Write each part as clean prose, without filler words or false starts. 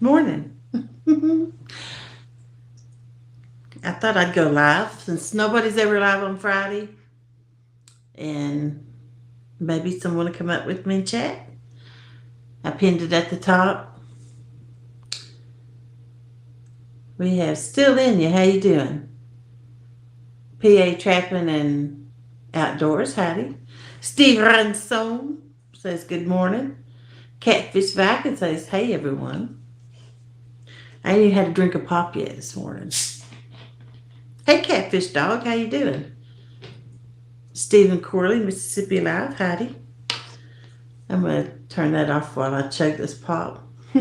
Morning. I thought I'd go live since nobody's ever live on Friday, and maybe someone will come up with me and chat. I pinned it at the top. We have still in you. How you doing? PA Trapping and Outdoors. Howdy. Steve Ransom says good morning. Catfish Viking says hey everyone. I ain't even had a drink of pop yet this morning. Hey Catfish Dog, how you doing? Stephen Corley, Mississippi Live, howdy. I'm going to turn that off while I chug this pop. I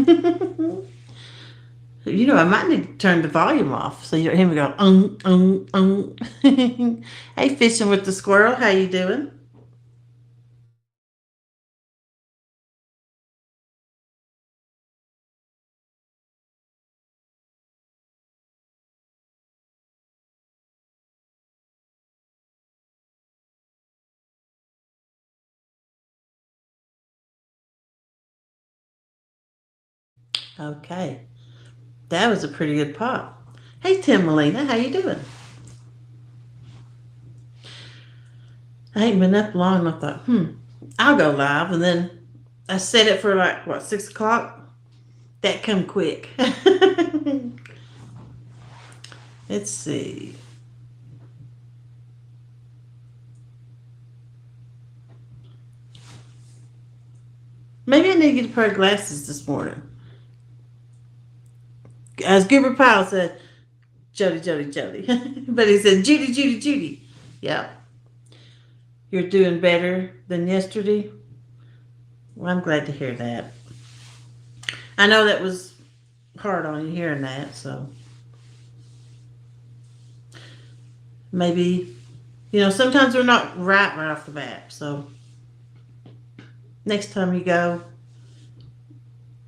might need to turn the volume off so you don't hear me go, Hey, Fishing with the Squirrel, how you doing? Okay, that was a pretty good pop. Hey, Tim Molina, how you doing? I ain't been up long. I thought, I'll go live, and then I set it for 6 o'clock. That come quick. Let's see. Maybe I need to get a pair of glasses this morning. As Gilbert Powell said, Jody, Jody, Jody. But he said, Judy, Judy, Judy. Yeah. You're doing better than yesterday? Well, I'm glad to hear that. I know that was hard on you hearing that, so maybe, sometimes we're not right off the bat. So next time you go,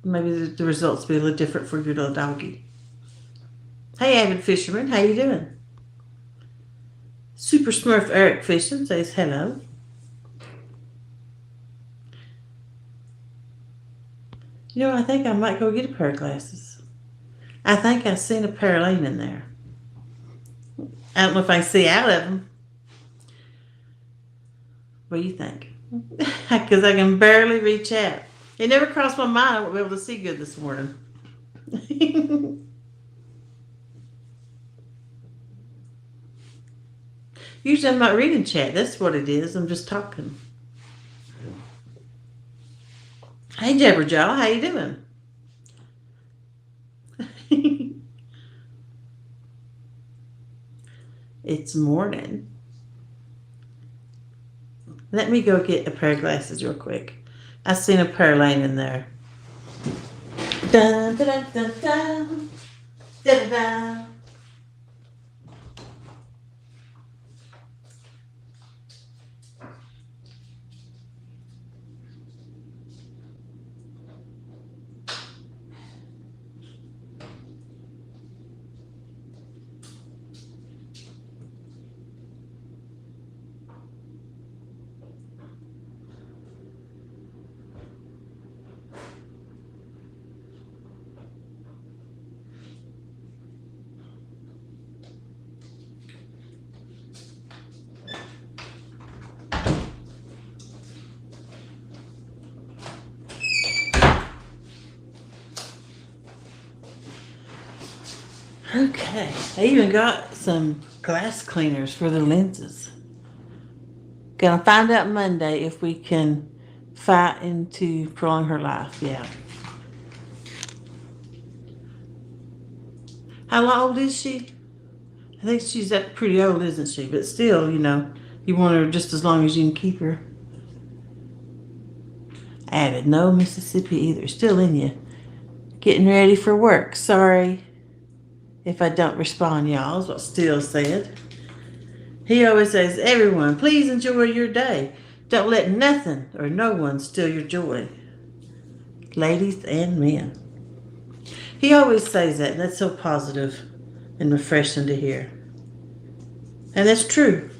maybe the results will be a little different for your little doggy. Hey, avid fisherman, how you doing? Super Smurf Eric Fishing says hello. I think I might go get a pair of glasses. I think I've seen a pair laying in there. I don't know if I can see out of them. What do you think? Because I can barely reach out. It never crossed my mind I won't be able to see good this morning. Usually I'm not reading chat. That's what it is. I'm just talking. Hey, Jabberjaw, how you doing? It's morning. Let me go get a pair of glasses real quick. I seen a pair laying in there. Dun, dun, dun, dun, dun, dun, dun. Okay, I even got some glass cleaners for the lenses. Gonna find out Monday if we can fight into prolong her life. Yeah. How old is she? I think she's that pretty old, isn't she? But still, you want her just as long as you can keep her. Added no Mississippi either. Still in you. Getting ready for work. Sorry if I don't respond, y'all, is what Steele said. He always says, everyone, please enjoy your day. Don't let nothing or no one steal your joy. Ladies and men. He always says that, and that's so positive and refreshing to hear. And that's true.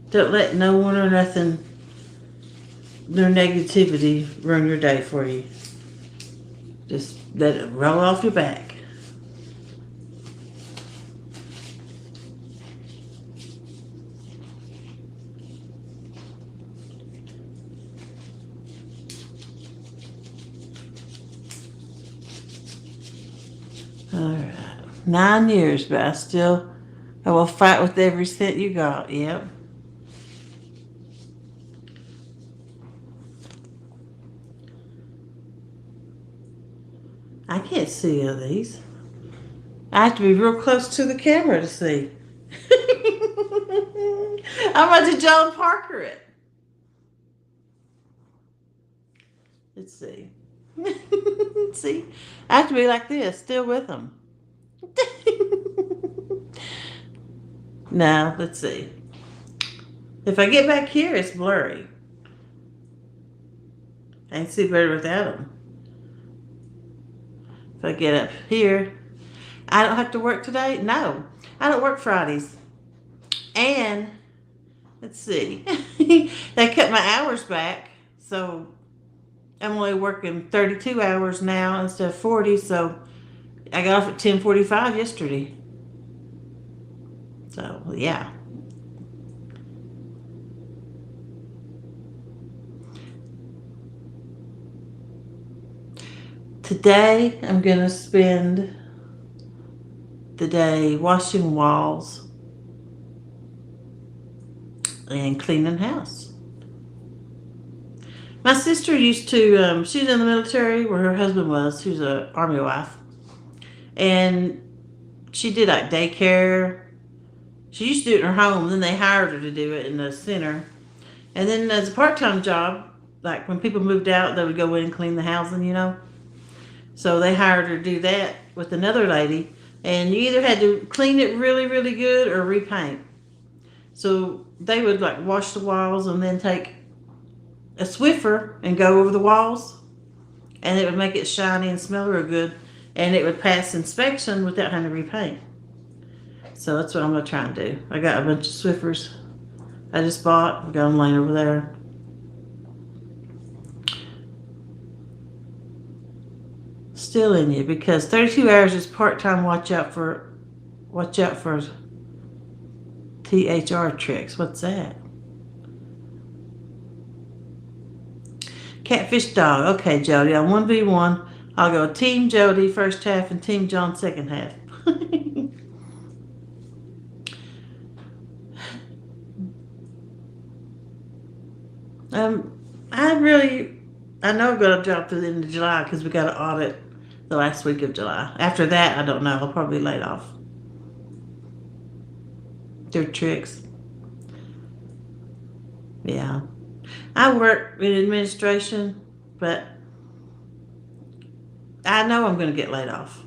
Don't let no one or nothing, their negativity, ruin your day for you. Just let it roll off your back. All right. 9 years, but I will fight with every cent you got. Yep. I can't see of these. I have to be real close to the camera to see. I'm about to John Parker it. Let's see. See? I have to be like this, still with them. Now, let's see. If I get back here, it's blurry. I can see better without them. If I get up here, I don't have to work today? No. I don't work Fridays. And, let's see. They cut my hours back. So, I'm only working 32 hours now instead of 40. So, I got off at 10:45 yesterday. So, yeah. Today, I'm going to spend the day washing walls and cleaning house. My sister used to, she was in the military where her husband was. She was an army wife. And she did like daycare. She used to do it in her home. Then they hired her to do it in the center. And then as a part-time job, like when people moved out, they would go in and clean the housing, you know. So they hired her to do that with another lady. And you either had to clean it really, really good or repaint. So they would like wash the walls and then take a Swiffer and go over the walls. And it would make it shiny and smell real good. And it would pass inspection without having to repaint. So that's what I'm going to try and do. I got a bunch of Swiffers I just bought. I've got them laying over there. Still in you because 32 hours is part-time. Watch out for THR tricks. What's that? Catfish dog. Okay, Jody. On 1v1, I'll go Team Jody first half and Team John second half. I know I've got a job to the end of July because we got an audit the last week of July. After that, I don't know. I'll probably be laid off. They're tricks. Yeah. I work in administration, but I know I'm going to get laid off.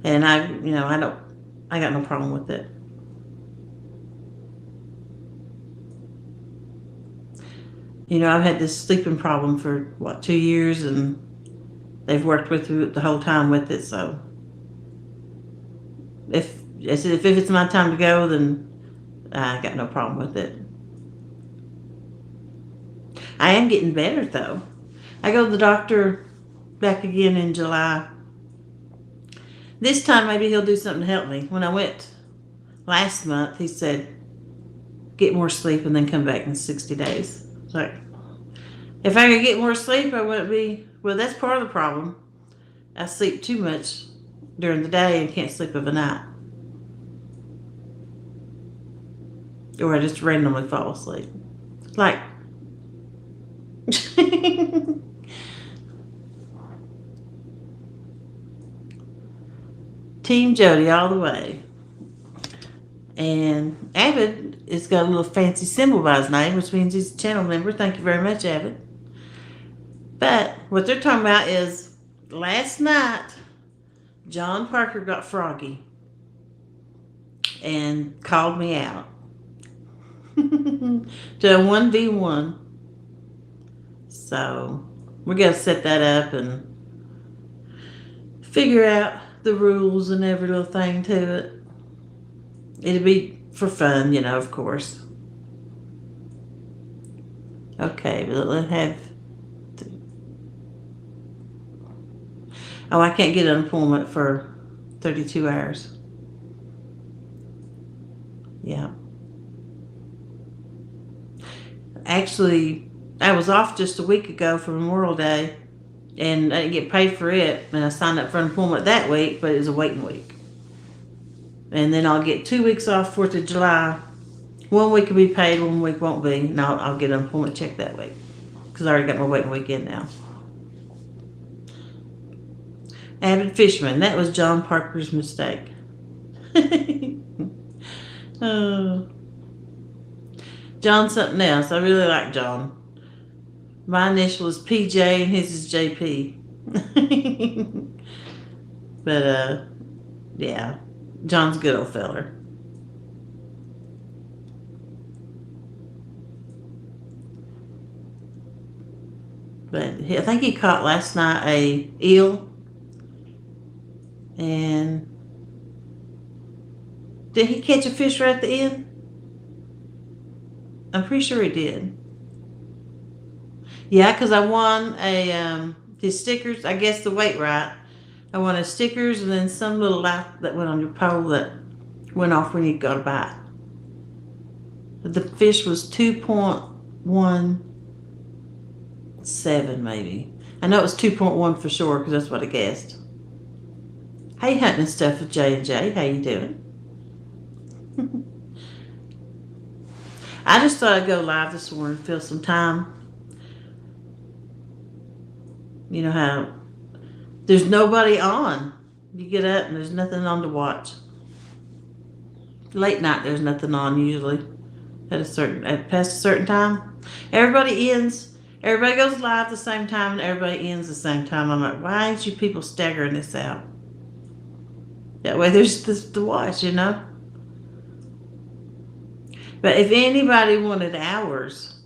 And I got no problem with it. You know, I've had this sleeping problem for, 2 years, and they've worked with me the whole time with it, so if it's my time to go, then I got no problem with it. I am getting better, though. I go to the doctor back again in July. This time, maybe he'll do something to help me. When I went last month, he said, get more sleep and then come back in 60 days. It's like, if I could get more sleep, I wouldn't be... Well, that's part of the problem. I sleep too much during the day and can't sleep of a night. Or I just randomly fall asleep. Like... Team Jody all the way. And Avid has got a little fancy symbol by his name, which means he's a channel member. Thank you very much, Avid. But what they're talking about is last night, John Parker got froggy and called me out to a 1v1. So we're going to set that up and figure out the rules and every little thing to it. It'll be for fun, of course. Okay, but let's have... Oh, I can't get unemployment for 32 hours. Yeah. Actually, I was off just a week ago for Memorial Day, and I didn't get paid for it. And I signed up for unemployment that week, but it was a waiting week. And then I'll get 2 weeks off 4th of July. 1 week will be paid, 1 week won't be. And I'll get an unemployment check that week because I already got my waiting week in now. Avid fisherman. That was John Parker's mistake. Oh. John's something else. I really like John. My initial is PJ and his is JP. But, yeah. John's a good old feller. But I think he caught last night a eel. And did he catch a fish right at the end? I'm pretty sure he did. Yeah, because I won his stickers. I guess the weight right. I won his stickers and then some little light that went on your pole that went off when you got a bite. The fish was 2.17 maybe. I know it was 2.1 for sure because that's what I guessed. Hey, hunting and stuff with J&J. How you doing? I just thought I'd go live this morning, fill some time. You know how there's nobody on. You get up and there's nothing on to watch. Late night there's nothing on usually. Past a certain time. Everybody goes live at the same time and everybody ends the same time. I'm like, why ain't you people staggering this out? That way there's this to watch, you know? But if anybody wanted hours,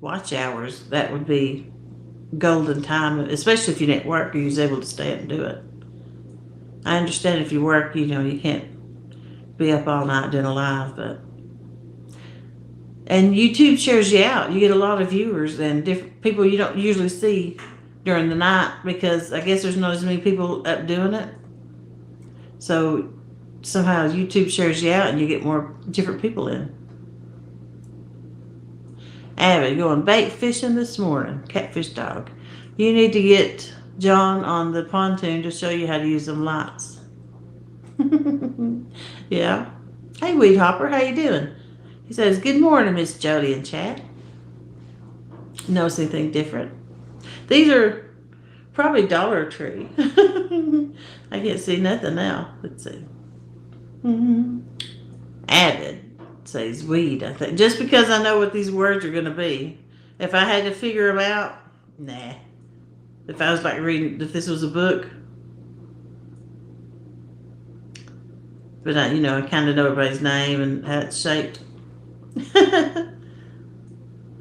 watch hours, that would be golden time, especially if you didn't work or you was able to stay up and do it. I understand if you work, you know, you can't be up all night doing a live, and YouTube shares you out. You get a lot of viewers and different people you don't usually see during the night because I guess there's not as many people up doing it. So somehow YouTube shares you out and you get more different people in. Abby, going bait fishing this morning. Catfish dog. You need to get John on the pontoon to show you how to use them lights. Yeah. Hey, Weed Hopper, how you doing? He says, good morning, Miss Jody and Chad. Notice anything different? These are probably Dollar Tree. I can't see nothing now. Let's see. Avid says weed, I think. Just because I know what these words are going to be. If I had to figure them out, nah. If I was like reading, if this was a book. But I kind of know everybody's name and how it's shaped.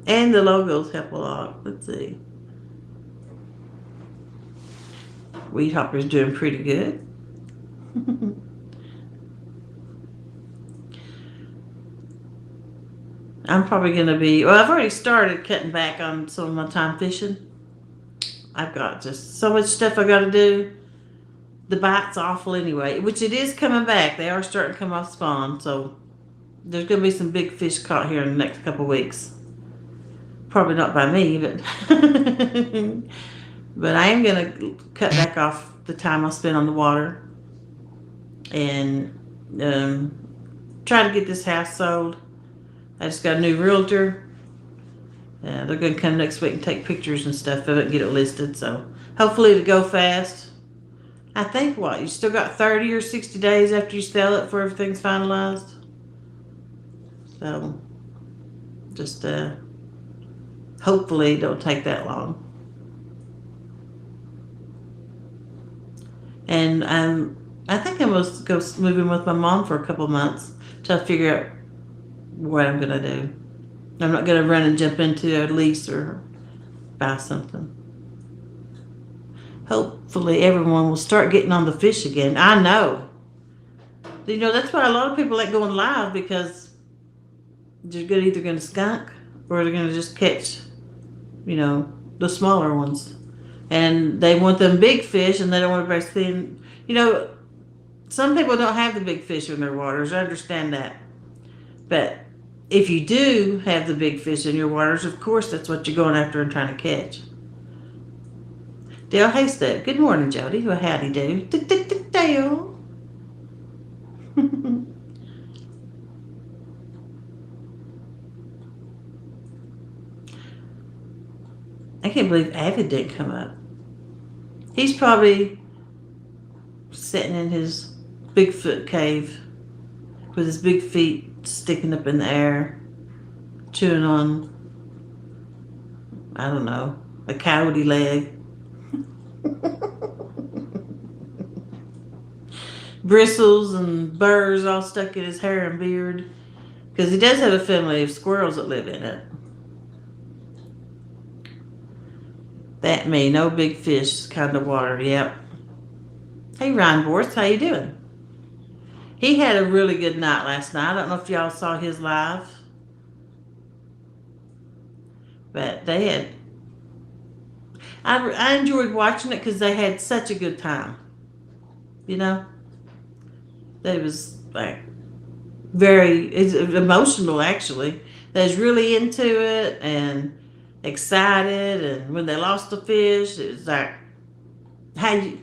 And the logos help a lot. Let's see. Weed Hopper's doing pretty good. I'm probably going to be, I've already started cutting back on some of my time fishing. I've got just so much stuff I got to do. The bite's awful anyway, which it is coming back. They are starting to come off spawn, so there's going to be some big fish caught here in the next couple of weeks. Probably not by me, but but I am going to cut back off the time I spend on the water and try to get this house sold. I just got a new realtor. They're going to come next week and take pictures and stuff of it and get it listed. So hopefully it'll go fast. I think you still got 30 or 60 days after you sell it before everything's finalized. So just hopefully it don't take that long. And I think I must go move in with my mom for a couple months till I figure out what I'm going to do. I'm not going to run and jump into a lease or buy something. Hopefully everyone will start getting on the fish again. I know. That's why a lot of people like going live, because they're either going to skunk or they're going to just catch, the smaller ones. And they want them big fish, and they don't want to breastfeed. You know, some people don't have the big fish in their waters. I understand that. But if you do have the big fish in your waters, of course that's what you're going after and trying to catch. Dale Haystack. Good morning, Jody. Well, howdy do. Dale. I can't believe Avid didn't come up. He's probably sitting in his Bigfoot cave with his big feet sticking up in the air, chewing on, I don't know, a coyote leg. Bristles and burrs all stuck in his hair and beard. Because he does have a family of squirrels that live in it. That me, no big fish kind of water, yep. Hey Ryan Borst, how you doing? He had a really good night last night. I don't know if y'all saw his live. But they had... I enjoyed watching it because they had such a good time. You know? They was like very emotional actually. They was really into it and excited, and when they lost the fish, it was like, how you...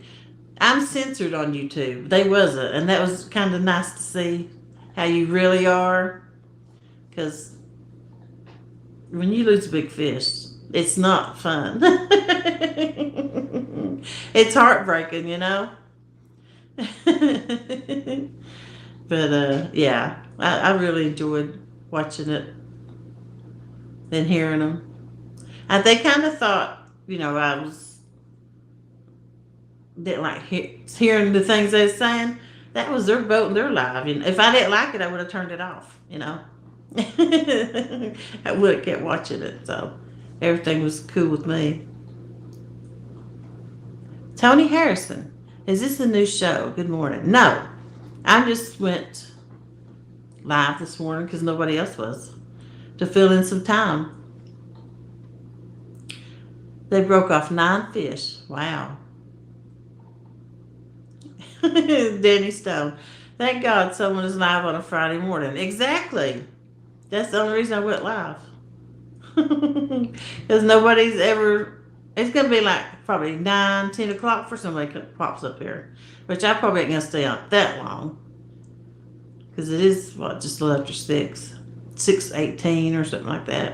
I'm censored on YouTube. They wasn't, and that was kind of nice to see how you really are. Because when you lose a big fish, it's not fun. It's heartbreaking, you know. But yeah, I really enjoyed watching it and hearing them. They kind of thought, you know, didn't like hearing the things they were saying. That was their boat and their life. And if I didn't like it, I would have turned it off, you know. I would have kept watching it. So everything was cool with me. Tony Harrison, is this a new show? Good morning. No, I just went live this morning because nobody else was, to fill in some time. They broke off 9 fish. Wow. Danny Stone. Thank God someone is live on a Friday morning. Exactly. That's the only reason I went live. Because nobody's ever... It's going to be like probably 9, 10 o'clock for somebody that pops up here. Which I probably ain't going to stay on that long. Because it is, what, just a little after 6. 6:18 or something like that.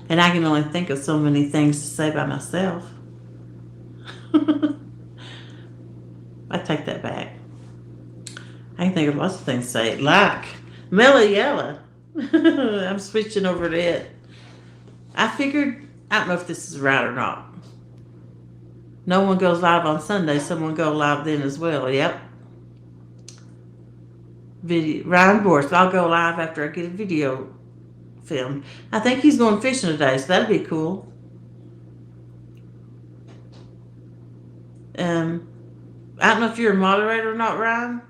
And I can only think of so many things to say by myself. I take that back. I can think of lots of things to say. Like Mellow Yellow. I'm switching over to it. I figured, I don't know if this is right or not. No one goes live on Sunday. Someone go live then as well. Yep. Video. Ryan Borst. I'll go live after I get a video filmed. I think he's going fishing today, so that'd be cool. I don't know if you're a moderator or not, Ryan.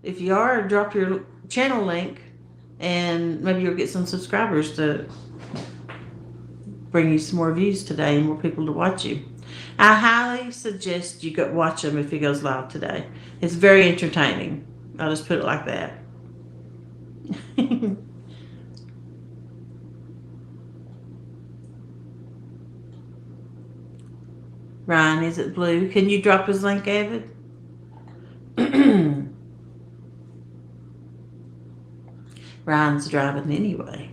If you are, drop your channel link, and maybe you'll get some subscribers to bring you some more views today and more people to watch you. I highly suggest you go watch him if he goes live today. It's very entertaining. I'll just put it like that. Ryan, is it blue? Can you drop his link, Avid? Ryan's driving anyway.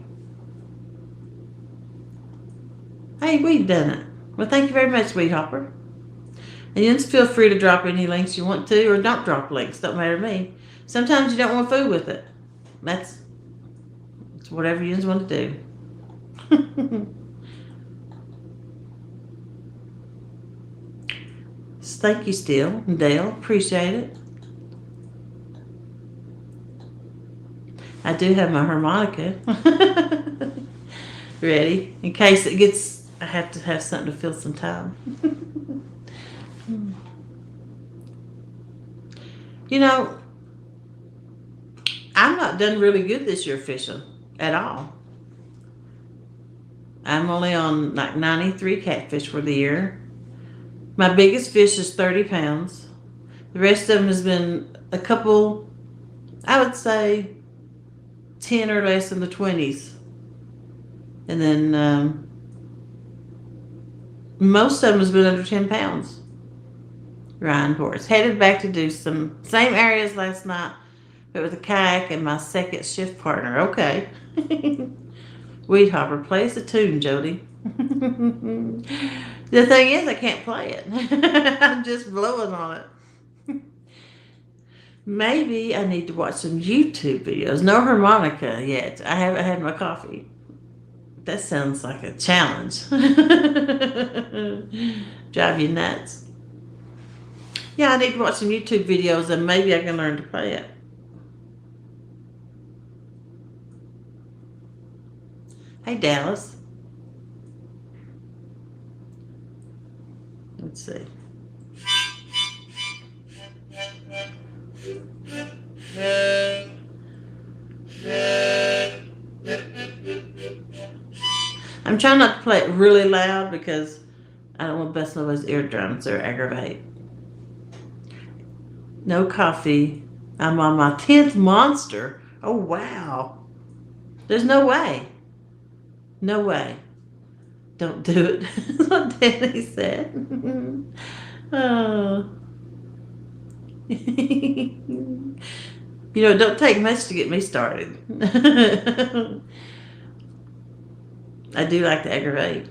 Hey, we've done it. Well, thank you very much, Weed Hopper. And you just feel free to drop any links you want to, or don't drop links. Don't matter to me. Sometimes you don't want food with it. It's whatever you just want to do. Thank you, Steele and Dale. Appreciate it. I do have my harmonica ready in case it gets... I have to have something to fill some time. You know, I'm not done really good this year fishing at all. I'm only on like 93 catfish for the year. My biggest fish is 30 pounds. The rest of them has been a couple, I would say 10 or less in the 20s. And then most of them has been under 10 pounds. Ryan Boris. Headed back to do some same areas last night, but with a kayak and my second shift partner. Okay. Weed Hopper plays the tune, Jody. The thing is, I can't play it. I'm just blowing on it. Maybe I need to watch some YouTube videos. No harmonica yet. I haven't had my coffee. That sounds like a challenge. Drive you nuts. Yeah, I need to watch some YouTube videos and maybe I can learn to play it. Hey, Dallas. Let's see. I'm trying not to play it really loud because I don't want to bust nobody's eardrums or aggravate. No coffee. I'm on my 10th monster. Oh, wow. There's no way. No way. Don't do it. That's what Danny said. Oh. It don't take much to get me started. I do like to aggravate.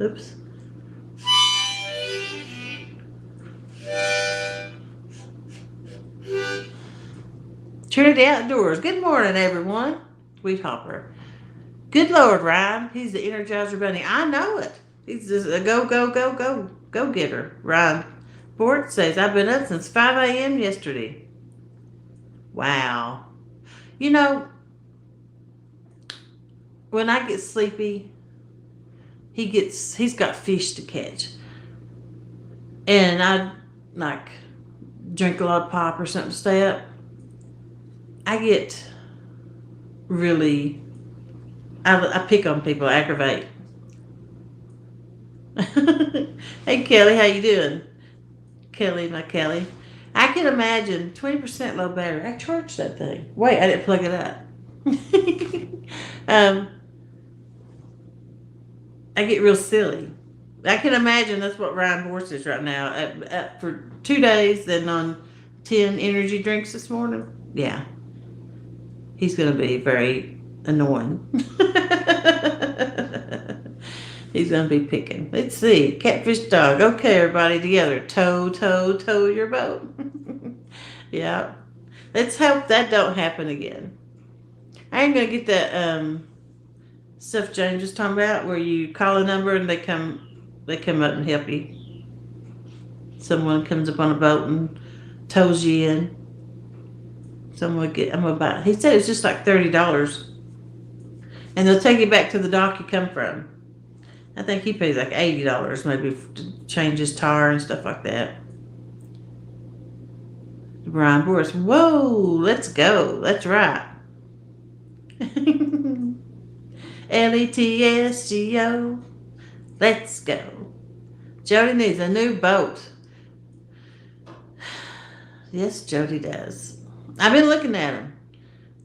Oops. Trinity Outdoors. Good morning, everyone. Weed Hopper. Good Lord, Ryan. He's the Energizer Bunny. I know it. He's just a go getter. Ryan Ford says, I've been up since 5 a.m. yesterday. Wow. When I get sleepy, he's got fish to catch. And I like drink a lot of pop or something to stay up. I get really, I pick on people, I aggravate. Hey, Kelly, how you doing? Kelly, my Kelly. I can imagine 20% low battery. I charged that thing. Wait, I didn't plug it up. I get real silly. I can imagine that's what Ryan Borst is right now. For 2 days, then on 10 energy drinks this morning. Yeah. He's going to be very annoying. He's going to be picking. Let's see. Catfish dog. Okay, everybody together. Tow your boat. Yeah. Let's hope that don't happen again. I ain't going to get that stuff James was talking about where you call a number and they come up and help you. Someone comes up on a boat and tows you in. He said it's just like $30. And they'll take you back to the dock you come from. I think he pays like $80 maybe to change his tire and stuff like that. Brian Boris, whoa, let's go. That's right. LETSGO. Let's go. Jody needs a new boat. Yes, Jody does. I've been looking at them,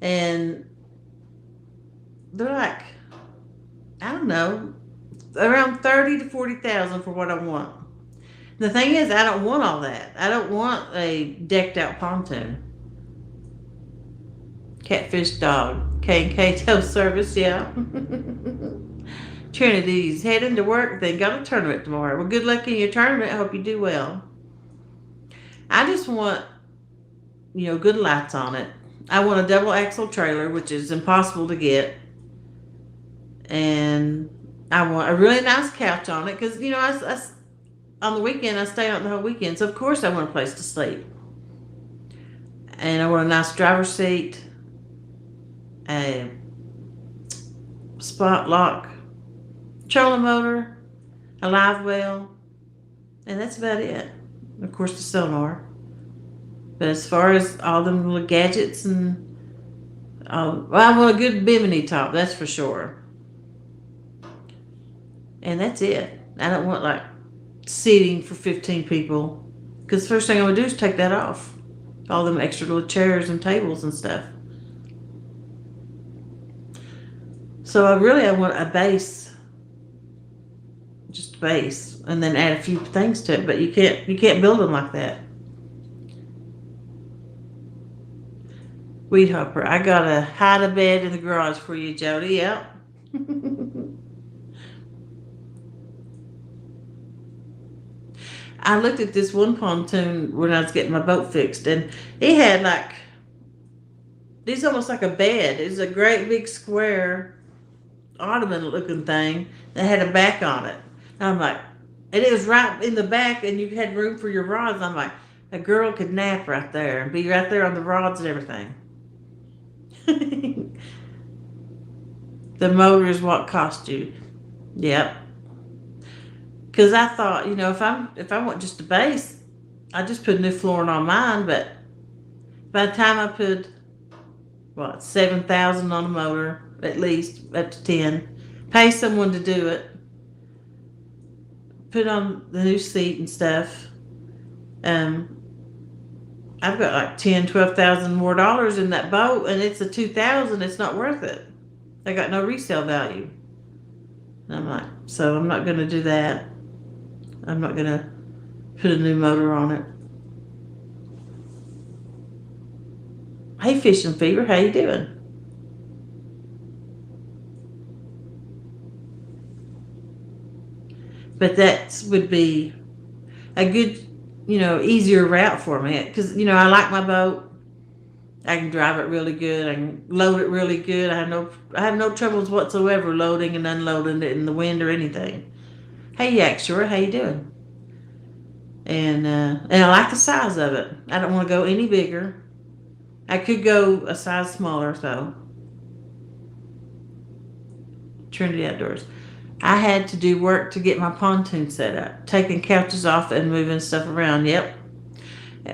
and they're like, I don't know, around 30 to 40,000 for what I want. The thing is, I don't want all that. I don't want a decked out pontoon. Catfish dog, K&K tow service, yeah. Trinity's heading to work. They got a tournament tomorrow. Well, good luck in your tournament. I hope you do well. I just want, good lights on it. I want a double axle trailer, which is impossible to get. And I want a really nice couch on it because, I on the weekend, I stay out the whole weekend. So, of course, I want a place to sleep. And I want a nice driver's seat, a spot lock trolling motor, a live well, and that's about it. Of course, the sonar. But as far as all them little gadgets and well, I want a good bimini top, that's for sure. And that's it. I don't want like seating for 15 people because the first thing I'm gonna do is take that off. All them extra little chairs and tables and stuff. So I want a base, just a base, and then add a few things to it. But you can't build them like that. Weed hopper. I got a hide a bed in the garage for you, Jody. Yep. I looked at this one pontoon when I was getting my boat fixed, and it had like it's almost like a bed. It's a great big square ottoman looking thing that had a back on it. And I'm like, and it was right in the back, and you had room for your rods. I'm like, a girl could nap right there and be right there on the rods and everything. The motor is what cost you. Yep. Because I thought, if I want just a base, I just put new flooring on mine. But by the time I put 7,000 on a motor, at least up to 10, pay someone to do it, put on the new seat and stuff. I've got like 10, 12,000 more dollars in that boat, and it's a 2,000. It's not worth it. I got no resale value. And I'm like, so I'm not going to do that. I'm not going to put a new motor on it. Hey, Fishing Fever, how you doing? But that would be a good, easier route for me because, I like my boat. I can drive it really good. I can load it really good. I have no troubles whatsoever loading and unloading it in the wind or anything. Hey, Yakshura, how you doing? And I like the size of it. I don't want to go any bigger. I could go a size smaller, though. Trinity Outdoors. I had to do work to get my pontoon set up, taking couches off and moving stuff around. Yep.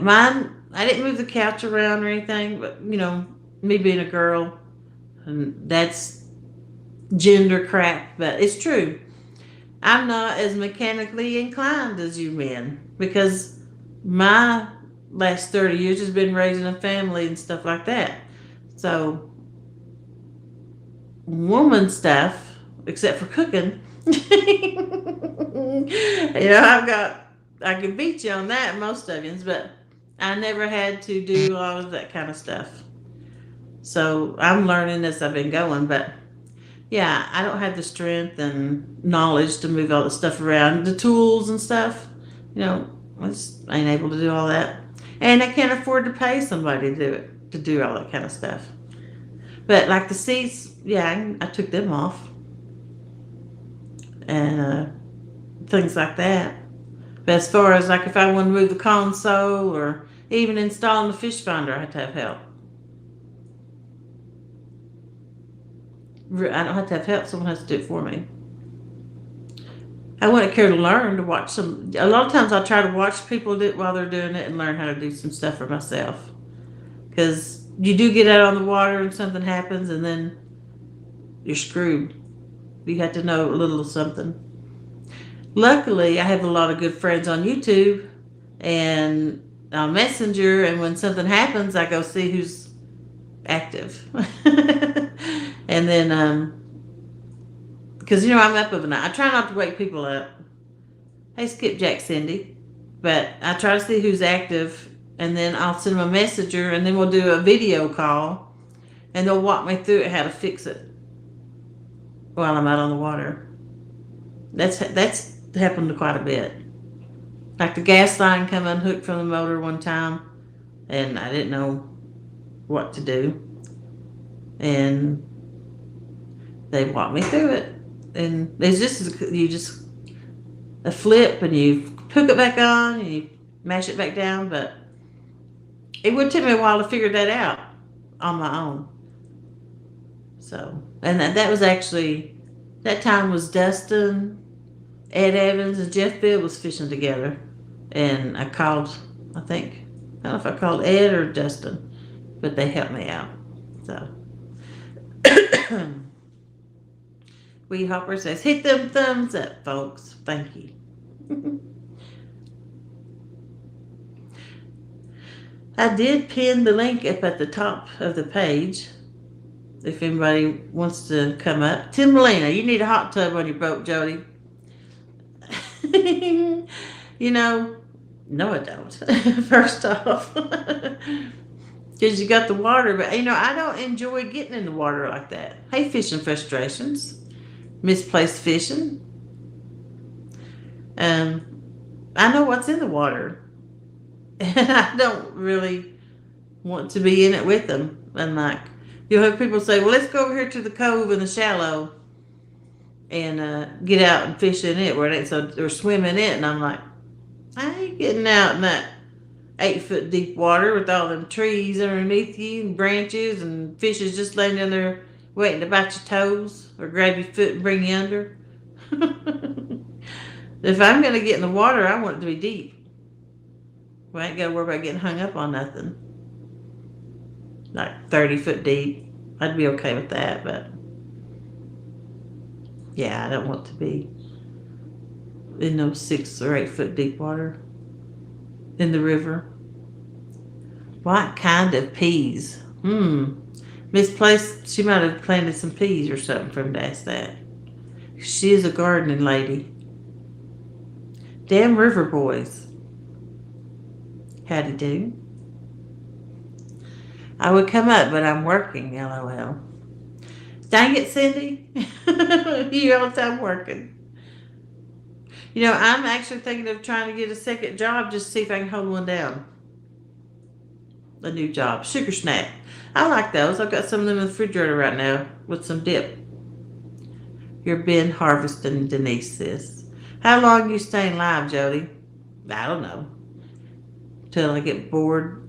Mine, I didn't move the couch around or anything, but, me being a girl, and that's gender crap, but it's true. I'm not as mechanically inclined as you men because my last 30 years has been raising a family and stuff like that. So, woman stuff, except for cooking, I can beat you on that, most of you, but I never had to do all of that kind of stuff. So I'm learning as I've been going, but yeah, I don't have the strength and knowledge to move all the stuff around, the tools and stuff. I just ain't able to do all that, and I can't afford to pay somebody to do it, to do all that kind of stuff. But like the seats, yeah, I took them off and things like that. But as far as like if I want to move the console or even installing the fish finder, I have to have help. I don't have to have help. Someone has to do it for me. I wouldn't care to learn to watch some. A lot of times I try to watch people do it while they're doing it and learn how to do some stuff for myself. Because you do get out on the water and something happens and then you're screwed. You have to know a little of something. Luckily, I have a lot of good friends on YouTube and on Messenger, and when something happens, I go see who's active. And then, because, I'm up of the night. I try not to wake people up. Hey, Skipjack Cindy. But I try to see who's active, and then I'll send them a messenger, and then we'll do a video call, and they'll walk me through it, how to fix it while I'm out on the water. That's happened quite a bit. Like the gas line come unhooked from the motor one time, and I didn't know what to do. And they walked me through it. And it's just a flip, and you hook it back on, and you mash it back down. But it would take me a while to figure that out on my own. So, and that was actually That time was Dustin, Ed Evans, and Jeff Bill was fishing together. And I called, I think, I don't know if I called Ed or Dustin, but they helped me out. So, Wee Hopper says, hit them thumbs up, folks. Thank you. I did pin the link up at the top of the page if anybody wants to come up. Tim Molina, you need a hot tub on your boat, Jody. You know, no, I don't. First off, because you got the water, but I don't enjoy getting in the water like that. Hey, fishing frustrations, misplaced fishing. I know what's in the water, and I don't really want to be in it with them. And like, you'll have people say, "Well, let's go over here to the cove in the shallow and get out and fish in it," or swim in it, and I'm like, I ain't getting out in that 8 foot deep water with all them trees underneath you and branches and fishes just laying in there waiting to bite your toes or grab your foot and bring you under. If I'm going to get in the water, I want it to be deep. I ain't got to worry about getting hung up on nothing. Like 30 foot deep. I'd be okay with that, but yeah, I don't want to be in no 6 or 8 foot deep water in the river. What kind of peas? Misplaced. She might have planted some peas or something for him to ask that. She is a gardening lady. Damn river boys. Howdy do. I would come up, but I'm working, LOL. Dang it, Cindy. You all the time working. I'm actually thinking of trying to get a second job just to see if I can hold one down. A new job. Sugar snack. I like those. I've got some of them in the refrigerator right now with some dip. Your bin harvesting, Denise says. How long you staying live, Jody? I don't know. Till I get bored.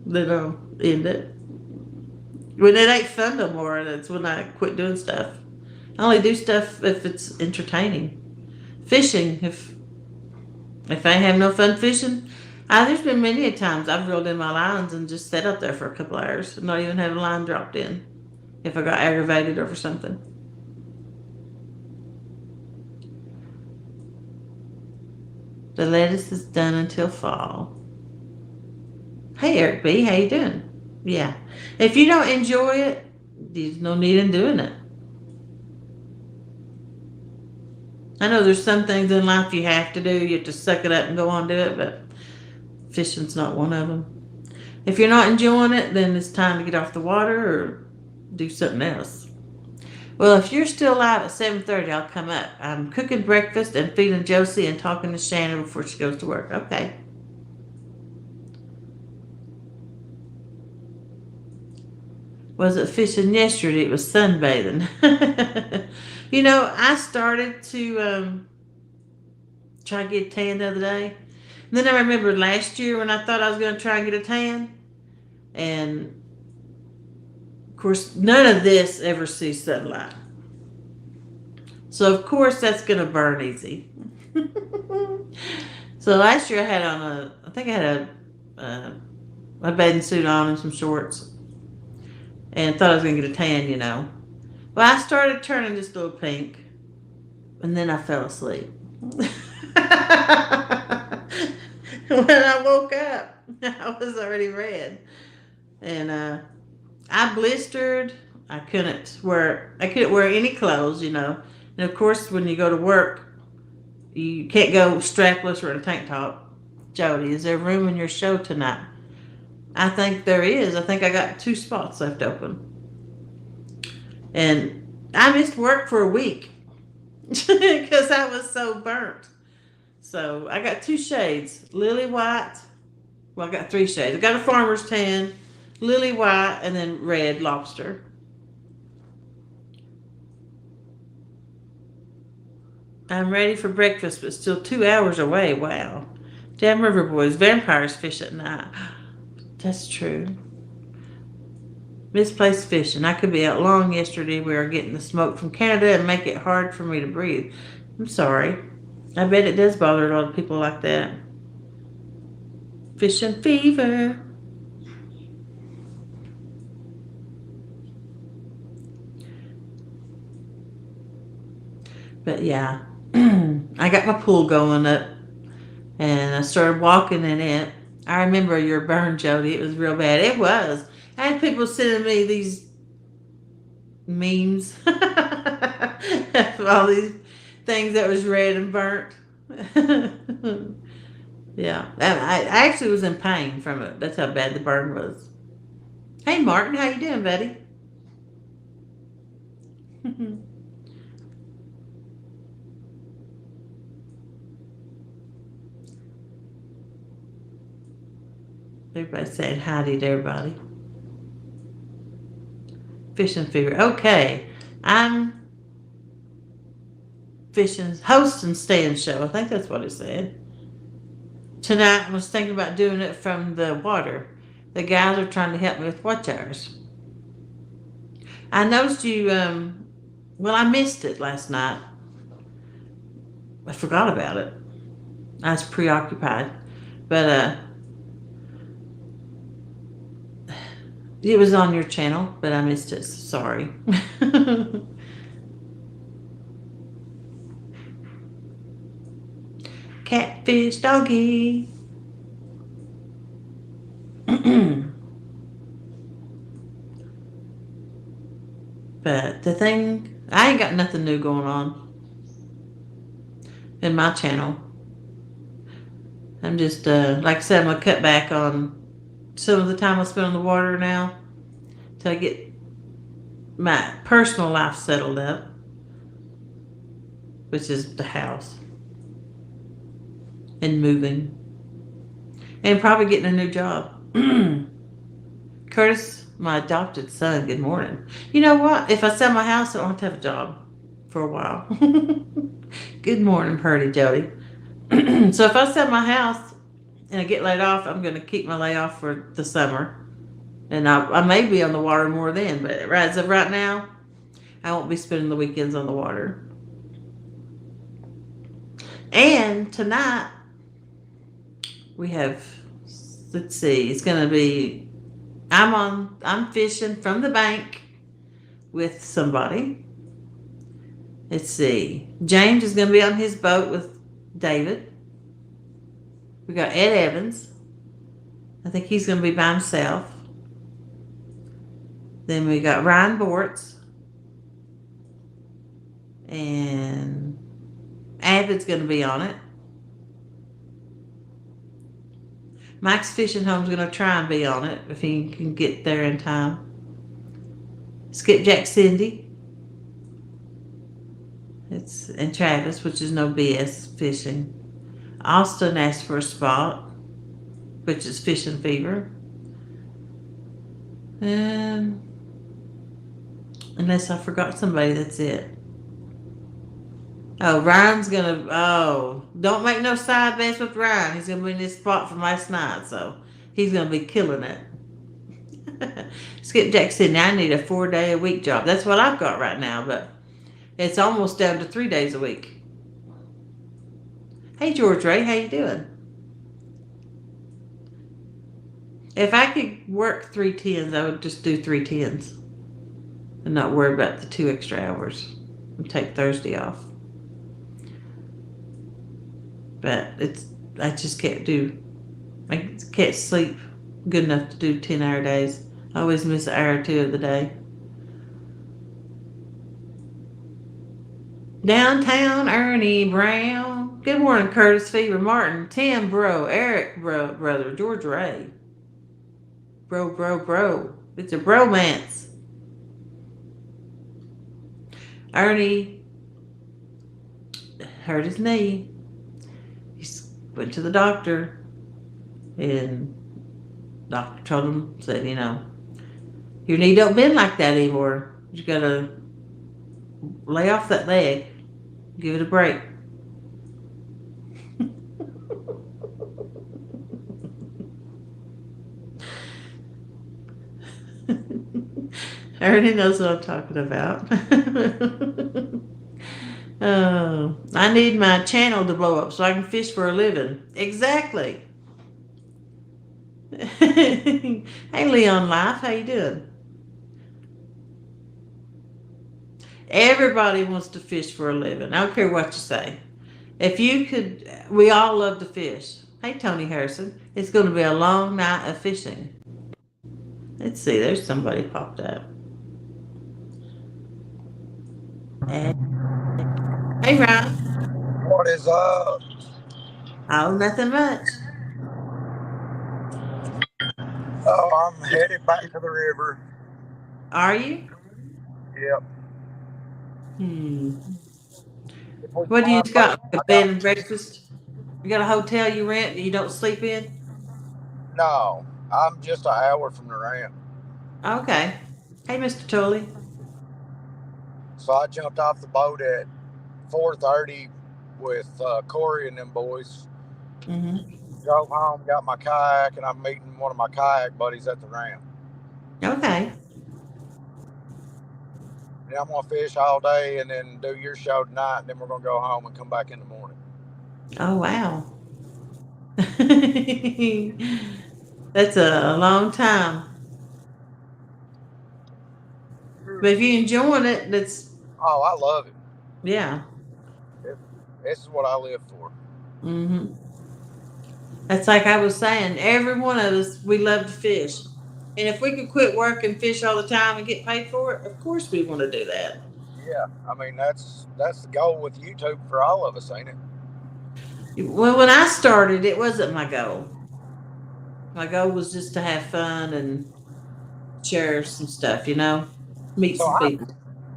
Then I'll end it. When it ain't fun no more, that's when I quit doing stuff. I only do stuff if it's entertaining. Fishing, if I ain't have no fun fishing, there's been many a times I've reeled in my lines and just sat up there for a couple hours and not even have a line dropped in if I got aggravated over something. The lettuce is done until fall. Hey, Eric B., how you doing? Yeah. If you don't enjoy it, there's no need in doing it. I know there's some things in life you have to do. You have to suck it up and go on and do it, but fishing's not one of them. If you're not enjoying it, then it's time to get off the water or do something else. Well, if you're still live at 7:30, I'll come up. I'm cooking breakfast and feeding Josie and talking to Shannon before she goes to work. Okay. Wasn't fishing yesterday. It was sunbathing. I started to try to get a tan the other day. And then I remembered last year when I thought I was going to try and get a tan. And, of course, none of this ever sees sunlight. So, of course, that's going to burn easy. So last year I had on I had a bathing suit on and some shorts. And thought I was going to get a tan, Well, I started turning just a little pink. And then I fell asleep. When I woke up, I was already red. And I blistered. I couldn't wear any clothes, And of course, when you go to work, you can't go strapless or in a tank top. Jody, is there room in your show tonight? I think there is. I think I got 2 spots left open. And I missed work for a week because I was so burnt. So I got 2 shades, lily white. Well, I got 3 shades. I got a farmer's tan, lily white, and then red lobster. I'm ready for breakfast, but still 2 hours away. Wow. Damn river boys, vampires fish at night. That's true. Misplaced fishing. I could be out long yesterday. We were getting the smoke from Canada and make it hard for me to breathe. I'm sorry. I bet it does bother a lot of people like that. Fishing fever. But yeah, I got my pool going up and I started walking in it. I remember your burn, Jody. It was real bad. It was. I had people sending me these memes of all these things that was red and burnt. Yeah, I actually was in pain from it. That's how bad the burn was. Hey, Martin, how you doing, buddy? Everybody's saying howdy to everybody. Fishing fever. Okay, I'm fishing host and staying show. I think that's what it said. Tonight I was thinking about doing it from the water. The guys are trying to help me with watch hours. I noticed you. Well, I missed it last night. I forgot about it. I was preoccupied, but it was on your channel, but I missed it. Sorry. Catfish doggy. But the thing, I ain't got nothing new going on in my channel. I'm just, like I said, I'm going to cut back on some of the time I spend on the water now till I get my personal life settled up, which is the house and moving and probably getting a new job. Curtis, my adopted son, good morning. You know what? If I sell my house, I don't have to have a job for a while. Good morning, Purdy Jody. So if I sell my house and I get laid off, I'm going to keep my layoff for the summer. And I may be on the water more then, but as of right now, I won't be spending the weekends on the water. And tonight, we have, let's see, it's going to be, I'm fishing from the bank with somebody. Let's see, James is going to be on his boat with David. We got Ed Evans. I think he's going to be by himself. Then we got Ryan Bortz. And Avid's going to be on it. Mike's Fishing Home's going to try and be on it if he can get there in time. Skipjack Cindy. And Travis, which is no BS fishing. Austin asked for a spot, which is Fishing Fever. And unless I forgot somebody, that's it. Oh, Ryan's gonna. Oh, don't make no side bets with Ryan. He's gonna be in this spot from last night, so he's gonna be killing it. Skipjack said, "Now I need a 4-day-a-week job." That's what I've got right now, but it's almost down to 3 days a week. Hey, George Ray, how you doing? If I could work 3 10s, I would just do 3 10s and not worry about the 2 extra hours and take Thursday off. But I just can't I can't sleep good enough to do 10-hour days. I always miss an hour or two of the day. Downtown Ernie Brown. Good morning, Curtis Fever, Martin, Tim, bro, Eric, bro, brother, George Ray. Bro. It's a bromance. Ernie hurt his knee. He went to the doctor, and doctor told him, said, your knee don't bend like that anymore. You gotta lay off that leg. Give it a break. Ernie knows what I'm talking about. Oh, I need my channel to blow up so I can fish for a living. Exactly. Hey, Leon Life, how you doing? Everybody wants to fish for a living. I don't care what you say. If you could, we all love to fish. Hey, Tony Harrison, it's going to be a long night of fishing. Let's see, there's somebody popped up. Hey, Ryan. What is up? Oh, nothing much. Oh, I'm headed back to the river. Are you? Yep. Hmm. If we What do you find got? boat, Like I a bed got and breakfast? You got a hotel you rent that you don't sleep in? no. I'm just an hour from the ramp, Okay. Hey, Mr. Tully. so I jumped off the boat at 4:30 with Corey and them boys. Mm-hmm. Drove home, got my kayak, and I'm meeting one of my kayak buddies at the ramp. Okay. And I'm gonna fish all day and then do your show tonight, and then we're gonna go home and come back in the morning. Oh, wow. That's a long time. But if you're enjoying it, that's, Oh, I love it. yeah. it this is what I live for. Mm-hmm. That's like I was saying, every one of us, we love to fish. And if we could quit work and fish all the time and get paid for it, of course we want to do that. Yeah, I mean that's the goal with YouTube for all of us, ain't it? Well, when I started, it wasn't my goal. My goal was just to have fun and share some stuff, meet So some people.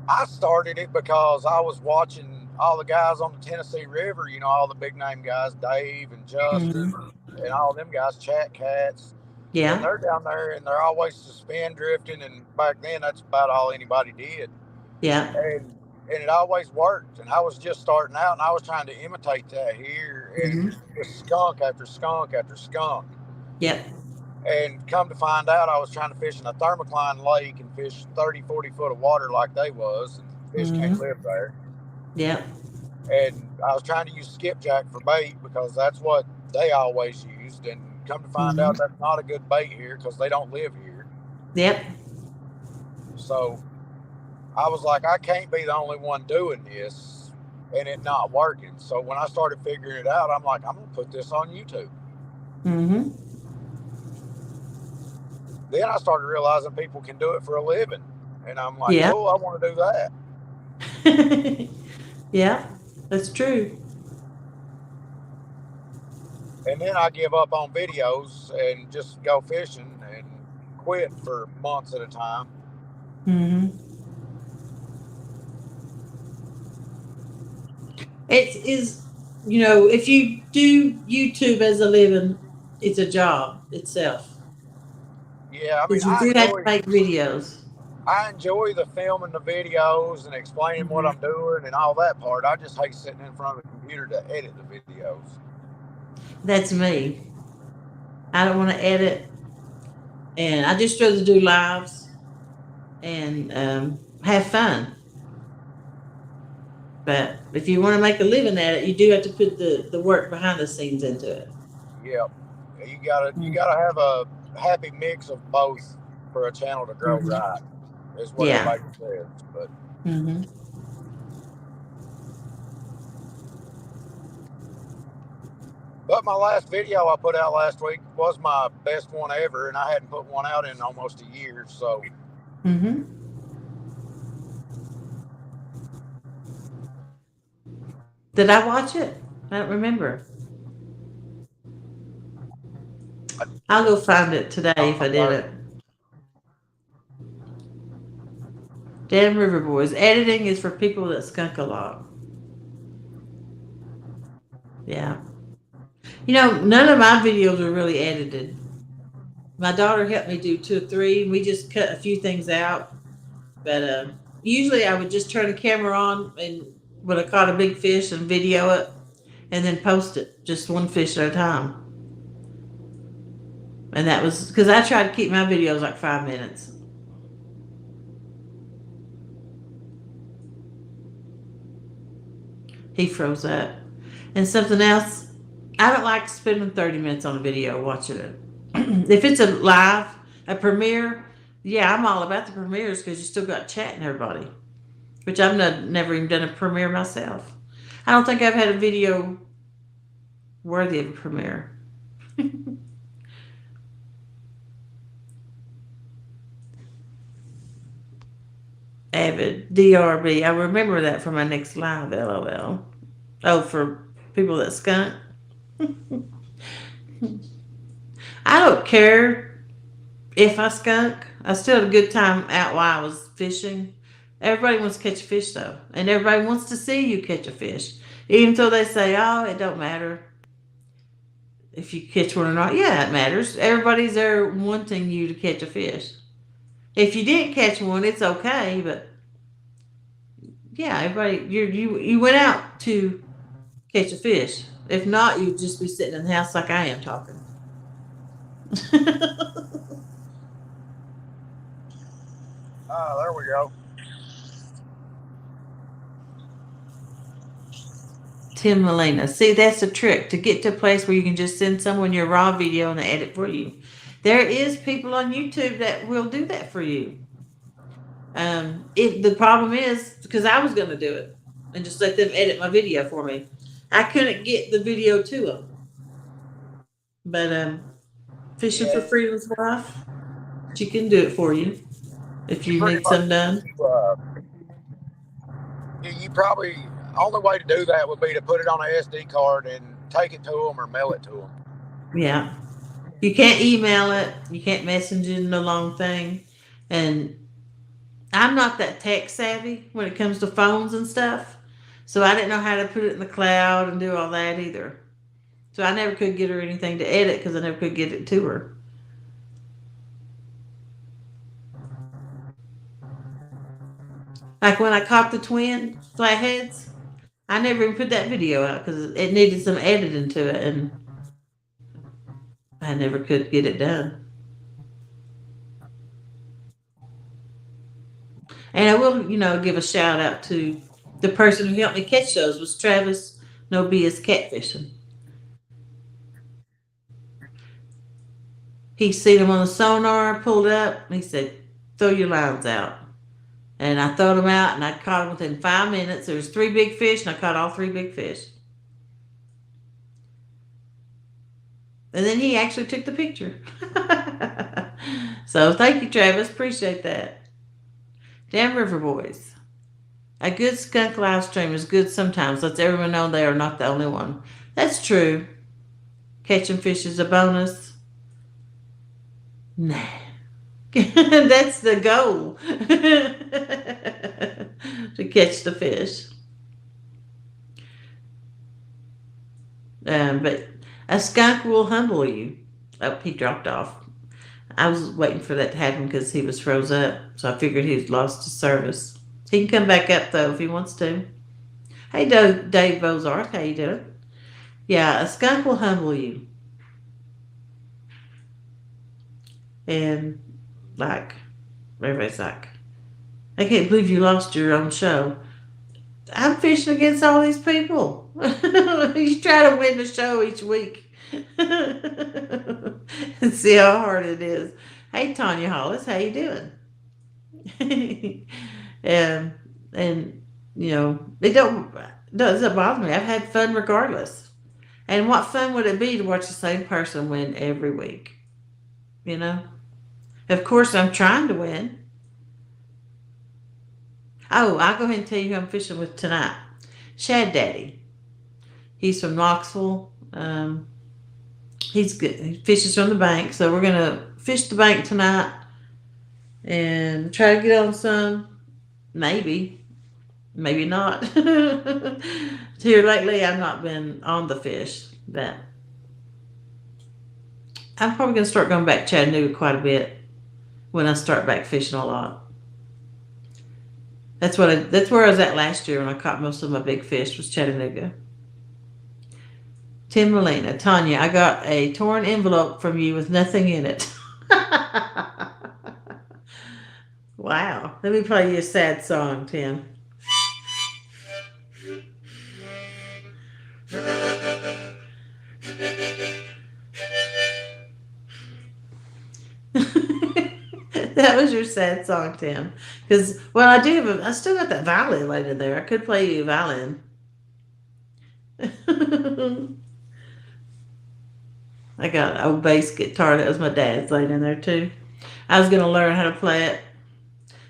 I started it because I was watching all the guys on the Tennessee River, all the big name guys, Dave and Justin Hmm. and all them guys, Chat Cats, and Yeah. they're down there and they're always spin drifting. And back then, that's about all anybody did, Yeah. and it always worked. And I was just starting out, and I was trying to imitate that here, and Hmm. just skunk after skunk after skunk. Yep. And come to find out, I was trying to fish in a thermocline lake and fish 30, 40 foot of water like they was, and fish can't Hmm. live there. Yep. And I was trying to use skipjack for bait because that's what they always used. And come to find Hmm. out, that's not a good bait here because they don't live here. Yep. So I was like, I can't be the only one doing this and it not working. So when I started figuring it out, I'm like, I'm going to put this on YouTube. Hmm. Then I started realizing people can do it for a living. And I'm like, Yeah. cool, I want to do that. Yeah. That's true. And then I give up on videos and just go fishing and quit for months at a time. Hmm. It is, if you do YouTube as a living, it's a job itself. Yeah, I mean, Because you do have to make videos. I enjoy the filming the videos and explaining what Hmm. I'm doing and all that part. I just hate sitting in front of a computer to edit the videos. That's me. I don't want to edit, and I just rather do lives and have fun. But if you want to make a living at it, you do have to put the work behind the scenes into it. Yep, you gotta have a happy mix of both for a channel to grow Hmm. right. Is what Yeah. everybody says. Hmm. But my last video I put out last week was my best one ever, and I hadn't put one out in almost a year. So Hmm. Did I watch it? I don't remember. I'll go find it today if I I'm did learning. it. Damn River Boys. Editing is for people that skunk a lot. Yeah. None of my videos are really edited. My daughter helped me do two or three, and we just cut a few things out. But usually I would just turn the camera on and when I caught a big fish and video it and then post it, just one fish at a time. And that was because I try to keep my videos like 5 minutes. He froze up. And something else, I don't like spending 30 minutes on a video watching it. If it's a live, a premiere, yeah, I'm all about the premieres because you still got chatting everybody, which I've never even done a premiere myself. I don't think I've had a video worthy of a premiere. Avid DRB. I remember that for my next live. LOL. Oh, for people that skunk. I don't care if I skunk. I still had a good time out while I was fishing. Everybody wants to catch a fish though, and everybody wants to see you catch a fish, even though they say, "Oh, it don't matter if you catch one or not." Yeah, it matters. Everybody's there wanting you to catch a fish. If you didn't catch one, it's okay, but yeah, everybody, you went out to catch a fish. If not, you'd just be sitting in the house like I am talking. Ah, there we go. Tim Molina. See, that's a trick to get to a place where you can just send someone your raw video and they edit for you. There is people on YouTube that will do that for you. If the problem is because I was going to do it and just let them edit my video for me, I couldn't get the video to them. But Fishing for Yeah, Freedom's wife, she can do it for you if you you pretty need much some done. you probably only way to do that would be to put it on an SD card and take it to them or mail it to them. Yeah, you can't email it. You can't message it in a long thing, and I'm not that tech savvy when it comes to phones and stuff. So I didn't know how to put it in the cloud and do all that either. So I never could get her anything to edit because I never could get it to her. Like when I caught the twin flatheads, I never even put that video out because it needed some editing to it and I never could get it done. And I will, give a shout out to the person who helped me catch those was Travis No BS Catfishing. He seen them on the sonar, pulled up, and he said, "Throw your lines out." And I throwed them out, and I caught them within 5 minutes. There was three big fish, and I caught all three big fish. And then he actually took the picture. So thank you, Travis. Appreciate that. Damn River Boys. A good skunk live stream is good sometimes. Lets everyone know they are not the only one. That's true. Catching fish is a bonus. Nah. That's the goal. To catch the fish. But a skunk will humble you. Oh, he dropped off. I was waiting for that to happen because he was froze up. So I figured he'd lost his service. He can come back up though if he wants to. Hey, Dave Bozarth, how you doing? Yeah, a skunk will humble you. And like, everybody's like, I can't believe you lost your own show. I'm fishing against all these people. You try to win the show each week. And see how hard it is. Hey, Tanya Hollis, how you doing? and it doesn't bother me. I've had fun regardless. And what fun would it be to watch the same person win every week? You know? Of course, I'm trying to win. Oh, I'll go ahead and tell you who I'm fishing with tonight. Shad Daddy. He's from Knoxville. He's good. He fishes from the bank. So we're going to fish the bank tonight and try to get on some. Maybe. Maybe not. Here lately, I've not been on the fish. But I'm probably going to start going back to Chattanooga quite a bit when I start back fishing a lot. That's where I was at last year when I caught most of my big fish was Chattanooga. Tim Molina, Tanya, I got a torn envelope from you with nothing in it. Wow. Let me play you a sad song, Tim. That was your sad song, Tim. Because, well, I do have I still got that violin later there. I could play you a violin. I got an old bass guitar that was my dad's laid in there too. I was gonna learn how to play it.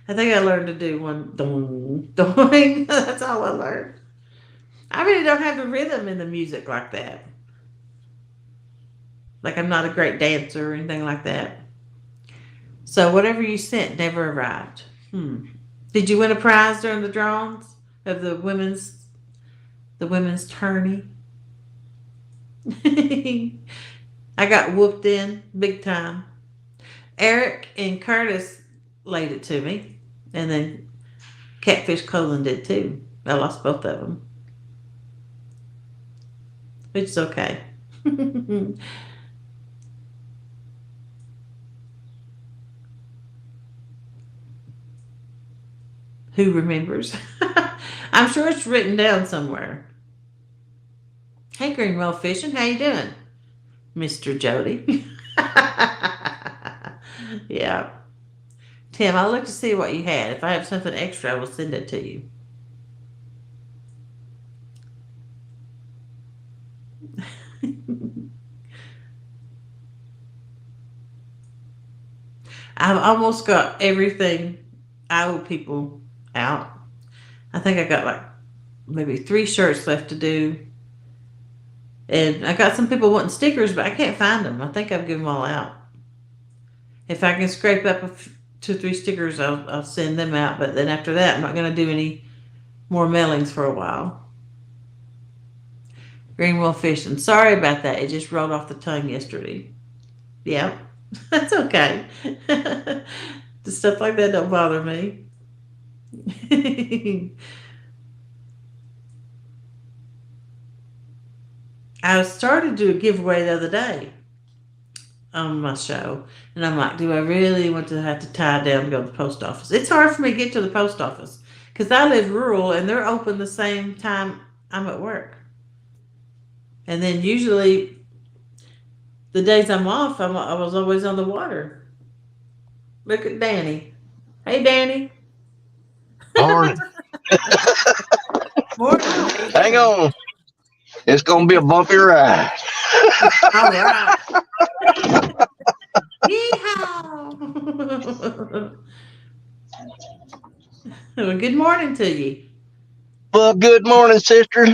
I think I learned to do one doing doing. That's all I learned. I really don't have the rhythm in the music like that. Like I'm not a great dancer or anything like that. So whatever you sent never arrived. Did you win a prize during the drawings of the women's tourney? I got whooped in big time. Eric and Curtis laid it to me, and then Catfish Colin did too. I lost both of them, which is okay. Who remembers? I'm sure it's written down somewhere. Hey, Greenwell Fishing, how you doing, Mr. Jody? Yeah. Tim, I'll look to see what you had. If I have something extra, I will send it to you. I've almost got everything I owe people out. I think I got like maybe 3 shirts left to do. And I got some people wanting stickers, but I can't find them. I think I've given them all out. If I can scrape up 2 or 3 stickers, I'll send them out. But then after that, I'm not going to do any more mailings for a while. Greenwell Fishing. Sorry about that. It just rolled off the tongue yesterday. Yeah, that's okay. The stuff like that don't bother me. I started to do a giveaway the other day on my show, and I'm like, do I really want to have to tie down and go to the post office? It's hard for me to get to the post office because I live rural and they're open the same time I'm at work. And then usually the days I'm off, I was always on the water. Look at Danny. Hey, Danny. Morning. Morning. Hang on. It's going to be a bumpy ride. All right. Yeehaw. Well, good morning to you. Well, good morning, sister.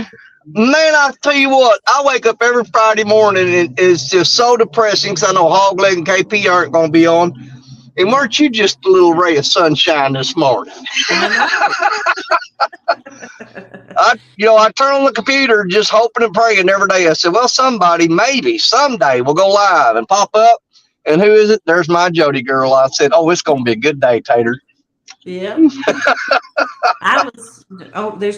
Man, I'll tell you what, I wake up every Friday morning and it's just so depressing because I know Hogleg and KP aren't going to be on. And weren't you just a little ray of sunshine this morning? I turn on the computer just hoping and praying every day. I said, well, somebody, maybe, someday will go live and pop up. And who is it? There's my Jody girl. I said, oh, it's going to be a good day, Tater. Yeah. There's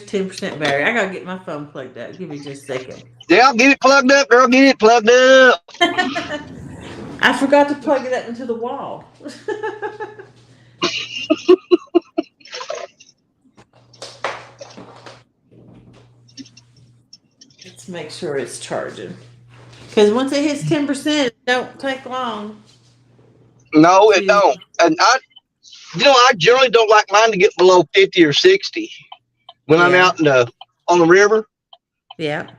10% battery. I got to get my phone plugged up. Give me just a second. Yeah, get it plugged up, girl. Get it plugged up. I forgot to plug it up into the wall. Let's make sure it's charging. Because once it hits 10%, it don't take long. No, it don't. And I generally don't like mine to get below 50 or 60 when I'm out on the river. Yeah.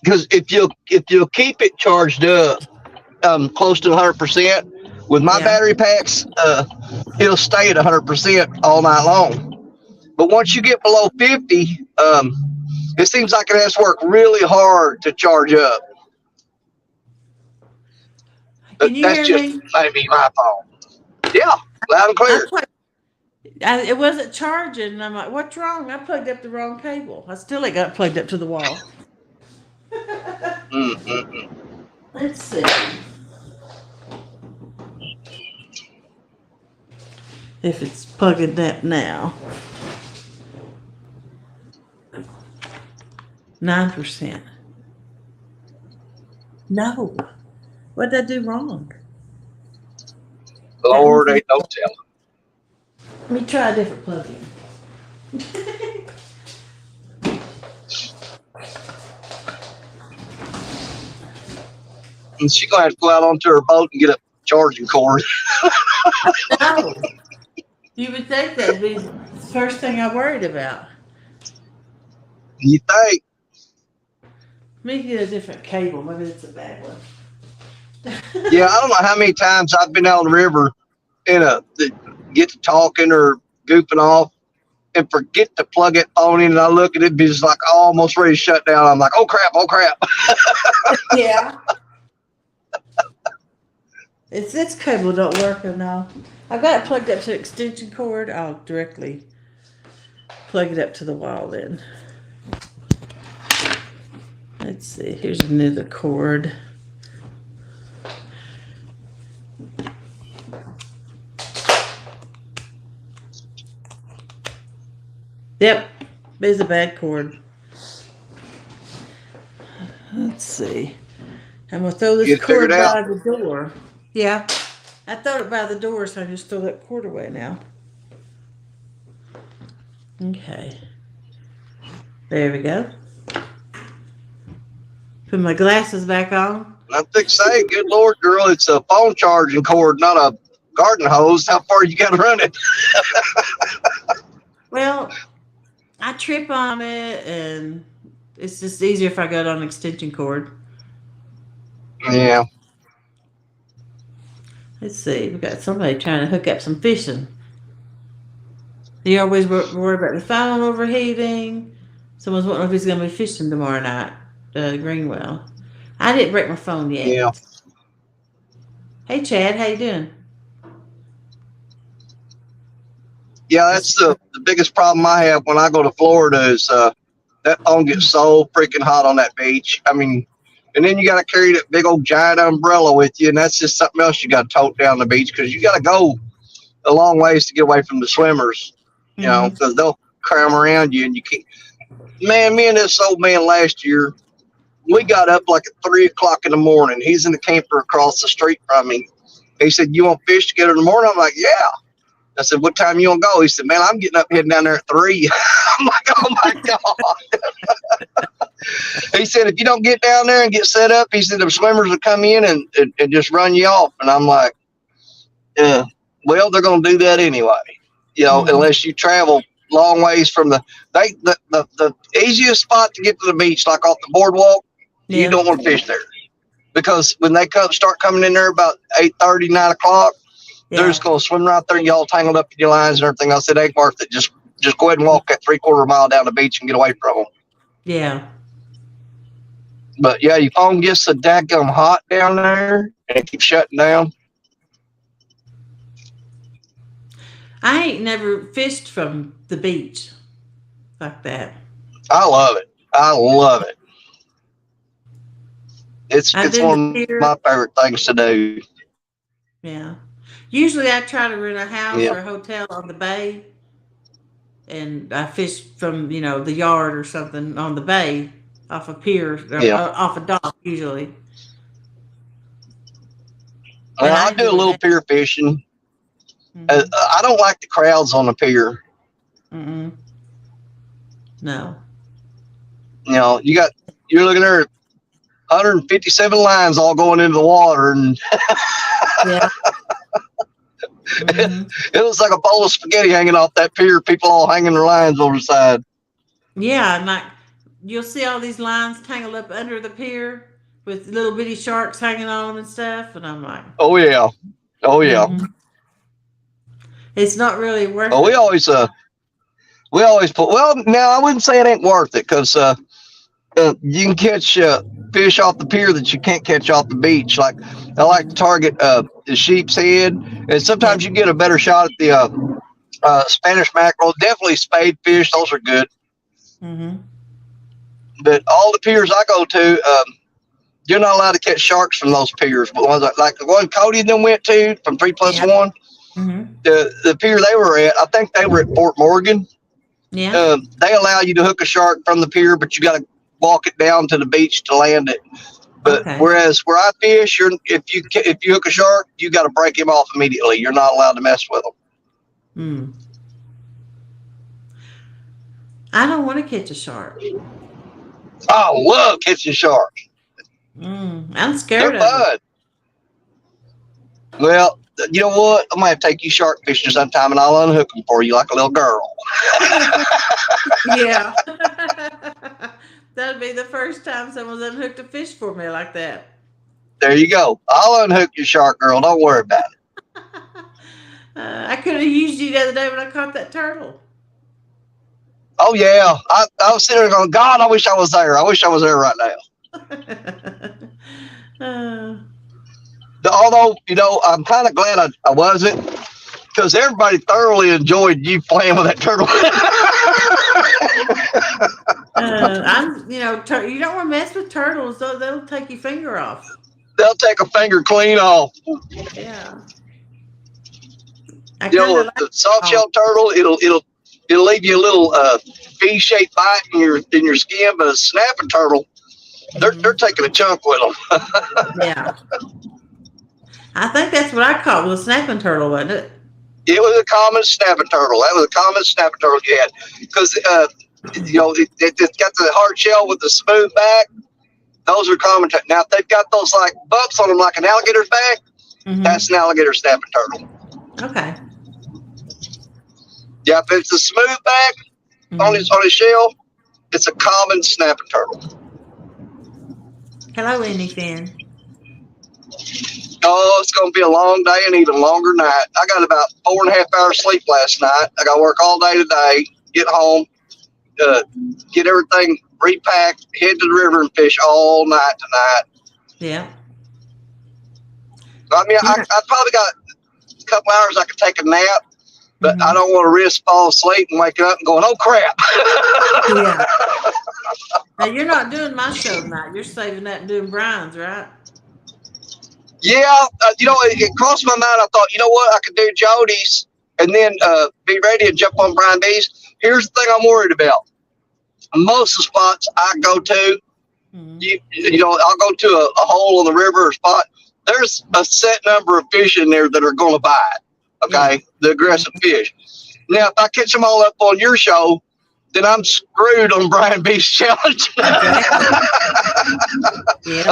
Because if you'll keep it charged up close to 100% with my battery packs, it'll stay at 100% all night long. But once you get below 50, it seems like it has to work really hard to charge up. Can you That's hear just me? maybe my fault. Yeah, loud and clear. It wasn't charging, and I'm like, what's wrong? I plugged up the wrong cable. I still ain't got plugged up to the wall. Let's see. If it's plugging up now. 9%. No. What did I do wrong? Lord, ain't no telling. Let me try a different plug-in. And she's going to have to go out onto her boat and get a charging cord. No. You would think that'd be the first thing I worried about. You think? Let me get a different cable. Maybe it's a bad one. Yeah, I don't know how many times I've been out on the river and get to talking or goofing off and forget to plug it phone in, and I look at it, be just like almost ready to shut down. I'm like, oh crap. Yeah. It's this cable don't work now. I've got it plugged up to an extension cord. I'll directly plug it up to the wall then. Let's see. Here's another cord. Yep, there's a bad cord. Let's see. I'm gonna throw this cord by the door. Yeah, I threw it by the door, so I just throw that cord away now. Okay, there we go. Put my glasses back on. I think, say, good Lord, girl, it's a phone charging cord, not a garden hose. How far you got to run it? Well, I trip on it, and it's just easier if I got on an extension cord. Yeah. Let's see. We've got somebody trying to hook up some fishing. You always worry about the phone overheating. Someone's wondering if he's going to be fishing tomorrow night. Greenwell. I didn't break my phone yet. Yeah. Hey, Chad. How you doing? Yeah, that's the biggest problem I have when I go to Florida is that phone gets so freaking hot on that beach. I mean, and then you got to carry that big old giant umbrella with you, and that's just something else you got to tote down the beach because you got to go a long ways to get away from the swimmers, you know, because they'll cram around you and you can't. Man, me and this old man last year, we got up like at 3 o'clock in the morning. He's in the camper across the street from me. He said, "You want fish together in the morning?" I'm like, "Yeah." I said, "What time you want to go?" He said, "Man, I'm getting up heading down there at 3." I'm like, "Oh my God." He said, "If you don't get down there and get set up," he said, "the swimmers will come in and just run you off." And I'm like, "Yeah, well, they're going to do that anyway, you know, unless you travel long ways from the easiest spot to get to the beach, like off the boardwalk. Yeah. You don't want to fish there because when they start coming in there about 8:30, 9 o'clock, they're just going to swim right there and y'all tangled up in your lines and everything. I said, "Ain't worth it. Just go ahead and walk that 3/4 mile down the beach and get away from them." Yeah. But yeah, your phone gets so daggum hot down there and it keeps shutting down. I ain't never fished from the beach like that. I love it. It's one of my favorite things to do. Yeah. Usually I try to rent a house or a hotel on the bay, and I fish from, you know, the yard or something on the bay off a pier, off a dock usually. Well, I do a little pier fishing. I don't like the crowds on the pier. No. You know, you're looking there at 157 lines all going into the water, and yeah. It was like a bowl of spaghetti hanging off that pier. People all hanging their lines over the side. Yeah, and like you'll see all these lines tangled up under the pier with little bitty sharks hanging on them and stuff, and I'm like, oh yeah. It's not really worth it. We always put. Well, now I wouldn't say it ain't worth it because you can catch fish off the pier that you can't catch off the beach. Like I like to target the sheep's head, and sometimes you get a better shot at the Spanish mackerel. Definitely spade fish; those are good. But all the piers I go to, you're not allowed to catch sharks from those piers. But ones like the one Cody and them went to from 3+1, the pier they were at, I think they were at Fort Morgan. Yeah, they allow you to hook a shark from the pier, but you got to walk it down to the beach to land it. But whereas where I fish, if you hook a shark, you got to break him off immediately. You're not allowed to mess with him. I don't want to catch a shark. I love catching sharks. I'm scared of it. Well, you know what? I might have to take you shark fishing sometime, and I'll unhook them for you like a little girl. Yeah. That'd be the first time someone's unhooked a fish for me like that. There you go. I'll unhook your shark, girl. Don't worry about it. I could have used you the other day when I caught that turtle. Oh yeah, I was sitting there going, God, I wish I was there. I wish I was there right now. Although, I'm kind of glad I wasn't, because everybody thoroughly enjoyed you playing with that turtle. You don't want to mess with turtles, though. They'll take your finger off. They'll take a finger clean off. Yeah. The soft-shell turtle, it'll leave you a little V-shaped bite in your skin, but a snapping turtle, they're taking a chunk with them. Yeah. I think that's what I caught with a snapping turtle, wasn't it? It was a common snapping turtle. That was a common snapping turtle you had, because it's got the hard shell with the smooth back. Those are common. Now, if they've got those like bumps on them, like an alligator's back, that's an alligator snapping turtle. Okay. Yeah, if it's a smooth back on his shell, it's a common snapping turtle. Hello, Anyfin. Oh, it's going to be a long day and even longer night. I got about 4.5 hours sleep last night. I got to work all day today, get home, get everything repacked, head to the river and fish all night tonight. Yeah. I mean, I probably got a couple hours I could take a nap, but I don't want to risk fall asleep and wake up and going, oh, crap. Yeah. Now, you're not doing my show tonight. You're saving that and doing Brian's, right? Yeah. It crossed my mind. I thought, you know what? I could do Jody's and then be ready to jump on Brian B's. Here's the thing I'm worried about. Most of the spots I go to, I'll go to a hole in the river or spot. There's a set number of fish in there that are going to bite. Okay, the aggressive fish. Now, if I catch them all up on your show, then I'm screwed on Brian B's challenge. I'm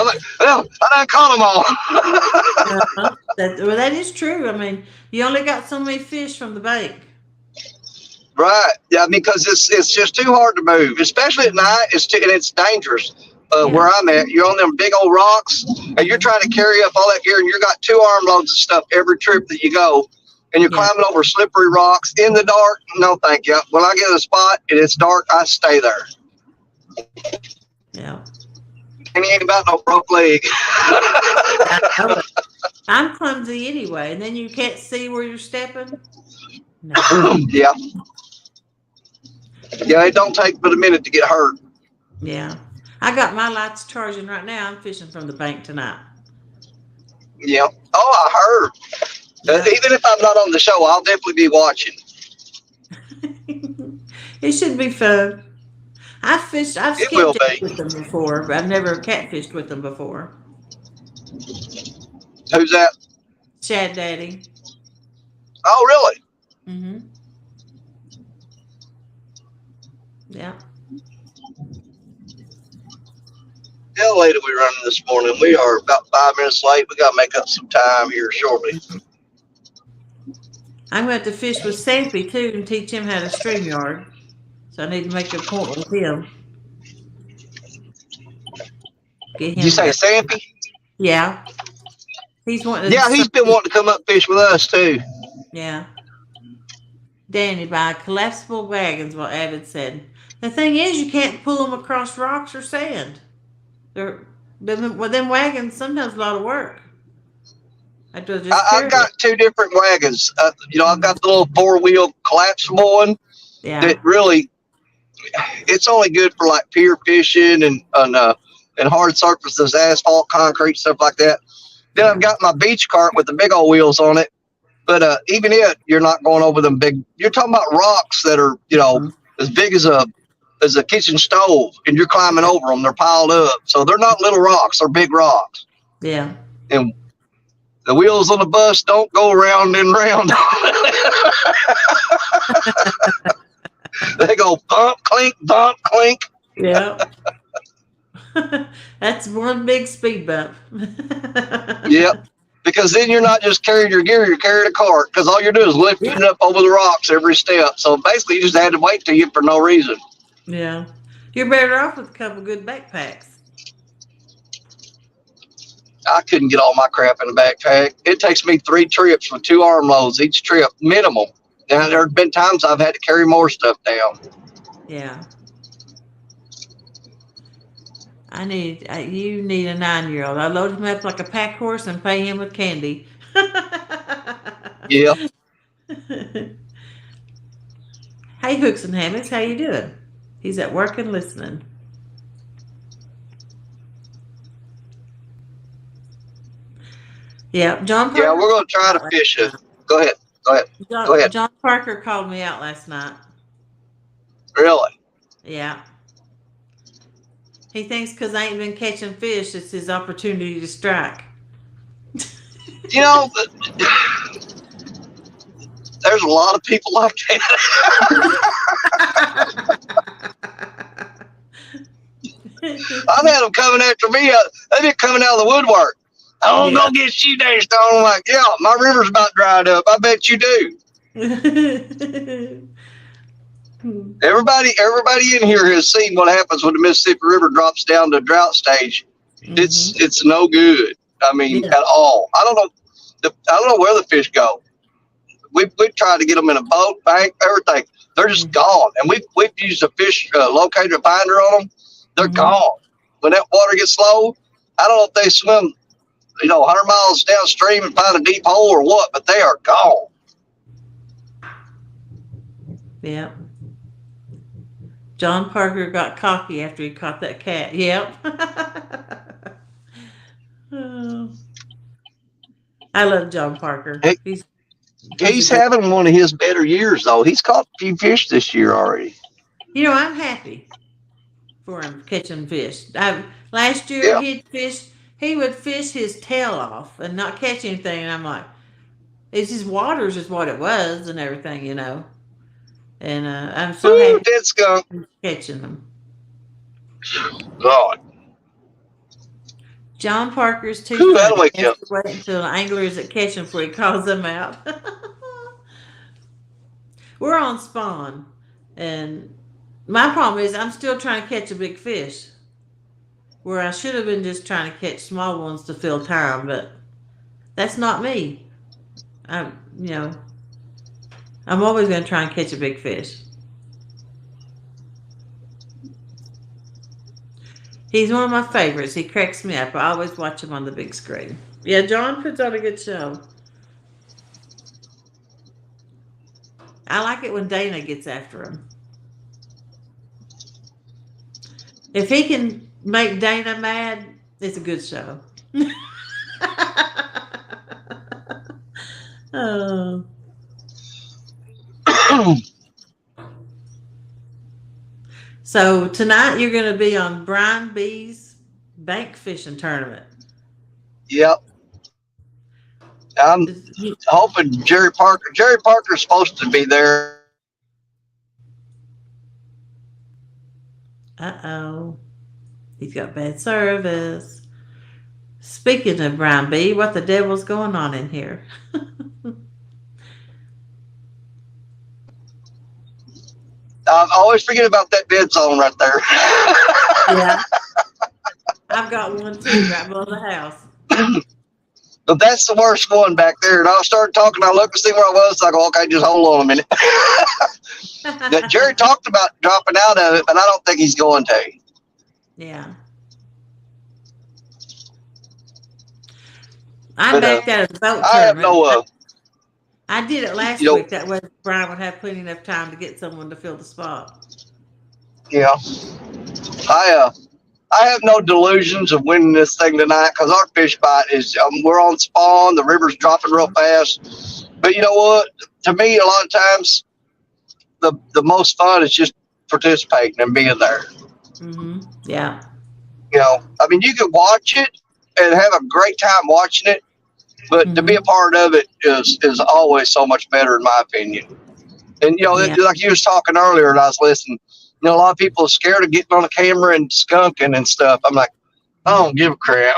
like, well, I done caught them all. That is true. I mean, you only got so many fish from the bank. Right. Yeah, because it's just too hard to move, especially at night. And it's dangerous. Where I'm at, you're on them big old rocks, and you're trying to carry up all that gear, and you got 2 armloads of stuff every trip that you go, and you're climbing over slippery rocks in the dark. No, thank you. When I get to a spot and it's dark, I stay there. Yeah. And he ain't about no broke leg. I'm clumsy anyway, and then you can't see where you're stepping. No. Yeah. Yeah, it don't take but a minute to get hurt. Yeah. I got my lights charging right now. I'm fishing from the bank tonight. Yeah. Oh, I heard. Even if I'm not on the show, I'll definitely be watching. It should be fun. I've skipjaced with them before, but I've never catfished with them before. Who's that? Shad Daddy. Oh, really? Mm-hmm. Yeah. How late are we running this morning? We are about 5 minutes late. We got to make up some time here shortly. I'm going to have to fish with Sampy, too, and teach him how to StreamYard. So I need to make an appointment with him. Did you say Sampy? Yeah. He's been wanting to come up fish with us, too. Yeah. Danny, buy collapsible wagons, what Avid said. The thing is, you can't pull them across rocks or sand. Them wagons sometimes a lot of work. I've got 2 different wagons. I've got the little 4-wheel collapsible one. Yeah. That really, it's only good for like pier fishing and hard surfaces, asphalt, concrete, stuff like that. Then I've got my beach cart with the big old wheels on it. But even you're not going over them big. You're talking about rocks that are, as big as a kitchen stove, and you're climbing over them. They're piled up. So they're not little rocks. They're big rocks. Yeah. And the wheels on the bus don't go round and round. They go bump, clink, bump, clink. Yeah. That's one big speed bump. Yep. because then you're not just carrying your gear, you're carrying a cart, because all you're doing is lifting it up over the rocks every step. So basically, you just had to wait till you for no reason. Yeah. You're better off with a couple good backpacks. I couldn't get all my crap in a backpack. It takes me 3 trips with 2 arm loads each trip, minimum. Now, there have been times I've had to carry more stuff down. Yeah. You need a 9-year-old. I load him up like a pack horse and pay him with candy. Yeah. Hey, Hooks and Hammocks, how you doing? He's at work and listening. Yeah, John Parker. Yeah, we're going to try to fish it. Go ahead. Go ahead. John Parker called me out last night. Really? Yeah. He thinks because I ain't been catching fish, it's his opportunity to strike. You know, there's a lot of people like that. I've had them coming after me. They've been coming out of the woodwork. Oh, go get shoe day stone. I'm like, yeah, my river's about dried up. I bet you do. Everybody in here has seen what happens when the Mississippi River drops down to drought stage. It's no good. I mean, at all. I don't know where the fish go. We tried to get them in a boat, bank, everything. They're just gone. And we've used a fish locator finder on them. They're gone. When that water gets low, I don't know if they swim, 100 miles downstream and find a deep hole or what, but they are gone. Yeah. John Parker got cocky after he caught that cat. Yep. Oh. I love John Parker. He's having one of his better years, though. He's caught a few fish this year already. I'm happy for him catching fish. Last year he would fish his tail off and not catch anything. And I'm like, it's his waters is what it was and everything, And I'm so happy Dead skunk. catching them. God. John Parker's too funny. He has to wait until the anglers that catch him before he calls them out. We're on spawn, and my problem is I'm still trying to catch a big fish, where I should have been just trying to catch small ones to fill time, but that's not me. I'm always going to try and catch a big fish. He's one of my favorites. He cracks me up. I always watch him on the big screen. Yeah, John puts on a good show. I like it when Dana gets after him. If he can make Dana mad, it's a good show. Oh. So tonight you're going to be on Brian B's bank fishing tournament. Yep. I'm hoping Jerry Parker's supposed to be there. Uh-oh. He's got bad service. Speaking of Brian B, what the devil's going on in here? I always forget about that dead zone right there. Yeah. I've got one too right below the house. But that's the worst one back there. And I started talking. I looked to see where I was. I go, okay, just hold on a minute. That Jerry talked about dropping out of it, but I don't think he's going to. Yeah. I backed out of the boat tournament. I have no. I did it last week. That way Brian would have plenty enough time to get someone to fill the spot. Yeah. I have no delusions of winning this thing tonight because our fish bite is, we're on spawn. The river's dropping real fast. But you know what? To me, a lot of times, the most fun is just participating and being there. Mm-hmm. Yeah. I mean, you can watch it and have a great time watching it, but to be a part of it is always so much better, in my opinion. And, like you was talking earlier and I was listening, a lot of people are scared of getting on the camera and skunking and stuff. I'm like, I don't give a crap.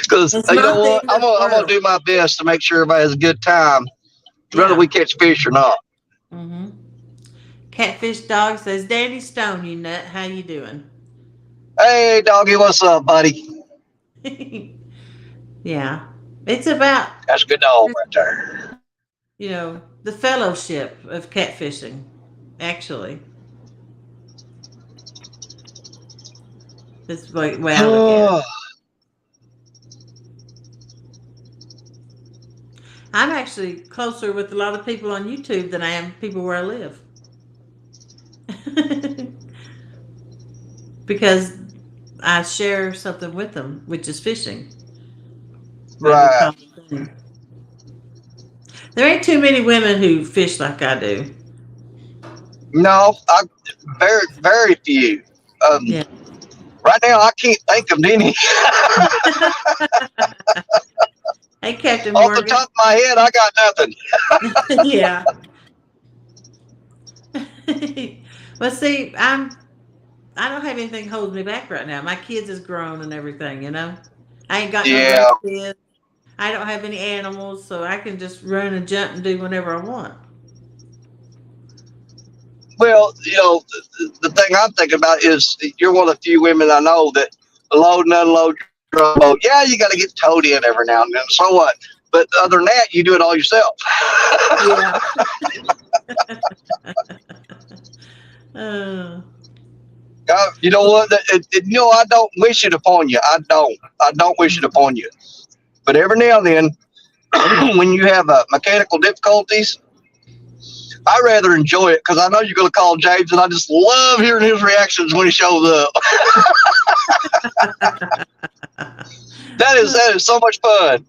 Because It's you know not the what, end of the I'm gonna world. do my best to make sure everybody has a good time, whether Yeah. we catch fish or not. Mm-hmm. Catfish Dog says, Danny Stone, you nut, how you doing? Hey, doggy, what's up, buddy? Yeah. It's about, That's a good dog right there. the fellowship of catfishing, actually. That's the way I look at it. I'm actually closer with a lot of people on YouTube than I am people where I live. Because I share something with them, which is fishing. Very Right. common thing. There ain't too many women who fish like I do. No, I very few. Yeah. Right now I can't think of any. Hey, Captain Off the Morgan. top of my head, I got nothing. Yeah. Well, see, I don't have anything holding me back right now. My kids is grown and everything. I ain't got no Yeah. grandkids. I don't have any animals, so I can just run and jump and do whatever I want. Well, the thing I'm thinking about is you're one of the few women I know that load and unload your own boat. Yeah, you got to get towed in every now and then. So what? But other than that, you do it all yourself. Yeah. uh, You know what? I don't wish it upon you. I don't. I don't wish it upon you. But every now and then, when you have mechanical difficulties, I rather enjoy it because I know you're going to call James, and I just love hearing his reactions when he shows up. That is so much fun.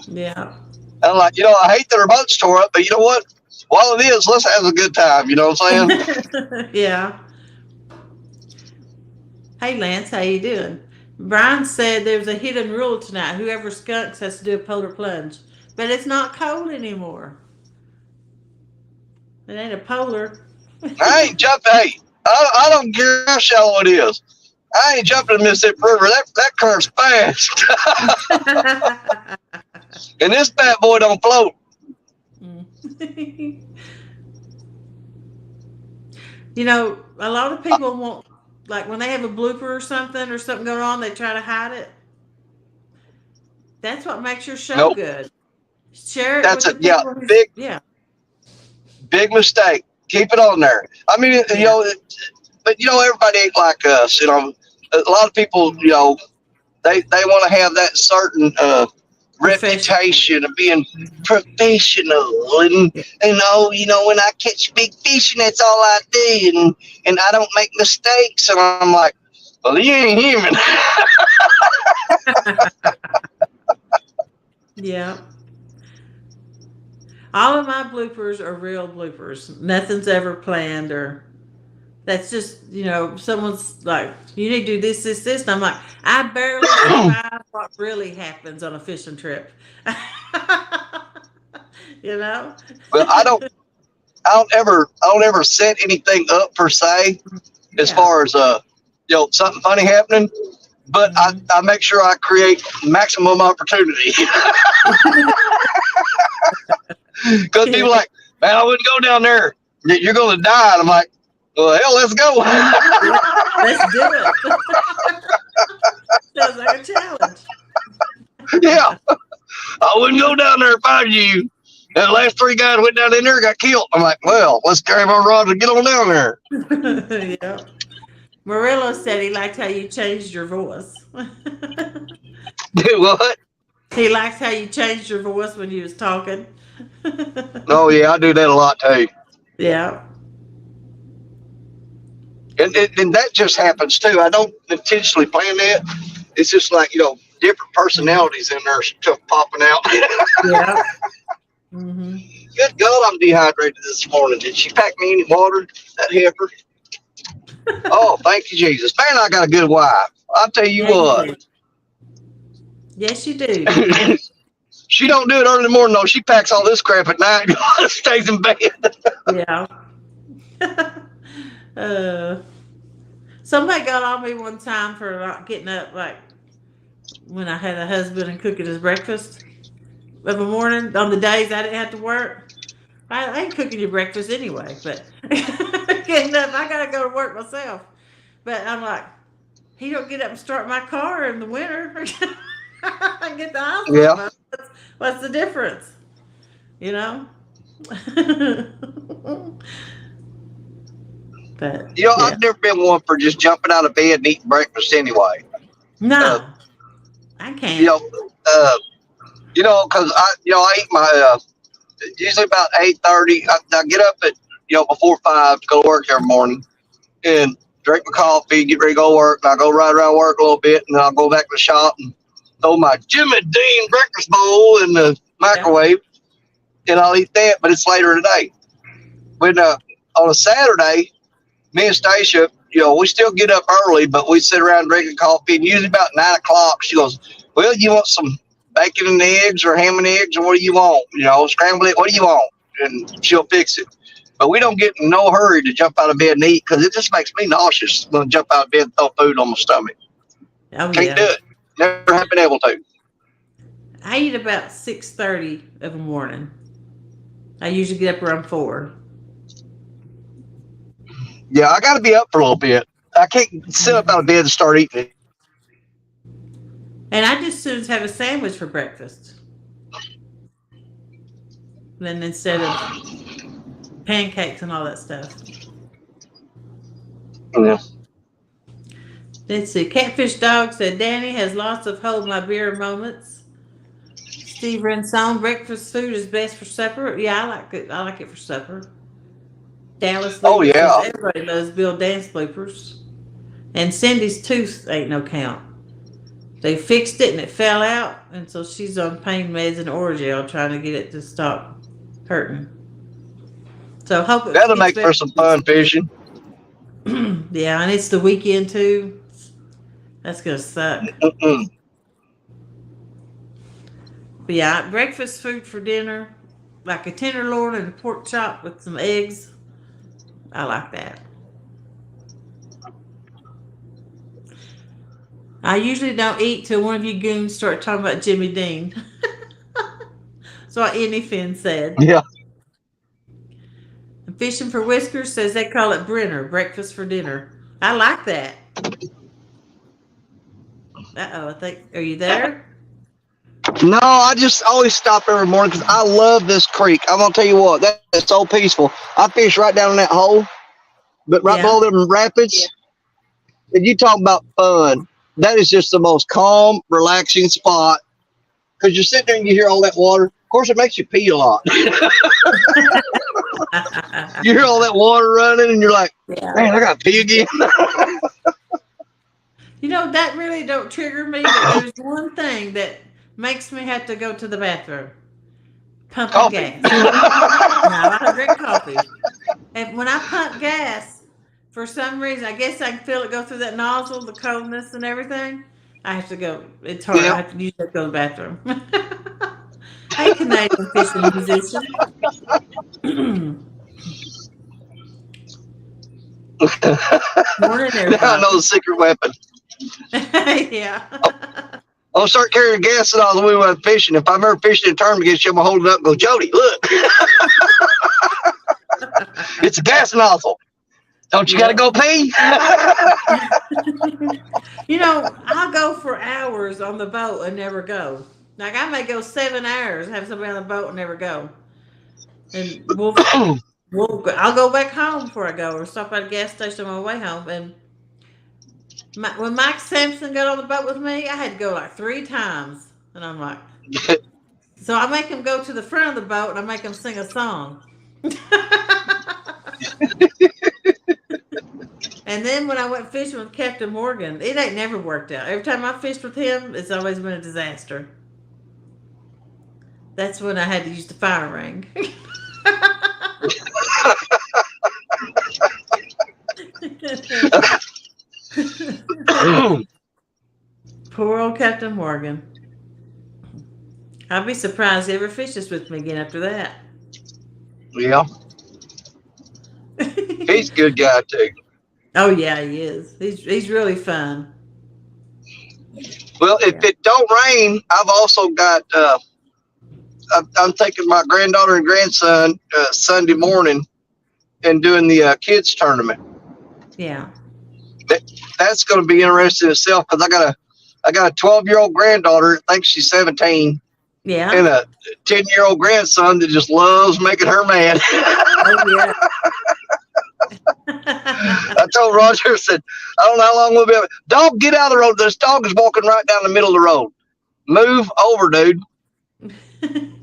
yeah. I'm like, I hate that our boat's tore up, but you know what? While it is, let's have a good time. You know what I'm saying? Yeah. Hey, Lance, how you doing? Brian said there's a hidden rule tonight. Whoever skunks has to do a polar plunge. But it's not cold anymore. It ain't a polar. I ain't jumping. Hey, I don't care how shallow it is. I ain't jumping the Mississippi River. That curve's fast, and this bad boy don't float. A lot of people want, like when they have a blooper or something going on, they try to hide it. That's what makes your show Nope. good. Share it with That's the a yeah people. big Yeah. big mistake. Keep it on there. I mean, Yeah. but everybody ain't like us. A lot of people, they want to have that certain Professional. reputation of being professional, and Yeah. when I catch big fish, and that's all I do, and I don't make mistakes, and I'm like, well, you ain't human. Yeah. All of my bloopers are real bloopers. Nothing's ever planned or that's just, someone's like, you need to do this, this, this. And I'm like, I barely survive what really happens on a fishing trip. you know? Well, I don't ever set anything up per se as Yeah. far as something funny happening, but Mhm. I make sure I create maximum opportunity. Because people are like, man, I wouldn't go down there. You're going to die. And I'm like, well, hell, let's go. Let's do it. Sounds like a challenge. Yeah, I wouldn't go down there if I was you. And the last 3 guys went down in there and got killed. I'm like, well, let's carry my rod and get on down there. Yeah. Murillo said he liked how you changed your voice. Do what? He likes how you changed your voice when you was talking. Oh, yeah, I do that a lot too. Yeah. And that just happens too. I don't intentionally plan that. It's just like, different personalities in there popping out. Yeah. Mm-hmm. Good God, I'm dehydrated this morning. Did she pack me any water? That heifer. Oh, thank you, Jesus. Man, I got a good wife. I'll tell you Yeah, you what. do. Yes, you do. She don't do it early in the morning, though. She packs all this crap at night and stays in bed. Yeah. Somebody got on me one time for not getting up like when I had a husband and cooking his breakfast of a morning on the days I didn't have to work. I ain't cooking you breakfast anyway, but getting up, I gotta go to work myself. But I'm like, he don't get up and start my car in the winter. I get the house Yeah. up. What's the difference? You know? But yeah. I've never been one for just jumping out of bed and eating breakfast anyway. Uh, No, I you can't. know, because I eat my usually about 8:30. I get up at before 5 to go to work every morning and drink my coffee, get ready to go to work. And I go right around work a little bit, and then I'll go back to the shop and throw my Jimmy Dean breakfast bowl in the Yeah. microwave, and I'll eat that. But it's later in the day. When on a Saturday, me and Stacia, we still get up early, but we sit around drinking coffee. And usually about 9 o'clock, she goes, "Well, you want some bacon and eggs or ham and eggs, or what do you want? Scramble it. What do you want?" And she'll fix it. But we don't get in no hurry to jump out of bed and eat because it just makes me nauseous when I jump out of bed and throw food on my stomach. Oh Can't do yeah. it. Never have been able to. I eat about 6:30 of the morning. I usually get up around 4. Yeah, I got to be up for a little bit. I can't sit up out of bed and start eating it. And I just soon as have a sandwich for breakfast. Then instead of pancakes and all that stuff. Yeah. Let's see. Catfish Dog said Danny has lots of hold my beer moments. Steve Rensone, breakfast food is best for supper. Yeah, I like it. I like it for supper. Dallas Oh, Leader says yeah. everybody loves Bill Dance bloopers. And Cindy's tooth ain't no count. They fixed it and it fell out, and so she's on pain meds and Orajel trying to get it to stop hurting. So hope it That'll gets make for some fun fishing. Yeah, and it's the weekend too. That's gonna suck. Mm-mm. But yeah, breakfast food for dinner, like a tenderloin and a pork chop with some eggs. I like that. I usually don't eat till one of you goons start talking about Jimmy Dean. That's what Annie Finn said. Yeah. And Fishing for Whiskers says they call it Brenner, breakfast for dinner. I like that. I think, are you there? No, I just always stop every morning because I love this creek. I'm going to tell you what, that is so peaceful. I fish right down in that hole, but right Yeah. below them rapids, and you talk about fun, that is just the most calm, relaxing spot because you're sitting there and you hear all that water. Of course, it makes you pee a lot. You hear all that water running and you're like, Yeah. man, I got to pee again. That really don't trigger me, but there's one thing that makes me have to go to the bathroom. Pumping Coffee. gas. No, I don't drink coffee. And when I pump gas, for some reason, I guess I can feel it go through that nozzle, the coldness and everything. I have to go. It's hard. Yeah. I have to usually go to the bathroom. Hey, Canadian fishing musician. Morning, Now I everybody. know the secret weapon. Yeah. I'll start carrying gas and all the way when I'm fishing. If I'm ever fishing in a tournament against you, I'm going to hold it up and go, Jody, look. It's a gas nozzle. Don't you got to go pee? I'll go for hours on the boat and never go. Like I may go 7 hours, have somebody on the boat and never go. And I'll go back home before I go, or stop at a gas station on my way home. And when Mike Sampson got on the boat with me, I had to go like 3 times, and I'm like, so I make him go to the front of the boat and I make him sing a song. And then when I went fishing with Captain Morgan, it ain't never worked out. Every time I fished with him, it's always been a disaster. That's when I had to use the fire ring. Poor old Captain Morgan. I'll be surprised he ever fishes with me again after that. Yeah. He's a good guy, too. Oh yeah, he is. He's really fun. Well, if Yeah. it don't rain, I've also got. I'm taking my granddaughter and grandson Sunday morning and doing the kids tournament. Yeah. That, that's going to be interesting itself because I got a 12-year-old granddaughter that thinks she's 17 Yeah. and a 10-year-old grandson that just loves making her mad. Oh yeah. I told Roger, I said, I don't know how long we'll be able. Dog, get out of the road. This dog is walking right down the middle of the road. Move over, dude.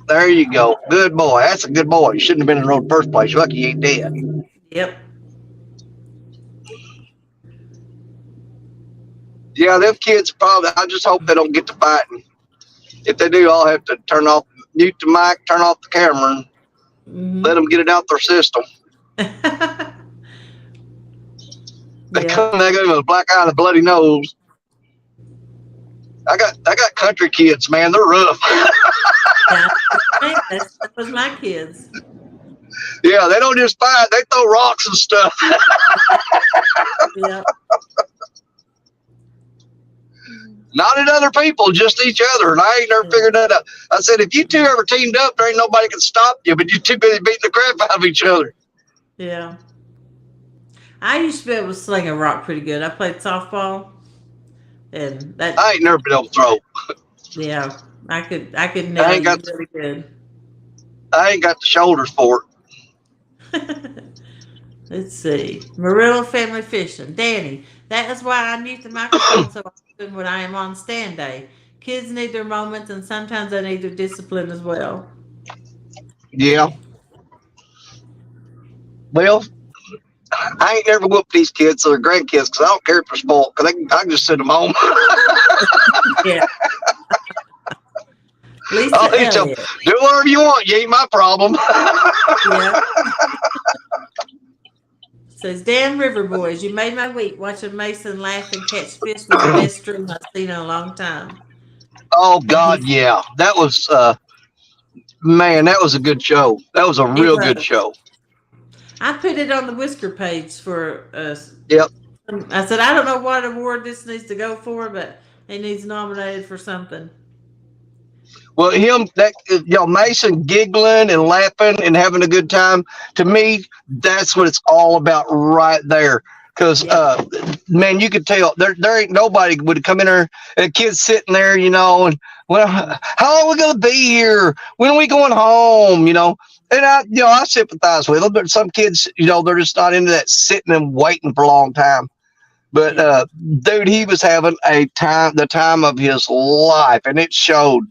There you go. Good boy. That's a good boy. You shouldn't have been in the road in the first place. You're lucky you ain't dead. Yep. Yeah, them kids probably, I just hope they don't get to fighting. If they do, I'll have to mute the mic, turn off the camera, and let Hmm. them get it out their system. They Yep. come back in with a black eye and a bloody nose. I got country kids, man. They're rough. That was my kids. Yeah, they don't just fight. They throw rocks and stuff. Yep. Not at other people, just each other. And I ain't never figured that out. I said, if you two ever teamed up, there ain't nobody can stop you, but you're too busy beating the crap out of each other. Yeah. I used to be able to sling a rock pretty good. I played softball, and that I ain't never been able to throw. yeah, I could I nail ain't you got really good. the shoulders for Let's see. Murillo family fishing. Danny, that is why I mute the microphone so often when I am on stand day. Kids need their moments, and sometimes they need their discipline as well. it. Yeah. Well, I ain't never whooped these kids or their grandkids because I don't care if they're spoiled because I can just send them home. Yeah. Lisa I'll tell them, Elliott. do whatever you want. You ain't my problem. Yeah. Says Dan River Boys, you made my week watching Mason laugh and catch fish was the best stream I've seen in a long time. Oh, And God, yeah. That was, man, that was a good show. That was a it real good was. show. I put it on the Whisker page for us. Yep. I said, I don't know what award this needs to go for, but it needs nominated for something. Well, Mason giggling and laughing and having a good time. To me, that's what it's all about right there. Because, Yep. man, you could tell there ain't nobody would come in there and a kid's sitting there, and well, how long are we gonna be here? When are we going home? And I sympathize with them. But some kids, they're just not into that sitting and waiting for a long time. But Yeah. dude, he was having the time of his life, and it showed.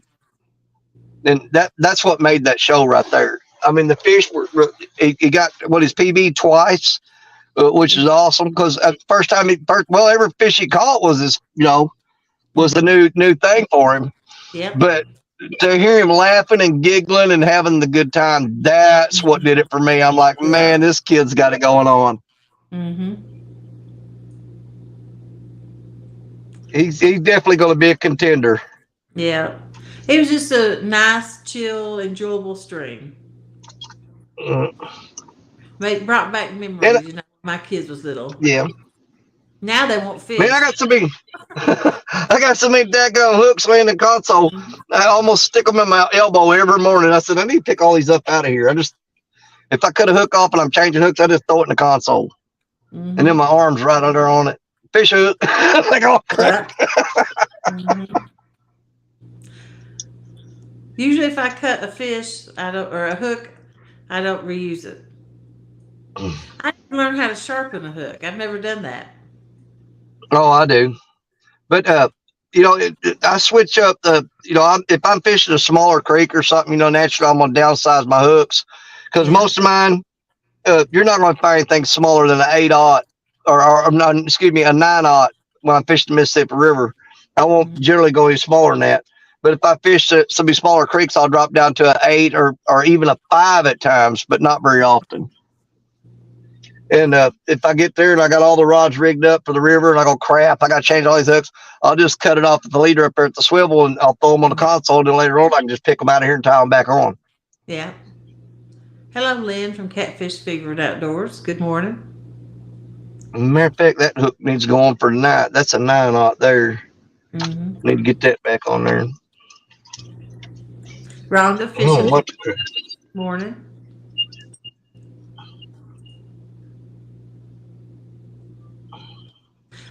And that's what made that show right there. I mean, the fish he got his PB twice, which is awesome because at the first time every fish he caught was was the new thing for him. Yep. But to hear him laughing and giggling and having the good time, that's what did it for me. I'm like, Yeah. man, this kid's got it going on. Mm-hmm. He's definitely going to be a contender. Yeah. It was just a nice, chill, enjoyable stream. Mm. Brought back And memories, when my kids was little. yeah, Now they won't man, I fish. got so many, I got so many daggone hooks laying in the console. I almost stick them in my elbow every morning. I said, I need to pick all these up out of here. If I cut a hook off and I'm changing hooks, I just throw it in the console, and then Mm-hmm. my arm's right under on it. Fish hook, like all crap. Yeah. Mm-hmm. Usually, if I cut a fish, or a hook, I don't reuse it. I didn't learn how to sharpen a hook. I've never done that. Oh, I do, but I switch up if I'm fishing a smaller creek or something, naturally I'm gonna downsize my hooks because Yeah. most of mine, you're not gonna find anything smaller than an 8/0 or not, excuse me, a 9/0 when I'm fishing the Mississippi River. I won't Mhm. generally go any smaller than that. But if I fish some of these smaller creeks, I'll drop down to an 8 or even a 5 at times, but not very often. And if I get there and I got all the rods rigged up for the river and I go, crap, I got to change all these hooks, I'll just cut it off at the leader up there at the swivel and I'll throw them on the console. And then later on, I can just pick them out of here and tie them back on. Yeah. Hello, Lynn from Catfish Figured Outdoors. Good morning. Matter of fact, that hook needs to go on for tonight. That's a 9/0 there. Mm-hmm. Need to get that back on there. Rhonda Oh, fishing what? morning.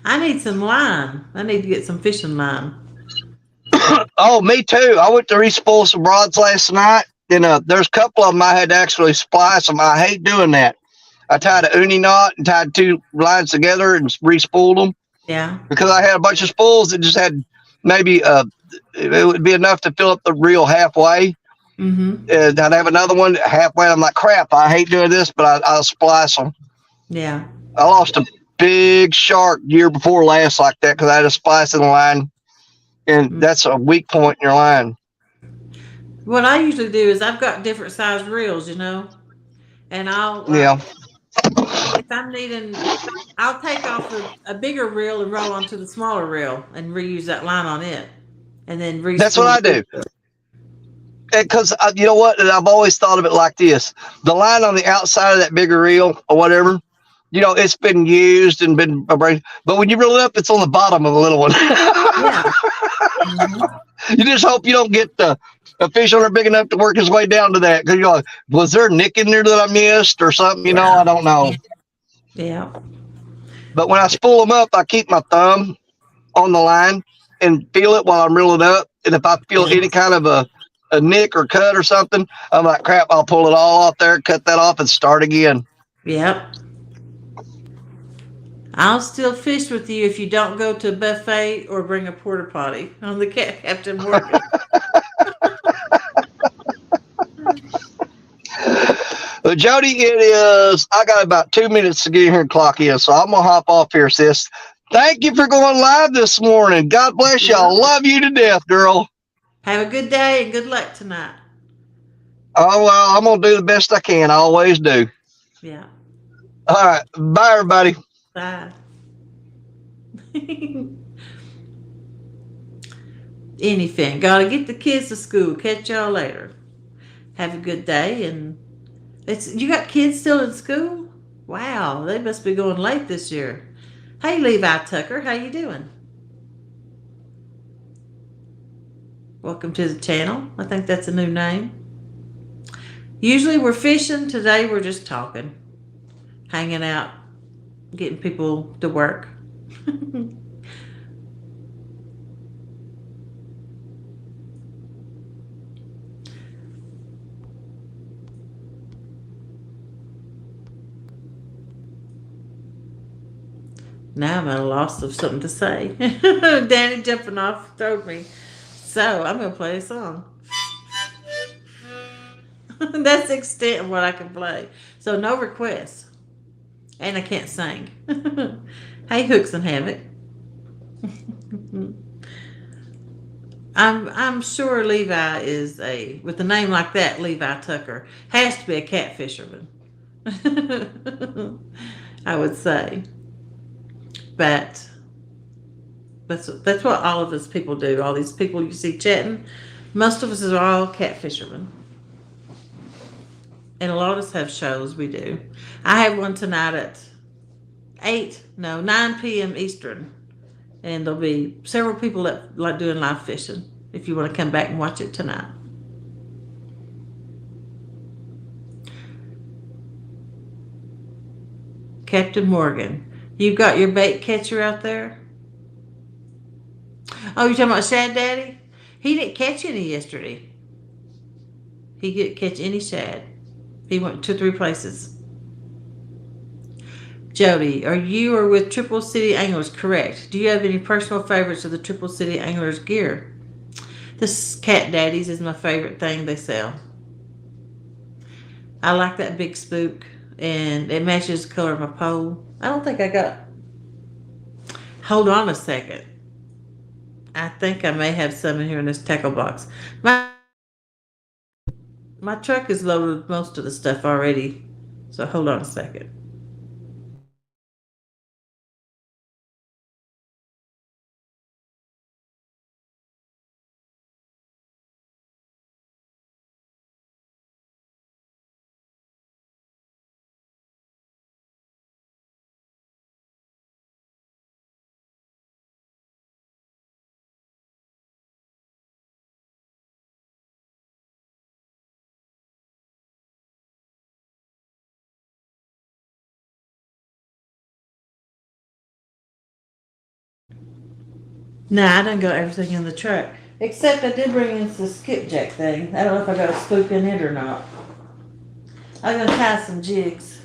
I need some line. I need to get some fishing line. Oh, me too. I went to respool some rods last night, and there's a couple of them I had to actually splice them. I hate doing that. I tied a uni knot and tied two lines together and respooled them Yeah. because I had a bunch of spools that just had maybe it would be enough to fill up the reel halfway. Mm-hmm. And I'd have another one halfway. I'm like, crap, I hate doing this, but I'll splice them. Yeah. I lost a big shark year before last like that because I had a splice in the line, and Mm. that's a weak point in your line. What I usually do is I've got different size reels, and I'll Yeah, if I'm needing, I'll take off a bigger reel and roll onto the smaller reel and reuse that line on it, and then that's what respool I the. do. Because you know what? And I've always thought of it like this: the line on the outside of that bigger reel or whatever, it's been used and been abrasive. But when you reel it up, it's on the bottom of the little one. Yeah. Mm-hmm. You just hope you don't get a fish on there big enough to work his way down to that. Because you're like, was there a nick in there that I missed or something? I Yeah. don't know. Yeah. But when I spool them up, I keep my thumb on the line and feel it while I'm reeling up. And if I feel Yeah. any kind of a nick or cut or something, I'm like, crap, I'll pull it all off there, cut that off, and start again. Yep. I'll still fish with you if you don't go to a buffet or bring a porta potty on the Captain Morgan. But Jody, it is. I got about 2 minutes to get here and clock in, so I'm gonna hop off here, sis. Thank you for going live this morning. God bless You're y'all. welcome. Love you to death, girl. Have a good day and good luck tonight. Oh well, I'm gonna do the best I can. I always do. Yeah. All right, bye, everybody. Bye. Anything. Gotta get the kids to school. Catch y'all later. Have a good day. And you got kids still in school? Wow, they must be going late this year. Hey, Levi Tucker, how you doing? Welcome to the channel. I think that's a new name. Usually we're fishing. Today we're just talking, hanging out, getting people to work. Now I'm at a loss of something to say. Danny jumping off throwed me. So I'm going to play a song. That's the extent of what I can play. So no requests. And I can't sing. Hey, Hooks and Hammock. I'm sure Levi is with a name like that, Levi Tucker, has to be a cat fisherman. I would say. But that's what all of us people do. All these people you see chatting, most of us are all cat fishermen. And a lot of us have shows we do. I have one tonight at 9 p.m. Eastern. And there'll be several people that like doing live fishing if you want to come back and watch it tonight. Captain Morgan, you got your bait catcher out there? Oh, you're talking about Shad Daddy? He didn't catch any yesterday. He didn't catch any shad. He went to 3 places. Jody, are you or with Triple City Anglers? Correct. Do you have any personal favorites of the Triple City Anglers gear? This Cat Daddies is my favorite thing they sell. I like that big spook, and it matches the color of my pole. I don't think I got. Hold on a second. I think I may have some in here in this tackle box. My truck is loaded with most of the stuff already, so hold on a second. No, I didn't got everything in the truck. Except I did bring in the skipjack thing. I don't know if I got a spook in it or not. I'm gonna tie some jigs.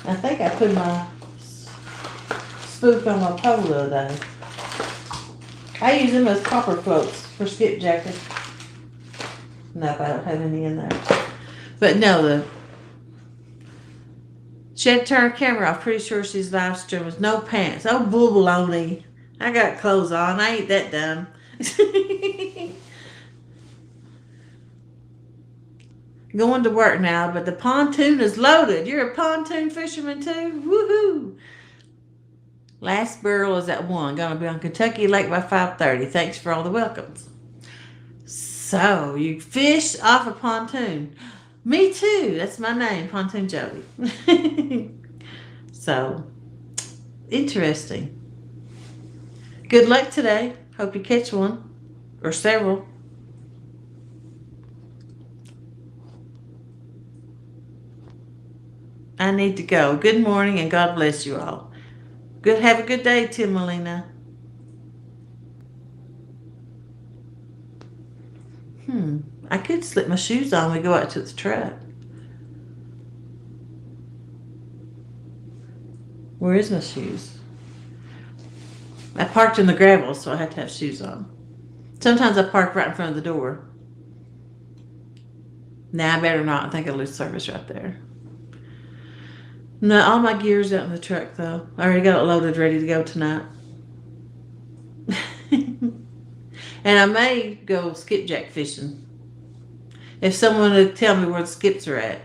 I think I put my spook on my pole the other day. I use them as copper floats for skipjacking. Nope, I don't have any in there. But no, she had to turn her camera off. Pretty sure she's live streaming with no pants. Oh, baloney. I got clothes on. I ain't that dumb. Going to work now, but the pontoon is loaded. You're a pontoon fisherman too? Woohoo! Last barrel is at 1. Gonna be on Kentucky Lake by 5:30. Thanks for all the welcomes. So, you fish off a pontoon. Me too. That's my name, Pontoon Jody. So, interesting. Good luck today. Hope you catch one or several. I need to go. Good morning and God bless you all. Good. Have a good day, Tim Molina. I could slip my shoes on when we go out to the truck. Where is my shoes? I parked in the gravel, so I have to have shoes on. Sometimes I park right in front of the door. Nah, I better not. I think I'll lose service right there. No, all my gear's out in the truck, though. I already got it loaded, ready to go tonight. And I may go skipjack fishing. If someone would tell me where the skips are at.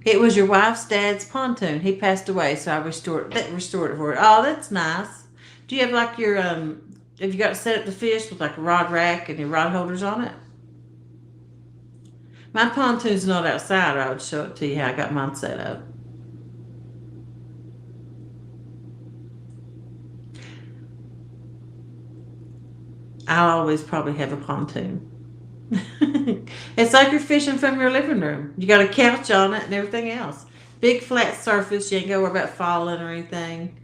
It was your wife's dad's pontoon. He passed away, so I restored it for her. Oh, that's nice. Do you have like your have you got it set up to fish with like a rod rack and your rod holders on it? My pontoon's not outside, or I would show it to you how I got mine set up. I'll always probably have a pontoon. It's like you're fishing from your living room. You got a couch on it and everything else. Big flat surface. You ain't got to worry about falling or anything.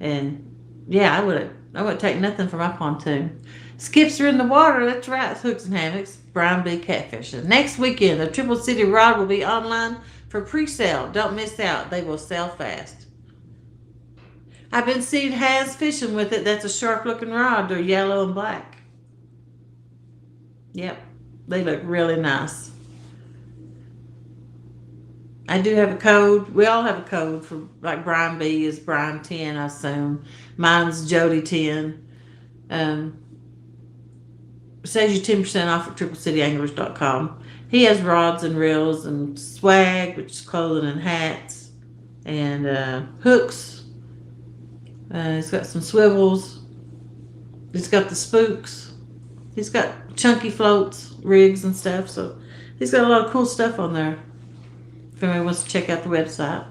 And yeah, I wouldn't take nothing for my pontoon. Skips are in the water. That's right. Hooks and hammocks. Brian B. Catfishing. Next weekend, the Triple City Rod will be online for pre-sale. Don't miss out. They will sell fast. I've been seeing Has fishing with it. That's a sharp-looking rod. They're yellow and black. Yep. They look really nice. I do have a code. We all have a code for, like Brian B is Brian 10, I assume. Mine's Jody 10. Saves you 10% off at triplecityanglers.com. He has rods and reels and swag, which is clothing and hats, and hooks. He's got some swivels. He's got the spooks. He's got chunky floats, rigs and stuff. So he's got a lot of cool stuff on there if anyone wants to check out the website.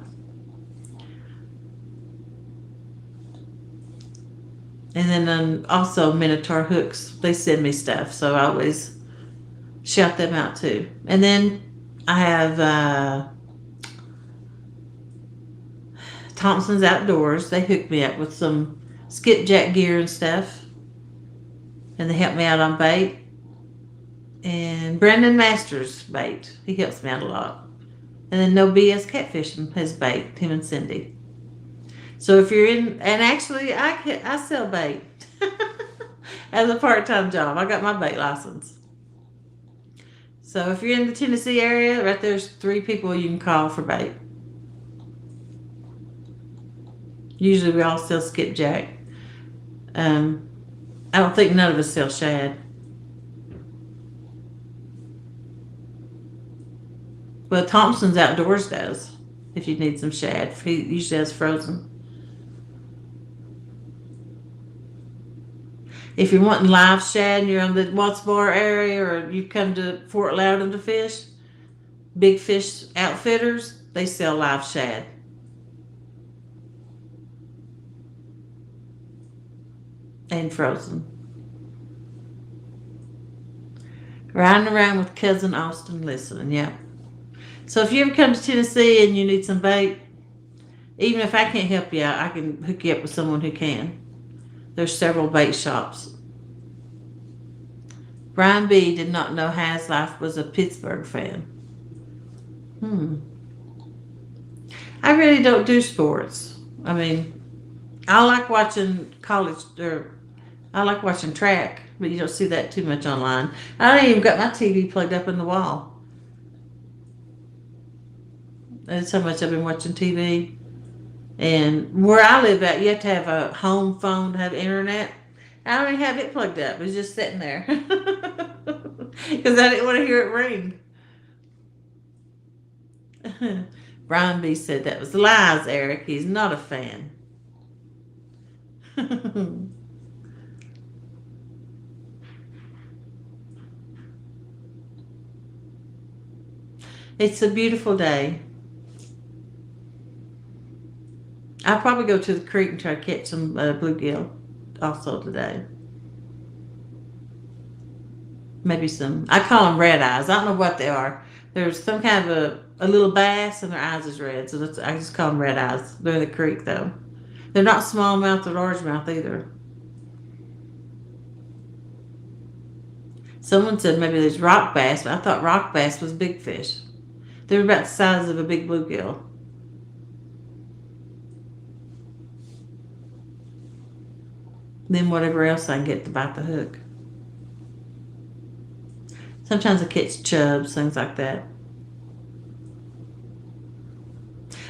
And then also Minotaur hooks. They send me stuff, so I always shout them out too. And then I have Thompson's Outdoors. They hooked me up with some skipjack gear and stuff. And they help me out on bait. And Brandon Masters bait. He helps me out a lot. And then No BS Catfishing has bait, him and Cindy. So if you're in, and actually I sell bait as a part-time job. I got my bait license. So if you're in the Tennessee area, right there's 3 people you can call for bait. Usually we all sell skipjack. I don't think none of us sell shad. Well, Thompson's Outdoors does, if you need some shad. He usually has frozen. If you're wanting live shad and you're in the Watts Bar area or you come to Fort Loudon to fish, Big Fish Outfitters, they sell live shad. And frozen. Riding around with Cousin Austin listening, yep. So if you ever come to Tennessee and you need some bait, even if I can't help you out, I can hook you up with someone who can. There's several bait shops. Brian B. did not know Haslife was a Pittsburgh fan. I really don't do sports. I mean, I like watching I like watching track, but you don't see that too much online. I don't even got my TV plugged up in the wall. That's how much I've been watching TV. And where I live at, you have to have a home phone to have internet. I don't even have it plugged up. It's just sitting there. Because I didn't want to hear it ring. Brian B. said that was lies, Eric. He's not a fan. It's a beautiful day. I'll probably go to the creek and try to catch some bluegill also today. Maybe some, I call them red eyes. I don't know what they are. There's some kind of a little bass and their eyes is red. So I just call them red eyes. They're in the creek though. They're not smallmouth or largemouth either. Someone said maybe there's rock bass, but I thought rock bass was big fish. They're about the size of a big bluegill. Then whatever else I can get to bite the hook. Sometimes I catch chubs, things like that.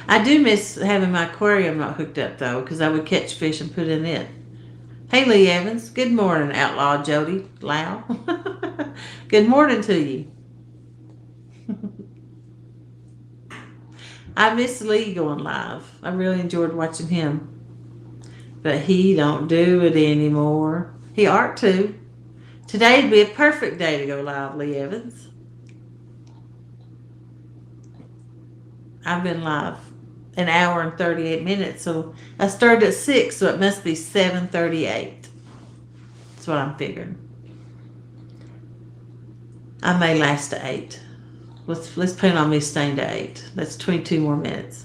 I do miss having my aquarium not hooked up though, because I would catch fish and put in it. Hey Lee Evans, good morning, Outlaw Jody Lau. Good morning to you. I miss Lee going live. I really enjoyed watching him. But he don't do it anymore. He ought to. Today'd be a perfect day to go live, Lee Evans. I've been live an hour and 38 minutes, so I started at 6, so it must be 7:38. That's what I'm figuring. I may last to 8. Let's plan on me staying to 8. That's 22 more minutes.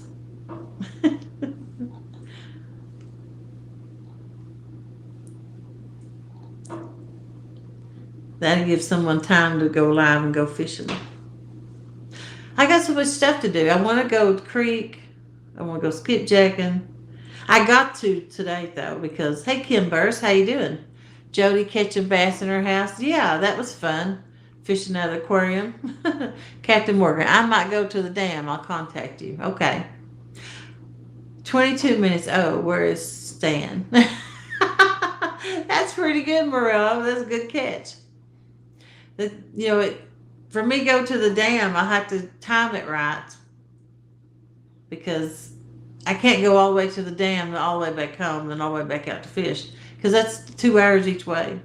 That'll give someone time to go live and go fishing. I got so much stuff to do. I want to go to the creek. I want to go skipjacking. I got to today though because hey Kim Burse, how you doing? Jody catching bass in her house. Yeah, that was fun. Fishing out of the aquarium. Captain Morgan, I might go to the dam. I'll contact you. Okay. 22 minutes. Oh, where is Stan? That's pretty good, Morello. That's a good catch. For me go to the dam, I have to time it right because I can't go all the way to the dam and all the way back home and all the way back out to fish because that's 2 hours each way.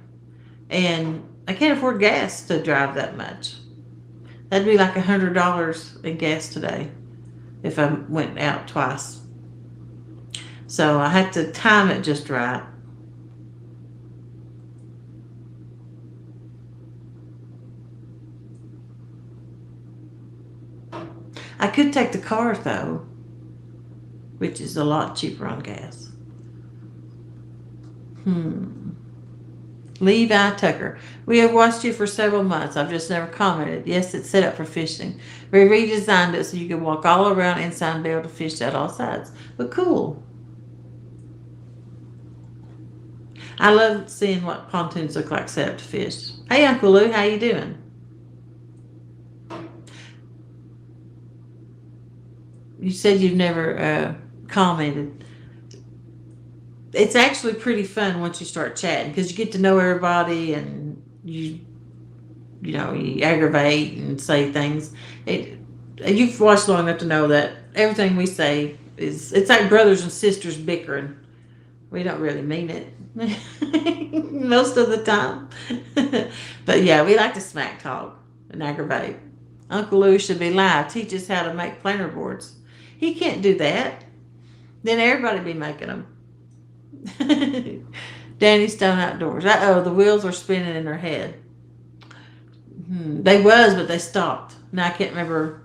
And I can't afford gas to drive that much. That'd be like $100 in gas today if I went out twice. So I had to time it just right. I could take the car though, which is a lot cheaper on gas. Levi Tucker. We have watched you for several months. I've just never commented. Yes, it's set up for fishing. We redesigned it so you can walk all around inside and be able to fish at all sides. But cool. I love seeing what pontoons look like set up to fish. Hey, Uncle Lou, how you doing? You said you've never commented. It's actually pretty fun once you start chatting because you get to know everybody and you aggravate and say things. You've watched long enough to know that everything we say it's like brothers and sisters bickering. We don't really mean it most of the time. But yeah, we like to smack talk and aggravate. Uncle Lou should be live. Teach us how to make planer boards. He can't do that. Then everybody be making them. Danny Stone Outdoors. Uh-oh, the wheels are spinning in her head. They was, but they stopped. Now I can't remember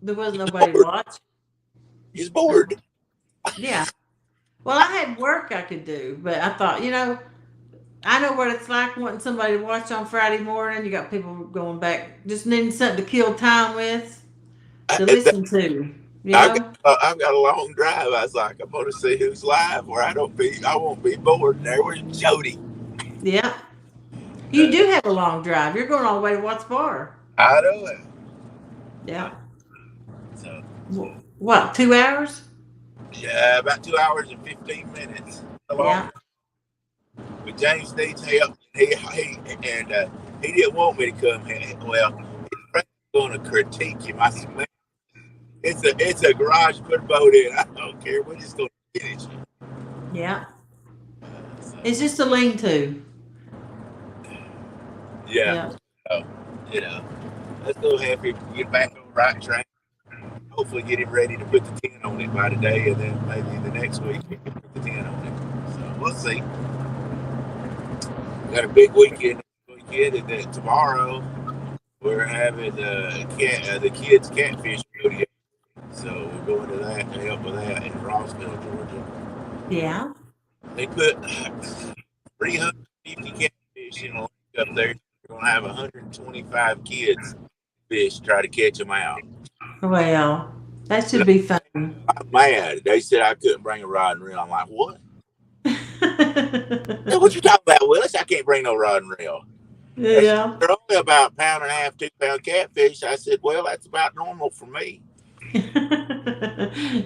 there wasn't nobody to watch. He's bored. Yeah. Well, I had work I could do, but I thought, I know what it's like wanting somebody to watch on Friday morning. You got people going back, just needing something to kill time with, to listen to. You know? I've got a long drive. I was like, I'm going to see who's live where I won't be bored. There was Jody. Yeah. You do have a long drive. You're going all the way to Watts Bar. I know it. Yeah. So, what, 2 hours? yeah, about 2 hours and 15 minutes. Yeah. But James needs help. He didn't want me to come here. Well, he's going to critique him. I said, man, it's a garage. Put a boat in. I don't care. We're just going to finish it. Yeah. It's just a lean-to. Yeah. So, let's go happy get back on the right track. Hopefully get him ready to put the 10 on it by today, and then maybe the next week we can put the 10 on it. So we'll see. We got a big weekend and then tomorrow we're having the kids catfish rodeo. So we're going to that to help with that in Rossville, Georgia. Yeah. They put 350 catfish in a lake up there. We're going to have 125 kids fish try to catch them out. Well, that should be fun. I'm mad. They said I couldn't bring a rod and reel. I'm like, what? What you talking about, Willis? I can't bring no rod and reel. Yeah. They're only about 1.5 pounds, 2 pound catfish. I said, well, that's about normal for me.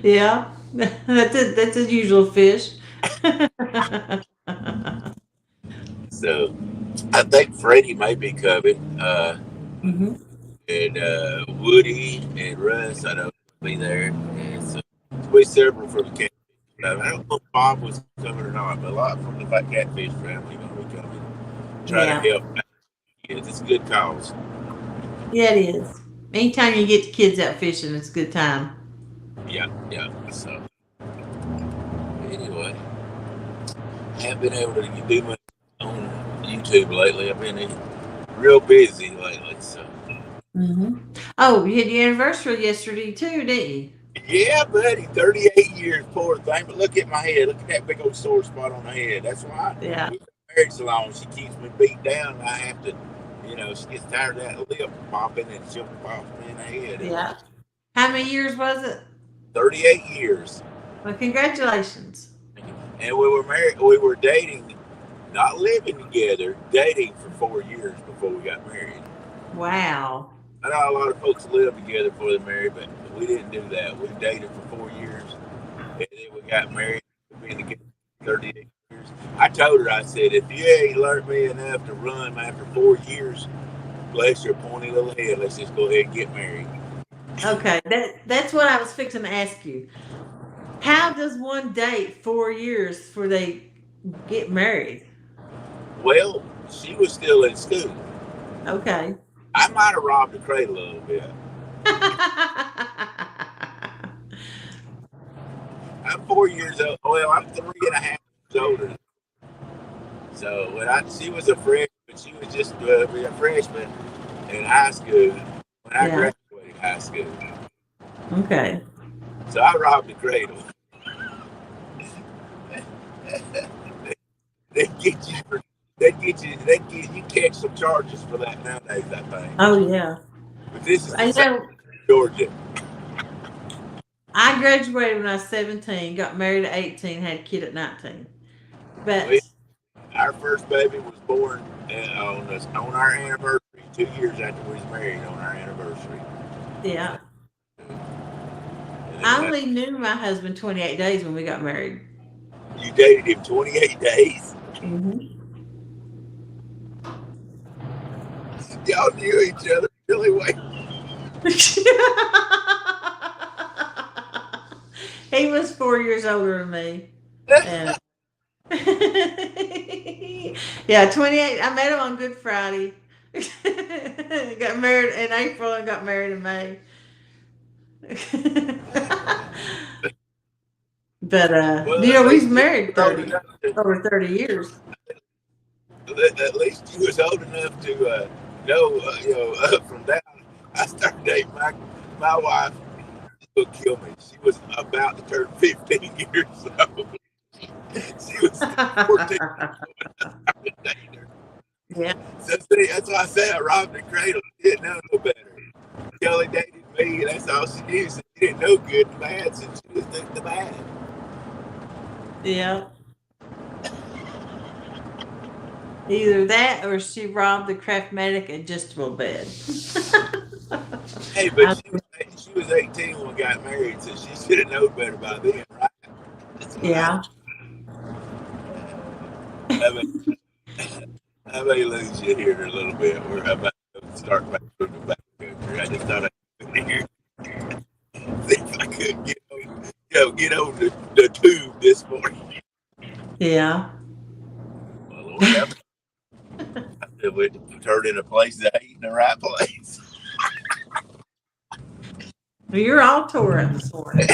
Yeah. That's a usual fish. So I think Freddie may be coming. Mm-hmm. And Woody and Russ, I know, will be there. And so there'll be several from the catfish. I don't know if Bob was coming or not, but a lot from the catfish family will be coming. Try to help kids. It's a good cause. Yeah, it is. Anytime you get the kids out fishing, it's a good time. Yeah. So anyway, I haven't been able to do much on YouTube lately. I've been real busy lately. So. Mm-hmm. Oh, you had your anniversary yesterday too, didn't you? Yeah, buddy, 38 years, poor thing. But look at my head. Look at that big old sore spot on the head. That's why we've been married so long. She keeps me beat down. And I have to, she gets tired of that lip popping and she'll pop me in the head. Yeah. How many years was it? 38 years. Well, congratulations. And we were married. We were dating, not living together, dating for 4 years before we got married. Wow. I know a lot of folks live together before they're married, but we didn't do that. We dated for 4 years, and then we got married. We've been together 38 years. I told her, I said, if you ain't learned me enough to run after 4 years, bless your pointy little head, let's just go ahead and get married. Okay, that's what I was fixing to ask you. How does one date 4 years before they get married? Well, she was still in school. Okay. I might have robbed the crate a little bit. I'm 4 years old. Well, I'm 3.5 years older. So she was a freshman. She was just a freshman in high school when I graduated high school. Okay. So I robbed the cradle. They get you catch some charges for that nowadays, I think. Oh yeah. But this is Georgia. I graduated when I was 17, got married at 18, had a kid at 19. But our first baby was born on our anniversary, 2 years after we was married on our anniversary. Yeah. I only knew my husband 28 days when we got married. You dated him 28 days? Mm-hmm. Y'all knew each other really well. He was 4 years older than me. And yeah, 28. I met him on Good Friday. Got married in April and got married in May. But we've married over 30 years. At least you was old enough to know, up from down. I started dating my wife would kill me. She was about to turn 15 years old. She was 14 her. Yeah. So see, that's why I said I robbed the cradle. She didn't know no better. She only dated me, and that's all she knew. So she didn't know good and bad, so she was doing the bad. Yeah. Either that or she robbed the Craftmatic adjustable bed. Hey, but she was 18 when we got married, so she should have known better by then, right? That's what Yeah. I may lose you here in a little bit. We're about to start back from the back country. I just thought I'd come here, see if I could get on the tube this morning. Yeah. Well, Lord, I feel we turned in a place that ain't in the right place. Well, you're all tore up this morning.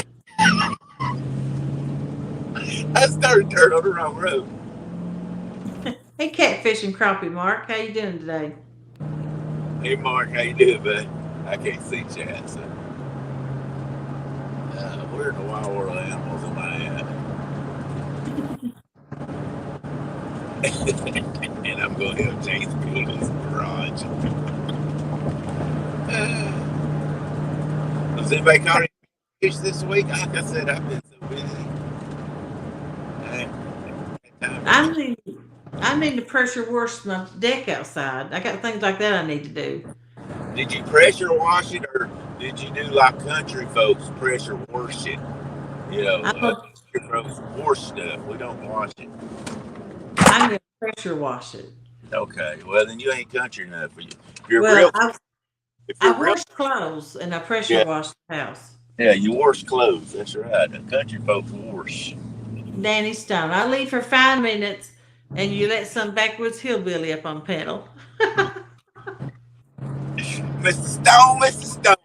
I started turning on the wrong road. Hey, catfish and crappie, Mark. How you doing today? Hey, Mark, how you doing, bud? I can't see chat, so. Where in the wild world of animals am I at? And I'm going to help James build his garage. Was anybody caught any fish this week? Like I said, I've been so busy. I need to pressure wash my deck outside. I got things like that I need to do. Did you pressure wash it, or did you do like country folks pressure wash it? You know, country folks wash stuff. We don't wash it. I'm going to pressure wash it. Okay, well then you ain't country enough for you. If you're Well, real, I wash clothes and I pressure wash the house. Yeah, you wash clothes. That's right. The country folks wash. Danny Stone. I leave for 5 minutes and you let some backwoods hillbilly up on pedal. Mr. Stone, Mr. Stoner.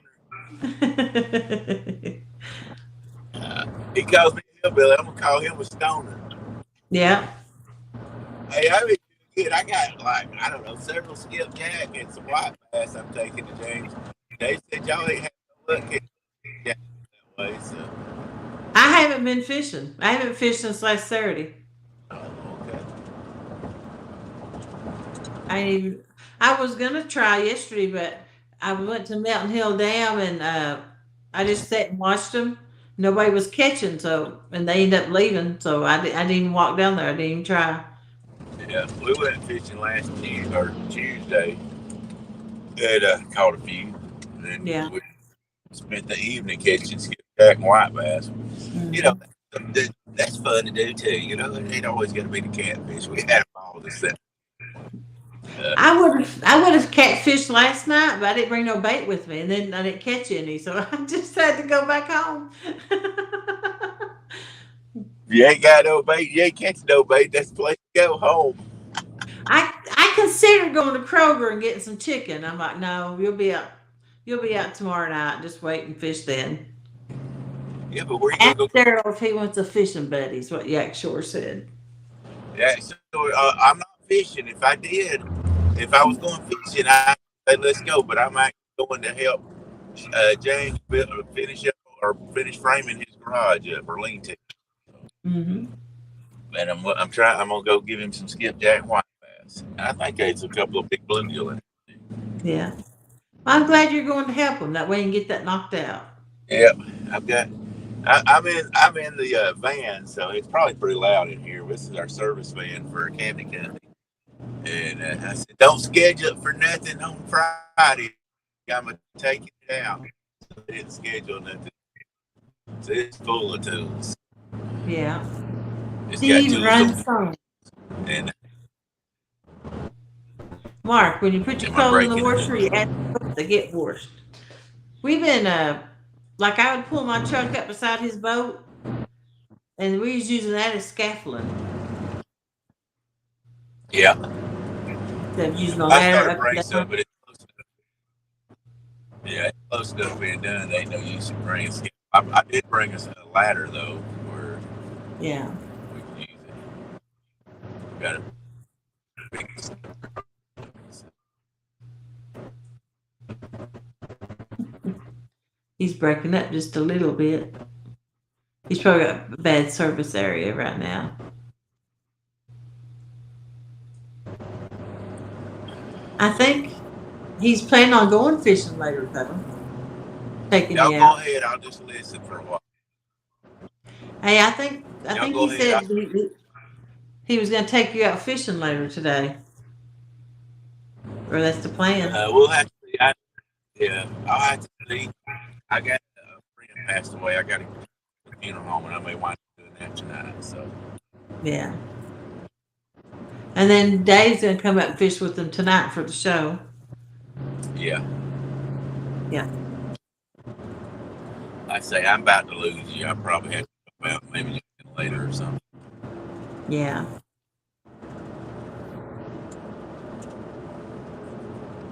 He calls me a hillbilly. I'm going to call him a stoner. Yeah. Hey, I mean, kid, I got like, I don't know, several skipjack and some white bass I'm taking to James. They said y'all ain't had no luck that way, so. I haven't been fishing. I haven't fished since last Saturday. Oh, okay. I was gonna try yesterday, but I went to Mountain Hill Dam and I just sat and watched them. Nobody was catching, and they ended up leaving. So I didn't even walk down there. I didn't even try. Yeah, we went fishing last Tuesday and caught a few. And then we spent the evening catching skipjack and white bass. Mm-hmm. You know, that's fun to do too. You know, it ain't always going to be the catfish. We had a ball this Saturday. I would have catfished last night, but I didn't bring no bait with me, and then I didn't catch any, so I just had to go back home. You ain't got no bait. You ain't catching no bait. That's the place to go home. I considered going to Kroger and getting some chicken. I'm like, no, you'll be out tomorrow night. Just wait and fish then. Yeah, but where you gonna go? Daryl, if he wants a fishing buddy, is what Yak Shore said. Yeah, so I'm not fishing. If I was going fishing, I'd say let's go. But I'm actually going to help James finish framing his garage up or lean to. Mm-hmm. And I'm gonna go give him some skipjack white bass. I think it's a couple of big bluegill in it. Yeah, I'm glad you're going to help him. That way you can get that knocked out. Yep, I'm in the van, so it's probably pretty loud in here. This is our service van for a candy company. And I said, don't schedule it for nothing on Friday. I'm going to take it down. So I didn't schedule nothing. So it's full of tools. Yeah. It's Steve runs phone. And Mark, when you put your clothes in the washer, you ask them to get washed. We've been, like I would pull my truck up beside his boat, and we was using that as scaffolding. Yeah. Instead of using a ladder up and down. But it's close enough. Yeah, it's close enough being done. They ain't no use in bringing scaffolding. I did bring us a ladder, though, where we can use it. Got it. He's breaking up just a little bit. He's probably got a bad service area right now. I think he's planning on going fishing later, though. Taking Y'all you go out. ahead. I'll just listen for a while. Hey, I think Y'all go he ahead. said he was going to take you out fishing later today, or that's the plan. We'll have to see. I'll have to see. I got a friend passed away. I got to go to the funeral home, and I may wind up doing that tonight. So Yeah. And then Dave's going to come up and fish with them tonight for the show. yeah, Yeah. I say I'm about to lose you. I probably have to go out maybe later or something. Yeah.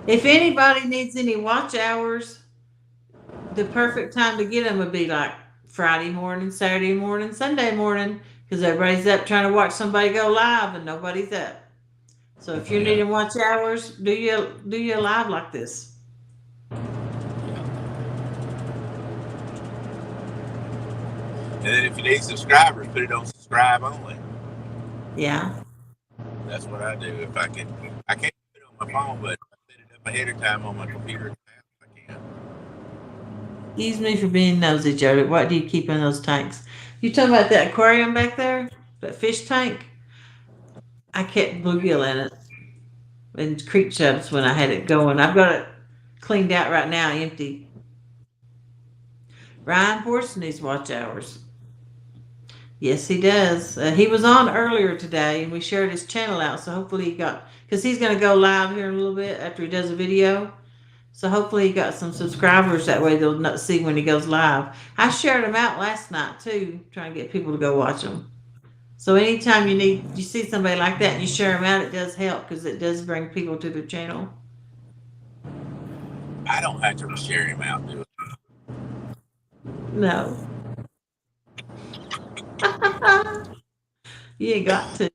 If anybody needs any watch hours, the perfect time to get them would be like Friday morning, Saturday morning, Sunday morning, because everybody's up trying to watch somebody go live and nobody's up. So if you're Yeah. needing watch hours, do you live like this. And then if you need subscribers, put it on subscribe only. Yeah. That's what I do. If I can't do it on my phone, but if I set it up ahead of time on my computer, I can. Excuse me for being nosy, Joe. What do you keep in those tanks? You talking about that aquarium back there? That fish tank? I kept bluegill in it and creek chubs when I had it going. I've got it cleaned out right now, empty. Ryan Porson needs watch hours. Yes, he does. He was on earlier today, and we shared his channel out. So hopefully he got, because he's going to go live here in a little bit after he does a video. So hopefully he got some subscribers. That way they'll not see when he goes live. I shared him out last night too, trying to get people to go watch him. So anytime you see somebody like that and you share them out, it does help because it does bring people to their channel. I don't have to share him out, do it. No. You ain't got to.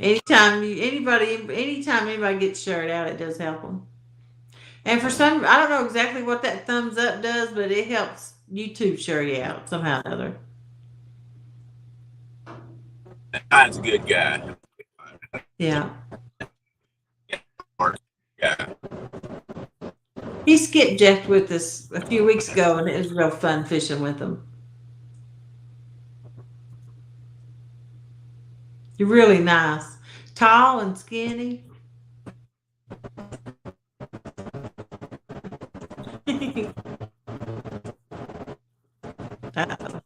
Anytime anybody gets shared out, it does help them. And for some, I don't know exactly what that thumbs up does, but it helps YouTube share you out somehow or another. Ryan's a good guy. Yeah. Yeah. He skipjacked with us a few weeks ago, and it was real fun fishing with him. You're really nice. Tall and skinny. Uh-oh.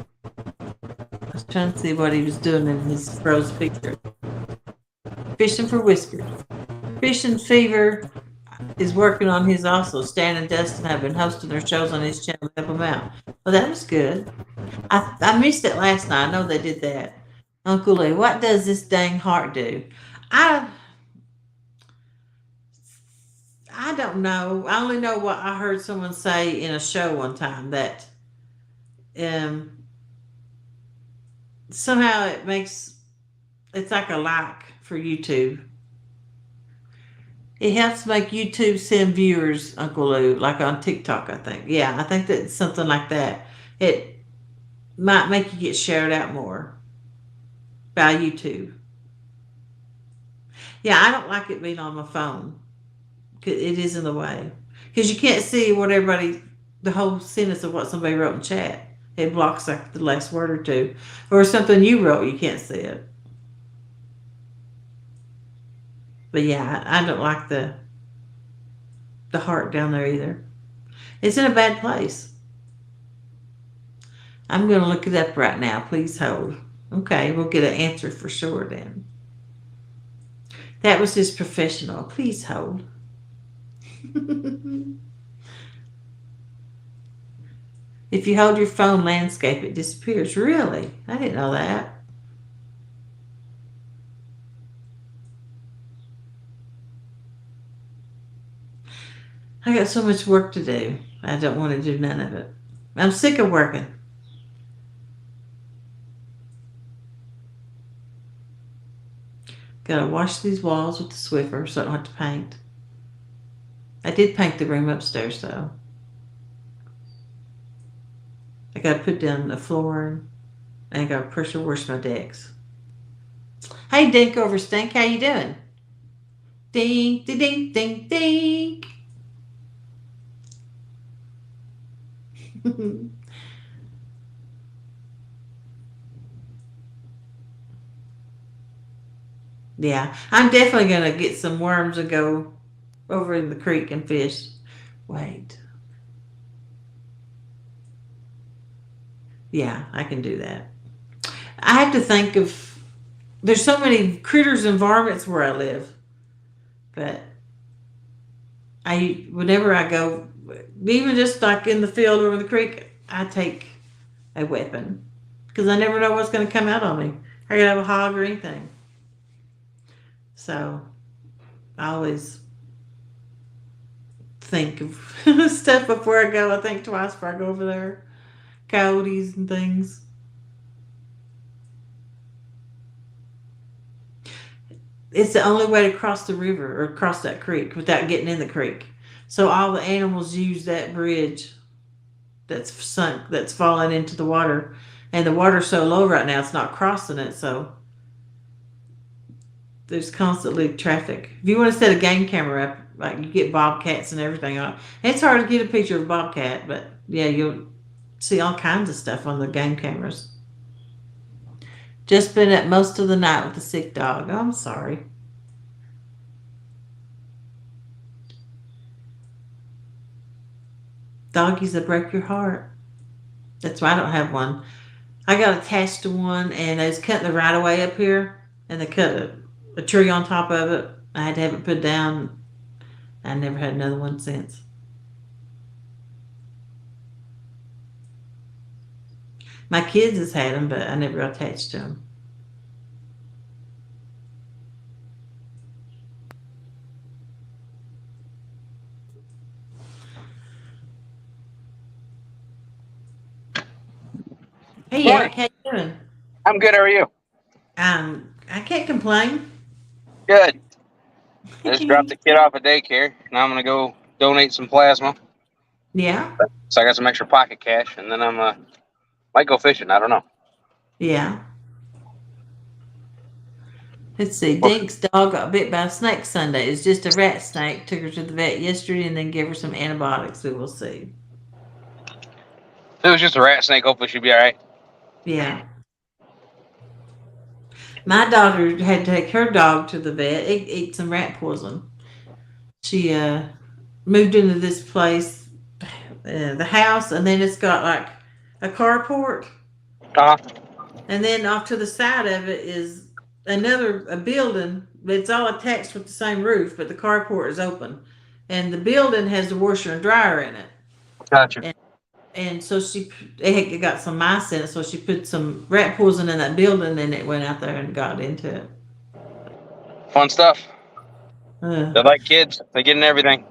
I was trying to see what he was doing in his rose picture. Fishing for whiskers. Fishing Fever is working on his also. Stan and Dustin have been hosting their shows on his channel to help him out. Well, that was good. I missed it last night. I know they did that. Uncle Lee, what does this dang heart do? I I don't know. I only know what I heard someone say in a show one time that um somehow it's like a like for YouTube. It helps make YouTube send viewers, Uncle Lou, like on TikTok, I think. Yeah, I think that's something like that. It might make you get shared out more by YouTube. Yeah, I don't like it being on my phone. 'Cause it is in the way. Because you can't see the whole sentence of what somebody wrote in chat. It blocks like the last word or two. Or something you wrote, you can't see it. But yeah, I don't like the heart down there either. It's in a bad place. I'm going to look it up right now. Please hold. Okay, we'll get an answer for sure then. That was his professional. Please hold. If you hold your phone landscape, it disappears. Really? I didn't know that. I got so much work to do. I don't want to do none of it. I'm sick of working. Gotta wash these walls with the Swiffer so I don't have to paint. I did paint the room upstairs though. I got to put down the flooring and I got to pressure wash my decks. Hey, Dink over Stink, how you doing? Ding, ding, ding, ding, ding. Yeah, I'm definitely gonna get some worms and go over in the creek and fish. Wait, yeah, I can do that. I have to think of. There's so many critters and varmints where I live, but whenever I go, even just like in the field or in the creek, I take a weapon because I never know what's going to come out on me. I could have a hog or anything. So I always think of stuff before I go. I think twice before I go over there. Coyotes and things. It's the only way to cross the river or cross that creek without getting in the creek. So all the animals use that bridge that's sunk, that's fallen into the water. And the water's so low right now, it's not crossing it. So there's constantly traffic. If you want to set a game camera up, like you get bobcats and everything on. It's hard to get a picture of a bobcat, but yeah, you'll see all kinds of stuff on the game cameras. Just been up most of the night with a sick dog. Oh, I'm sorry. Doggies that break your heart. That's why I don't have one. I got attached to one and they was cutting the right of way up here and they cut a tree on top of it. I had to have it put down. I never had another one since. My kids has had them, but I never got attached to them. Hey, Morning. Eric, how you doing? I'm good. How are you? I can't complain. Good. I just dropped the kid off at daycare. Now I'm gonna go donate some plasma. Yeah, So I got some extra pocket cash, and then might go fishing. I don't know. yeah. Let's see. Well, Dink's dog got bit by a snake Sunday. It's just a rat snake. Took her to the vet yesterday and then gave her some antibiotics. We will see. if it was just a rat snake, hopefully she'll be all right. Yeah. My daughter had to take her dog to the vet. It ate some rat poison. She moved into this place, the house, and then it's got like a carport, Uh huh. and then off to the side of it is a building. It's all attached with the same roof, but the carport is open, and the building has a washer and dryer in it. Gotcha. And so it got some mice in it, so she put some rat poison in that building, and it went out there and got into it. Fun stuff. Uh, They're like kids. They get in everything.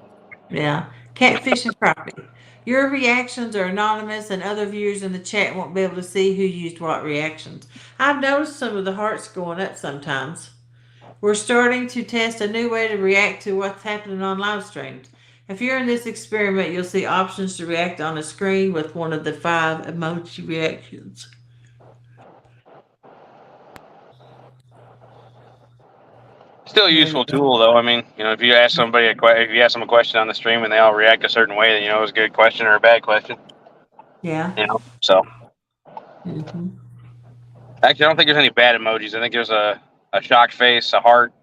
yeah, catfish and crappie. Your reactions are anonymous, and other viewers in the chat won't be able to see who used what reactions. I've noticed some of the hearts going up sometimes. We're starting to test a new way to react to what's happening on live streams. If you're in this experiment, you'll see options to react on a screen with one of the 5 emoji reactions. Still a There you useful go. tool, though. I mean, if you ask somebody if you ask them a question on the stream and they all react a certain way, then it was a good question or a bad question. Yeah. So hmm actually, I don't think there's any bad emojis. I think there's a shocked face, a heart,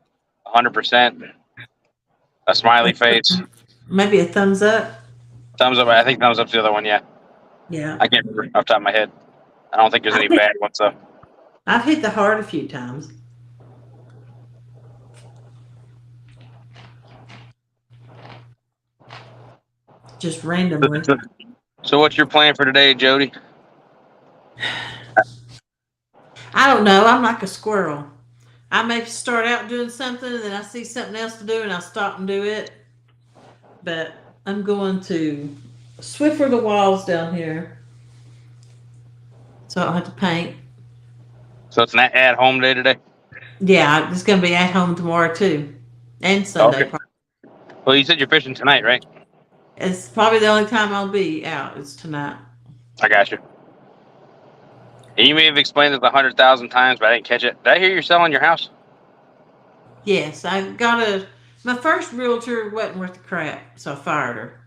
100%, a smiley face, Maybe a thumbs up. thumbs up. I think thumbs up's the other one. Yeah, Yeah. I can't remember off the top of my head. I don't think there's any bad ones though. I've hit the heart a few times. Just randomly. So what's your plan for today, Jody? I don't know. I'm like a squirrel. I may start out doing something and then I see something else to do and I stop and do it. But I'm going to Swiffer the walls down here so I don't have to paint. So it's an at-home day today. Yeah, it's going to be at home tomorrow too. And Sunday. Okay. Well, you said you're fishing tonight, right? It's probably the only time I'll be out is tonight. I got you. And you may have explained it 100,000 times, but I didn't catch it. Did I hear you're selling your house? Yes, my first realtor wasn't worth the crap, so I fired her.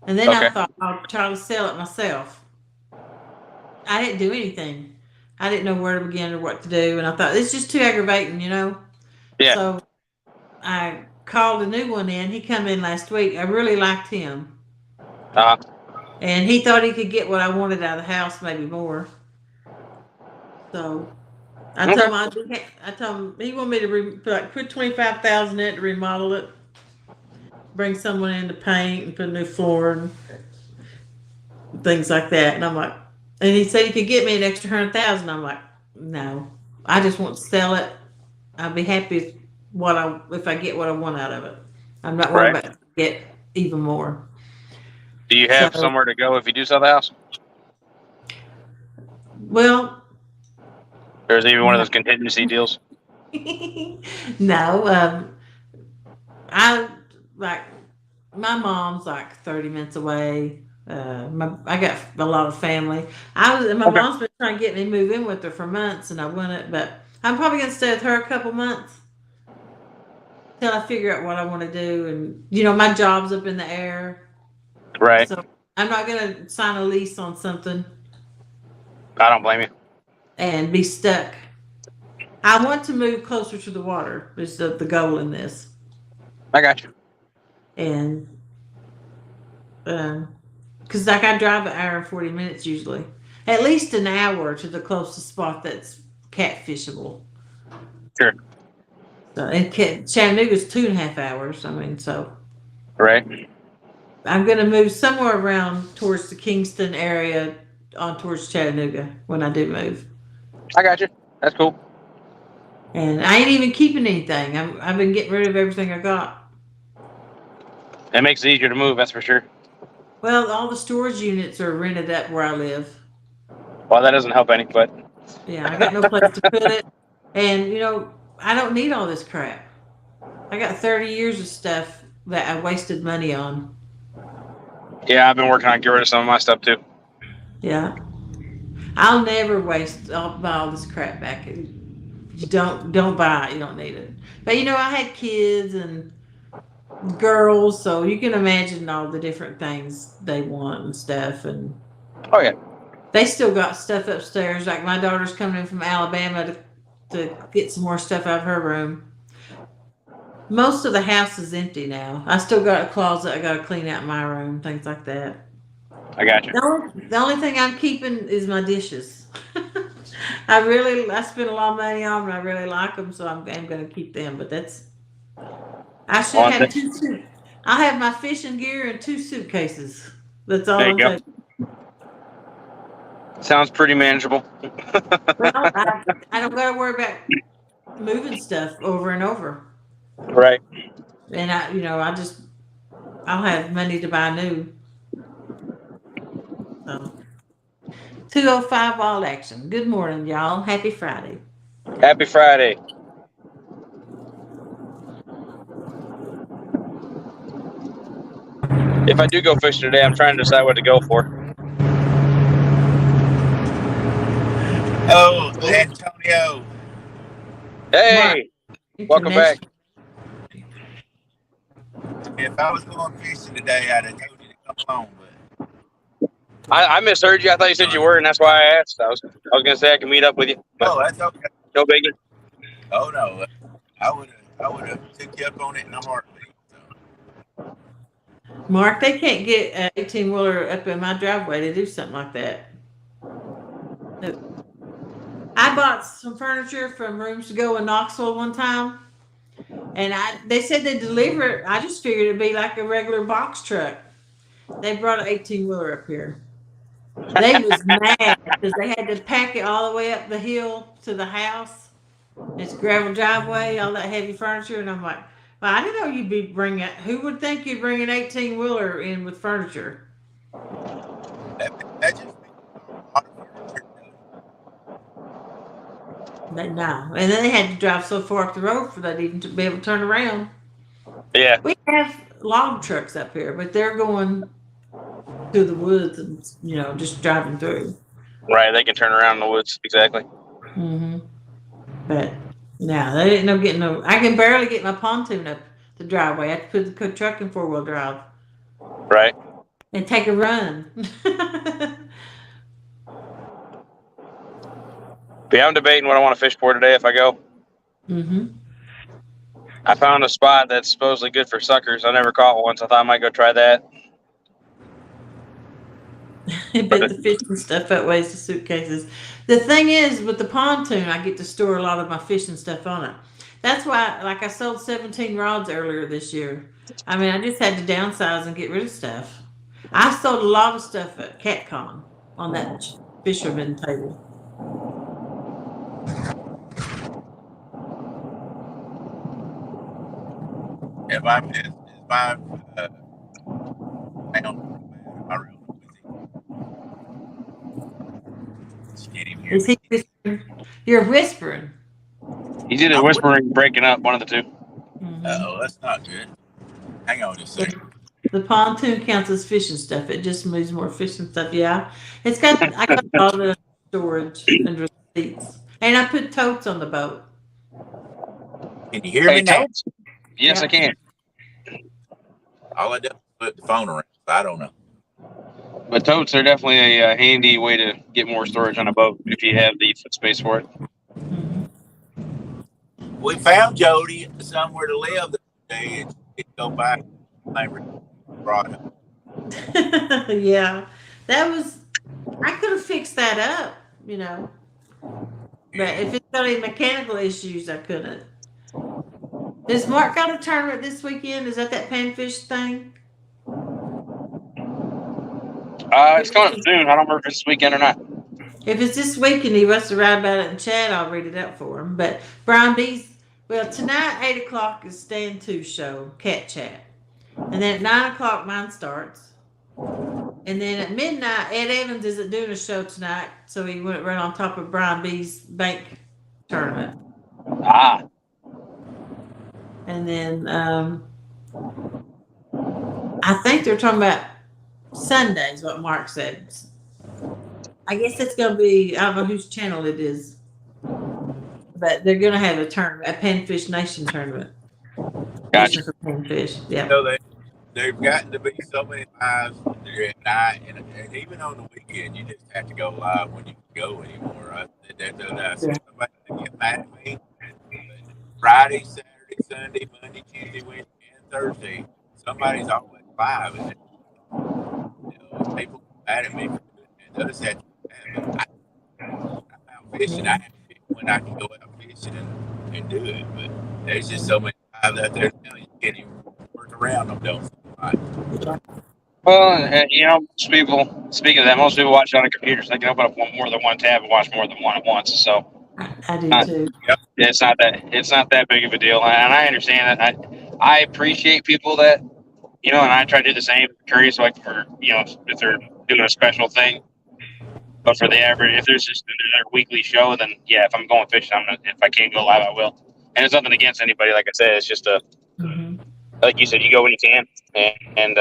And then I Okay. thought I'll try to sell it myself. I didn't do anything. I didn't know where to begin or what to do, and I thought it's just too aggravating, Yeah. So I called a new one in. He come in last week. I really liked him, and he thought he could get what I wanted out of the house, maybe more. So I told him I told him he wanted me to put 25,000 in it to remodel it, bring someone in to paint and put a new floor and things like that. And I'm like, and he said he could get me an extra 100,000. I'm like, no, I just want to sell it. I'll be happy if I get what I want out of it. I'm not worried about get even more. Do you have somewhere to go if you do sell the house? Well, or is it even one of those contingency deals? No, I like my mom's like 30 minutes away. I got a lot of family. My mom's been trying to get me to move in with her for months, and I wouldn't. But I'm probably gonna stay with her a couple months till I figure out what I want to do. And my job's up in the air, Right? So I'm not gonna sign a lease on something I don't blame you. and be stuck. I want to move closer to the water. Is the goal in this. I got you. And because I drive an hour and 40 minutes usually, at least an hour to the closest spot that's catfishable. Sure. So and Chattanooga's 2.5 hours. I mean, so right. I'm going to move somewhere around towards the Kingston area on towards Chattanooga when I do move. I got you. That's cool. And I ain't even keeping anything. I've been getting rid of everything I got. It makes it easier to move, that's for sure. Well, all the storage units are rented up where I live. Well, that doesn't help any, but yeah, I got no place to put it. And, I don't need all this crap. I got 30 years of stuff that I wasted money on. Yeah, I've been working on getting rid of some of my stuff too. Yeah. I'll never buy all this crap back. Don't buy it. You don't need it. But, I had kids and girls, so you can imagine all the different things they want and stuff. And oh yeah, they still got stuff upstairs. Like my daughter's coming in from Alabama to get some more stuff out of her room. Most of the house is empty now. I still got a closet I got to clean out in my room, things like that. I got you. The only thing I'm keeping is my dishes. I spent a lot of money on them. I really like them, so I'm going to keep them. But I should have two. I have my fishing gear and 2 suitcases. That's all I'm taking. Sounds pretty manageable. Well, I don't got to worry about moving stuff over and over. Right. And I'll have money to buy new. So 2:05 Wild Action. Good morning, y'all. Happy Friday. Happy Friday. If I do go fishing today, I'm trying to decide what to go for. Oh, Antonio. Hey, welcome back. If I was going fishing today, I'd have told you to come home. But I misheard you. I thought you said you were, and that's why I asked. I was gonna say I can meet up with you. Oh, that's okay. No biggie. Oh no, I would have took you up on it in a heartbeat. So. Mark, they can't get an 18-wheeler up in my driveway to do something like that. I bought some furniture from Rooms to Go in Knoxville one time, and they said they'd deliver it. I just figured it'd be like a regular box truck. They brought an 18-wheeler up here. They was mad because they had to pack it all the way up the hill to the house. It's gravel driveway, all that heavy furniture, and I'm like, well, I didn't know you'd be bringing it. Who would think you'd bring an 18-wheeler in with furniture? That just But no. And then they had to drive so far up the road for that even to be able to turn around. Yeah. We have log trucks up here, but they're going to the woods and just driving through. Right, they can turn around in the woods. Exactly. Mm-hmm. But no, they didn't know getting no. I can barely get my pontoon up the driveway. I have to put the truck in 4-wheel drive Right. and take a run. But yeah, I'm debating what I want to fish for today if I go. Mm-hmm. I found a spot that's supposedly good for suckers. I never caught one, so I thought I might go try that. I bet the fishing stuff outweighs the suitcases. The thing is, with the pontoon, I get to store a lot of my fishing stuff on it. That's why, like, I sold 17 rods earlier this year. I mean, I just had to downsize and get rid of stuff. I sold a lot of stuff at CatCon on that fisherman table. If I'm Is he whispering? You're whispering. He's either whispering, breaking up, one of the two. Mm-hmm. Oh, that's not good. Hang on just a second. The pontoon counts as fishing stuff. It just moves more fishing stuff. Yeah, I got all the storage and receipts, and I put totes on the boat. Can you hear me now? Totes? Yes, Yeah. I can. All I did was flip the phone around. I don't know. But totes are definitely a handy way to get more storage on a boat if you have the foot space for it. We found Jody somewhere to live the day and she didn't go back. Brought her. Yeah, I could have fixed that up, but if it's got any mechanical issues, I couldn't. Does Mark got a tournament this weekend? Is that panfish thing? It's coming up soon. I don't remember if it's this weekend or not. If it's this weekend, he wants to write about it in chat. I'll read it out for him. But Brian B's, tonight 8:00 is Stand 2 show, Cat Chat. And then at 9:00 mine starts. And then at midnight, Ed Evans isn't doing a show tonight, so he went right on top of Brian B's bank tournament. Ah. And then I think they're talking about Sundays, what Mark said. I guess it's going to be, I don't know whose channel it is, but they're going to have a tournament, a Panfish Nation tournament. Gotcha. For panfish. Yeah. They've gotten to be so many lives there at night, and even on the weekend, you just have to go live when you can go anymore. Right? Somebody get mad at me. Friday, Saturday, Sunday, Monday, Tuesday, Wednesday, and Thursday, somebody's always live. And people get mad at me for doing that. Others have to I'm out fishing. I have to fish when I can go out fishing and do it. But there's just so many lives out there now, you can't even work around them, don't you? Well, most people, speaking of that, most people watch it on a computer, so they can open up more than one tab and watch more than one at once. So I do too. Yep. It's not that big of a deal, and I understand that. I appreciate people that, and I try to do the same. Curious, like for if they're doing a special thing. But for the average, if there's their weekly show, then yeah, if I'm going fishing, if I can't go live, I will. And it's nothing against anybody. Like I said, it's just like you said, you go when you can, and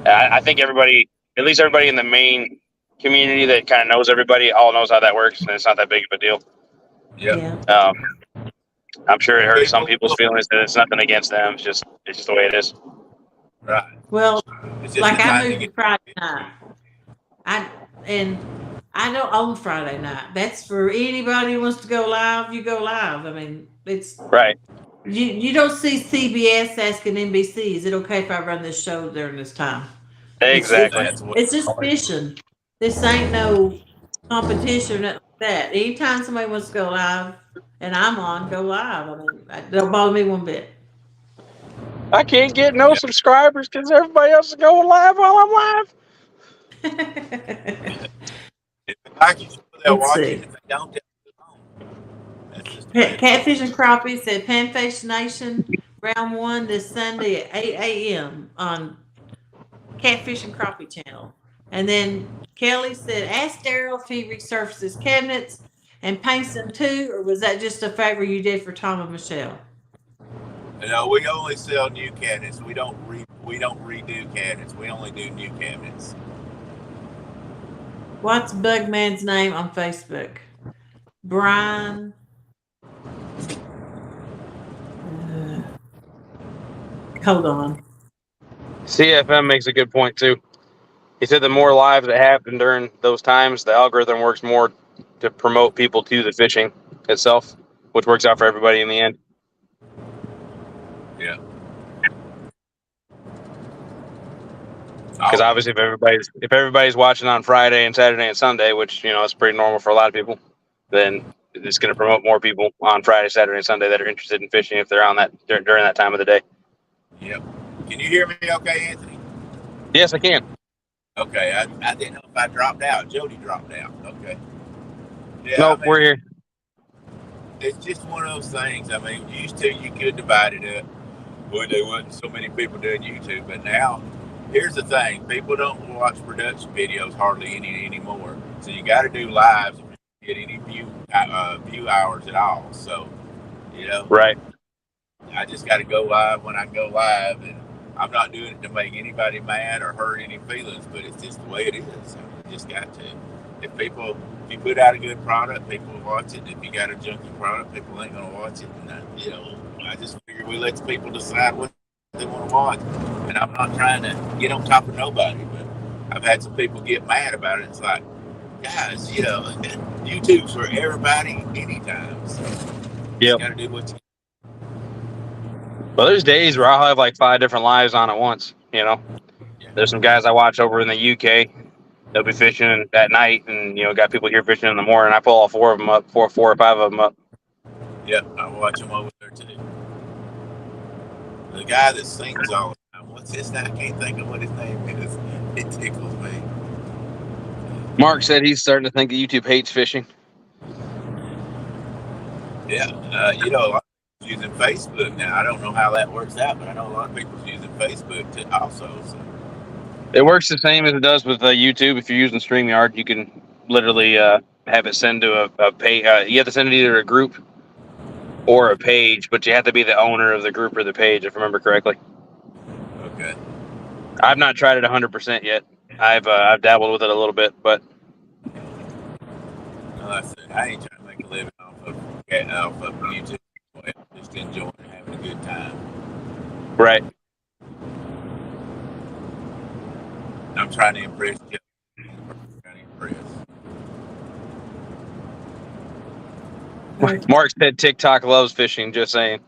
I think everybody, at least everybody in the main community that kind of knows everybody, all knows how that works, and it's not that big of a deal. Yeah. I'm sure it hurts some people's feelings that it's nothing against them. It's just the way it is. Right. Well, like I moved to Friday night. I don't own Friday night. That's for anybody who wants to go live. You go live. I mean, it's right. You don't see CBS asking NBC, is it okay if I run this show during this time? Exactly. It's just fishing. This ain't no competition or nothing like that. Anytime somebody wants to go live and I'm on, go live. I mean, it don't bother me one bit. I can't get no subscribers because everybody else is going live while I'm live. Let's see. Catfish and Crappie said Panfish Nation round 1 this Sunday at 8 a.m. on Catfish and Crappie channel. And then Kelly said, ask Daryl if he resurfaces cabinets and paints them too, or was that just a favor you did for Tom and Michelle? No, we only sell new cabinets. We don't redo cabinets. We only do new cabinets. What's Bugman's name on Facebook? Brian. Hold on. CFM makes a good point too. He said the more lives that happen during those times, the algorithm works more to promote people to the fishing itself, which works out for everybody in the end. Yeah. Because obviously, if everybody's watching on Friday and Saturday and Sunday, which is pretty normal for a lot of people, then it's going to promote more people on Friday, Saturday, and Sunday that are interested in fishing if they're on that during that time of the day. Yep. Can you hear me okay, Anthony? Yes, I can. Okay, I didn't know if I dropped out. Jody dropped out. Okay. Yeah, Nope, we're here. It's just one of those things. I mean, used to you could divide it up. Boy, there wasn't so many people doing YouTube, but now, here's the thing: people don't watch production videos hardly anymore. So you got to do lives if you get any view hours at all. So, right. I just got to go live when I go live, and I'm not doing it to make anybody mad or hurt any feelings, but it's just the way it is. You just got to. If you put out a good product, people will watch it. If you got a junky product, people ain't gonna watch it. And I just figure we let people decide what they want to watch. And I'm not trying to get on top of nobody, but I've had some people get mad about it. It's like, guys, YouTube's for everybody, anytime. So you got to do what you. Well, there's days where I'll have like 5 different lives on at once. There's some guys I watch over in the UK. They'll be fishing at night, and got people here fishing in the morning. I pull all 4 of them up, four or 5 of them up. Yep, I watch them over there too. The guy that sings all the time, what's his name? I can't think of what his name is. It tickles me. Mark said he's starting to think that YouTube hates fishing. Yeah, a lot of people using Facebook now. I don't know how that works out, but I know a lot of people's using Facebook to also. So. It works the same as it does with YouTube. If you're using StreamYard, you can literally have it send to a page. You have to send it either a group or a page, but you have to be the owner of the group or the page, if I remember correctly. Okay. I've not tried it 100% yet. I've dabbled with it a little bit, but. Well, I said I ain't trying to make a living off of YouTube. I'm just enjoying it, having a good time. Right. I'm trying to impress you. Mark said TikTok loves fishing, just saying.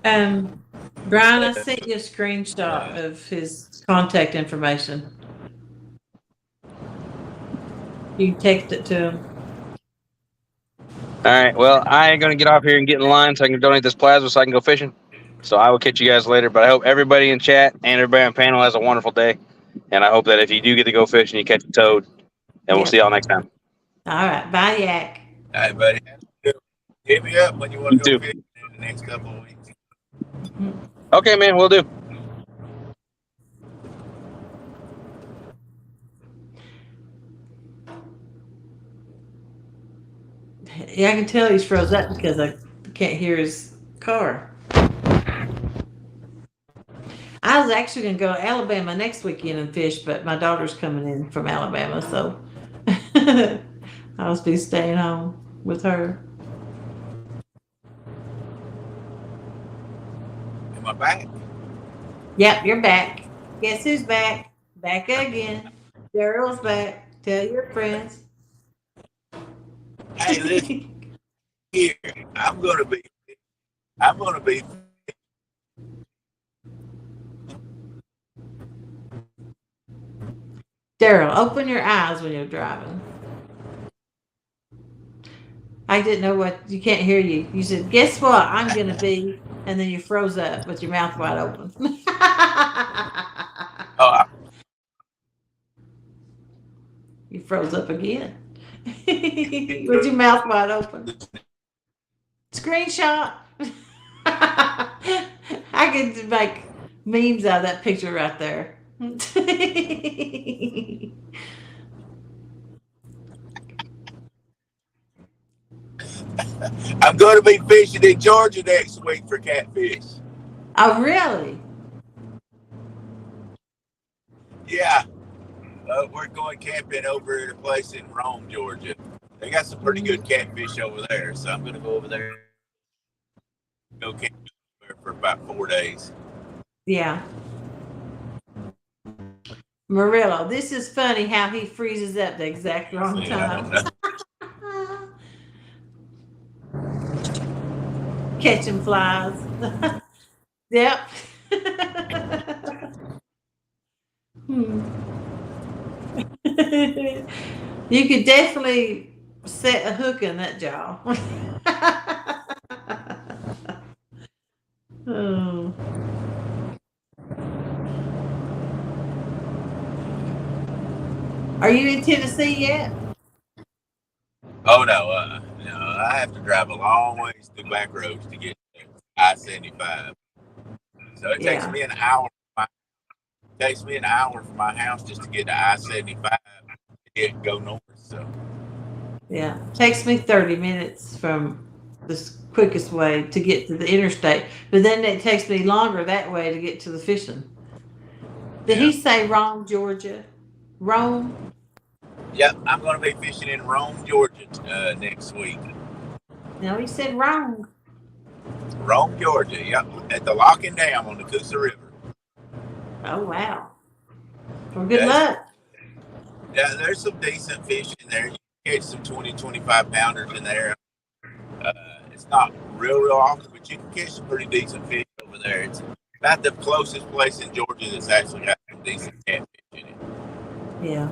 Brian, I sent you a screenshot of his contact information. You can text it to him. All right. Well, I ain't going to get off here and get in line so I can donate this plasma so I can go fishing. So I will catch you guys later. But I hope everybody in chat and everybody on panel has a wonderful day. And I hope that if you do get to go fishing, you catch a toad. And we'll see y'all next time. All right. Bye, Yak. All right, buddy. Hit me up when you want to go fishing in the next couple of weeks. Okay, man. We'll do. Yeah, I can tell he's froze up because I can't hear his car. I was actually going to go to Alabama next weekend and fish, but my daughter's coming in from Alabama, so I'll be staying home with her. Am I back? Yep, you're back. Guess who's back? Back again. Daryl's back. Tell your friends. Hey, listen. Here, I'm gonna be. Daryl, open your eyes when you're driving. I didn't know what, you can't hear you. You said, guess what? I'm going to be, and then you froze up with your mouth wide open. You froze up again. With your mouth wide open. Screenshot. I could make memes out of that picture right there. I'm going to be fishing in Georgia next week for catfish. Oh, really? Yeah. We're going camping over at a place in Rome, Georgia. They got some pretty good catfish over there, so I'm going to go over there. Go camping for about 4 days. Yeah. Murillo, this is funny how he freezes up the exact wrong time. Catching flies. Yep. You could definitely set a hook in that jaw. Oh. Are you in Tennessee yet? Oh no, no! I have to drive a long ways through back roads to get to I-75. So it takes me an hour. Takes me an hour from my house just to get to I-75 and go north. So yeah, takes me 30 minutes from the quickest way to get to the interstate, but then it takes me longer that way to get to the fishing. Did he say Rome, Georgia? Rome? Yep, I'm going to be fishing in Rome, Georgia next week. No, he said Rome. Rome, Georgia. Yep, at the Locking Dam on the Coosa River. Oh wow! Well, good luck. Yeah, there's some decent fish in there. You can catch some 20, 25 pounders in there. It's not real often, but you can catch some pretty decent fish over there. It's about the closest place in Georgia that's actually got some decent catfish in it. Yeah.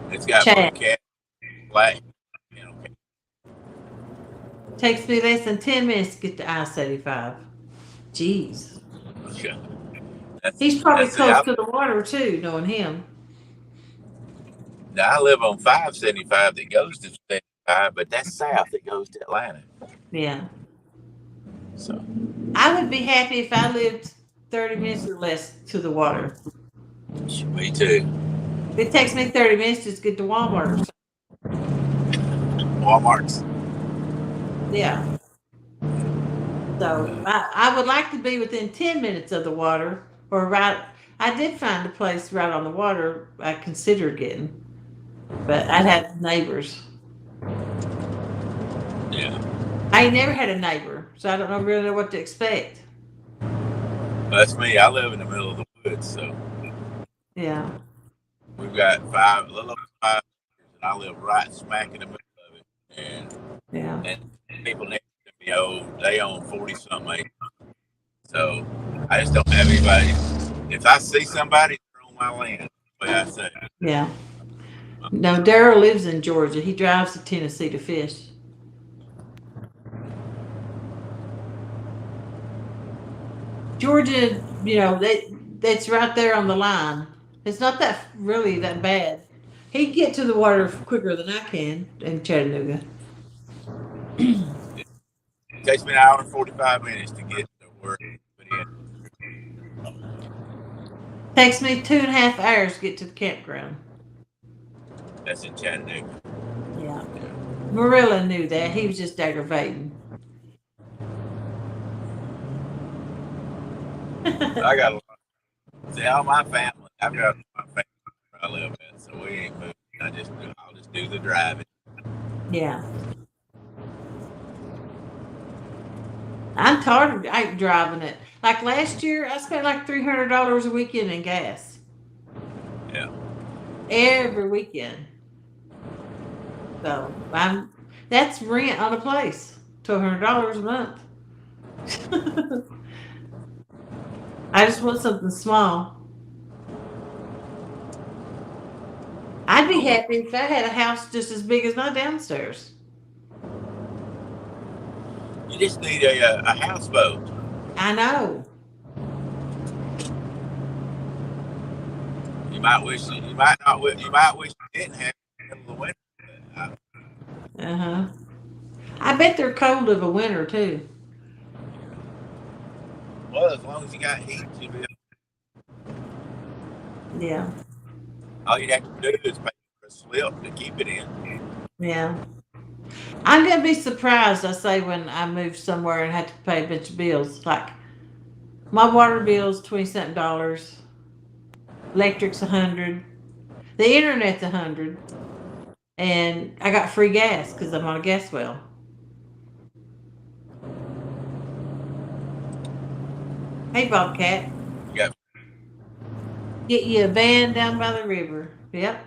It's got both cat, black, Takes me less than 10 minutes to get to I-75. Jeez. Okay. He's probably close to the water too, knowing him. Now I live on 575 that goes to 75, but that's south that goes to Atlanta. Yeah. So I would be happy if I lived 30 minutes or less to the water. Me too. It takes me 30 minutes just to get to Walmart. Walmart's. Yeah. So I would like to be within 10 minutes of the water, or right. I did find a place right on the water I considered getting, but I'd have neighbors. Yeah. I ain't never had a neighbor, so I don't really know what to expect. That's me. I live in the middle of the woods, so. Yeah. We've got a little over 5 acres, and I live right smack in the middle of it. And people next to me, they own 40-something acres. So I just don't have anybody. If I see somebody, they're on my land. That's the way I say it. Yeah. No, Daryl lives in Georgia. He drives to Tennessee to fish. Georgia, that's right there on the line. It's not that really that bad. He can get to the water quicker than I can in Chattanooga. It takes me an hour and 45 minutes to get to work. Takes me 2.5 hours to get to the campground. That's in Chattanooga. Yeah. Marilla knew that. He was just aggravating. I got a lot. See, all my family, I've got my family where I live at, so we ain't moving. I'll just do the driving. Yeah. I'm tired of driving it. Like last year, I spent like $300 a weekend in gas. Yeah. Every weekend. So that's rent on a place. $1,200 a month. I just want something small. I'd be happy if I had a house just as big as my downstairs. You just need a houseboat. I know. You might wish you didn't have it in the winter. Uh-huh. I bet they're cold of a winter too. Well, as long as you got heat, you'll be. Yeah. All you'd have to do is pay for a slip to keep it in. Yeah. I'm gonna be surprised. I say when I move somewhere and have to pay a bunch of bills. Like my water bill's $20 something, electric's $100, the internet's $100, and I got free gas because I'm on a gas well. Hey, Bobcat, You got get you a van down by the river. Yep.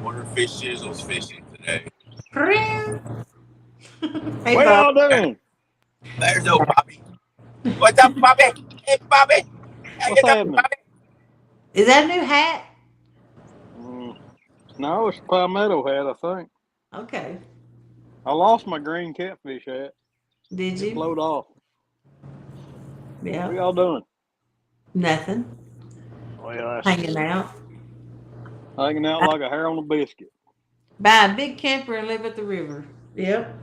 Wonder if Fish Sizzle's fishing today. Hey, What Bob. y'all doing? There's old Bobby. What's up, Bobby? Hey, Bobby. How What's you doing, happening? Bobby? Is that a new hat? Mm, no, it's a palmetto hat, I think. Okay. I lost my green catfish hat. Did It you? flowed off. Yeah. What y'all doing? Nothing. Well, that's Hanging good. out. Hanging out like a hair on a biscuit. Buy a big camper and live at the river. Yep.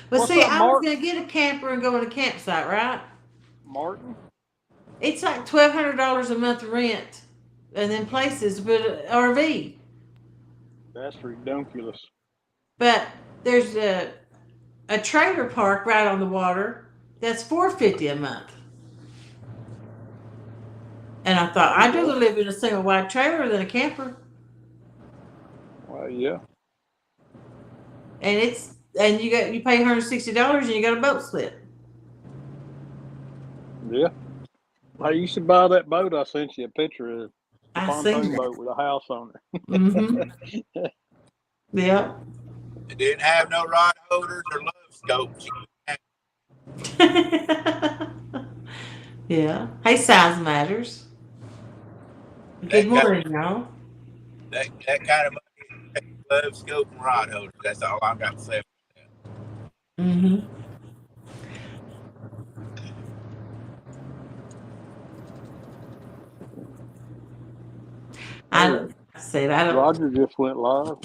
But What's see, up, I was Mark? gonna get a camper and go to a campsite, right? Martin? It's like $1,200 a month rent, and then places, but RV. That's ridiculous. But there's a trailer park right on the water. That's $450 a month. And I thought There you I'd go. rather live in a single wide trailer than a camper. Well, yeah. And you pay $160 and you got a boat slip. Yeah. Hey, you should buy that boat I sent you a picture of. The I seen pontoon that. boat with a house on it. Mm-hmm. Yep. It didn't have no rod holders or love scopes. Yeah. Hey, size matters. Good That kind, morning, y'all. that kind of money, love scope and rod holders. That's all I got to say. Mm-hmm. Hey, I don't. Roger just went live.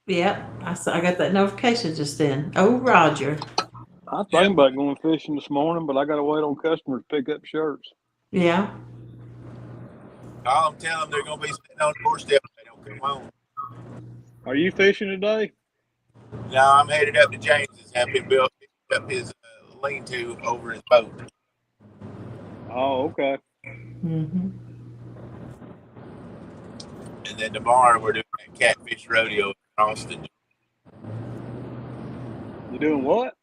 Yep. I got that notification just then. Oh, Roger. I Yeah. think about going fishing this morning, but I got to wait on customers to pick up shirts. Yeah. Call them, tell them they're going to be sitting on the doorstep if they don't come home. Are you fishing today? No, I'm headed up to James's, helping Bill pick up his lean-to over his boat. Oh, okay. Mm-hmm. And then tomorrow we're doing a catfish rodeo in Austin. You doing what?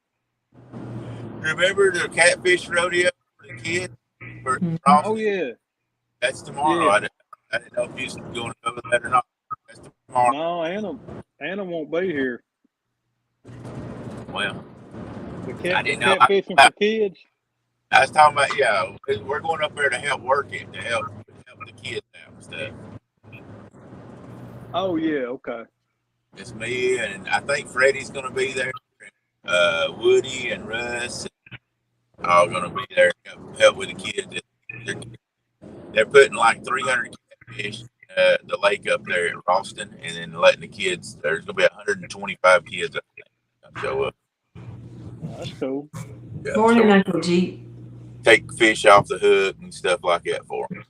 Remember the catfish rodeo for the kids? For Mm-hmm. Austin? Oh, yeah. That's tomorrow. Yeah. I didn't know if you was going to go to that or not. That's tomorrow. No, Anna won't be here. Well, The I didn't know. catfishing for kids. I was talking about, yeah, we're going up there to help work it, to help the kids out and stuff. Oh, yeah, okay. It's me, and I think Freddie's going to be there. Woody and Russ are all going to be there to help with the kids. They're putting like 300 catfish the lake up there in Ralston, and then letting the kids. There's going to be 125 kids up there show up. That's cool. Yeah, Morning, so Uncle G. take fish off the hook and stuff like that for them.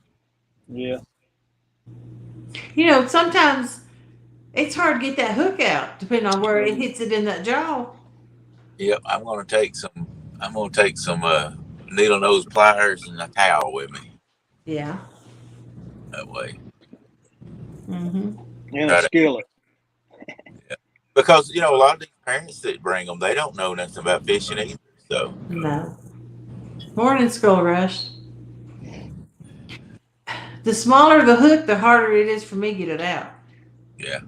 Yeah. You know, sometimes it's hard to get that hook out, depending on where it hits it in that jaw. Yep, I'm going to take some needle nose pliers and a towel with me. Yeah. That way. Mm-hmm. And a skillet. Yeah. Because, a lot of these parents that bring them, they don't know nothing about fishing either. So. No. Morning, Skull Rush. The smaller the hook, the harder it is for me to get it out. Yeah.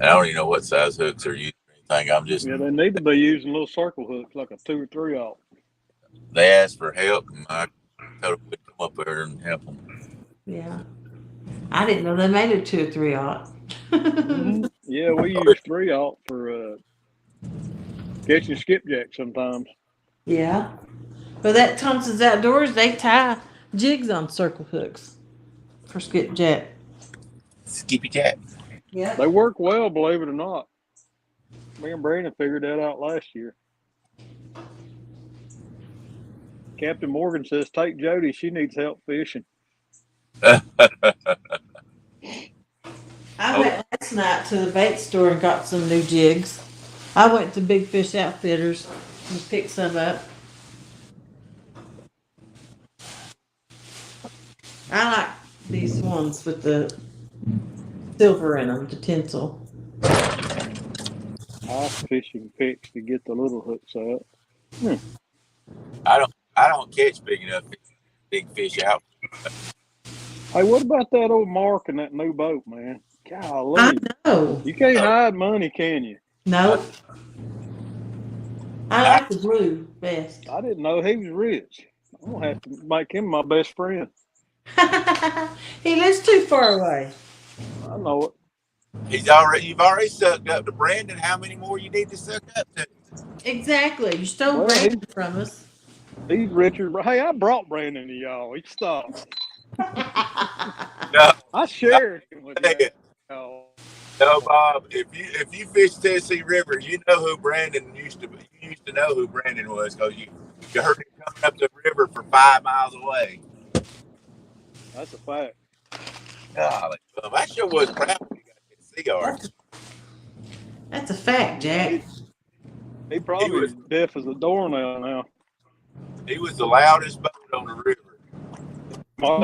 I don't even know what size hooks are used or anything. I'm just. Yeah, they need to be using little circle hooks, like a 2 or 3/0. They asked for help, and I told them we'd come up there and help them. Yeah. I didn't know they made it 2 or 3/0. Mm-hmm. Yeah, we use 3/0 for catching skipjack sometimes. Yeah. But that Thompson's Outdoors, they tie jigs on circle hooks for skipjack. Skippy Jack. Yeah. They work well, believe it or not. Me and Brandon figured that out last year. Captain Morgan says, take Jody. She needs help fishing. to the bait store and got some new jigs. I went to Big Fish Outfitters and picked some up. I like these ones with the silver in them, the tinsel. Ice fishing picks to get the little hooks out. I don't catch big enough big fish out. Hey, what about that old Mark and that new boat, man? I Golly. know. You can't hide money, can you? Nope. I like the blue best. I didn't know he was rich. I'm going to have to make him my best friend. He lives too far away. I know it. You've already sucked up to Brandon. How many more you need to suck up to? Exactly. You stole Well, Brandon from us. He's richer. Hey, I brought Brandon to y'all. He stopped. No, I shared him with y'all. no, Bob. If you fish Tennessee River, you know who Brandon used to be. You used to know who Brandon was because you heard him coming up the river for 5 miles away. That's a fact. Golly, I sure was proud when you got Tennessee yards. That's a fact, Jack. He probably was deaf as a doornail now. He was the loudest boat on the river.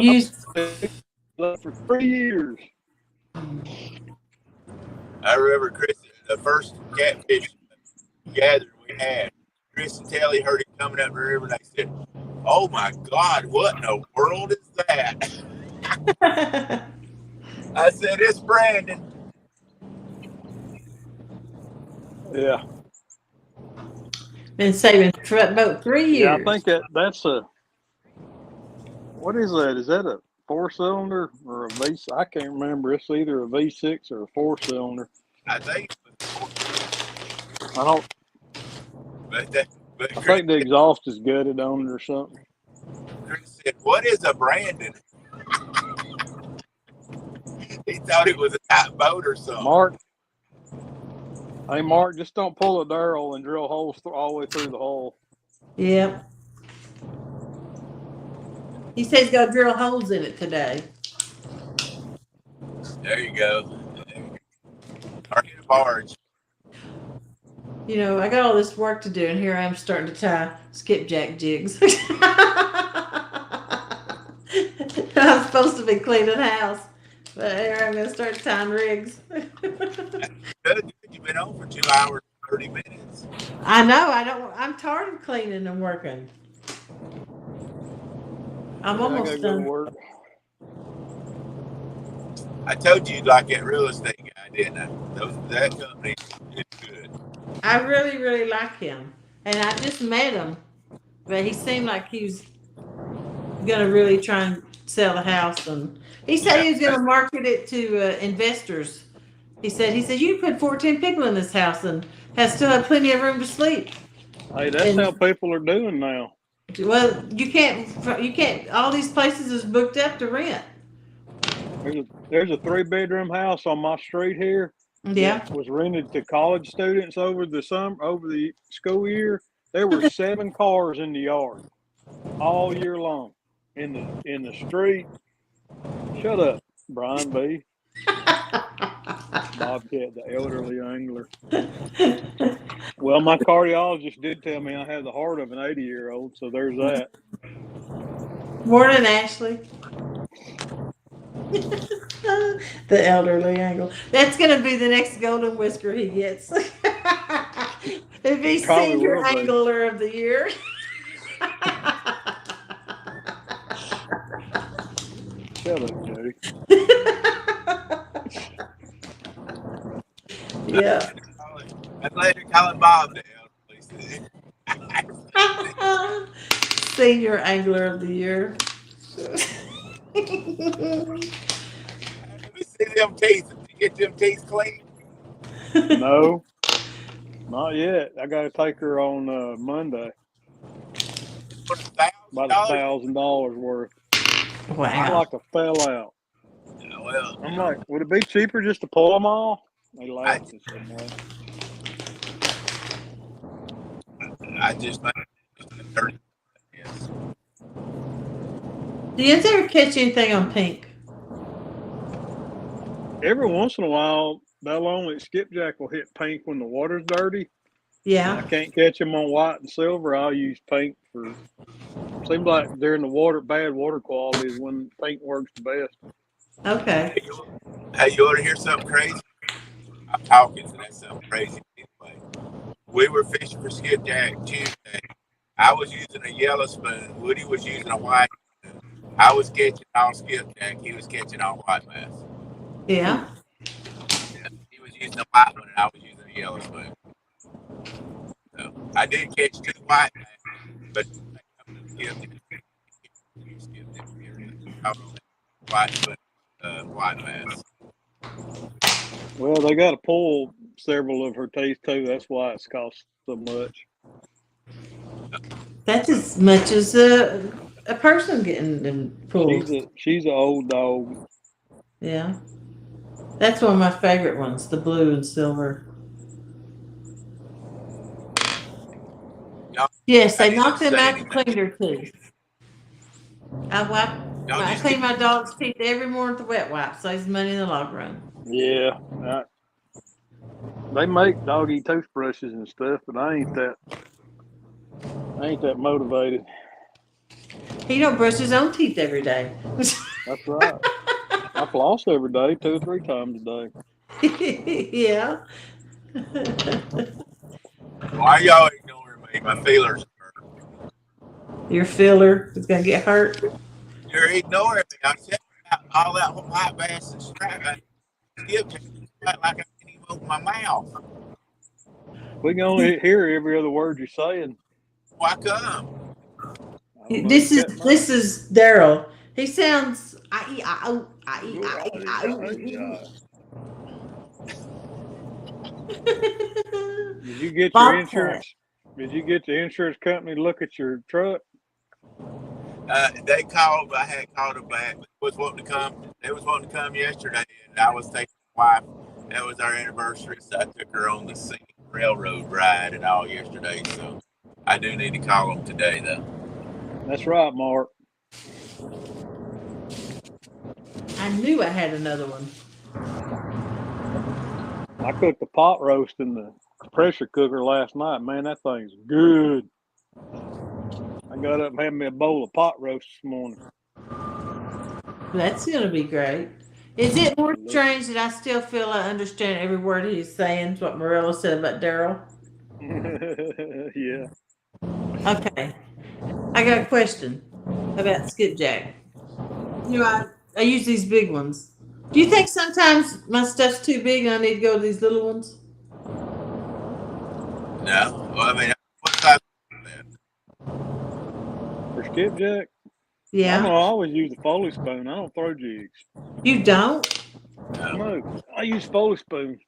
You For 3 years. I remember Chris, the first catfish gathering we had. Chris and Telly heard him coming up the river, and they said, "Oh my God, what in the world is that?" I said, "It's Brandon." Yeah. been saving for about 3 years. Yeah, I think that's a. What is that? Is that a 4-cylinder or a V? I can't remember. It's either a V6 or a 4-cylinder. I think it was. I don't. But I think the exhaust is gutted on it or something. Chris said, "What is a Brandon?" He thought it was a hot boat or something. Mark. Hey, Mark, just don't pull a Darrell and drill holes all the way through the hole. Yep. He says he's got to drill holes in it today. There you go. Or get a barge. You know, I got all this work to do, and here I am starting to tie skipjack jigs. I'm supposed to be cleaning house, but here I'm going to start tying rigs. Good. You've been on for 2 hours, 30 minutes. I know. I'm tired of cleaning and working. I'm almost done. Work. I told you you'd like that real estate guy, didn't I? That company is good. I really, really like him. And I just met him, but he seemed like he was going to really try and sell the house. And he said he was going to market it to investors. He said, you can put 14 people in this house and still have plenty of room to sleep. Hey, that's how people are doing now. Well, you can't, all these places is booked up to rent. There's a 3-bedroom house on my street here. Yeah. That was rented to college students over the school year. There were 7 cars in the yard all year long in the street. Shut up, Brian B. Bobcat, the elderly angler. Well, my cardiologist did tell me I have the heart of an 80-year-old, so there's that. Morning, Ashley. The elderly angler. That's going to be the next golden whisker he gets. If he's senior angler of the year. Shut up, Jody. Yeah. I'm glad you're calling Bob the elderly. Senior angler of the year. Let me see them teeth. Did you get them teeth clean? No, not yet. I got to take her on Monday. About $1,000 worth. Wow. I like a fell out. Yeah, well, I'm like, would it be cheaper just to pull them off? They laughed at so much. I just think 30. Yes. Do you ever catch anything on pink? Every once in a while, they'll only skipjack will hit pink when the water's dirty. I Yeah. can't catch them on white and silver. I'll use pink for. Seems like during the bad water quality is when pink works the best. Okay. Hey, you want to hear something crazy? I'm talking, so that's something crazy anyway. We were fishing for skipjack Tuesday. I was using a yellow spoon. Woody was using a white spoon. I was catching all skipjack. He was catching all white bass. Yeah. He was using a white one, and I was using a yellow spoon. So I did catch 2 white bass, but white bass. Well, they got to pull several of her teeth too. That's why it's cost so much. That's as much as a person getting them pulled. She's an old dog. Yeah. That's one of my favorite ones, the blue and silver. Yes, they knock them out to clean their teeth. I clean my dog's teeth every morning with the wet wipe. Saves money in the long run. Yeah. They make doggy toothbrushes and stuff, but I ain't that motivated. He don't brush his own teeth every day. That's right. I floss every day, 2 or 3 times a day. Yeah. Why y'all ignoring me? My feelers hurt. Your filler is gonna get hurt. You're ignoring me. I'm checking out all that white bass and strap. Skipjack like I can't even open my mouth. We can only hear every other word you're saying. Why come? This is Daryl. He sounds Did you get your insurance? Did you get the insurance company to look at your truck? They called. I had called them back. They was wanting to come yesterday, and I was taking my wife. That was our anniversary, so I took her on the scenic railroad ride and all yesterday. So I do need to call them today, though. That's right, Mark. I knew I had another one. I cooked a pot roast in the pressure cooker last night. Man, that thing's good. I got up and had me a bowl of pot roast this morning. That's gonna be great. Is it more strange that I still feel I understand every word he's saying? Is what Morella said about Daryl? Yeah. Okay. I got a question about skipjack. You know, I use these big ones. Do you think sometimes my stuff's too big and I need to go to these little ones? No. Well, I mean, what size is that? For skipjack? Yeah. I always use a Foley spoon. I don't throw jigs. You don't? No. I use Foley spoons.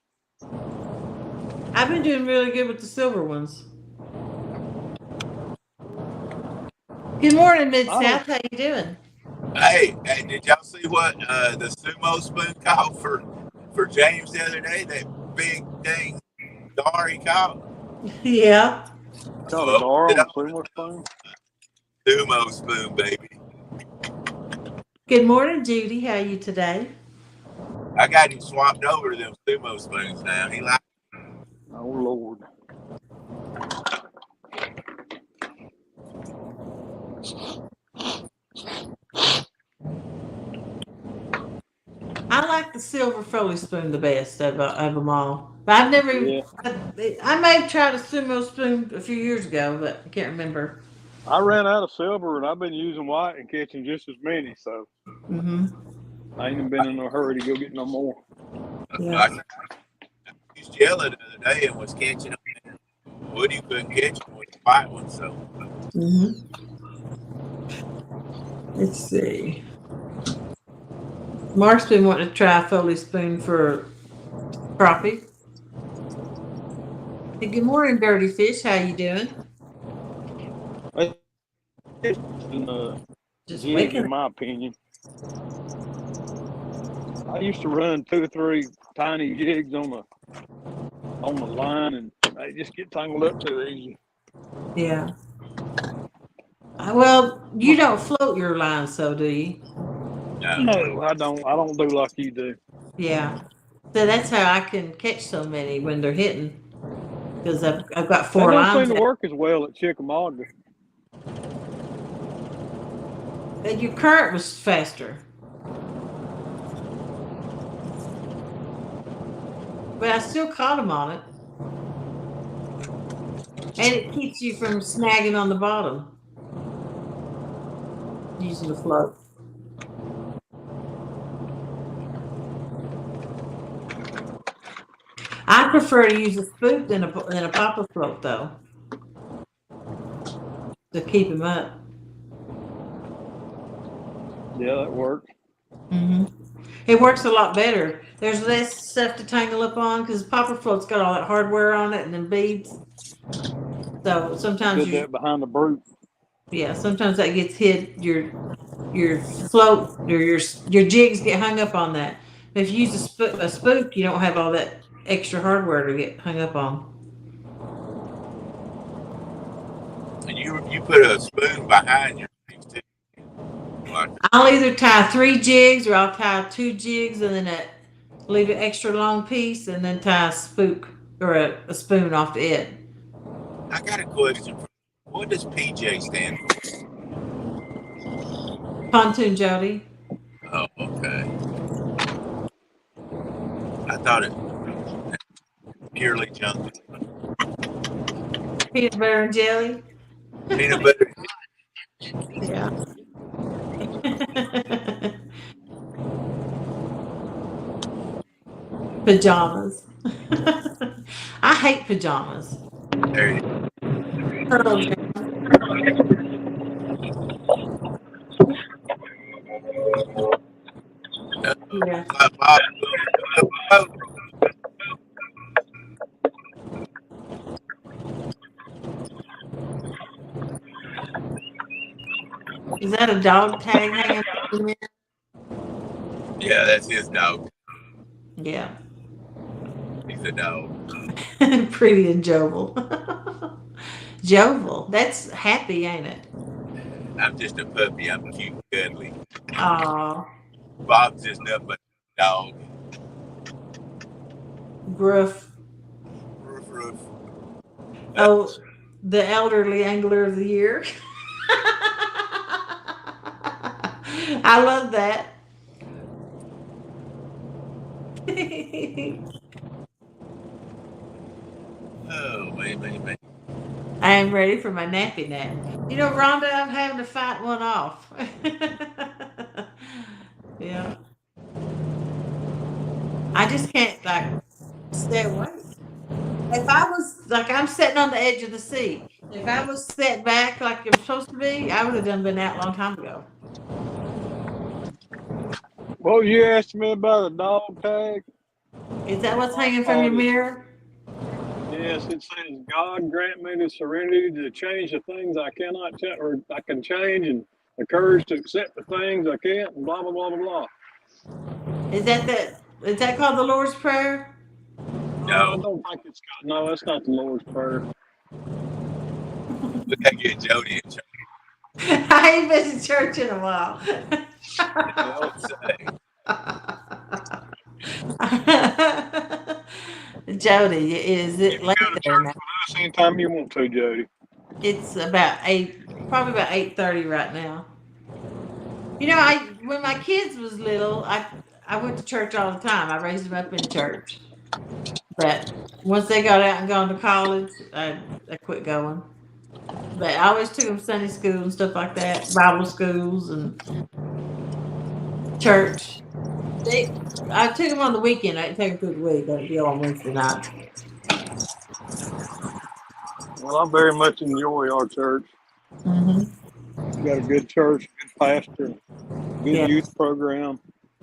I've been doing really good with the silver ones. Good morning, Mid-South. How you doing? Hey, did y'all see what the sumo spoon caught for James the other day? That big dang dar he caught? Yeah. Caught a dar on a sumo spoon? Sumo spoon, baby. Good morning, Judy. How are you today? I got him swapped over to them sumo spoons now. He like. Oh, Lord. I like the silver Foley spoon the best of them all. But I've never even, I may have tried a sumo spoon a few years ago, but I can't remember. I ran out of silver and I've been using white and catching just as many, so I ain't even been in no hurry to go get no more. Yeah. I used yellow the other day and was catching them. Woody couldn't catch them with the white one, so. Let's see. Mark's been wanting to try a Foley spoon for crappie. Hey, good morning, Dirty Fish. How you doing? Just in my opinion. I used to run 2 or 3 tiny jigs on the line, and they just get tangled up too easy. Yeah. Well, you don't float your line, so do you? No, I don't. I don't do like you do. Yeah. So that's how I can catch so many when they're hitting, because I've got That 4 don't seem lines to out. work as well at Chickamauga. And your current was faster, but I still caught them on it, and it keeps you from snagging on the bottom using the float. I prefer to use a spook than a popper float though to keep him up. Yeah, that works. Hmm. It works a lot better. There's less stuff to tangle up on because popper float's got all that hardware on it and then beads. So sometimes Did that behind the brute. sometimes that gets hit. Your float or your jigs get hung up on that. If you use a spook, you don't have all that extra hardware to get hung up on. And you put a spoon behind your things too. Like, I'll either tie 3 jigs or I'll tie 2 jigs and then leave an extra long piece and then tie a spook or a spoon off the end. I got a question. What does PJ stand for? Pontoon Jody. Oh, okay. I thought it purely junk. Peanut butter and jelly. Peanut butter. Yeah. Pajamas. I hate pajamas. There you go. Pearl Jam. Yeah. Is that a dog tag hanging in there? Yeah, that's his dog. Yeah. He's a dog. Pretty and Jovel. Jovel. That's happy, ain't it? I'm just a puppy. I'm cute and cuddly. Aw. Bob's just nothing but a dog. Gruff. Roof, roof. Oh, the elderly angler of the year. I love that. Oh, man. I am ready for my nappy nap. You know, Rhonda, I'm having to fight one off. Yeah. I just can't stay awake. If I was I'm sitting on the edge of the seat. If I was set back like I'm supposed to be, I would have done been out a long time ago. Well, you asked me about a dog tag. Is that what's hanging from your mirror? Yes, it says, God grant me the serenity to change the things I cannot change, or I can change, and the courage to accept the things I can't, and blah, blah, blah, blah, blah. Is that called the Lord's Prayer? No, I don't think it's got, no, that's not the Lord's Prayer. Look how get Jody in church. I ain't been to church in a while. Jody, is it late there now? With us anytime you want to, Jody. It's probably about 8:30 right now. You know, when my kids was little, I went to church all the time. I raised them up in church. But once they got out and gone to college, I quit going. But I always took them to Sunday school and stuff like that, Bible schools and church. I took them on the weekend. I didn't take them through the week. I'd be on Wednesday night. Well, I very much enjoy our church. Mm-hmm. We got a good church, good pastor, good youth program.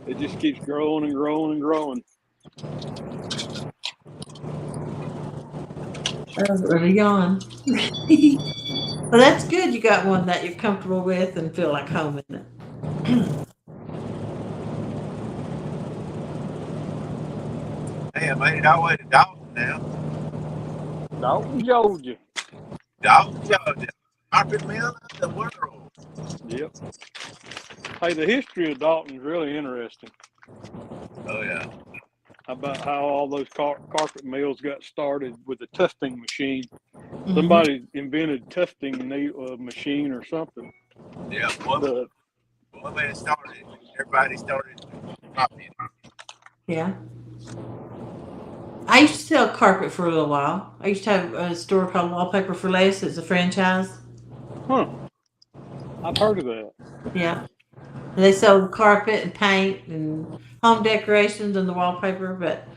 It just keeps growing and growing and growing. That was really yawn. Well, that's good. You got one that you're comfortable with and feel like home in it. Hey, I made it all the way to Dalton now. Dalton, Georgia. Dalton, Georgia. Carpet mill of the world. Yep. Hey, the history of Dalton's really interesting. Oh, yeah. about how all those carpet mills got started with a tufting machine. Mhm. Somebody invented tufting machine or something. Yeah, one man started it. Everybody started copying it. Yeah. I used to sell carpet for a little while. I used to have a store called Wallpaper for Less. It's a franchise. Huh. I've heard of that. Yeah. And they sell carpet and paint and home decorations and the wallpaper. But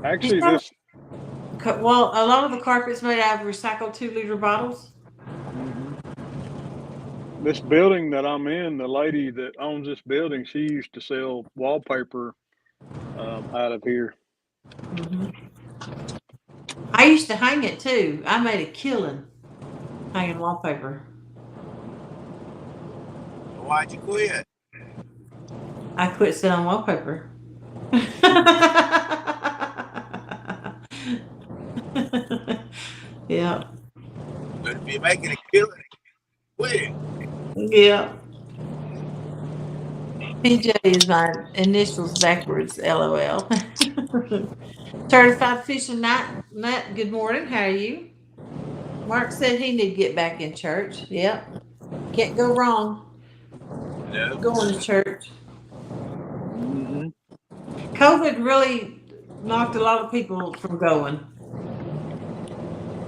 Actually, a lot of the carpet's made out of recycled 2-liter bottles. This building that I'm in, the lady that owns this building, she used to sell wallpaper out of here. Mm-hmm. I used to hang it too. I made a killing hanging wallpaper. Why'd you quit? I quit selling wallpaper. Yeah. But if you're making a killing, quit it. Yeah. PJ is my initials backwards, LOL. Certified Fishing Nut, good morning. How are you? Mark said he need to get back in church. Yep. Can't go wrong No. going to church. Mm-hmm. COVID really knocked a lot of people from going.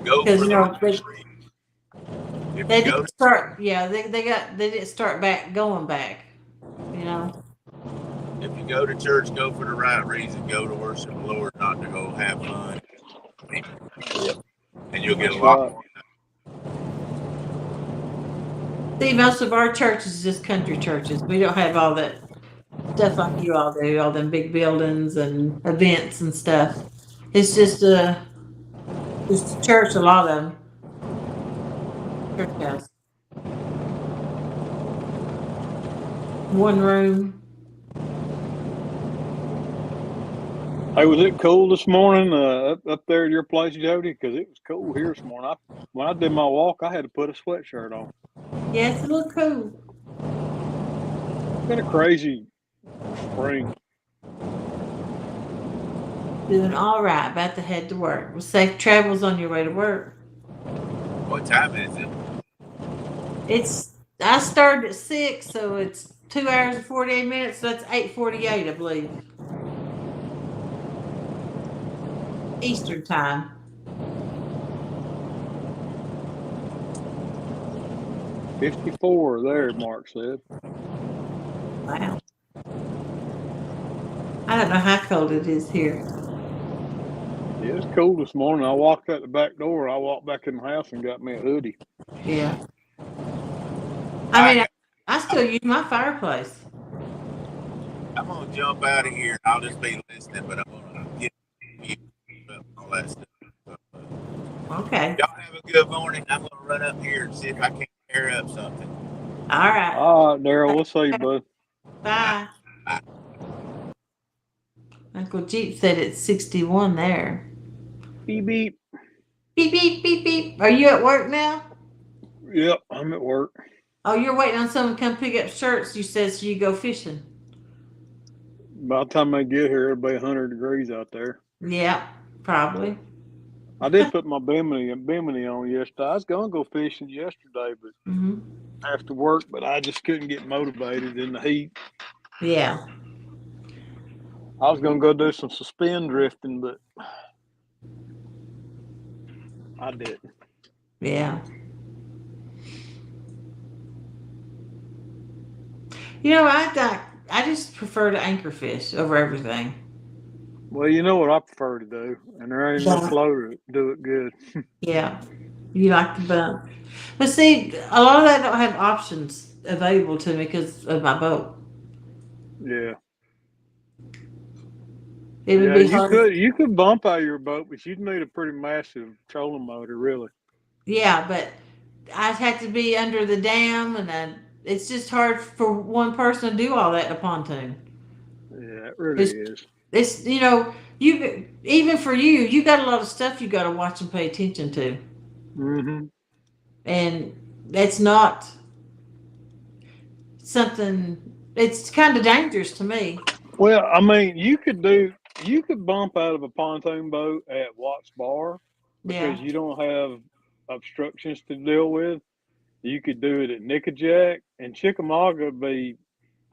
Go Because for you the know right reason. If they you go didn't start. Yeah, they didn't start back going back. You know. If you go to church, go for the right reason. Go to worship the Lord, not to go have fun. And you'll get a lot more. See, most of our churches is just country churches. We don't have all that stuff like you all do, all them big buildings and events and stuff. It's just a church, a lot of them. Church house. One room. Hey, was it cool this morning up there at your place, Jody? Because it was cool here this morning. When I did my walk, I had to put a sweatshirt on. Yeah, it's a little cool. It's been a crazy spring. Doing all right. About to head to work. Well, safe travels on your way to work. What time is it? I started at 6, so it's 2 hours and 48 minutes. So that's 8:48, I believe. Eastern time. $54 there, Mark said. Wow. I don't know how cold it is here. Yeah, it's cool this morning. I walked out the back door. I walked back in the house and got me a hoodie. Yeah. I mean, I still use my fireplace. I'm going to jump out of here. I'll just be listening, but I'm going to get all that stuff. Okay. Y'all have a good morning. I'm going to run up here and see if I can tear up something. All right. All right, Daryl. We'll see you, bud. Bye. Uncle Jeep said it's 61 there. Beep, beep. Beep, beep, beep, beep. Are you at work now? Yep, I'm at work. Oh, you're waiting on someone to come pick up shirts, you said, so you go fishing. By the time I get here, it'll be 100 degrees out there. Yeah, probably. I did put my bimini on yesterday. I was going to go fishing yesterday, but after work, but I just couldn't get motivated in the heat. Yeah. I was going to go do some suspend drifting, but I didn't. Yeah. You know, I just prefer to anchor fish over everything. Well, you know what I prefer to do, and there ain't no floater to do it good. Yeah. You like the bump. But see, a lot of that don't have options available to me because of my boat. Yeah. It would be hard. You could bump out your boat, but you'd need a pretty massive trolling motor, really. Yeah, but I'd have to be under the dam, and it's just hard for one person to do all that in a pontoon. Yeah, it really is. It's you even for you got a lot of stuff you got to watch and pay attention to. Mm-hmm. And that's not something. It's kind of dangerous to me. Well, I mean, you could do You could bump out of a pontoon boat at Watts Bar because Yeah. you don't have obstructions to deal with. You could do it at Nickajack, and Chickamauga would be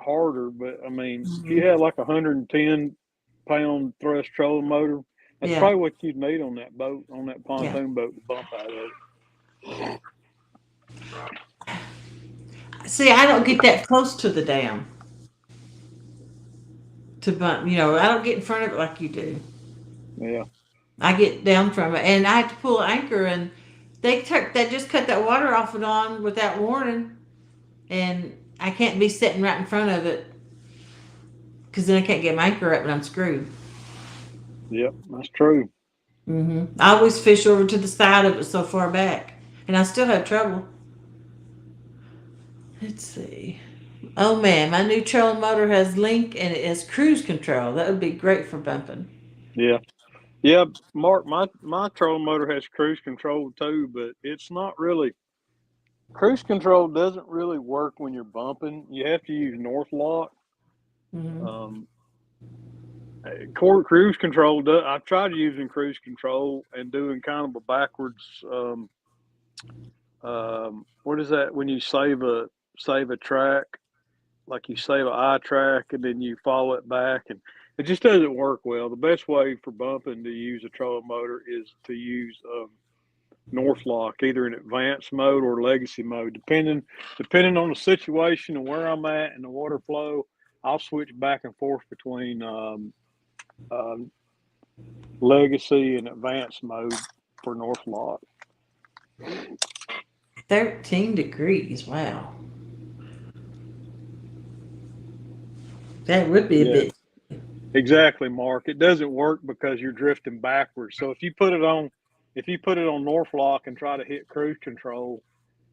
harder. But I mean, if you Hmm. had like 110-pound thrust trolling motor, that's Yeah. probably what you'd need on that boat, on that Yeah. pontoon boat to bump out of. See, I don't get that close to the dam to bump. I don't get in front of it like you do. Yeah, I get down from it, and I had to pull anchor, and they just cut that water off and on without warning, and I can't be sitting right in front of it because then I can't get my anchor up and I'm screwed. yep, that's true. I always fish over to the side of it so far back, and I still have trouble. Let's see. Oh man, my new trolling motor has link and it has cruise control. That would be great for bumping. Yeah, yeah. Mark, my trolling motor has cruise control too, but it's not really. Cruise control doesn't really work when you're bumping. You have to use North Lock. Hmm. Um, cruise control. I've tried using cruise control and doing kind of a backwards. What is that when you save a track? Like you save an I track and then you follow it back, and it just doesn't work well. The best way for bumping to use a trolling motor is to use North Lock, either in advanced mode or legacy mode, depending on the situation and where I'm at and the water flow. I'll switch back and forth between um, legacy and advanced mode for North Lock. 13 degrees. Wow. That would be a Yeah, bit. exactly, Mark. It doesn't work because you're drifting backwards. So if you put it on North Lock and try to hit cruise control,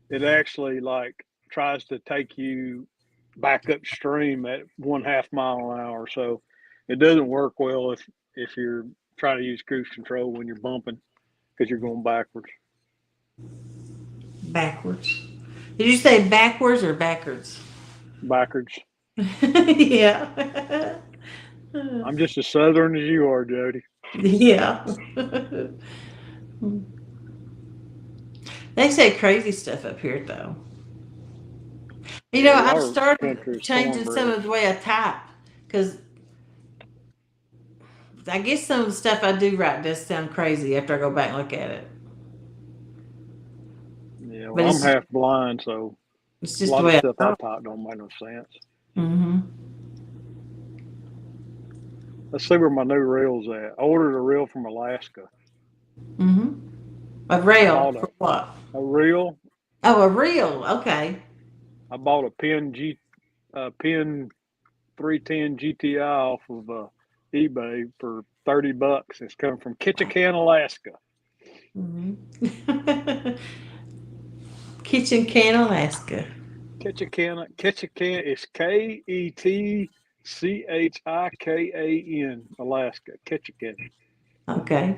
it actually like tries to take you back upstream at 1/2 mile an hour. So it doesn't work well if you're trying to use cruise control when you're bumping because you're going backwards. Backwards. Did you say backwards or backwards? Backwards. Yeah. I'm just as southern as you are, Jody. Yeah. They say crazy stuff up here, though. Yeah, I've y'all started country is changing some cornbread. of the way I type because I guess some of the stuff I do write does sound crazy after I go back and look at it. Yeah, But well, I'm it's half blind, so it's a just the lot of way I stuff I thought. type don't make no sense. Mm-hmm. Let's see where my new reel's at. I ordered a reel from Alaska. Mm-hmm. A I rail bought for what? a reel. Oh, a reel. Okay. I bought a pin 310 GTI off of eBay for $30. It's coming from Ketchikan, Alaska. Mm-hmm. Kitchen Can, Alaska. Ketchikan is Ketchikan, Alaska. Ketchikan. Okay.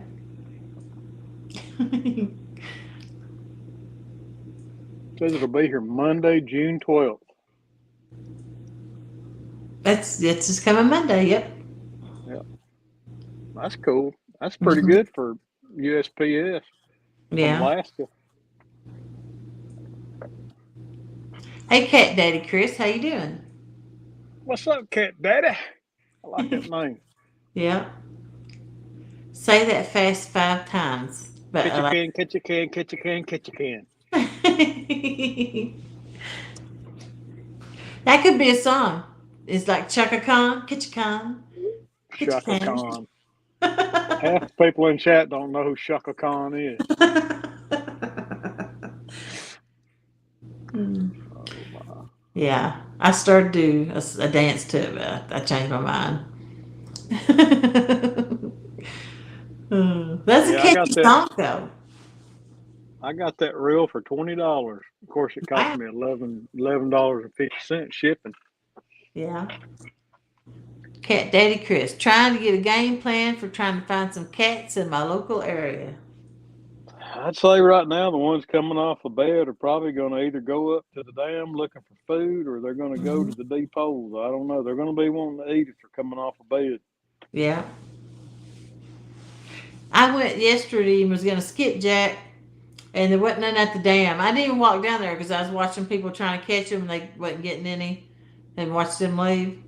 Says it'll be here Monday, June 12th. It's just coming Monday. Yep. Yeah, that's cool. That's pretty Hmm. good for USPS from Yeah. Alaska. Hey, Cat Daddy Chris, how you doing? What's up, Cat Daddy? I like that name. Yeah. Say that fast 5 times. But I like. Ketchikan, Ketchikan, Ketchikan, Ketchikan. That could be a song. It's like Chaka Khan, Kitcha Khan, Kitcha Shaka Khan. Khan. Half the people in chat don't know who Shaka Khan is. Oh my. Yeah, I started to do a dance to it, but I changed my mind. That's a Yeah, I got catchy that. song, though. I got that reel for $20. Of course, it cost Wow. me $11.50 shipping. Yeah. Cat Daddy Chris, trying to get a game plan for trying to find some cats in my local area. I'd say right now the ones coming off the bed are probably going to either go up to the dam looking for food or they're going to go Hmm. to the deep holes. I don't know. They're going to be wanting to eat if they're coming off a bed. Yeah. I went yesterday and was going to skipjack, and there wasn't none at the dam. I didn't even walk down there because I was watching people trying to catch them, and they wasn't getting any, and watched them leave.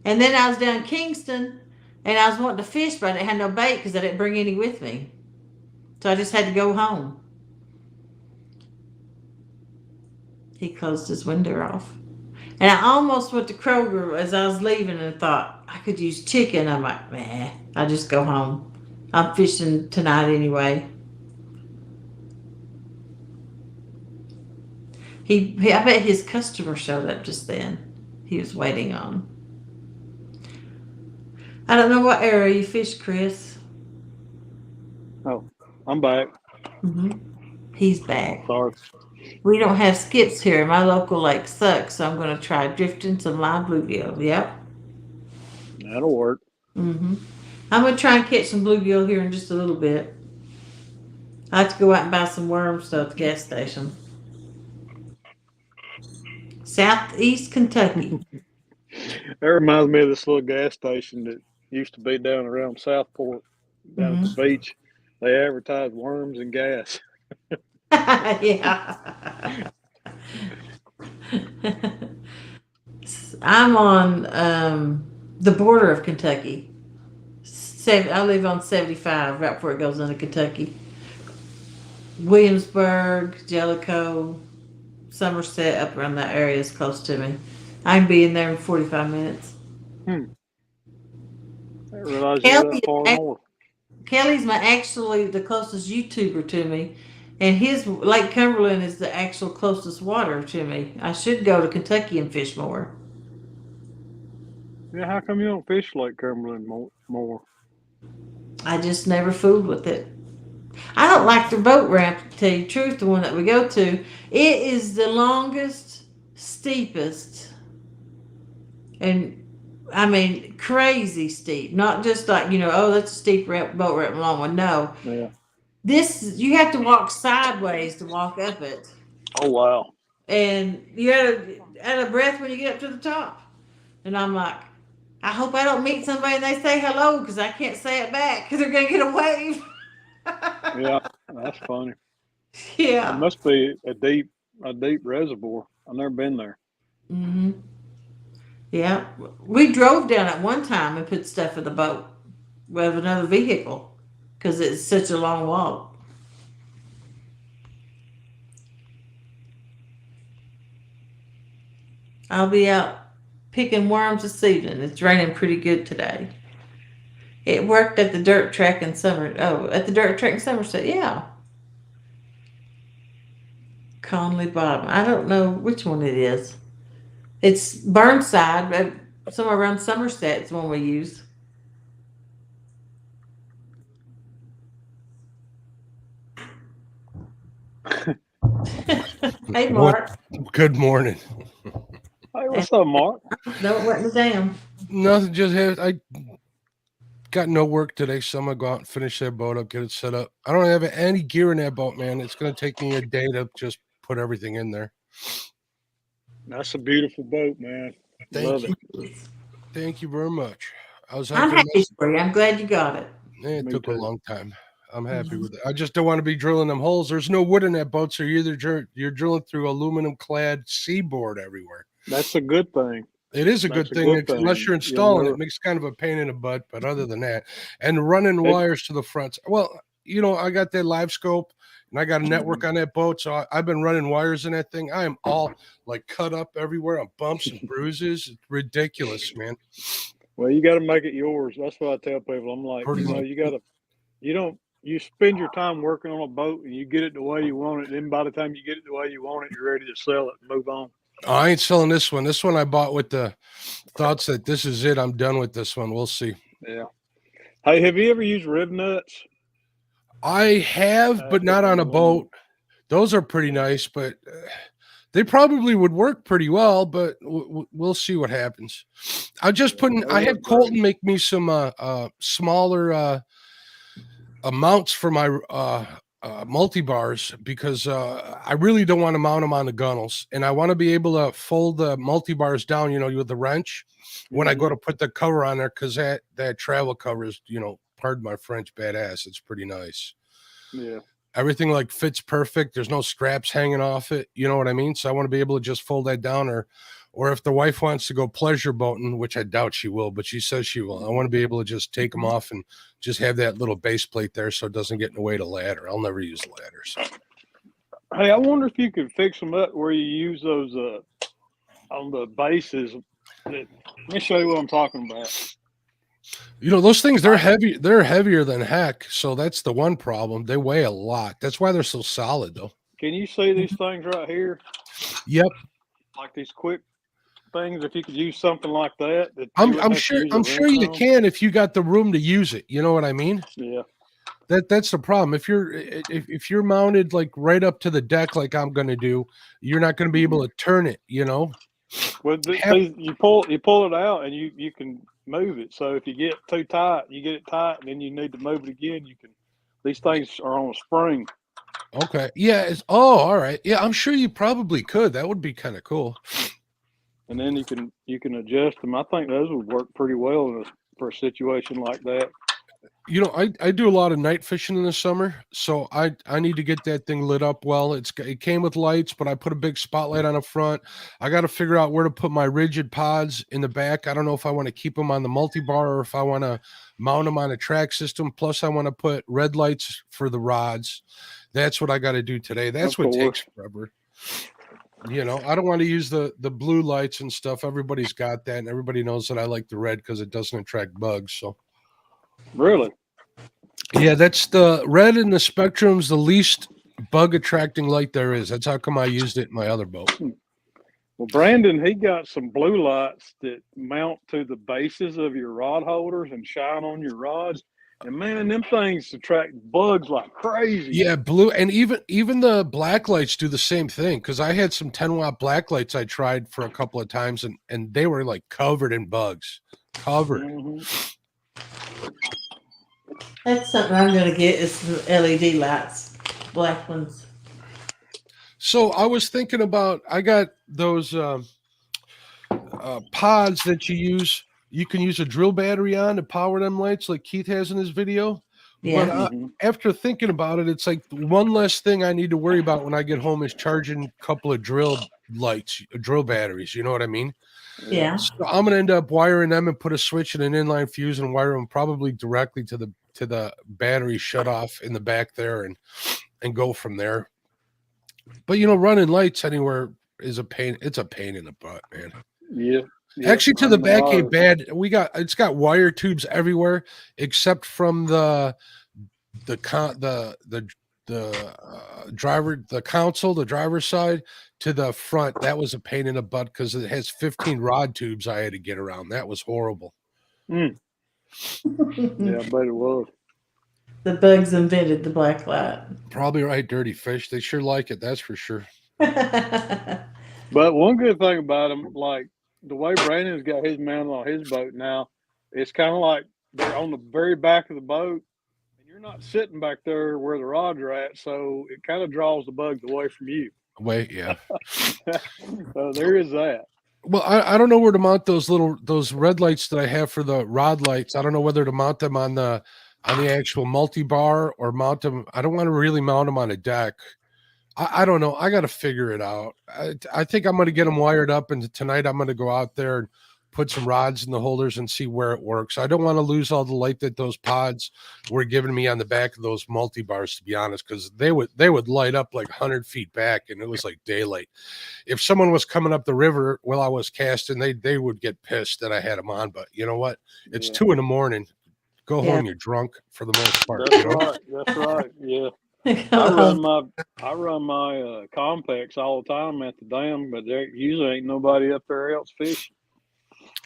And then I was down in Kingston, and I was wanting to fish, but I didn't have no bait because I didn't bring any with me. So I just had to go home. He closed his window off. And I almost went to Kroger as I was leaving and thought, I could use chicken. I'm like, man, I'll just go home. I'm fishing tonight anyway. I bet his customer showed up just then. He was waiting on. I don't know what area you fish, Chris. Oh, I'm back. He's back. Sorry. We don't have skips here. My local lake sucks, so I'm going to try drifting some live bluegill. Yep. That'll work. I'm going to try and catch some bluegill here in just a little bit. I have to go out and buy some worms though at the gas station. Southeast Kentucky. That reminds me of this little gas station that used to be down around Southport, down at the beach. They advertised worms and gas. Yeah. I'm on the border of Kentucky. I live on 75, right before it goes into Kentucky. Williamsburg, Jellicoe, Somerset, up around that area is close to me. I can be in there in 45 minutes. I didn't realize you were that far north. Kelly's actually the closest YouTuber to me, and his Lake Cumberland is the actual closest water to me. I should go to Kentucky and fish more. Yeah, how come you don't fish Lake Cumberland more? I just never fooled with it. I don't like the boat ramp, to tell you the truth, the one that we go to. It is the longest, steepest, and I mean, crazy steep. Not just like, oh, that's a steep ramp, boat ramp, long one. No. Yeah. You have to walk sideways to walk up it. Oh, wow. And you're out of breath when you get up to the top. And I'm like, I hope I don't meet somebody and they say hello because I can't say it back because they're going to get a wave. Yeah, that's funny. Yeah. It must be a deep reservoir. I've never been there. Yeah. We drove down at one time and put stuff in the boat with another vehicle because it's such a long walk. I'll be out picking worms this evening. It's raining pretty good today. It worked at the dirt track in Somerset. Yeah. Conley Bottom. I don't know which one it is. It's Burnside, but somewhere around Somerset is one we use. Hey, Mark. Good morning. Hey, what's up, Mark? No, it wasn't a dam. Nothing. I got no work today, so I'm gonna go out and finish that boat up, get it set up. I don't have any gear in that boat, man. It's gonna take me a day to just put everything in there. That's a beautiful boat, man. Love it. Thank you very much. I'm happy for you. I'm glad you got it. It took a long time. I'm happy with it. I just don't want to be drilling them holes. There's no wood in that boat, so you're drilling through aluminum clad seaboard everywhere. That's a good thing. It is a good thing unless you're installing it. Makes kind of a pain in the butt, but other than that, and running wires to the front. Well, I got that live scope and I got a network on that boat, so I've been running wires in that thing. I am all like cut up everywhere on bumps and bruises. It's ridiculous, man. Well, you got to make it yours. That's what I tell people. I'm like, you spend your time working on a boat and you get it the way you want it. Then by the time you get it the way you want it, you're ready to sell it and move on. I ain't selling this one. This one I bought with the thoughts that this is it. I'm done with this one. We'll see. Yeah. Hey, have you ever used rib nuts? I have, but not on a boat. Those are pretty nice, but they probably would work pretty well, but we'll see what happens. I had Colton make me some smaller mounts for my multi-bars because I really don't want to mount them on the gunnels, and I want to be able to fold the multi-bars down, with the wrench when I go to put the cover on there, because that travel cover is, pardon my French, badass. It's pretty nice. Yeah. Everything like fits perfect. There's no scraps hanging off it. You know what I mean? So I want to be able to just fold that down, or if the wife wants to go pleasure boating, which I doubt she will, but she says she will. I want to be able to just take them off and just have that little base plate there so it doesn't get in the way of the ladder. I'll never use ladders. Hey, I wonder if you could fix them up where you use those on the bases. Let me show you what I'm talking about. You know, those things, they're heavy. They're heavier than heck. So that's the one problem. They weigh a lot. That's why they're so solid, though. Can you see these things right here? Yep. Like these quick things. If you could use something like that, I'm sure you can if you got the room to use it. You know what I mean? Yeah. That's the problem. If you're mounted like right up to the deck, like I'm going to do, you're not going to be able to turn it. You know. Well, you pull it out and you can move it. So if you get too tight, you get it tight, and then you need to move it again. You can. These things are on a spring. Okay. Yeah. All right. Yeah, I'm sure you probably could. That would be kind of cool. And then you can adjust them. I think those would work pretty well for a situation like that. You know, I do a lot of night fishing in the summer, so I need to get that thing lit up well. It came with lights, but I put a big spotlight on the front. I got to figure out where to put my rigid pods in the back. I don't know if I want to keep them on the multi-bar or if I want to mount them on a track system. Plus, I want to put red lights for the rods. That's what I got to do today. That's what takes forever. You know, I don't want to use the blue lights and stuff. Everybody's got that, and everybody knows that I like the red because it doesn't attract bugs. So. Really? Yeah, that's the red in the Spectrum's the least bug attracting light there is. That's how come I used it in my other boat. Well, Brandon, he got some blue lights that mount to the bases of your rod holders and shine on your rods. And man, them things attract bugs like crazy. Yeah, blue, and even the black lights do the same thing. Because I had some 10-watt black lights I tried for a couple of times, and they were like covered in bugs. Covered. Mm-hmm. That's something I'm going to get is some LED lights, black ones. So I was thinking about, I got those pods that you use. You can use a drill battery on to power them lights like Keith has in his video. Yeah. But after thinking about it, it's like one less thing I need to worry about when I get home is charging a couple of drill batteries. You know what I mean? Yeah. So I'm going to end up wiring them and put a switch and an inline fuse and wire them probably directly to the battery shut off in the back there and go from there. But you know, running lights anywhere is a pain. It's a pain in the butt, man. Yeah. Actually, to the back ain't bad. It's got wire tubes everywhere except from the driver's side to the front. That was a pain in the butt because it has 15 rod tubes I had to get around. That was horrible. Yeah, I bet it was. The bugs invented the black light. Probably right, dirty fish. They sure like it, that's for sure. But one good thing about them, like the way Brandon's got his mounted on his boat now, it's kind of like they're on the very back of the boat, and you're not sitting back there where the rods are at, so it kind of draws the bugs away from you. Yeah. So there is that. Well, I don't know where to mount those red lights that I have for the rod lights. I don't know whether to mount them on the actual multi-bar or mount them. I don't want to really mount them on a deck. I don't know. I got to figure it out. I think I'm going to get them wired up, and tonight I'm going to go out there and put some rods in the holders and see where it works. I don't want to lose all the light that those pods were giving me on the back of those multi-bars, to be honest, because they would light up like 100 feet back, and it was like daylight. If someone was coming up the river while I was casting, they would get pissed that I had them on. But you know what? It's 2 a.m. Go home, you're drunk for the most part. That's right. That's right. Yeah. I run my complex all the time at the dam, but there usually ain't nobody up there else fishing.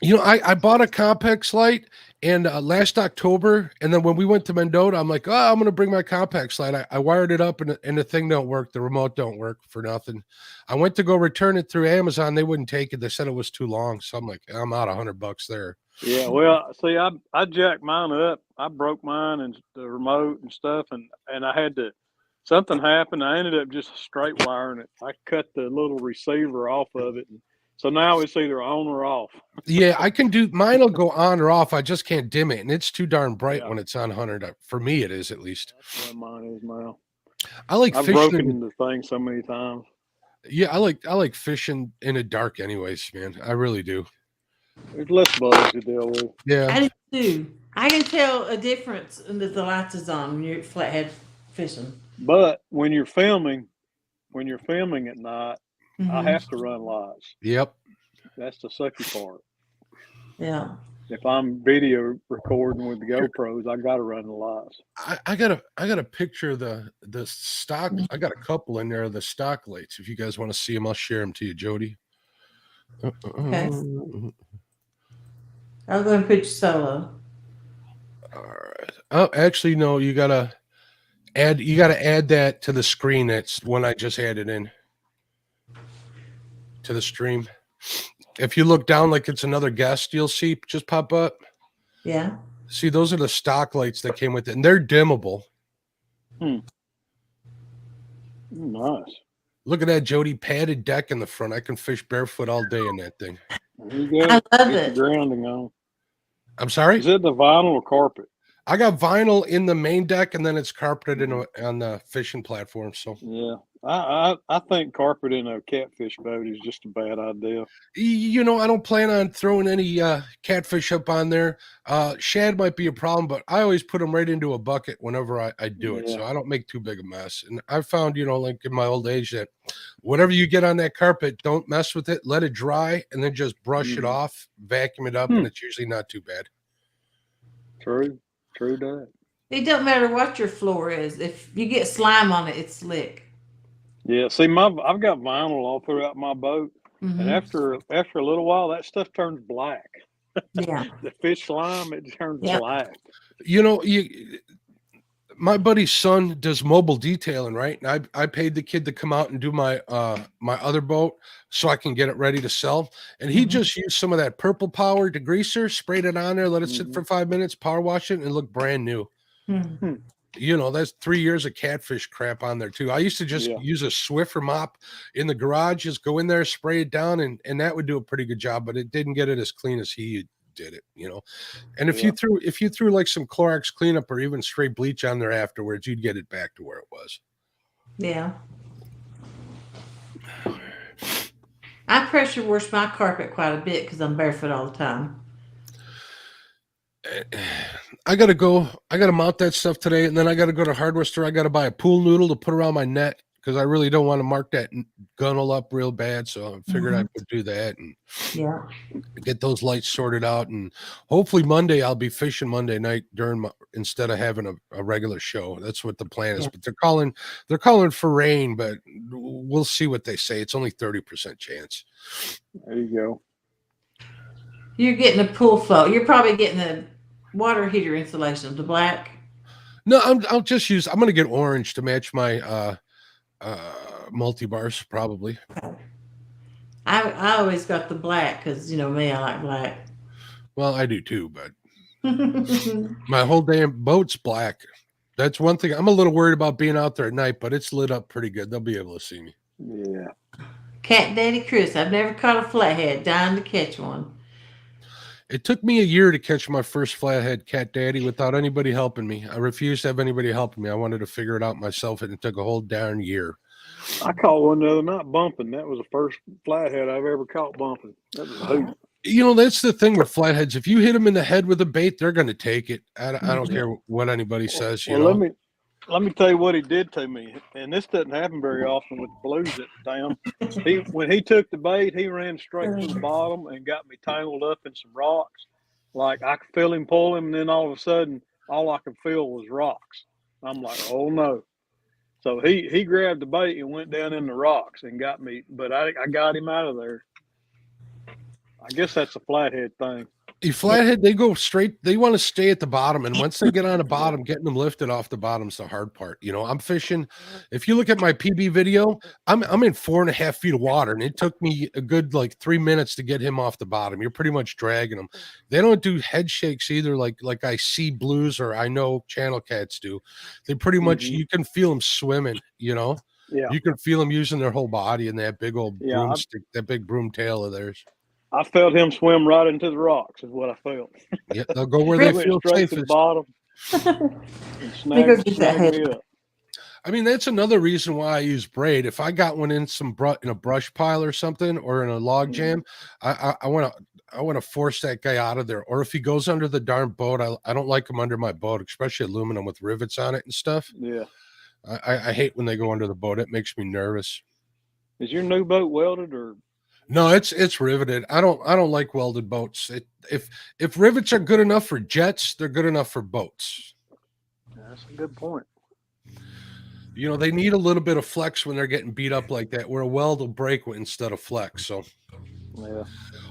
You know, I bought a Compex light and last October, and then when we went to Mendota, I'm like, I'm going to bring my Compex light. I wired it up, and the thing don't work. The remote don't work for nothing. I went to go return it through Amazon. They wouldn't take it. They said it was too long. So I'm like, I'm out $100 there. Yeah, well, see, I jacked mine up. I broke mine and the remote and stuff, and I had to. Something happened. I ended up just straight wiring it. I cut the little receiver off of it and So now it's either on or off. Yeah, I can do mine. Will go on or off. I just can't dim it, and it's too darn bright Yeah. when it's on 100. For me, it is at least. That's what mine is now. I like I've fishing. broken the thing so many times. Yeah, I like fishing in the dark, anyways, man. I really do. There's less bugs to deal with. Yeah, I do too. I can tell a difference in the lights is on when you're flathead fishing. But when you're filming at night, I Mhm. have to run lights. yep. That's the sucky part. Yeah. If I'm video recording with the GoPros, I got to run the lights. I got a picture of the stock. I got a couple in there of the stock lights. If you guys want to see them, I'll share them to you, Jody. Okay. I'll go and put you solo. All right. Oh, actually, no. You gotta add that to the screen. That's one I just added in to the stream. If you look down like it's another guest, you'll see just pop up. Yeah. See, those are the stock lights that came with it, and they're dimmable. Nice. Look at that, Jody. Padded deck in the front. I can fish barefoot all day in that thing. There you go. I love Get it. the grounding on. I'm sorry? Is it the vinyl or carpet? I got vinyl in the main deck, and then it's carpeted on the fishing platform. So Yeah. I think carpet in a catfish boat is just a bad idea. you know, I don't plan on throwing any catfish up on there. Shad might be a problem, but I always put them right into a bucket whenever I do it, so I don't make too big a mess. And I found, you know, like in my old age, that whatever you get on that carpet, don't mess with it. Let it dry, and then just brush it off, vacuum it up, and it's usually not too bad. True that. It don't matter what your floor is. If you get slime on it, it's slick. Yeah, see, I've got vinyl all throughout my boat, and Mhm. after a little while, that stuff turns black. Yeah. The fish slime, it turns Yep. black. You know, my buddy's son does mobile detailing, right? And I paid the kid to come out and do my my other boat so I can get it ready to sell. And he just used some of that purple power degreaser, sprayed it on there, let it sit for 5 minutes, power wash it, and it looked brand new. Mhm. You know, that's 3 years of catfish crap on there too. I used to just use a Swiffer mop in the garage, just go in there, spray it down, and that would do a pretty good job, but it didn't get it as clean as he did it, you know. And if you threw like some Clorox cleanup or even straight bleach on there afterwards, you'd get it back to where it was. Yeah. I pressure wash my carpet quite a bit because I'm barefoot all the time. I gotta mount that stuff today, and then I gotta go to the hardware store. I gotta buy a pool noodle to put around my net because I really don't want to mark that gunnel up real bad. So I figured I could do that and get those lights sorted out. And hopefully Monday I'll be fishing Monday night instead of having a regular show. That's what the plan is. But they're calling for rain, but we'll see what they say. It's only 30% chance. There you go. You're getting a pool float. You're probably getting the water heater insulation, the black. No, I'm gonna get orange to match my multi-bars probably. I always got the black because you know me, I like black. Well, I do too, but my whole damn boat's black. That's one thing. I'm a little worried about being out there at night, but it's lit up pretty good. They'll be able to see me. Yeah. Cat Daddy Chris, I've never caught a flathead. Dying to catch one. It took me a year to catch my first flathead cat daddy without anybody helping me. I refused to have anybody helping me. I wanted to figure it out myself, and it took a whole darn year. I caught one the other night bumping. That was the first flathead I've ever caught bumping. That was a hoot. You know, that's the thing with flatheads. If you hit them in the head with a bait, they're going to take it. I don't care what anybody says. You know? Let me tell you what he did to me, and this doesn't happen very often with the blues at the dam. When he took the bait, he ran straight to the bottom and got me tangled up in some rocks. Like I could feel him pull him, and then all of a sudden, all I could feel was rocks. I'm like, oh no! So he grabbed the bait and went down in the rocks and got me, but I got him out of there. I guess that's a flathead thing. A flathead, they go straight. They want to stay at the bottom, and once they get on the bottom, getting them lifted off the bottom's the hard part. You know, I'm fishing. If you look at my PB video, I'm in 4.5 feet of water, and it took me a good 3 minutes to get him off the bottom. You're pretty much dragging them. They don't do head shakes either, like I see blues or I know channel cats do. They pretty much you can feel them swimming. You know. Yeah. You can feel them using their whole body and that big old Yeah, broomstick, that big broom tail of theirs. I felt him swim right into the rocks. Is what I felt. Yeah, they'll go where He they went feel straight to the safest. bottom and Let me go get that snagged head. me up. I mean, that's another reason why I use braid. If I got one in in a brush pile or something, or in a log jam, I want to force that guy out of there. Or if he goes under the darn boat, I don't like him under my boat, especially aluminum with rivets on it and stuff. Yeah. I hate when they go under the boat. It makes me nervous. Is your new boat welded or? No, it's riveted. I don't like welded boats. If rivets are good enough for jets, they're good enough for boats. That's a good point. You know, they need a little bit of flex when they're getting beat up like that, where a weld will break instead of flex. So, Yeah.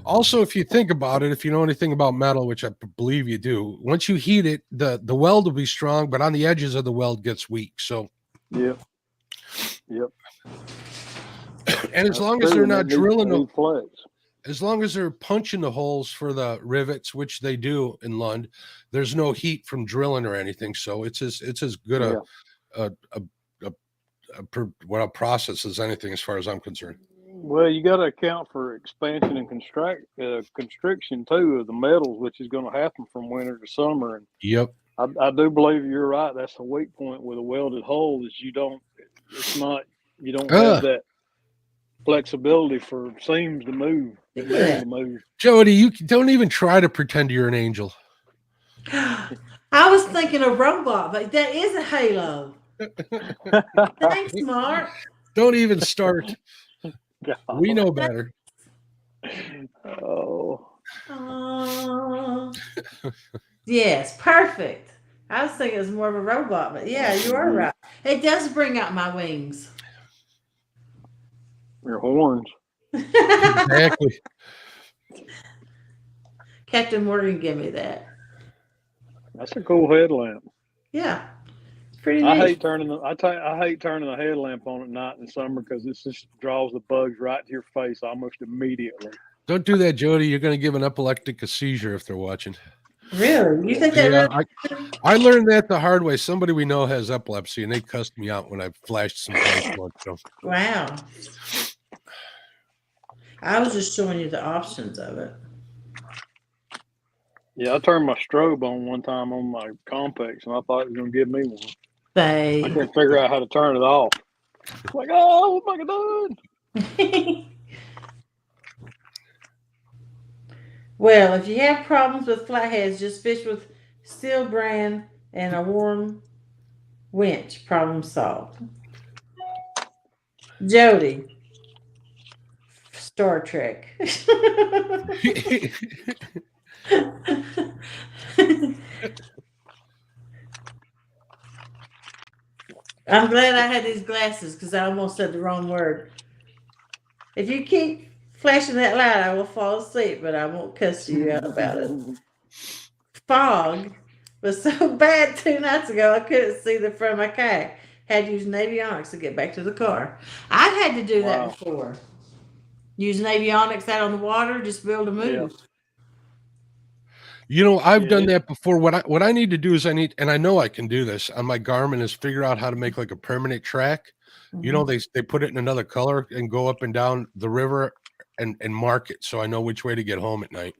also, if you think about it, if you know anything about metal, which I believe you do, once you heat it, the weld will be strong, but on the edges of the weld gets weak. So, Yep. and as long as they're not drilling, flex. as long as they're punching the holes for the rivets, which they do in Lund, there's no heat from drilling or anything. So it's as good a process as anything, as far as I'm concerned. Well, you got to account for expansion and constriction too of the metals, which is going to happen from winter to summer. And Yep. I do believe you're right. That's the weak point with a welded hole is you don't have that flexibility for seams to move. Jody, you don't even try to pretend you're an angel. I was thinking a robot, but that is a halo. Thanks, Mark. Don't even start. God. We know better. Oh. Yes, perfect. I was thinking it was more of a robot, but yeah, you are right. It does bring out my wings. Your horns. Exactly. Captain Morgan gave me that. That's a cool headlamp. Yeah. Pretty neat. I hate turning the headlamp on at night in the summer because it just draws the bugs right to your face almost immediately. Don't do that, Jody. You're going to give an epileptic a seizure if they're watching. Really? You think that really? I learned that the hard way. Somebody we know has epilepsy, and they cussed me out when I flashed some lights on. So. Wow. I was just showing you the options of it. Yeah, I turned my strobe on one time on my complex, and I thought it was going to give me one. I couldn't figure out how to turn it off. Like, oh, what am I doing? Well, if you have problems with flatheads, just fish with steel brand and a warm winch. Problem solved. Jody, Star Trek. I'm glad I had these glasses because I almost said the wrong word. If you keep flashing that light, I will fall asleep, but I won't cuss you out about it. Fog was so bad 2 nights ago, I couldn't see the front of my kayak. Had to use avionics to get back to the car. I've had to do that before. Using avionics out on the water, just be able to move. Yeah. You know, I've done that before. What I need to do is and I know I can do this on my Garmin, is figure out how to make like a permanent track. Mm-hmm. You know, they put it in another color and go up and down the river and mark it, so I know which way to get home at night.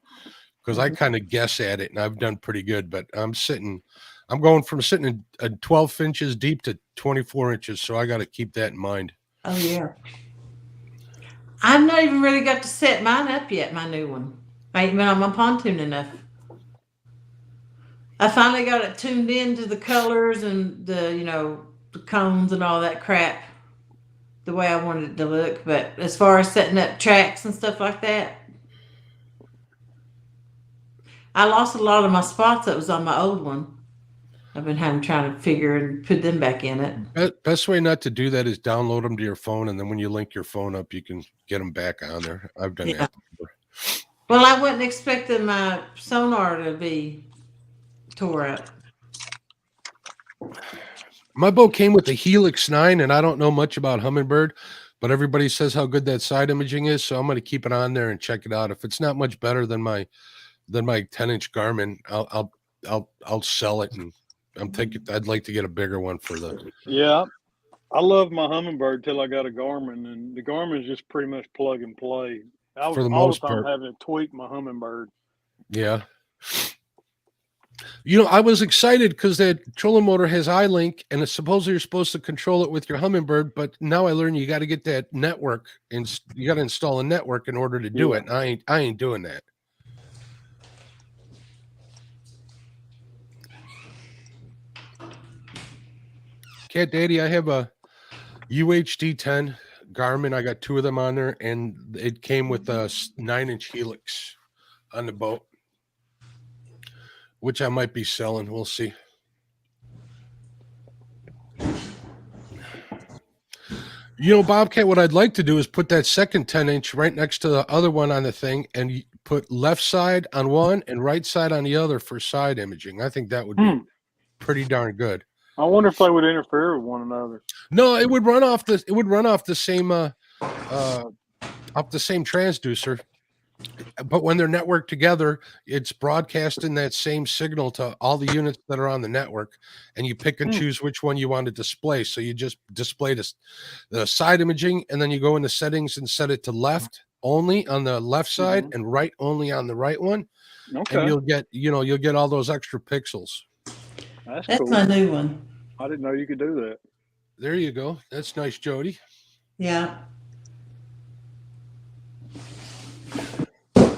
Because I kind of guess at it, and I've done pretty good. But I'm going from sitting at 12 inches deep to 24 inches, so I got to keep that in mind. Oh yeah. I've not even really got to set mine up yet. My new one. I ain't been on my pontoon enough. I finally got it tuned into the colors and the cones and all that crap the way I wanted it to look. But as far as setting up tracks and stuff like that, I lost a lot of my spots that was on my old one. I've been trying to figure and put them back in it. Best way not to do that is download them to your phone, and then when you link your phone up, you can get them back on there. I've done that before. Well, I wasn't expecting my sonar to be tore up. My boat came with the Helix 9, and I don't know much about Humminbird, but everybody says how good that side imaging is, so I'm going to keep it on there and check it out. If it's not much better than my 10-inch Garmin, I'll sell it, and I'd like to get a bigger one for the. Yeah, I love my Hummingbird till I got a Garmin, and the Garmin is just pretty much plug and play. I was For the all the most time part. having to tweak my Hummingbird. Yeah. I was excited because that trolling motor has iLink, and it's supposedly you're supposed to control it with your Hummingbird. But now I learned you got to get that network, and you got to install a network in order to do it. And I ain't doing that. Cat Daddy, I have a UHD 10 Garmin. I got 2 of them on there, and it came with a 9-inch helix on the boat, which I might be selling. We'll see. Bobcat, what I'd like to do is put that second 10-inch right next to the other one on the thing and put left side on one and right side on the other for side imaging. I think that would be pretty darn good. I wonder if they would interfere with one another. No, it would run off the same transducer. But when they're networked together, it's broadcasting that same signal to all the units that are on the network, and you pick and choose which one you want to display. So you just display the side imaging, and then you go into settings and set it to left only on the left side and right only on the right one. Okay. And you'll get all those extra pixels. That's cool. My new one. I didn't know you could do that. There you go. That's nice, Jody. Yeah.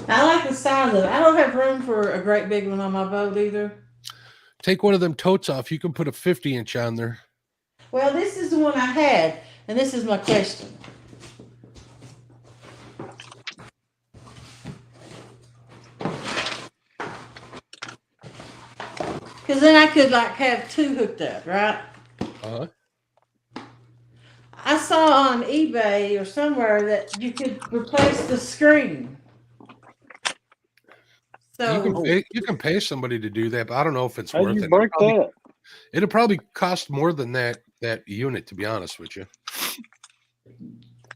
I like the size of it. I don't have room for a great big one on my boat either. Take one of them totes off. You can put a 50-inch on there. Well, this is the one I had, and this is my question. Because then I could have 2 hooked up, right? Uh-huh. I saw on eBay or somewhere that you could replace the screen. So you can pay somebody to do that, but I don't know if it's worth it. Break that? It'll probably cost more than that unit, to be honest with you.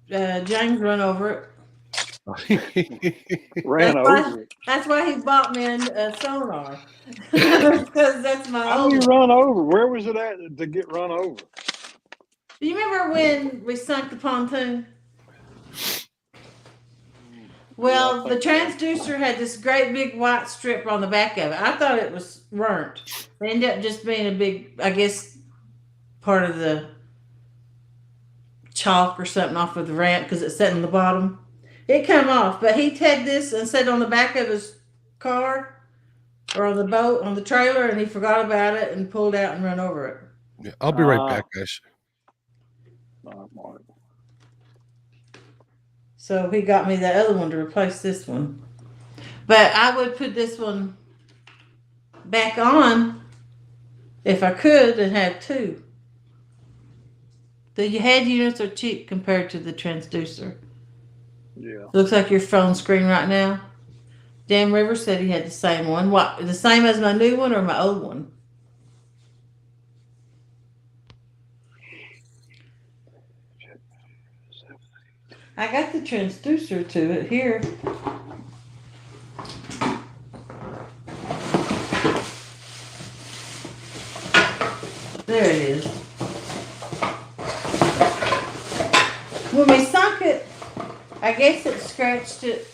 James run over it. That's why he bought me a sonar. Because that's my How do you run over? Where was it at to get run over? Do you remember when we sunk the pontoon? Well, the transducer had this great big white strip on the back of it. I thought it was burnt. It ended up just being a big, I guess, part of the chalk or something off of the ramp because it's set in the bottom. It come off, but he tagged this and set it on the back of his car or on the boat, on the trailer, and he forgot about it and pulled out and run over it. Yeah, I'll be right back, guys. So he got me that other one to replace this one. But I would put this one back on if I could and have 2. The head units are cheap compared to the transducer. Yeah. Looks like your phone screen right now. Dan River said he had the same one. What, the same as my new one or my old one? I got the transducer to it here. There it is. When we sunk it, I guess it scratched it.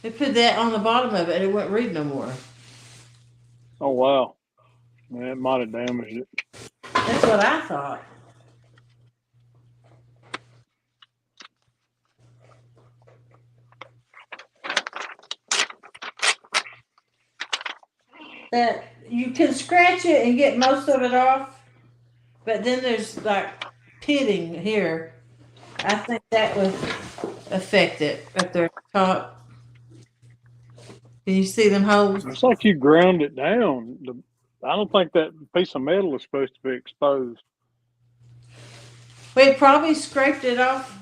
It put that on the bottom of it and it wouldn't read no more. Oh, wow. Man, it might have damaged it. That's what I thought. That you can scratch it and get most of it off, but then there's pitting here. I think that would affect it up there at the top. Can you see them holes? It's like you ground it down. I don't think that piece of metal is supposed to be exposed. Well, it probably scraped it off.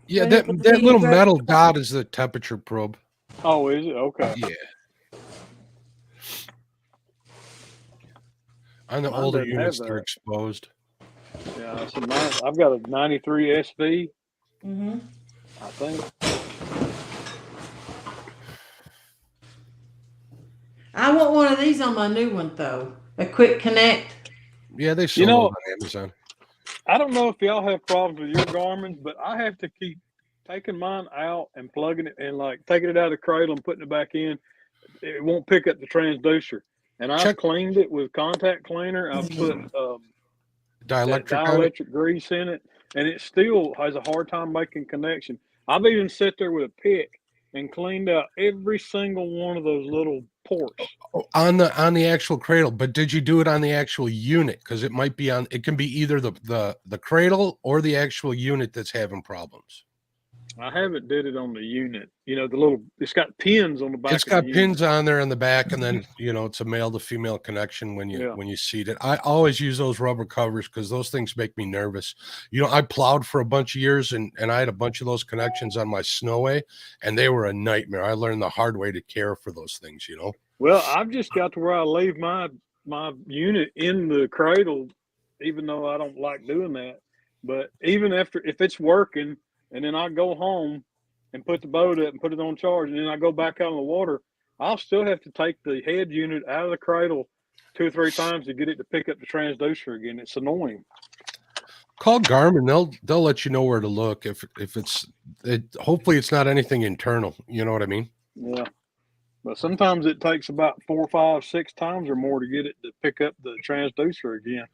Yeah, that little metal dot is the temperature probe. Oh, is it? Okay. Yeah. On the older units, they're exposed. Yeah, I've got a 93 SV. Mm-hmm. I think. I want one of these on my new one, though. A quick connect. Yeah, they sell them on Amazon. I don't know if y'all have problems with your Garmin's, but I have to keep taking mine out and plugging it and like taking it out of the cradle and putting it back in. It won't pick up the transducer. And I've cleaned it with contact cleaner. I've put dielectric grease in it, and it still has a hard time making connection. I've even sat there with a pick and cleaned out every single one of those little ports on the actual cradle. But did you do it on the actual unit? Because it might be on. It can be either the cradle or the actual unit that's having problems. I haven't did it on the unit. You know, the little, it's got pins on the back. It's got pins on there in the back, and then, you know, it's a male to female connection when you seat it. I always use those rubber covers because those things make me nervous. You know, I plowed for a bunch of years, and I had a bunch of those connections on my Snowway, and they were a nightmare. I learned the hard way to care for those things, you know. Well, I've just got to where I leave my unit in the cradle, even though I don't like doing that. But even after, if it's working, and then I go home and put the boat up and put it on charge, and then I go back out on the water, I'll still have to take the head unit out of the cradle 2 or 3 times to get it to pick up the transducer again. It's annoying. Call Garmin; they'll let you know where to look if hopefully it's not anything internal. You know what I mean? Yeah, but sometimes it takes about 4, 5, 6 times or more to get it to pick up the transducer again.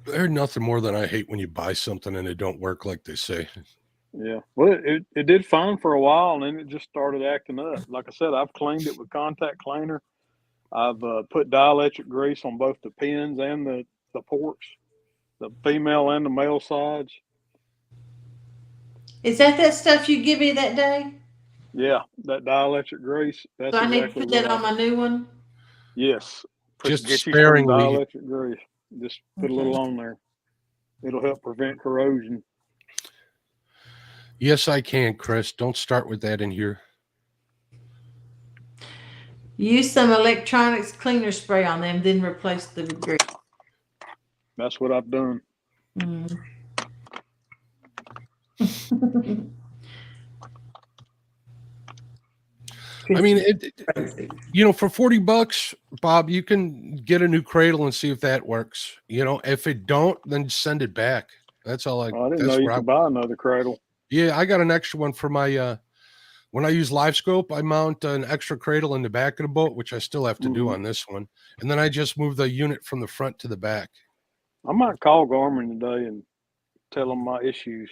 There's nothing more than I hate when you buy something and it don't work like they say. Yeah, well, it did fine for a while, and then it just started acting up. Like I said, I've cleaned it with contact cleaner. I've put dielectric grease on both the pins and the ports, the female and the male sides. Is that stuff you give me that day? Yeah, that dielectric grease. That's so I need to put that on my new one? Yes. Just sparingly. Dielectric grease. Just put a little on there. It'll help prevent corrosion. Yes, I can, Chris. Don't start with that in here. Use some electronics cleaner spray on them, then replace the grease. That's what I've done. I mean, you know, for $40, Bob, you can get a new cradle and see if that works. You know, if it don't, then send it back. That's all I didn't know you could buy another cradle. Yeah, I got an extra one for my when I use live scope, I mount an extra cradle in the back of the boat, which I still have to do on this one. And then I just move the unit from the front to the back. I might call Garmin today and tell them my issues.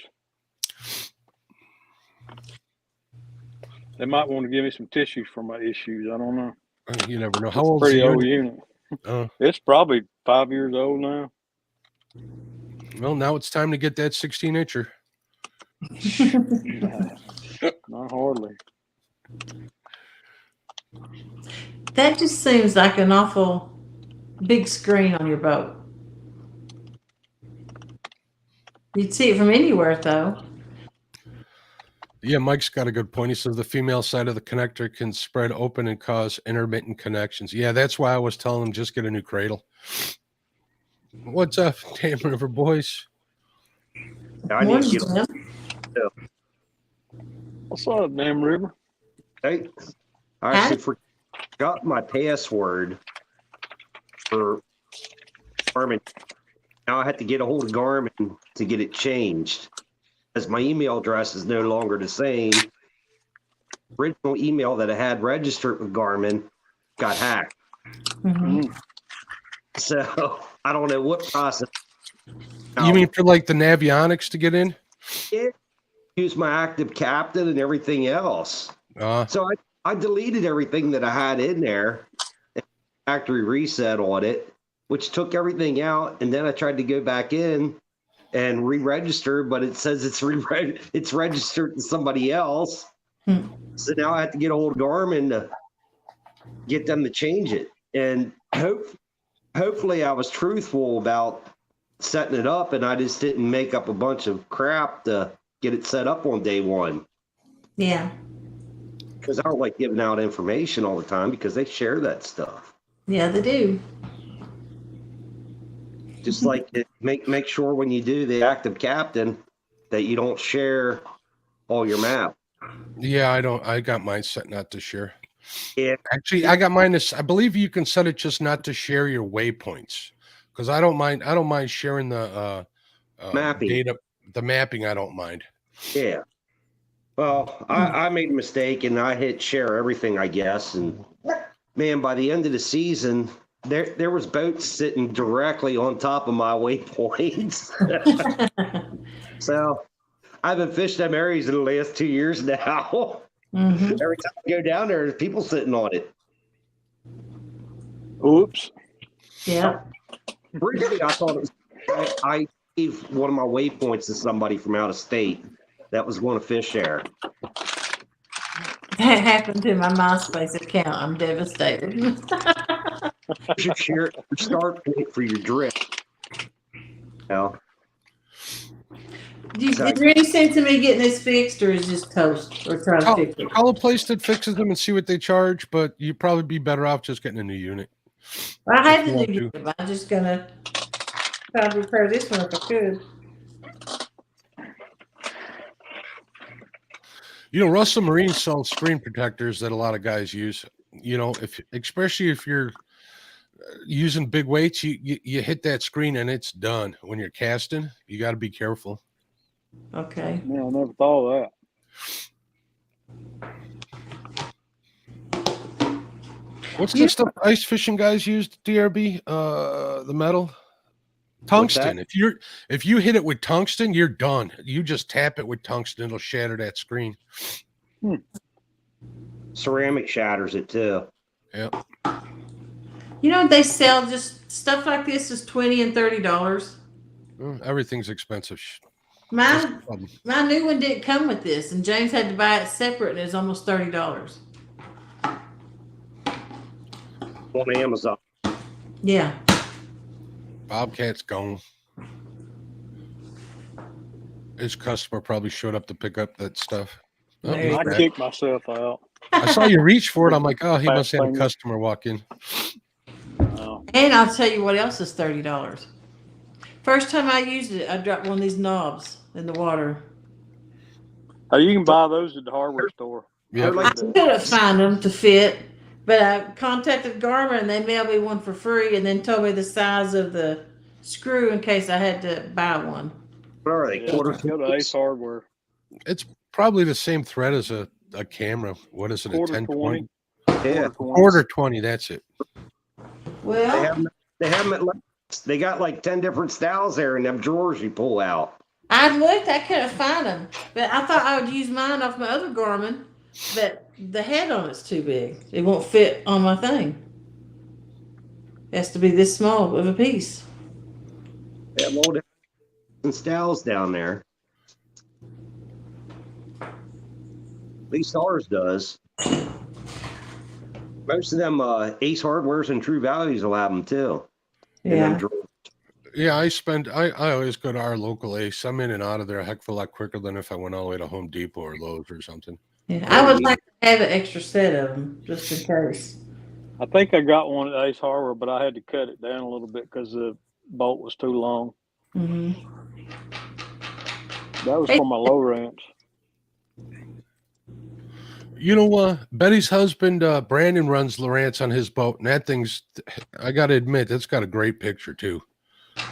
They might want to give me some tissues for my issues. I don't know. You never know. How old is the old unit? It's probably 5 years old now. Well, now it's time to get that 16-incher. Not hardly. That just seems like an awful big screen on your boat. You'd see it from anywhere, though. Yeah, Mike's got a good point. He says the female side of the connector can spread open and cause intermittent connections. Yeah, that's why I was telling him just get a new cradle. What's up, Tam River boys? I need to get on. What's up, Damn River? Hey, I actually forgot my password for Garmin. Now I have to get a hold of Garmin to get it changed, as my email address is no longer the same. Original email that I had registered with Garmin got hacked. So I don't know what process. You mean for like the Navionics to get in? Yeah. Use my active captain and everything else. So I deleted everything that I had in there, factory reset on it, which took everything out. And then I tried to go back in and re-register, but it says it's registered to somebody else. So now I have to get a hold of Garmin to get them to change it. And hopefully I was truthful about setting it up, and I just didn't make up a bunch of crap to get it set up on day one. Yeah. Because I don't like giving out information all the time because they share that stuff. Yeah, they do. Just like make sure when you do the active captain that you don't share all your map. Yeah, I got mine set not to share. Yeah. Actually, I got mine. I believe you can set it just not to share your waypoints, because I don't mind sharing the Mapping. Data, the mapping, I don't mind. Yeah. Well, I made a mistake and I hit share everything, I guess. And man, by the end of the season, there was boats sitting directly on top of my waypoints. So I haven't fished them areas in the last 2 years now. Mm-hmm. Every time I go down there, there's people sitting on it. Oops. Yeah. Briefly, I thought it was, I gave one of my waypoints to somebody from out of state that was going to fish there. That happened to my MySpace account. I'm devastated. You should share your start point for your drift. Now, Is there any sense in me getting this fixed, or is this toast, or trying to fix it? Call a place that fixes them and see what they charge, but you'd probably be better off just getting a new unit. I have the new unit. I'm just gonna try to repair this one if I could. You know, Russell Marine sells screen protectors that a lot of guys use. You know, especially if you're using big weights, you hit that screen and it's done. When you're casting, you got to be careful. Okay. Yeah, I never thought of that. What's the stuff ice fishing guys use? DRB, the metal, tungsten. If you hit it with tungsten, you're done. You just tap it with tungsten; it'll shatter that screen. ceramic shatters it too. Yeah. You know, they sell just stuff like this is $20 and $30. Well, everything's expensive. My new one didn't come with this, and James had to buy it separate, and it was almost $30. On Amazon. Yeah. Bobcat's gone. His customer probably showed up to pick up that stuff. Oh, There I kicked myself out. I saw you reach for it. I'm like, oh, he must have a customer walk in. And I'll tell you what else is $30. First time I used it, I dropped one of these knobs in the water. Oh, you can buy those at the hardware store. Yeah. I couldn't find them to fit, but I contacted Garmin and they mailed me one for free and then told me the size of the screw in case I had to buy one. What are they? Yeah, go to Ace Hardware. It's probably the same thread as a camera. What is it? A 1020? Yeah. Quarter 20. That's it. Well, they have them at Lexus. They got like 10 different styles there in them drawers you pull out. I looked, I couldn't find them, but I thought I would use mine off my other Garmin, but the head on it's too big. It won't fit on my thing. It has to be this small of a piece. They have all different styles down there. At least ours does. Most of them Ace Hardwares and True Values will have them too. Yeah. Yeah, I always go to our local Ace. I'm in and out of there a heck of a lot quicker than if I went all the way to Home Depot or Lowe's or something. Yeah, I would like to have an extra set of them just in case. I think I got one at Ace Hardware, but I had to cut it down a little bit because the bolt was too long. Mm-hmm. That was for my low ranch. You know, Betty's husband, Brandon, runs Lowrance on his boat, and that thing's, I got to admit, that's got a great picture, too. I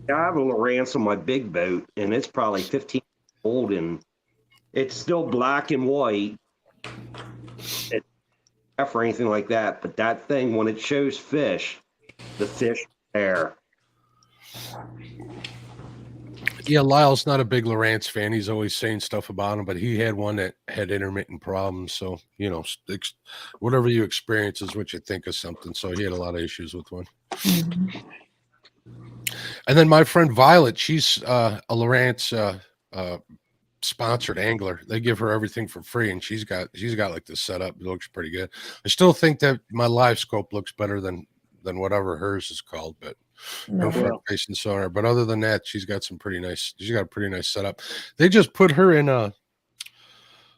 have a Lowrance on my big boat, and it's probably 15 years old, and it's still black and white. It's not for anything like that, but that thing, when it shows fish, the fish are there. Yeah, Lyle's not a big Lowrance fan. He's always saying stuff about him, but he had one that had intermittent problems. So, you know, whatever you experience is what you think of something. So he had a lot of issues with one. Mm-hmm. And then my friend Violet, she's a Lowrance sponsored angler. They give her everything for free, and she's got like this setup. It looks pretty good. I still think that my live scope looks better than whatever hers is called, but her front facing sonar. But other than that, she's got a pretty nice setup. They just put her in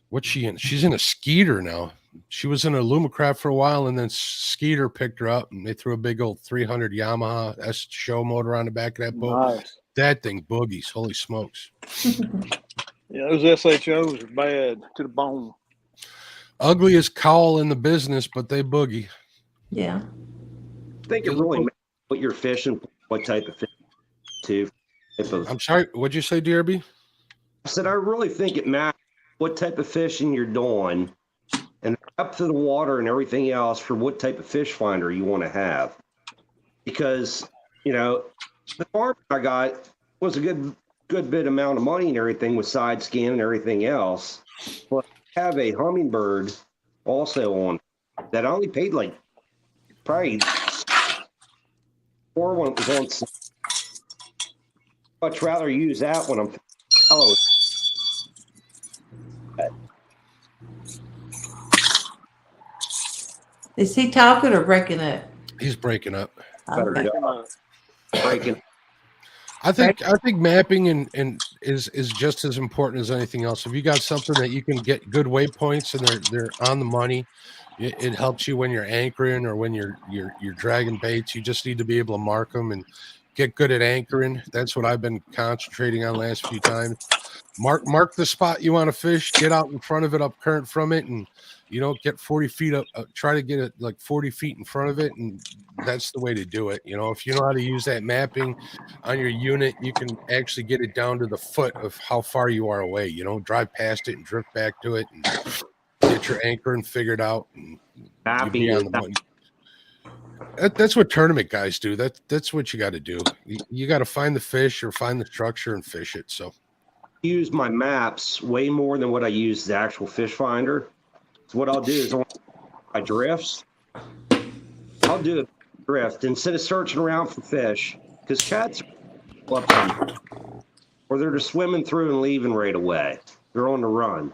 what's she in? She's in a Skeeter now. She was in a Lumacraft for a while, and then Skeeter picked her up, and they threw a big old 300 Yamaha S show motor on the back of that boat. Nice. That thing boogies. Holy smokes. Yeah, those SHOs are bad to the bone. Ugliest cowl in the business, but they boogie. Yeah. I think it really matters what you're fishing, what type of fish. too. I'm sorry, what'd you say, DRB? I said I really think it matters what type of fishing you're doing and up to the water and everything else for what type of fish finder you want to have. Because, the farm I got was a good bit amount of money and everything with side scan and everything else. But I have a hummingbird also on that I only paid like probably $4 when it was on. Much rather use that when I'm shallow. Is he talking or breaking up? He's breaking up. Okay. Breaking. I think mapping and is just as important as anything else. If you got something that you can get good waypoints and they're on the money, it helps you when you're anchoring or when you're dragging baits. You just need to be able to mark them and get good at anchoring. That's what I've been concentrating on last few times. Mark the spot you want to fish, get out in front of it, up current from it, and get 40 feet up, try to get it like 40 feet in front of it, and that's the way to do it. If you know how to use that mapping on your unit, you can actually get it down to the foot of how far you are away. Drive past it and drift back to it and get your anchoring figured out, and you'll be on the money. That's what tournament guys do. That's what you got to do. You got to find the fish or find the structure and fish it. So use my maps way more than what I use the actual fish finder. So what I'll do is I drifts. I'll do a drift instead of searching around for fish because cats are up somewhere, or they're just swimming through and leaving right away. They're on the run.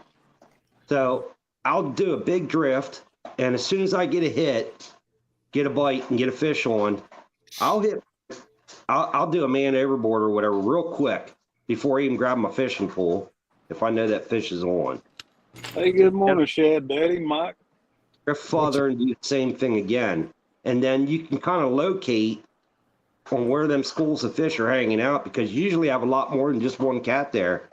So I'll do a big drift, and as soon as I get a hit, get a bite, and get a fish on, I'll do a man overboard or whatever real quick before I even grab my fishing pole if I know that fish is on. Hey, good morning, Shad Daddy, Mike. Drift father and do the same thing again. And then you can kind of locate on where them schools of fish are hanging out because you usually have a lot more than just one cat there.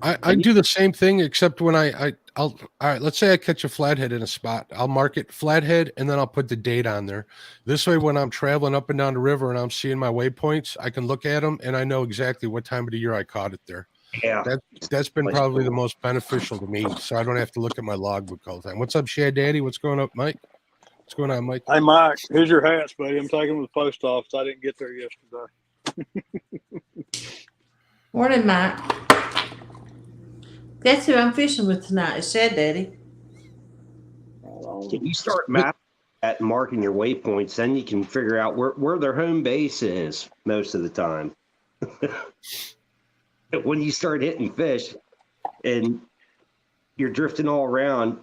I do the same thing, except when I'll all right, let's say I catch a flathead in a spot. I'll mark it flathead, and then I'll put the date on there. This way, when I'm traveling up and down the river and I'm seeing my waypoints, I can look at them, and I know exactly what time of the year I caught it there. Yeah. That's been probably the most beneficial to me, so I don't have to look at my logbook all the time. What's up, Shad Daddy? What's going up, Mike? What's going on, Mike? Hey, Mike, here's your hats, buddy. I'm taking them to the post office. I didn't get there yesterday. Morning, Mike. That's who I'm fishing with tonight. Is Shad Daddy. If you start mapping at marking your waypoints, then you can figure out where their home base is most of the time. When you start hitting fish and you're drifting all around,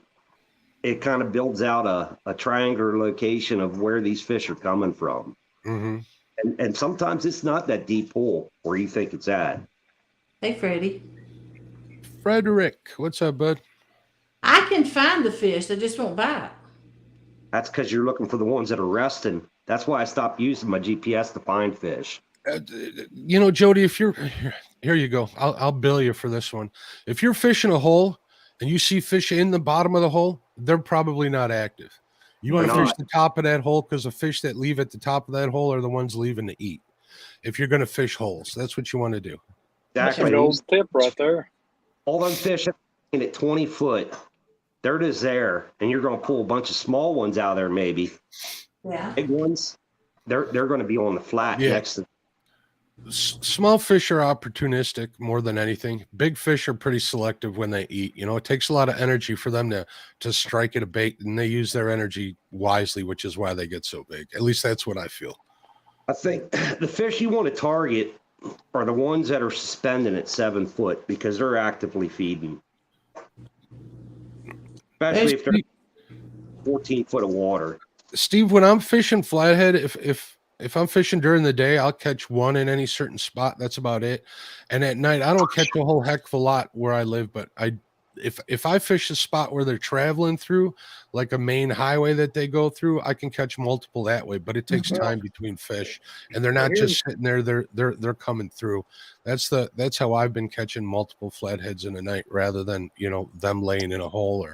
it kind of builds out a triangular location of where these fish are coming from. Mm-hmm. And sometimes it's not that deep pool where you think it's at. Hey, Freddie. Frederick, what's up, bud? I can find the fish. They just won't bite. That's because you're looking for the ones that are resting. That's why I stopped using my GPS to find fish. Jody, if you're here you go. I'll bill you for this one. If you're fishing a hole and you see fish in the bottom of the hole, they're probably not active. You want to fish the top of that hole because the fish that leave at the top of that hole are the ones leaving to eat. If you're going to fish holes, that's what you want to do. That's an old tip right there. All them fish at 20 foot, they're just there, and you're going to pull a bunch of small ones out of there maybe. Yeah. Big ones, they're going to be on the flat next to. Small fish are opportunistic more than anything. Big fish are pretty selective when they eat. It takes a lot of energy for them to strike at a bait, and they use their energy wisely, which is why they get so big. At least that's what I feel. I think the fish you want to target are the ones that are suspending at 7 foot because they're actively feeding. Especially if they're 14 foot of water. Steve, when I'm fishing flathead, if I'm fishing during the day, I'll catch one in any certain spot. That's about it. And at night, I don't catch a whole heck of a lot where I live, but if I fish a spot where they're traveling through, like a main highway that they go through, I can catch multiple that way, but it takes time between fish, and they're not just sitting there, they're coming through. That's how I've been catching multiple flatheads in a night rather than, them laying in a hole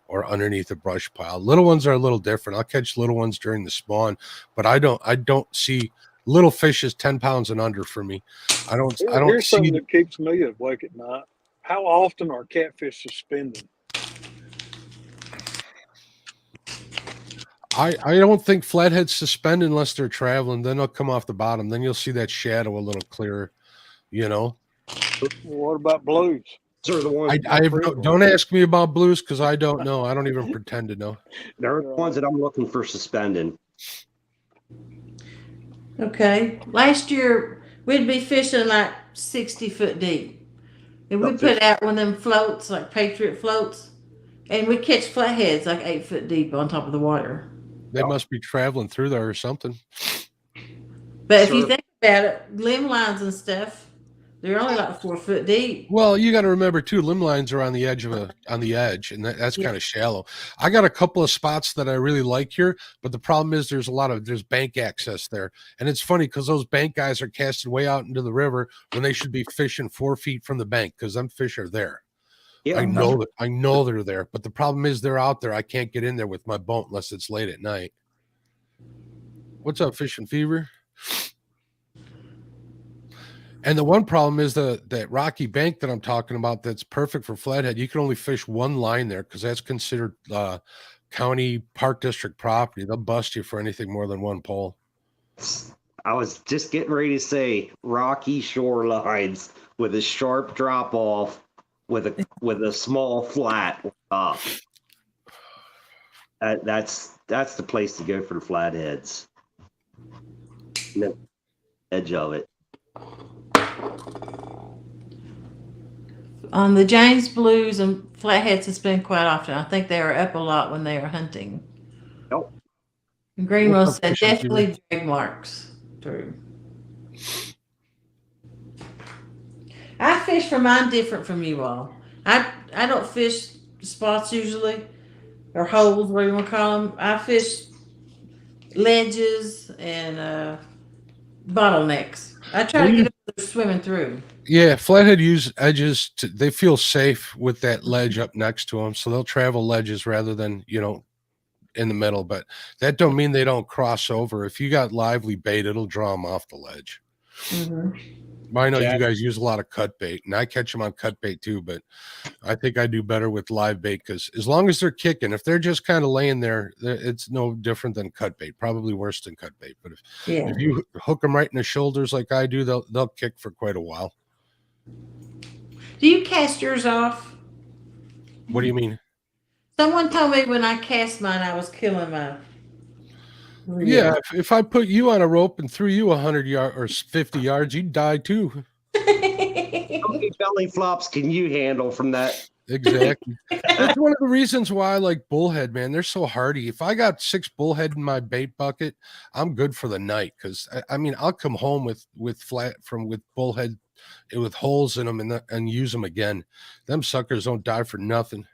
or underneath a brush pile. Little ones are a little different. I'll catch little ones during the spawn, but I don't see Little fish is 10 pounds and under for me. I don't Here's see. something that keeps me awake at night. How often are catfish suspended? I don't think flatheads suspend unless they're traveling. Then they'll come off the bottom. Then you'll see that shadow a little clearer. You know. What about blues? Those are the ones. Don't ask me about blues because I don't know. I don't even pretend to know. They're the ones that I'm looking for suspending. Okay. Last year we'd be fishing like 60 foot deep, and we'd put out one of them floats like Patriot floats, and we'd catch flatheads like 8 foot deep on top of the water. They must be traveling through there or something. But if you think about it, limb lines and stuff, they're only like 4 foot deep. Well, you got to remember too, limb lines are on the edge, and that's kind of shallow. I got a couple of spots that I really like here, but the problem is there's bank access there, and it's funny because those bank guys are casting way out into the river when they should be fishing 4 feet from the bank because them fish are there. Yeah, I know they're there, but the problem is they're out there. I can't get in there with my boat unless it's late at night. What's up, Fishing Fever? And the one problem is that rocky bank that I'm talking about that's perfect for flathead. You can only fish one line there because that's considered county park district property. They'll bust you for anything more than one pole. I was just getting ready to say rocky shorelines with a sharp drop off with a small flat up. That's the place to go for the flatheads. The edge of it. On the James Blues and flatheads suspend quite often. I think they are up a lot when they are hunting. Nope. And Greenwell said definitely drag marks through. I fish for mine different from you all. I don't fish spots usually, or holes, whatever you want to call them. I fish ledges and bottlenecks. I try to get them swimming through. Yeah, flathead use edges. They feel safe with that ledge up next to them, so they'll travel ledges rather than in the middle. But that don't mean they don't cross over. If you got lively bait, it'll draw them off the ledge. Mm-hmm. I know you guys use a lot of cut bait, and I catch them on cut bait too, but I think I do better with live bait because as long as they're kicking, if they're just kind of laying there, it's no different than cut bait, probably worse than cut bait. But if you hook them right in the shoulders like I do, they'll kick for quite a while. Do you cast yours off? What do you mean? Someone told me when I cast mine, I was killing my. Yeah, if I put you on a rope and threw you 100 yards or 50 yards, you'd die too. How many belly flops can you handle from that? Exactly. That's one of the reasons why I like bullhead, man. They're so hardy. If I got 6 bullhead in my bait bucket, I'm good for the night. Because I mean, I'll come home with bullhead with holes in them and use them again. Them suckers don't die for nothing.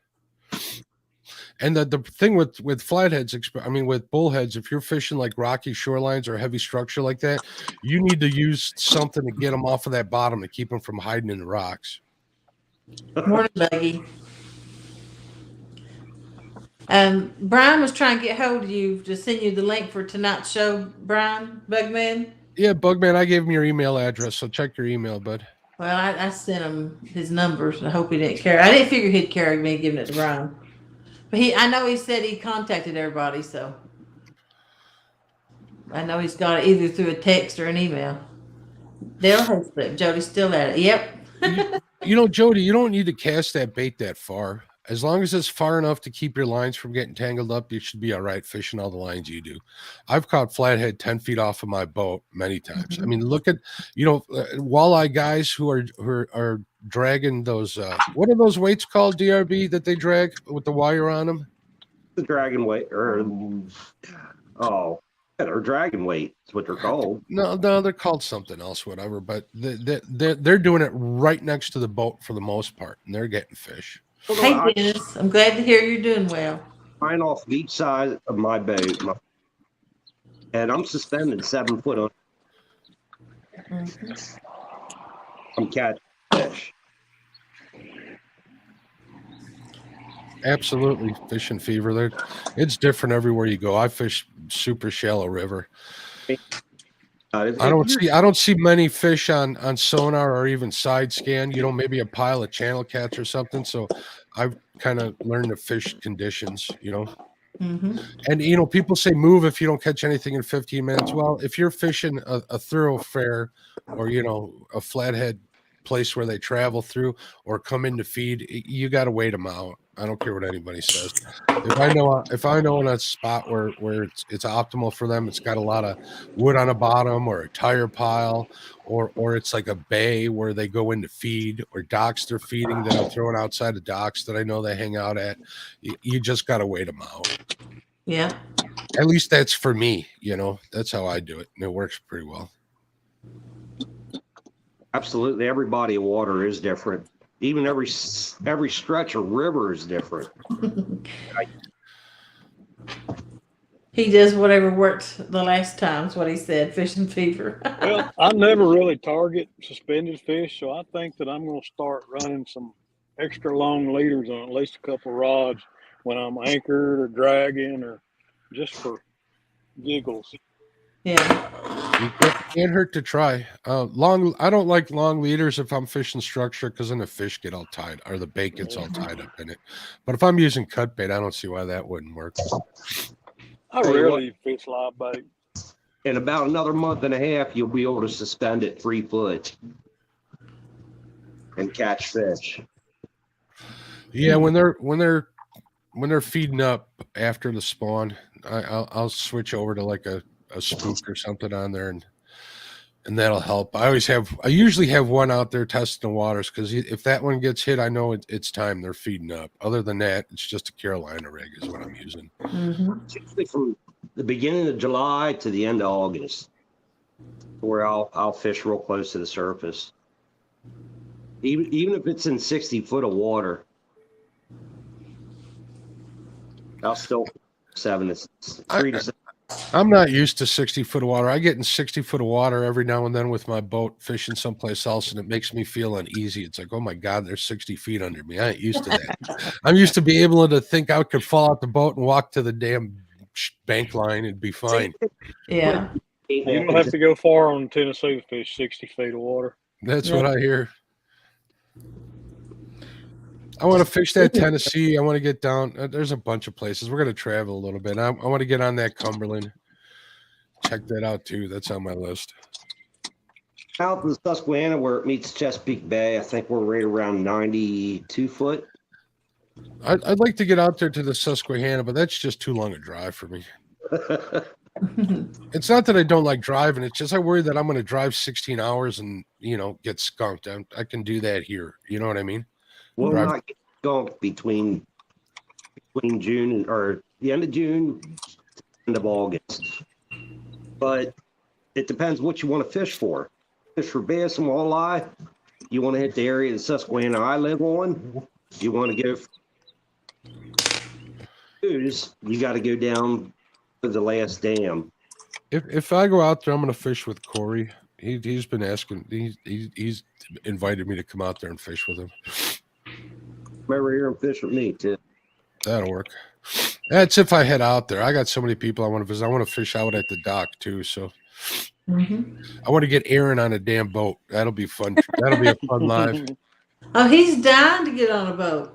And the thing with flatheads, with bullheads, if you're fishing like rocky shorelines or heavy structure like that, you need to use something to get them off of that bottom to keep them from hiding in the rocks. Morning, Buggy. Brian was trying to get hold of you to send you the link for tonight's show, Brian, Bugman. Yeah, Bugman, I gave him your email address, so check your email, bud. Well, I sent him his numbers. I hope he didn't care. I didn't figure he'd carry me giving it to Brian. But I know he said he contacted everybody, so I know he's got it either through a text or an email. Dale has it. Jody's still at it. Yep. Jody, you don't need to cast that bait that far. As long as it's far enough to keep your lines from getting tangled up, you should be all right fishing all the lines you do. I've caught flathead 10 feet off of my boat many times. Mm-hmm. I mean, look at, walleye guys who are dragging those, what are those weights called, DRB, that they drag with the wire on them? The dragon weight, or, they're dragon weight is what they're called. No, they're called something else, whatever, but they're doing it right next to the boat for the most part, and they're getting fish. Hey, Dennis, I'm glad to hear you're doing well. Line off each side of my boat, and I'm suspended 7 foot on. Mm-hmm. I'm catching fish. Absolutely, Fishing Fever. It's different everywhere you go. I fish super shallow river. I don't see many fish on sonar or even side scan. You know, maybe a pile of channel cats or something. So I've kind of learned to fish conditions. You know, and you know, people say move if you don't catch anything in 15 minutes. Well, if you're fishing a thoroughfare or you know a flathead place where they travel through or come in to feed, you got to wait them out. I don't care what anybody says. If I know in a spot where it's optimal for them, it's got a lot of wood on the bottom or a tire pile, or it's like a bay where they go in to feed, or docks they're feeding that I'm throwing outside the docks that I know they hang out at. You just got to wait them out. Yeah. At least that's for me. You know, that's how I do it, and it works pretty well. Absolutely, every body of water is different. Even every stretch of river is different. He does whatever worked the last time, is what he said, fishing fever. Well, I never really target suspended fish, so I think that I'm going to start running some extra long leaders on at least a couple rods when I'm anchored or dragging or just for giggles. Yeah. You can't hurt to try. I don't like long leaders if I'm fishing structure because then the fish get all tied or the bait gets all tied up in it. But if I'm using cut bait, I don't see why that wouldn't work. I rarely fish live bait. In about another month and a half, you'll be able to suspend at 3 foot and catch fish. Yeah, when they're feeding up after the spawn, I'll switch over to like a spook or something on there, and that'll help. I usually have one out there testing the waters because if that one gets hit, I know it's time they're feeding up. Other than that, it's just a Carolina rig is what I'm using. Usually from the beginning of July to the end of August, where I'll fish real close to the surface, even if it's in 60 foot of water. I'll still 3 to 7. I'm not used to 60 foot of water. I get in 60 foot of water every now and then with my boat fishing someplace else, and it makes me feel uneasy. It's like, oh my God, there's 60 feet under me. I ain't used to that. I'm used to being able to think I could fall out the boat and walk to the damn bank line and be fine. Yeah. You don't have to go far on Tennessee to fish 60 feet of water. That's what I hear. I want to fish that Tennessee. I want to get down. There's a bunch of places. We're going to travel a little bit. I want to get on that Cumberland. Check that out, too. That's on my list. Out in the Susquehanna where it meets Chesapeake Bay, I think we're right around 92 foot. I'd like to get out there to the Susquehanna, but that's just too long a drive for me. It's not that I don't like driving. It's just I worry that I'm going to drive 16 hours and, get skunked. I can do that here. You know what I mean? We'll not get skunked between June or the end of June, end of August. But it depends what you want to fish for. Fish for bass and walleye. You want to hit the area of the Susquehanna I live on. You want to go you got to go down to the last dam. If I go out there, I'm going to fish with Corey. He's been asking. He's invited me to come out there and fish with him. Come over here and fish with me too. That'll work. That's if I head out there. I got so many people I want to visit. I want to fish out at the dock too. So I want to get Aaron on a damn boat. That'll be fun. That'll be a fun live. Oh, he's dying to get on a boat.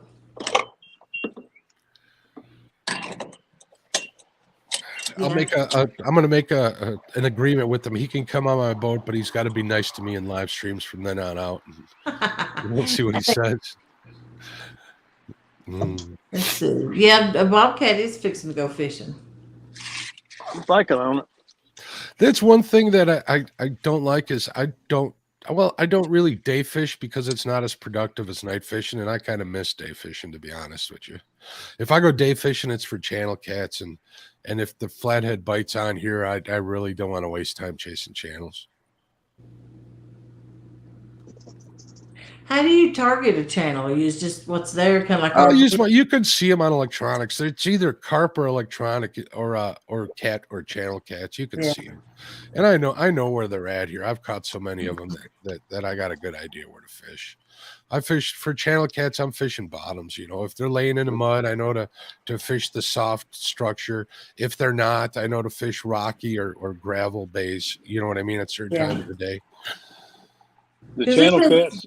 I'm going to make an agreement with him. He can come on my boat, but he's got to be nice to me in live streams from then on out. We'll see what he says. Let's see. Yeah, a bobcat is fixing to go fishing. I'm thinking on it. That's one thing that I don't like is I don't really day fish because it's not as productive as night fishing, and I kind of miss day fishing, to be honest with you. If I go day fishing, it's for channel cats, and if the flathead bites on here, I really don't want to waste time chasing channels. How do you target a channel? You use just what's there, kind of like I'll our. use my. You can see them on electronics. It's either carp or electronic, or cat or channel cats. You can Yeah. see them, and I know where they're at here. I've caught so many of them that I got a good idea where to fish. I fish for channel cats. I'm fishing bottoms. You know, if they're laying in the mud, I know to fish the soft structure. If they're not, I know to fish rocky or gravel bays. You know what I mean? At certain times of the day. The channel cats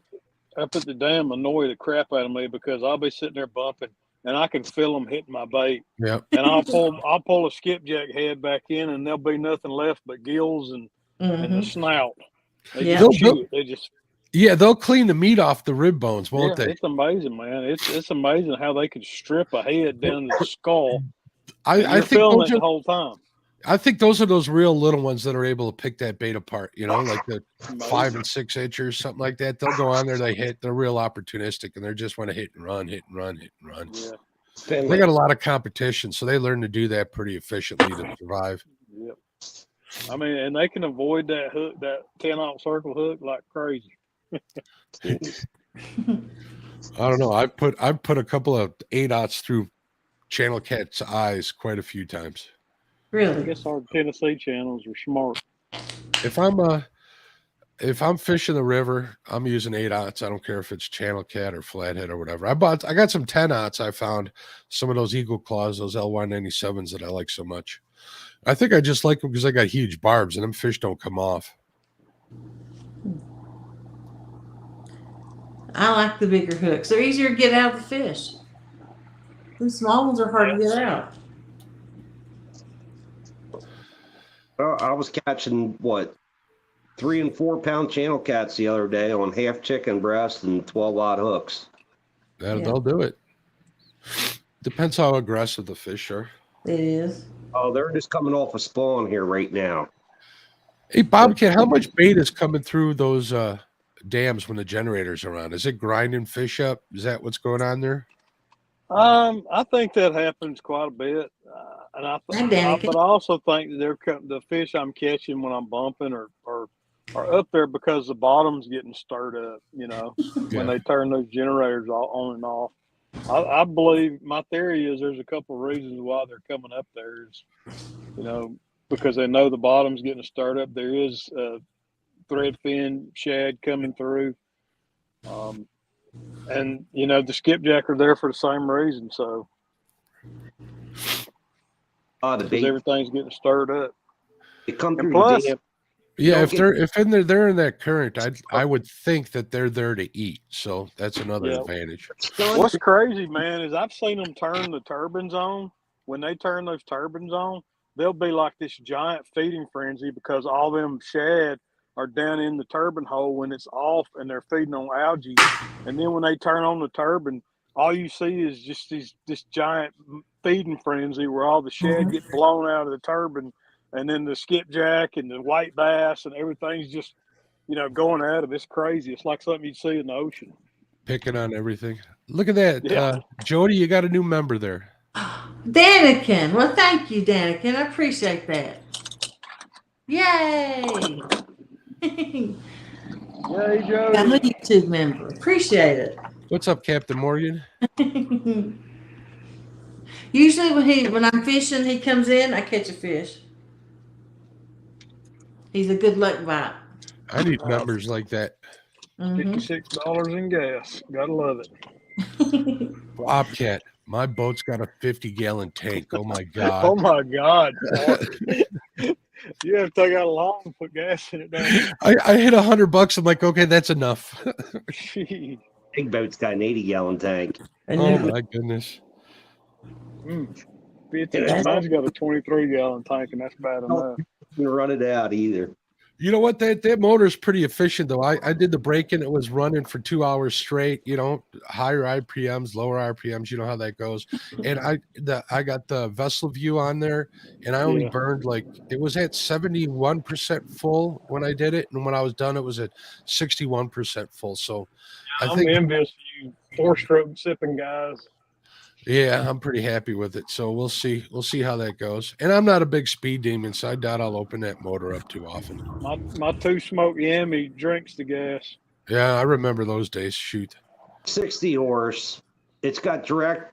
up at the dam annoy the crap out of me because I'll be sitting there bumping and I can feel them hitting my bait. Yeah. And I'll pull a skipjack head back in and there'll be nothing left but gills and the snout. They just chew it. They just. Yeah, they'll clean the meat off the rib bones, won't they? It's amazing, man. It's amazing how they could strip a head down to the skull. I think feeling it the whole time. I think those are those real little ones that are able to pick that bait apart, you know, like the 5 and 6 inchers, something like that. They'll go on there, they're real opportunistic, and they just want to hit and run. Yeah. They got a lot of competition, so they learn to do that pretty efficiently to survive. Yep. I mean, and they can avoid that hook, that 10-aught circle hook, like crazy. I don't know. I've put a couple of 8-aughts through channel cat's eyes quite a few times. Really? I guess our Tennessee channels are smart. If I'm fishing the river, I'm using 8-aughts. I don't care if it's channel cat or flathead or whatever. I got some 10-aughts. I found some of those eagle claws, those LY97s that I like so much. I think I just like them because I got huge barbs and them fish don't come off. I like the bigger hooks. They're easier to get out of the fish. The small ones are hard to get out. I was catching 3 and 4 pound channel cats the other day on half chicken breast and 12-aught hooks. They'll do it. Depends how aggressive the fish are. It is. Oh, they're just coming off a spawn here right now. Hey, Bobcat, how much bait is coming through those dams when the generators are on? Is it grinding fish up? Is that what's going on there? I think that happens quite a bit, but I also think that the fish I'm catching when I'm bumping are up there because the bottom's getting stirred up. You know, when they turn those generators on and off. I believe my theory is there's a couple of reasons why they're coming up there. Is, you know, because they know the bottom's getting stirred up. There is threadfin shad coming through. And, you know, the skipjack are there for the same reason. So, because everything's getting stirred up. It comes through plus, the dam. Yeah, if they're in that current, I would think that they're there to eat. So that's another advantage. What's crazy, man, is I've seen them turn the turbines on. When they turn those turbines on, they'll be like this giant feeding frenzy because all them shad are down in the turbine hole when it's off and they're feeding on algae. And then when they turn on the turbine, all you see is just this giant feeding frenzy where all the shad get blown out of the turbine. And then the skipjack and the white bass and everything's just, you know, going at it. It's crazy. It's like something you'd see in the ocean. Picking on everything. Look at that. Yeah. Jody, you got a new member there. Danikin. Well, thank you, Danikin. I appreciate that. Yay. Yay, Jody. I'm a YouTube member. Appreciate it. What's up, Captain Morgan? Usually when I'm fishing, he comes in, I catch a fish. He's a good luck bite. I need members like that. $56 in gas. Gotta love it. Bobcat, my boat's got a 50-gallon tank. Oh my god. Oh my god. You have to take out a long and put gas in it now. I hit $100. I'm like, okay, that's enough. Big boat's got an 80-gallon tank. Oh my goodness. Mine's got a 23-gallon tank, and that's bad enough. Gonna run it out either. You know what? That motor is pretty efficient, though. I did the break-in. It was running for 2 hours straight. You know, higher RPMs, lower RPMs. You know how that goes. And I got the vessel view on there, and I only burned it was at 71% full when I did it, and when I was done, it was at 61% full. So I'm envious of you 4-stroke sipping guys. Yeah, I'm pretty happy with it. So we'll see. We'll see how that goes. And I'm not a big speed demon, so I doubt I'll open that motor up too often. My 2-smoke Yami drinks the gas. Yeah, I remember those days. Shoot. 60 horse. It's got direct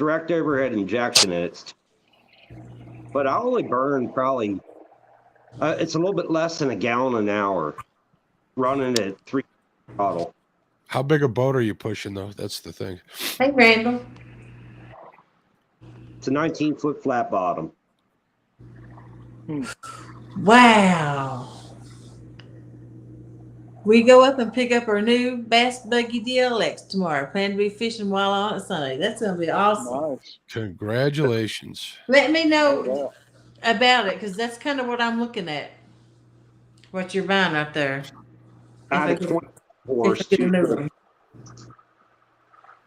overhead injection in it. But I only burn probably, it's a little bit less than a gallon an hour running at 3 throttle. How big a boat are you pushing, though? That's the thing. Hey, Randall. It's a 19-foot flat bottom. Wow. We go up and pick up our new Bass Buggy DLX tomorrow. Plan to be fishing while on it Sunday. That's going to be awesome. Nice. Congratulations. Let me know about it, because that's kind of what I'm looking at. What you're buying right there. I had a 20 horse.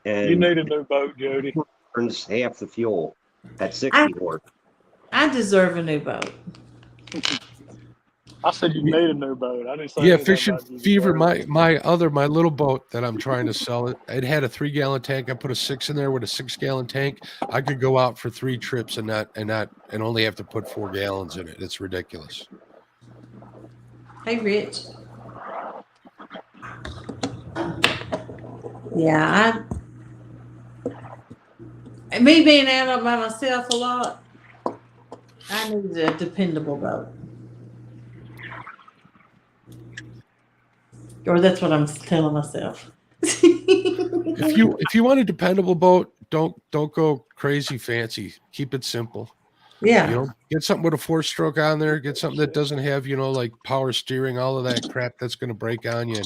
And You need a new boat, Jody. Burns half the fuel at 60 horse. I deserve a new boat. I said you need a new boat. I didn't say Yeah, anything Fishing about you Fever, deserve my little boat that I'm trying to sell, it had a 3-gallon tank. I put a 6 in there with a 6-gallon tank. I could go out for 3 trips and only have to put 4 gallons in it. It's ridiculous. Hey, Rich. Yeah, me being out by myself a lot, I need a dependable boat. Or that's what I'm telling myself. If you want a dependable boat, don't go crazy fancy. Keep it simple. Yeah. You know, get something with a 4-stroke on there. Get something that doesn't have, like power steering, all of that crap that's going to break on you,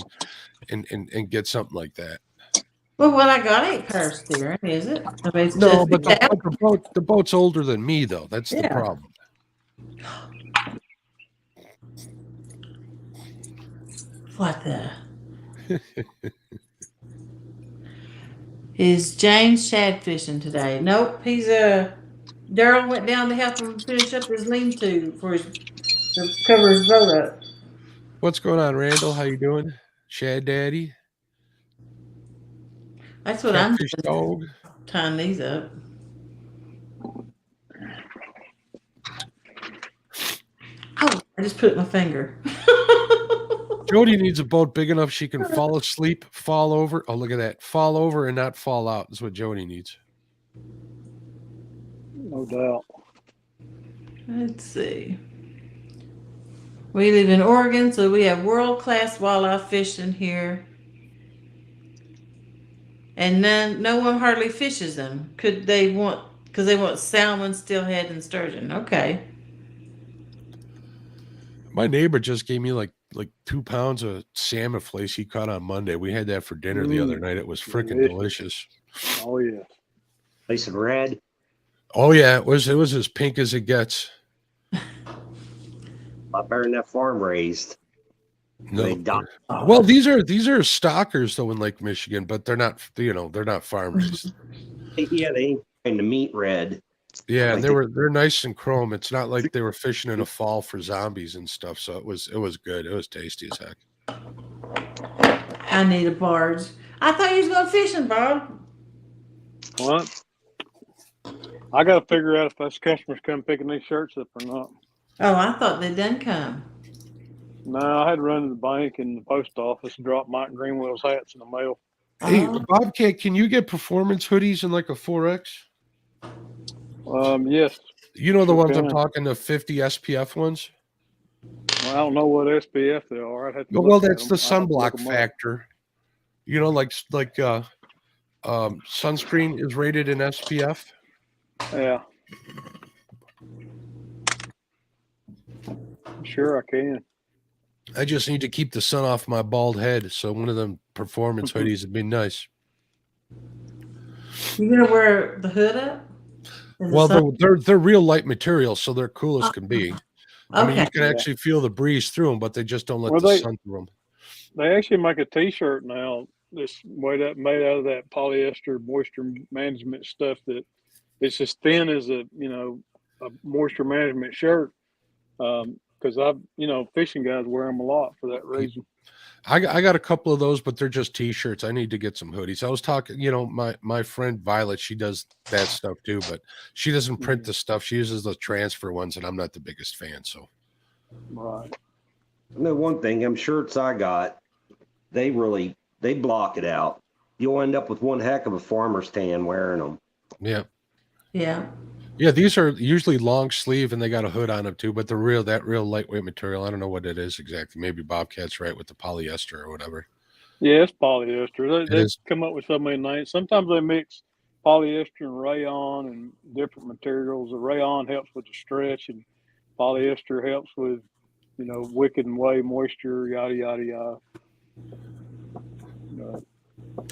and get something like that. Well, what I got ain't power steering, is it? I mean, it's No, just but the boat's older than me, though. That's the problem. What the? Is James shad fishing today? Nope. He's Daryl went down to help him finish up his lean-to to cover his boat up. What's going on, Randall? How you doing? Shad Daddy? That's what Catfish I'm doing. Dog. Tying these up. Oh, I just put my finger. Jody needs a boat big enough she can fall asleep, fall over. Oh, look at that. Fall over and not fall out. That's what Jody needs. No doubt. Let's see. We live in Oregon, so we have world-class walleye fishing here. And no one hardly fishes them. Because they want salmon, steelhead, and sturgeon. Okay. My neighbor just gave me like 2 pounds of salmon fleece he caught on Monday. We had that for dinner the other night. It was freaking delicious. Oh yeah. Nice and red. Oh yeah, it was as pink as it gets. A lot better than that farm raised. No. Well, these are stockers though in Lake Michigan, but they're not they're not farm raised. Yeah, they ain't trying to meet red. Yeah, and they're nice and chrome. It's not like they were fishing in a fall for zombies and stuff. So it was good. It was tasty as heck. I need a barge. I thought you was going fishing, Bob. What? I got to figure out if those customers come picking these shirts up or not. Oh, I thought they done come. No, I had to run to the bank and the post office and drop Mike Greenwell's hats in the mail. Hey, Bobcat, can you get performance hoodies in like a 4X? Yes. You know the ones I'm talking, the 50 SPF ones? Well, I don't know what SPF they are. I'd have to Well, that's the sunblock factor. You know, like sunscreen is rated in SPF. Yeah. Sure, I can. I just need to keep the sun off my bald head, so one of them performance hoodies would be nice. You gonna wear the hood up? Well, they're real light material, so they're cool as can be. I mean, you can actually feel the breeze through them, but they just don't let the sun through them. They actually make a T-shirt now that's made out of that polyester moisture management stuff that it's as thin as a moisture management shirt. Because fishing guys wear them a lot for that reason. I got a couple of those, but they're just T-shirts. I need to get some hoodies. I was talking, my friend Violet, she does that stuff too, but she doesn't print the stuff. She uses the transfer ones, and I'm not the biggest fan. So, right. I know one thing. Them shirts I got, they block it out. You'll end up with one heck of a farmer's tan wearing them. Yeah. Yeah. Yeah, these are usually long sleeve and they got a hood on them too, but that real lightweight material. I don't know what it is exactly. Maybe Bobcat's right with the polyester or whatever. Yeah, it's polyester. They is. come up with so many names. Sometimes they mix polyester and rayon and different materials. The rayon helps with the stretch, and polyester helps with, wick and weigh moisture, yada yada yada.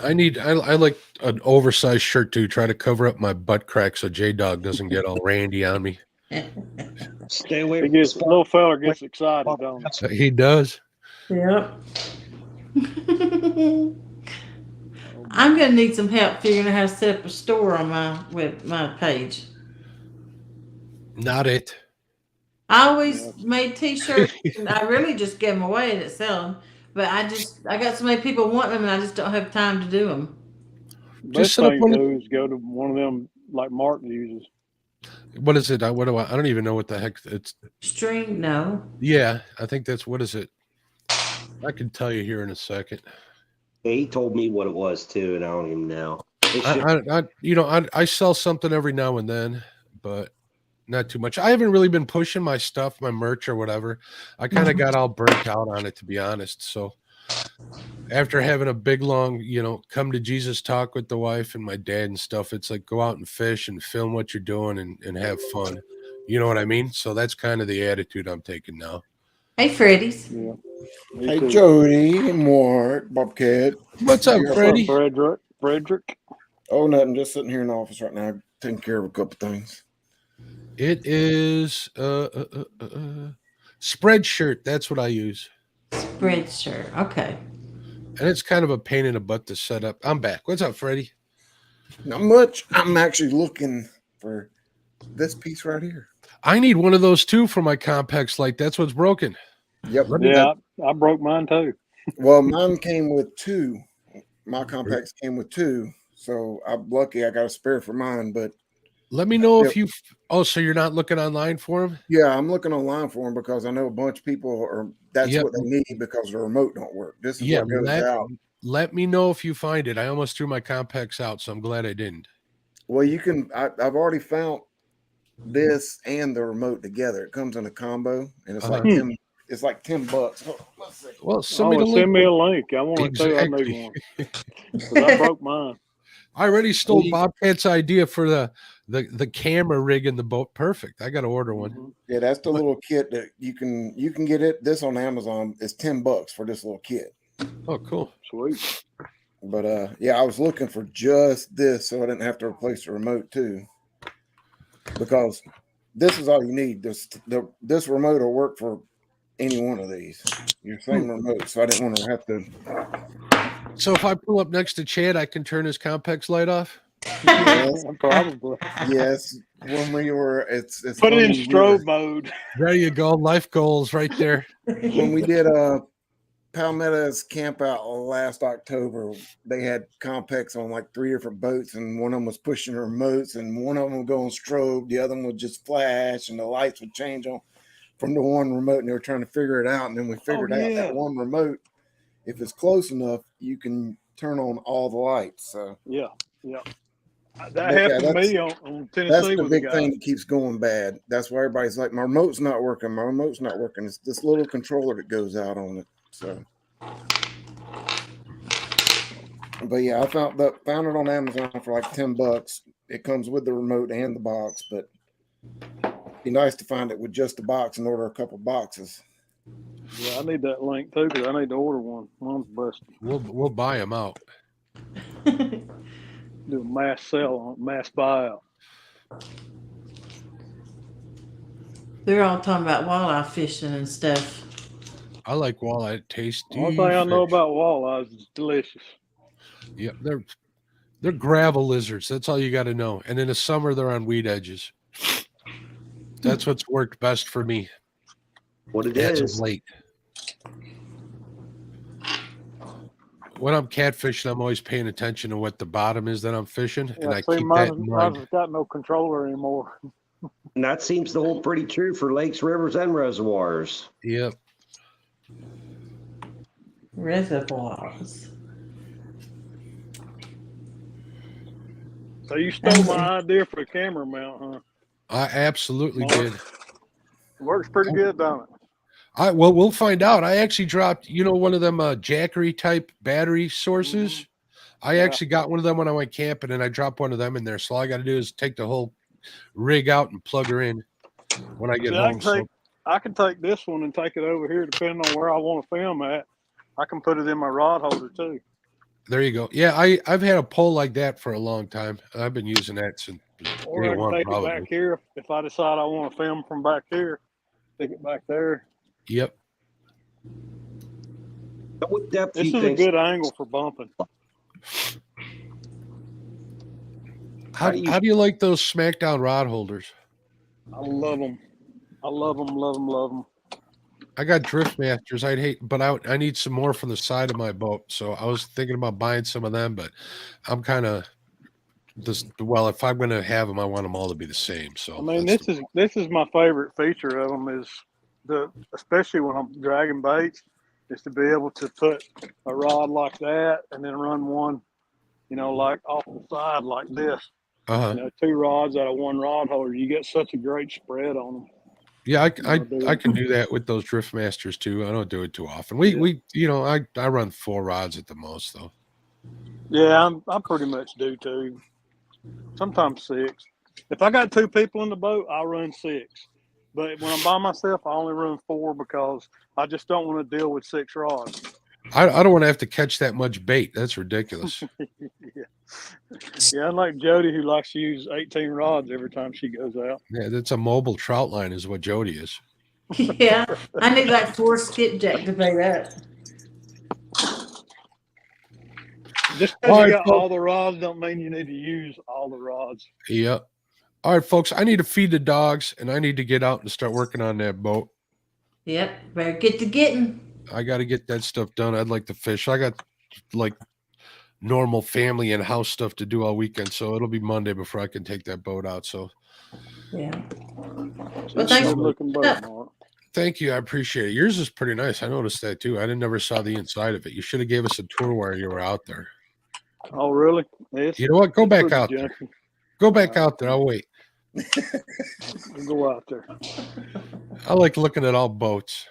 I like an oversized shirt to try to cover up my butt crack so J-Dog doesn't get all randy on me. Stay away. Little fella gets excited, don't he? He does. Yep. I'm gonna need some help figuring out how to set up a store on my page. Not it. I always made T-shirts, and I really just give them away and sell them. But I got so many people wanting them, and I just don't have time to do them. Best thing to do is go to one of them like Martin uses. What is it? I don't even know what the heck it's. String? No. Yeah, I think that's what is it? I can tell you here in a second. He told me what it was too, and I don't even know. I sell something every now and then, but not too much. I haven't really been pushing my stuff, my merch or whatever. I kind of got all burnt out on it, to be honest. So after having a big, long, come to Jesus talk with the wife and my dad and stuff, it's like go out and fish and film what you're doing and have fun. You know what I mean? So that's kind of the attitude I'm taking now. Hey, Freddy's. Yeah. Hey, Jody, Mark, Bobcat. What's up, Freddie? Frederick. Oh, nothing. Just sitting here in the office right now, taking care of a couple things. It is spread shirt. That's what I use. Spread shirt. Okay. And it's kind of a pain in the butt to set up. I'm back. What's up, Freddie? Not much. I'm actually looking for this piece right here. I need one of those too for my Compex light. That's what's broken. Yep. Yeah, I broke mine too. Well, mine came with two. My Compex came with two. So I'm lucky I got a spare for mine, but let me know if you. Oh, so you're not looking online for them? Yeah, I'm looking online for them because I know a bunch of people are. That's what they need because the remote don't work. This is what goes out. Let me know if you find it. I almost threw my Compex out, so I'm glad I didn't. Well, you can. I've already found this and the remote together. It comes in a combo, and it's like $10. It's like $10. Well, send me a link. I want to tell I need one. Because I broke mine. I already stole Bobcat's idea for the camera rig in the boat. Perfect. I got to order one. Yeah, that's the little kit that you can get it. This on Amazon is $10 for this little kit. Oh, cool. Sweet. But yeah, I was looking for just this so I didn't have to replace the remote too. Because this is all you need. This remote will work for any one of these. Your same remote. So I didn't want to have to. So if I pull up next to Chad, I can turn his Compex light off? Yes, probably. Yes. When we were, it's put it in strobe mode. There you go. Life goals right there. When we did Palmetto's camp out last October, they had Compex on like 3 different boats, and one of them was pushing remotes, and one of them would go on strobe, the other one would just flash, and the lights would change on from the one remote, and they were trying to figure it out, and then we figured out that one remote, if it's close enough, you can turn on all the lights. So yeah. That happened to me on Tennessee. That's the big thing that keeps going bad. That's why everybody's like, my remote's not working. It's this little controller that goes out on it. So, but yeah, I found it on Amazon for like $10. It comes with the remote and the box, but it'd be nice to find it with just the box and order a couple boxes. Yeah, I need that link too because I need to order one. Mine's busted. We'll buy them out. Do a mass sell on mass buyout. They're all talking about walleye fishing and stuff. I like walleye. Tasty. One thing I know about walleyes is delicious. Yeah, they're gravel lizards. That's all you got to know. And in the summer, they're on weed edges. That's what's worked best for me. What it is. As of late. When I'm catfishing, I'm always paying attention to what the bottom is that I'm fishing, and I keep that in mind. I've got no controller anymore. And that seems to hold pretty true for lakes, rivers, and reservoirs. Yep. Reservoirs. So you stole my idea for a camera mount, huh? I absolutely did. It works pretty good, don't it? Well, we'll find out. I actually dropped, one of them Jackery type battery sources. Mm-hmm. I actually got one of them when I went camping, and I dropped one of them in there. So all I got to do is take the whole rig out and plug her in when I get home. I can take this one and take it over here, depending on where I want to film at. I can put it in my rod holder too. There you go. Yeah, I've had a pole like that for a long time. I've been using that since or I can take it back here if I decide I want to film from back here. Take it back there. Yep. What depth this is a good angle for bumping. How do you like those SmackDown rod holders? I love them. I love them, love them, love them. I got Drift Masters. But I need some more for the side of my boat. So I was thinking about buying some of them, but I'm kind of if I'm going to have them, I want them all to be the same. So I mean, this is my favorite feature of them is especially when I'm dragging baits, is to be able to put a rod like that and then run one, like off the side like this. Uh-huh. 2 rods out of 1 rod holder. You get such a great spread on them. Yeah, I can do that with those Drift Masters too. I don't do it too often. I run 4 rods at the most though. Yeah, I pretty much do too. Sometimes 6. If I got 2 people in the boat, I'll run 6. But when I'm by myself, I only run 4 because I just don't want to deal with 6 rods. I don't want to have to catch that much bait. That's ridiculous. Yeah, unlike Jody, who likes to use 18 rods every time she goes out. Yeah, that's a mobile trout line is what Jody is. Yeah, I need like 4 skipjack to pay that. Just because you got all the rods don't mean you need to use all the rods. Yep. All right, folks, I need to feed the dogs, and I need to get out and start working on that boat. Yep, better get to getting. I got to get that stuff done. I'd like to fish. I got like normal family and house stuff to do all weekend, so it'll be Monday before I can take that boat out. So, yeah. Well, thanks for looking boat, Mark. Thank you. I appreciate it. Yours is pretty nice. I noticed that too. I never saw the inside of it. You should have gave us a tour while you were out there. Oh, really? You know what? Go back out there. Go back out there. I'll wait. Go out there. I like looking at all boats.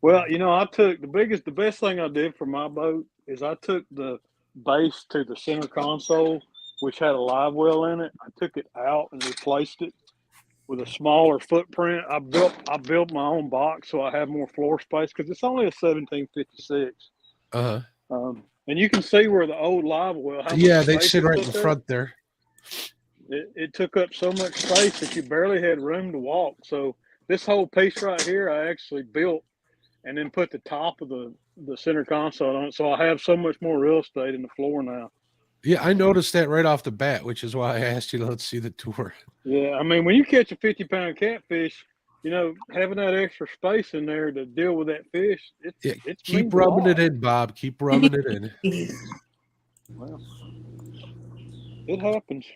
Well, I took the best thing I did for my boat is I took the base to the center console, which had a live well in it. I took it out and replaced it with a smaller footprint. I built my own box so I have more floor space because it's only a 1756. And you can see where the old live well. Yeah, they sit right in front there. It took up so much space that you barely had room to walk. So this whole piece right here, I actually built and then put the top of the center console on it. So I have so much more real estate in the floor now. Yeah, I noticed that right off the bat, which is why I asked you to let's see the tour. Yeah, I mean, when you catch a 50-pound catfish, having that extra space in there to deal with that fish, it's keep rubbing it in, Bob. Keep rubbing it in. Well, it happens.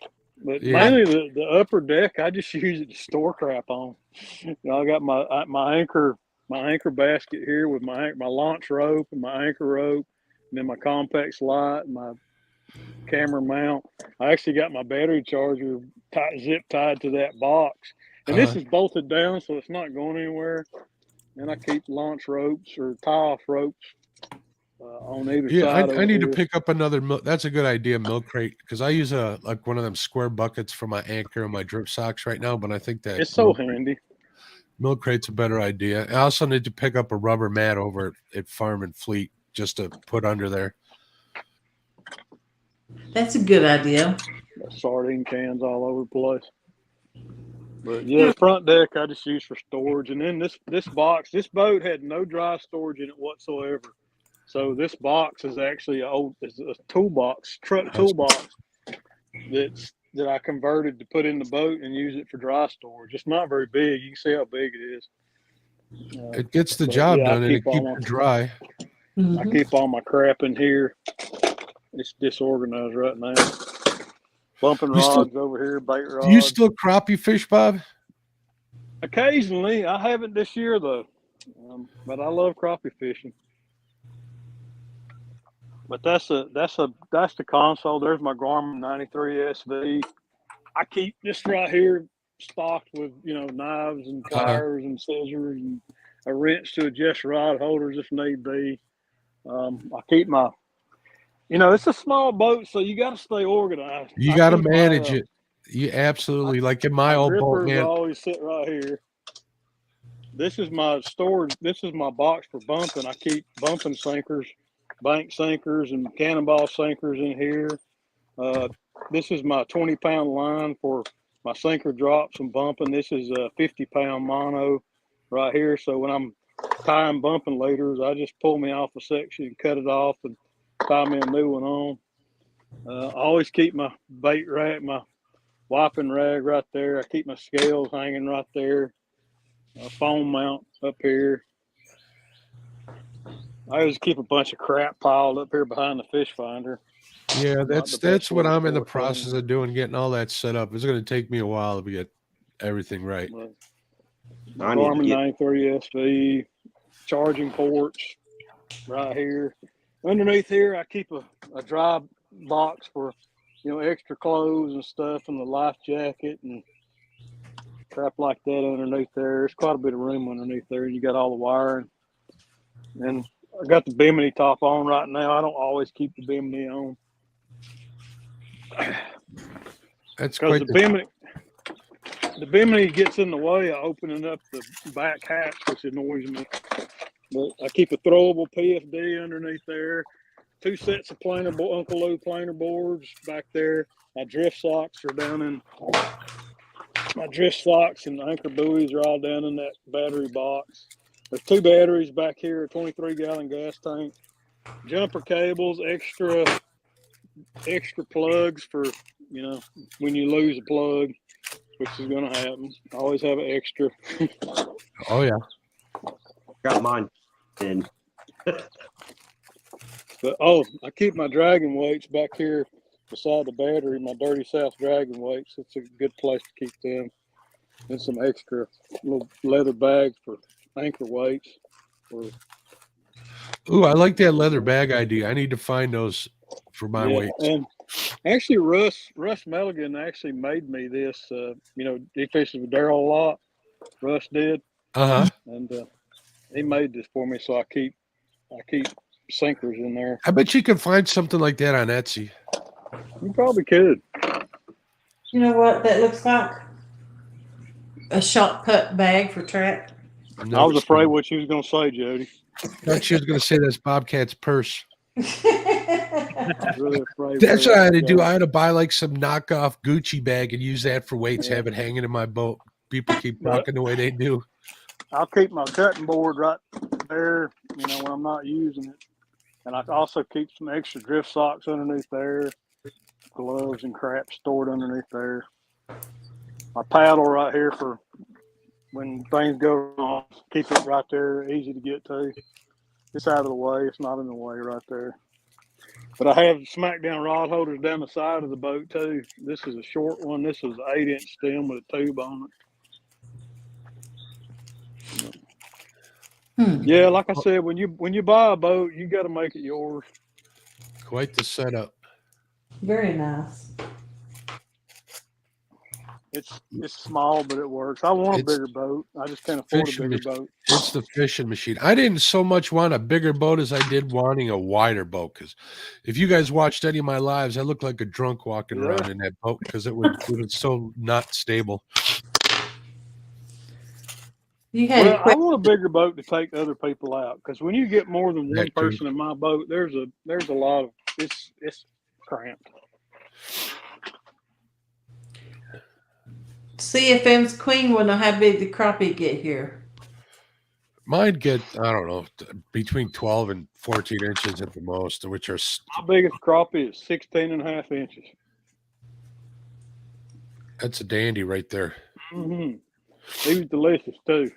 But mainly the upper deck, I just use it to store crap on. I got my anchor basket here with my launch rope and my anchor rope, and then my Compex light and my camera mount. I actually got my battery charger zip tied to that box, and this is bolted down so it's not going anywhere. And I keep launch ropes or tie-off ropes on either side. I need to pick up another milk. That's a good idea, milk crate, because I use like one of them square buckets for my anchor and my drip socks right now. But I think that it's so handy. Milk crate's a better idea. I also need to pick up a rubber mat over at Farm and Fleet just to put under there. That's a good idea. Sardine cans all over the place. But yeah, the front deck I just use for storage. And then this boat had no dry storage in it whatsoever. So this box is actually a toolbox, truck toolbox that I converted to put in the boat and use it for dry storage. It's not very big. You can see how big it is. It gets the job done and it keeps it dry. I keep all my crap in here. It's disorganized right now. Bumping rods over here, bait rods. Do you still crappie fish, Bob? Occasionally. I haven't this year, though. But I love crappie fishing. But that's the console. There's my Garmin 93 SV. I keep this right here stocked with knives and pliers and scissors and a wrench to adjust rod holders if need be. I keep my, it's a small boat, so you got to stay organized. You got to manage it. You absolutely like in my old boat, man. Always sit right here. This is my storage. This is my box for bumping. I keep bumping sinkers, bank sinkers, and cannonball sinkers in here. This is my 20-pound line for my sinker drops and bumping. This is a 50-pound mono right here. So when I'm tying bumping leaders, I just pull me off a section and cut it off and tie me a new one on. I always keep my bait rack, my wiping rag right there. I keep my scales hanging right there. A foam mount up here. I always keep a bunch of crap piled up here behind the fish finder. Yeah, that's what I'm in the process of doing, getting all that set up. It's going to take me a while to get everything right. Garmin 93 SV, charging ports right here. Underneath here, I keep a dry box for extra clothes and stuff, and the life jacket and crap like that underneath there. There's quite a bit of room underneath there, and you got all the wiring. And I got the Bimini top on right now. I don't always keep the Bimini on. That's quite the Bimini gets in the way of opening up the back hatch, which annoys me. But I keep a throwable PFD underneath there. 2 sets of Uncle Lou planer boards back there. My drift socks are down in my drift socks, and anchor buoys are all down in that battery box. There's 2 batteries back here, a 23-gallon gas tank, jumper cables, extra plugs for when you lose a plug, which is going to happen. I always have an extra. Oh yeah, got mine in. But I keep my dragon weights back here beside the battery. My Dirty South dragon weights. It's a good place to keep them. And some extra little leather bags for anchor weights. Ooh, I like that leather bag idea. I need to find those for my weights. And actually, Russ Milligan actually made me this. He fishes with Daryl a lot. Russ did. And he made this for me, so I keep sinkers in there. I bet you could find something like that on Etsy. You probably could. You know what that looks like? A shot put bag for trap. I was afraid what you was going to say, Jody. I thought she was going to say that's Bobcat's purse. Really afraid. That's what I had to do. I had to buy like some knockoff Gucci bag and use that for weights, have it hanging in my boat. People keep talking the way they do. I'll keep my cutting board right there, when I'm not using it. And I also keep some extra drift socks underneath there, gloves and crap stored underneath there. My paddle right here for when things go wrong. Keep it right there, easy to get to. It's out of the way. It's not in the way right there. But I have smackdown rod holders down the side of the boat too. This is a short one. This is an 8-inch stem with a tube on it. Yeah, like I said, when you buy a boat, you got to make it yours. Quite the setup. Very nice. It's small, but it works. I want a bigger boat. I just can't afford a bigger boat. It's the fishing machine. I didn't so much want a bigger boat as I did wanting a wider boat. Because if you guys watched any of my lives, I looked like a drunk walking around in that boat because it was so not stable. I want a bigger boat to take other people out, because when you get more than one person in my boat, there's a lot of it's cramped. CFM's queen will know how big the crappie get here. Mine get, I don't know, between 12 and 14 inches at the most, which are... My biggest crappie is 16.5 inches. That's a dandy right there. Mm-hmm. He was delicious, too.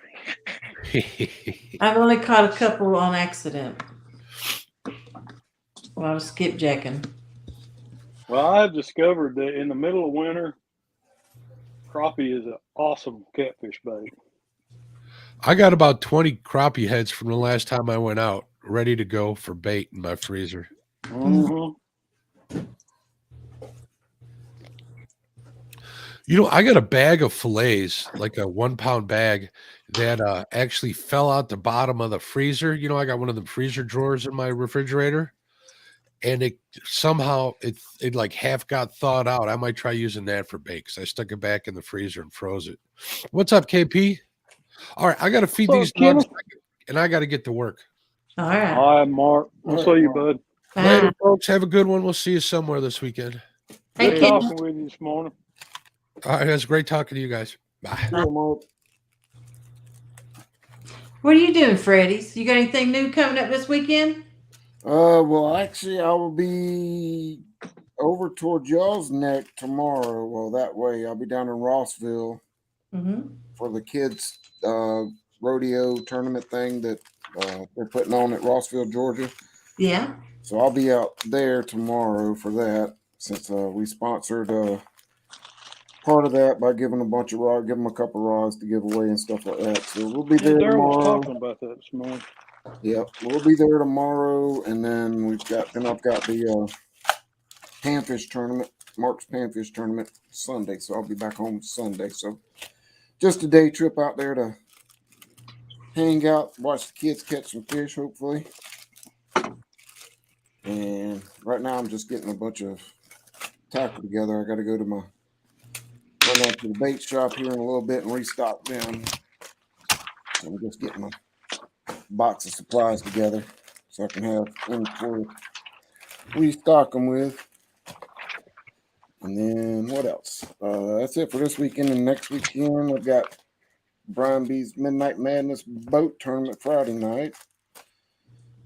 I've only caught a couple on accident while I was skipjacking. Well, I've discovered that in the middle of winter, crappie is an awesome catfish bait. I got about 20 crappie heads from the last time I went out, ready to go for bait in my freezer. Mm-hmm. You know, I got a bag of fillets, like a 1 pound bag that actually fell out the bottom of the freezer. You know, I got one of the freezer drawers in my refrigerator, and it somehow it like half got thawed out. I might try using that for bakes. I stuck it back in the freezer and froze it. What's up, KP? All right, I got to feed What's these up, Kenny? dogs, and I got to get to work. All right. All right, Mark. We'll see you, bud. Later, folks. Have a good one. We'll see you somewhere this weekend. Hey, Good Kenny. talking with you this morning. All right, it was great talking to you guys. Bye. Sure, Mark. What are you doing, Freddy's? You got anything new coming up this weekend? Well, actually, I will be over toward y'all's neck tomorrow. Well, that way, I'll be down in Rossville for the kids' rodeo tournament thing that they're putting on at Rossville, Georgia. Yeah. So I'll be out there tomorrow for that, since we sponsored part of that by giving a bunch of rods, give them a couple rods to give away and stuff like that. So we'll be there Darryl was tomorrow. talking about that this morning. Yep, we'll be there tomorrow, and then I've got the panfish tournament, Mark's panfish tournament Sunday. So I'll be back home Sunday. So just a day trip out there to hang out, watch the kids catch some fish, hopefully. And right now I'm just getting a bunch of tackle together. I got to go to run out to the bait shop here in a little bit and restock them. So I'm just getting my box of supplies together so I can have them to restock them with. And then what else? That's it for this weekend. And next weekend I've got Brian B's Midnight Madness boat tournament Friday night,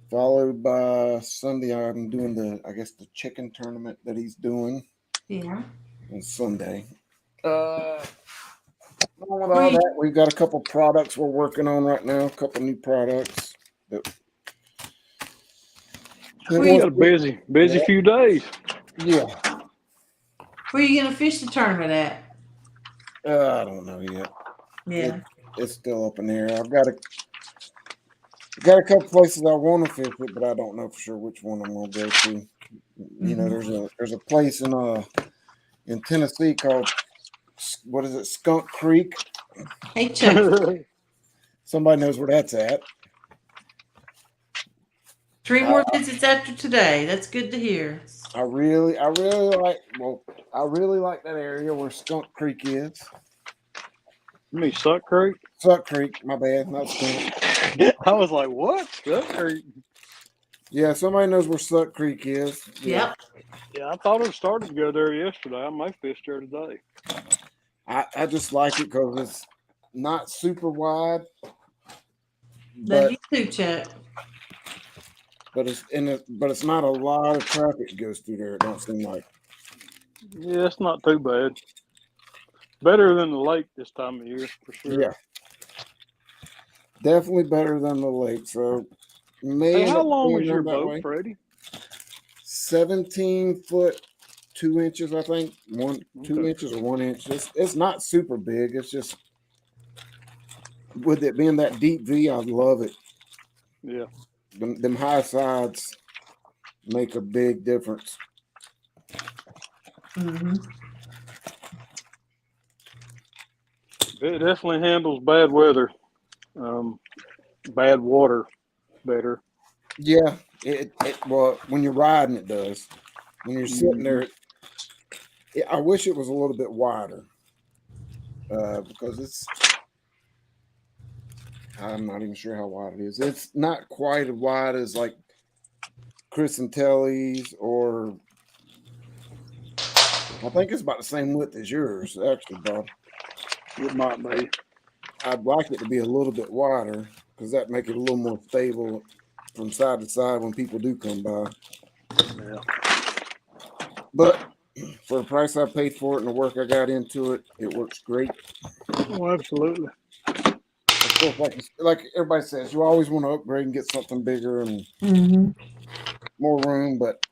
followed by Sunday I'm doing the chicken tournament that he's doing. Yeah. On Sunday. Along with all that, we've got a couple products we're working on right now, a couple new products. We got a busy few days. Yeah. Where are you going to fish the tournament at? I don't know yet. Yeah. It's still up in the air. I've got a couple places I want to fish it, but I don't know for sure which one I'm going to go to. You know, there's a place in Tennessee called, what is it, Skunk Creek? Hey, Chuck. Somebody knows where that's at. 3 more visits after today. That's good to hear. I really like that area where Skunk Creek is. You mean Suck Creek? Suck Creek, my bad, not Skunk. I was like, what? Suck Creek? Yeah, somebody knows where Suck Creek is. Yep. Yeah, I thought it started to go there yesterday. I may fish there today. I just like it because it's not super wide. Love you too, Chuck. But it's not a lot of traffic goes through there. It don't seem like. Yeah, it's not too bad. Better than the lake this time of year for sure. Yeah, definitely better than the lake. So, hey, how long was your boat, Freddie? 17 foot 2 inches, I think. 2 inches or 1 inch. It's not super big. It's just with it being that deep V, I love it. Yeah. Them high sides make a big difference. It definitely handles bad weather, bad water better. Yeah, well, when you're riding, it does. When you're sitting there, I wish it was a little bit wider because I'm not even sure how wide it is. It's not quite as wide as like Chris and Telly's, or I think it's about the same width as yours, actually, Bob. It might be. I'd like it to be a little bit wider because that make it a little more stable from side to side when people do come by. Yeah. But for the price I paid for it and the work I got into it, it works great. Oh, absolutely. Of course, like everybody says, you always want to upgrade and get something bigger and more room. But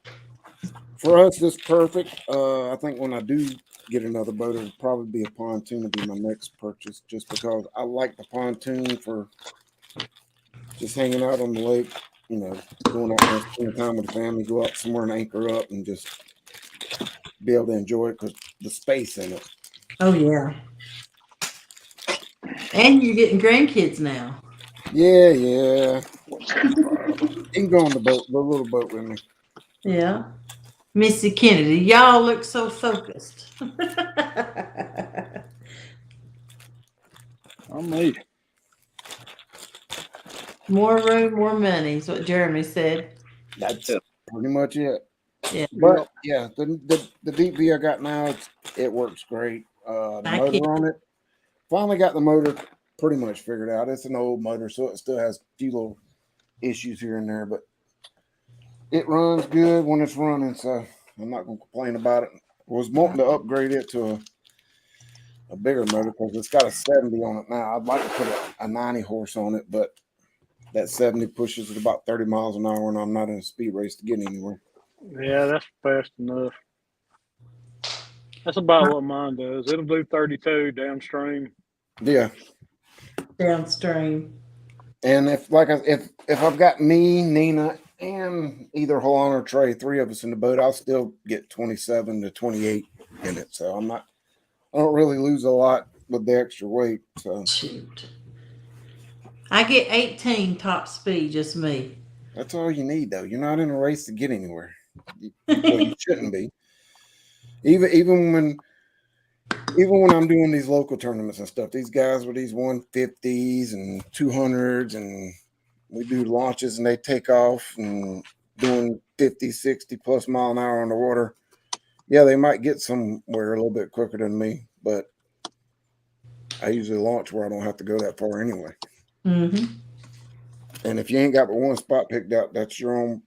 for us, it's perfect. I think when I do get another boat, it'll probably be a pontoon to be my next purchase, just because I like the pontoon for just hanging out on the lake. going out there, spending time with the family, go out somewhere and anchor up and just be able to enjoy it because the space in it. Oh yeah. And you're getting grandkids now. Yeah. You can go on the little boat with me. Yeah. Missy Kennedy, y'all look so focused. I'm me. More room, more money is what Jeremy said. That's pretty much it. Yeah. But yeah, the DP I got now, it works great. The motor on it, finally got the motor pretty much figured out. It's an old motor, so it still has a few little issues here and there, but it runs good when it's running, so I'm not going to complain about it. I was wanting to upgrade it to a bigger motor because it's got a 70 on it now. I'd like to put a 90 horse on it, but that 70 pushes at about 30 miles an hour, and I'm not in a speed race to get anywhere. Yeah, that's fast enough. That's about what mine does. It'll do 32 downstream. Yeah. Downstream. And if I've got me, Nina, and either Holon or Trey, 3 of us in the boat, I'll still get 27 to 28 in it. So I don't really lose a lot with the extra weight. So shoot. I get 18 top speed, just me. That's all you need, though. You're not in a race to get anywhere. Well, you shouldn't be. Even when I'm doing these local tournaments and stuff, these guys with these 150s and 200s, and we do launches and they take off and doing 50, 60 plus mile an hour on the water. Yeah, they might get somewhere a little bit quicker than me, but I usually launch where I don't have to go that far anyway. Mm-hmm. And if you ain't got but one spot picked out, that's your own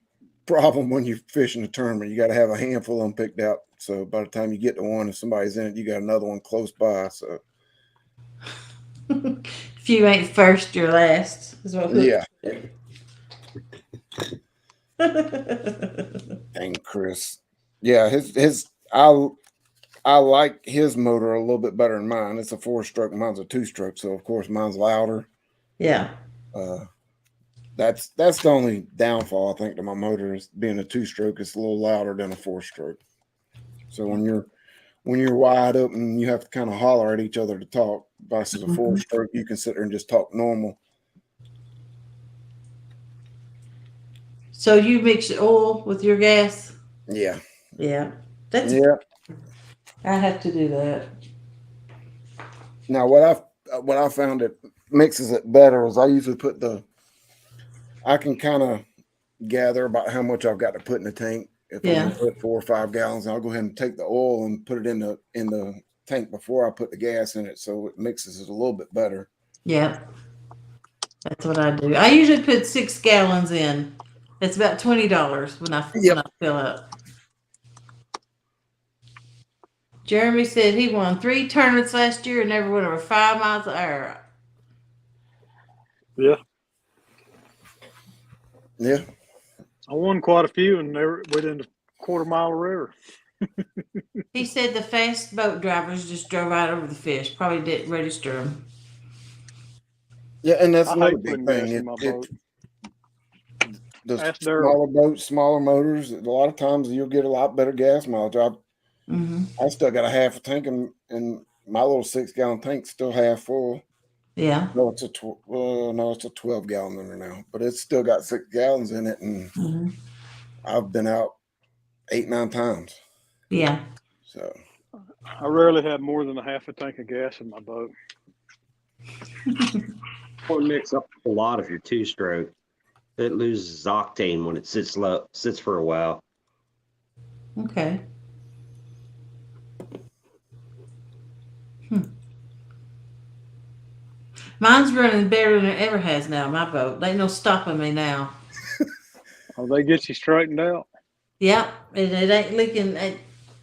problem when you're fishing a tournament. You got to have a handful of them picked out. So by the time you get to one, if somebody's in it, you got another one close by. So if you ain't first, you're last. Is what yeah. And Chris, yeah, I like his motor a little bit better than mine. It's a 4-stroke, mine's a 2-stroke, so of course mine's louder. Yeah. That's the only downfall I think to my motor is being a 2-stroke. It's a little louder than a 4-stroke. So when you're wide open, you have to kind of holler at each other to talk. Versus a 4-stroke, you can sit there and just talk normal. So you mix your oil with your gas? Yeah. Yeah. I have to do that. Now what I found that mixes it better is I usually I can kind of gather about how much I've got to put in the tank. If I'm gonna put 4 or 5 gallons, I'll go ahead and take the oil and put it in the tank before I put the gas in it, so it mixes it a little bit better. Yeah. That's what I do. I usually put 6 gallons in. It's about $20 when I fill up. Jeremy said he won 3 tournaments last year and never went over 5 miles an hour. Yeah. Yeah. I won quite a few and never within the quarter-mile river. He said the fast boat drivers just drove right over the fish. Probably didn't register them. Yeah, and that's another big thing. The smaller boats, smaller motors, a lot of times you'll get a lot better gas mileage. I still got a half a tank, and my little 6-gallon tank's still half full. Yeah. No, it's a 12-gallon in there now, but it's still got 6 gallons in it, and I've been out 8-9 times. Yeah. So I rarely have more than a half a tank of gas in my boat. Or mix up a lot if you're 2-stroke. It loses octane when it sits for a while. Okay. Mine's running better than it ever has now, my boat. There ain't no stopping me now. Oh, they get you straightened out? Yep. And it ain't leaking. It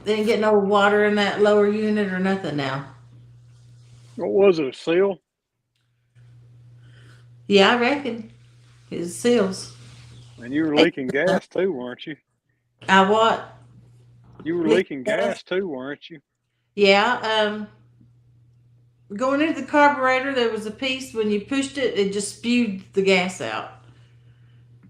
ain't getting no water in that lower unit or nothing now. What was it, a seal? Yeah, I reckon. It's seals. And you were leaking gas too, weren't you? I what? You were leaking gas too, weren't you? Yeah. Going into the carburetor, there was a piece when you pushed it, it just spewed the gas out.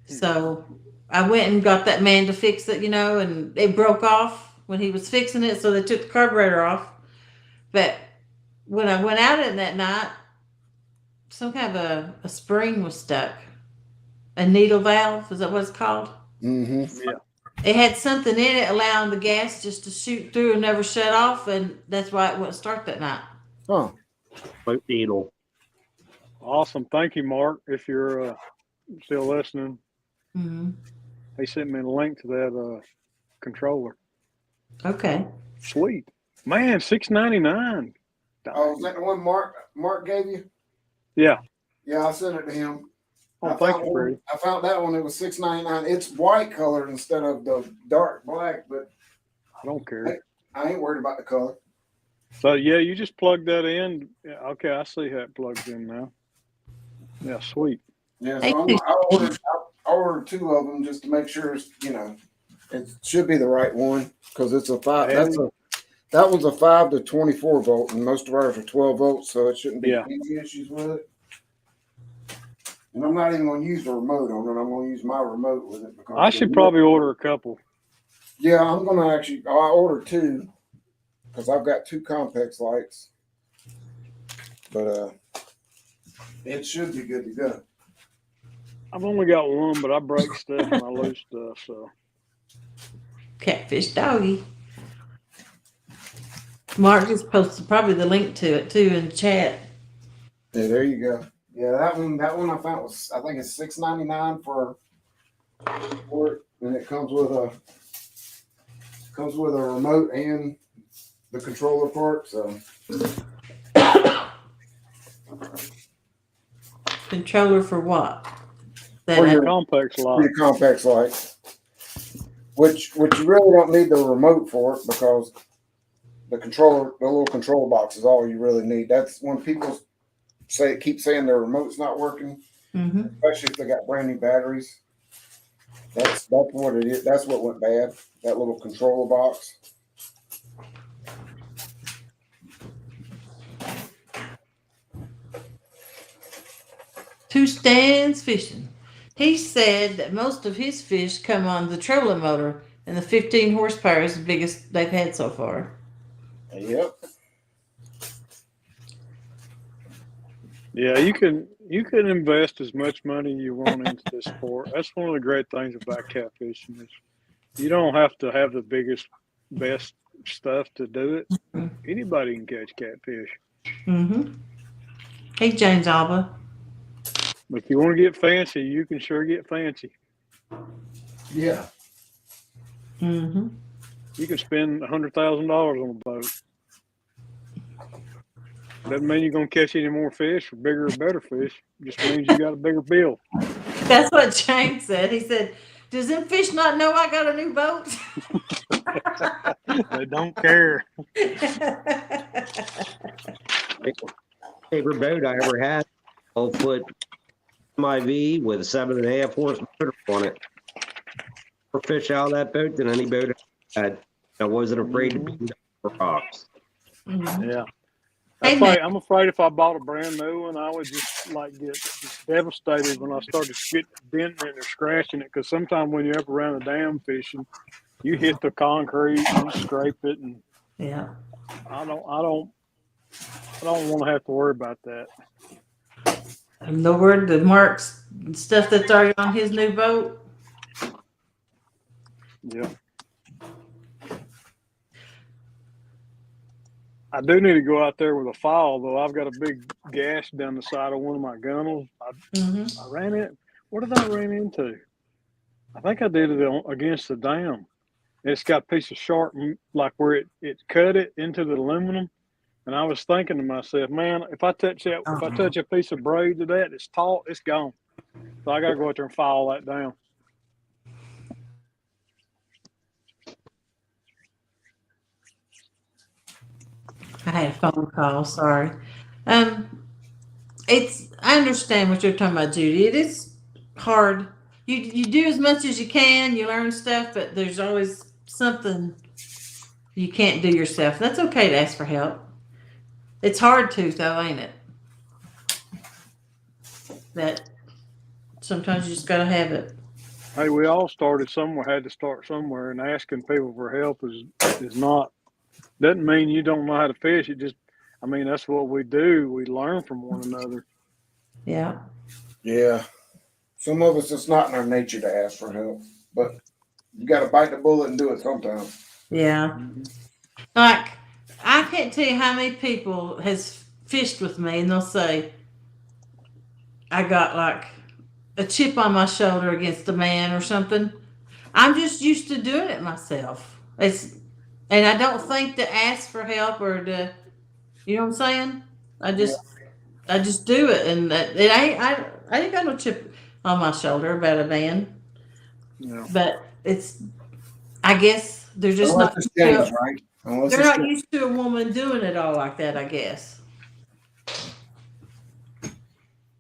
So I went and got that man to fix it, and it broke off when he was fixing it. So they took the carburetor off. But when I went out in that night, some kind of a spring was stuck. A needle valve, is that what it's called? Mm-hmm. Yeah. It had something in it allowing the gas just to shoot through and never shut off, and that's why it wouldn't start that night. Oh. Boat needle. Awesome. Thank you, Mark, if you're still listening. Mm-hmm. He sent me a link to that controller. Okay. Sweet. Man, $6.99. Oh, is that the one Mark gave you? Yeah. Yeah, I sent it to him. Oh, thank you, Freddie. I found that one. It was $6.99. It's white colored instead of the dark black, but I don't care. I ain't worried about the color. So yeah, you just plug that in. Yeah, okay, I see how it plugs in now. Yeah, sweet. Yeah, so I ordered two of them just to make sure it should be the right one because it's a 5. That one's a 5 to 24 volt, and most of ours are 12 volts, so it shouldn't be any issues with it. And I'm not even going to use the remote on it. I'm going to use my remote with it. Because I should probably order a couple. Yeah, I'm going to I ordered two because I've got two complex lights. But it should be good to go. I've only got one, but I break stuff and I lose stuff. So Catfish doggy. Mark just posted probably the link to it too in the chat. Yeah, there you go. Yeah, that one I found was, I think it's $6.99 for it, and it comes with a remote and the controller part. So Controller for what? for your complex light. Your complex light, which you really don't need the remote for it because the little control box is all you really need. That's when people keep saying their remote's not working, especially if they got brand new batteries. That's what it is. That's what went bad. That little controller box. Two Stands Fishing. He said that most of his fish come on the trolling motor, and the 15 horsepower is the biggest they've had so far. Yep. Yeah, you can invest as much money you want into this sport. That's one of the great things about catfishing is you don't have to have the best stuff to do it. Anybody can catch catfish. Hey, James Alba. But if you want to get fancy, you can sure get fancy. Yeah. You can spend $100,000 on a boat. Doesn't mean you're going to catch any more fish or bigger or better fish. Just means you got a bigger bill. That's what James said. He said, does them fish not know I got a new boat? They don't care. Favorite boat I ever had, 12-foot MIV with a 7.5 horse motor on it. More fish out of that boat than any boat I had. I wasn't afraid to be for rocks. Yeah. I'm afraid if I bought a brand new one, I would just get devastated when I started denting it or scratching it. Because sometimes when you're up around the dam fishing, you hit the concrete, you scrape it, and I don't want to have to worry about that. And the word, the marks, stuff that's already on his new boat. Yeah. I do need to go out there with a file, though. I've got a big gash down the side of one of my gunnels. I ran it. What did I run into? I think I did it against the dam. It's got a piece of sharp, like where it cut it into the aluminum. And I was thinking to myself, man, if I touch a piece of braid to that, it's taut, it's gone. So I got to go out there and file that down. I had a phone call. Sorry. I understand what you're talking about, Judy. It is hard. You do as much as you can. You learn stuff, but there's always something you can't do yourself. That's okay to ask for help. It's hard to, though, ain't it? That sometimes you just gotta have it. Hey, we all started somewhere, had to start somewhere, and asking people for help is not, doesn't mean you don't know how to fish. It just, I mean, that's what we do. We learn from one another. Yeah. Yeah. Some of us, it's not in our nature to ask for help, but you got to bite the bullet and do it sometimes. Yeah. Mm-hmm. Like, I can't tell you how many people has fished with me and they'll say, I got like a chip on my shoulder against a man or something. I'm just used to doing it myself. And I don't think to ask for help or to, you know what I'm saying? I Yeah. just, I just do it, and it ain't. I ain't got no chip on my shoulder about a man, Yeah. but it's. I guess they're just Unless not. it's James, right? Unless They're it's not James. used to a woman doing it all like that. I guess.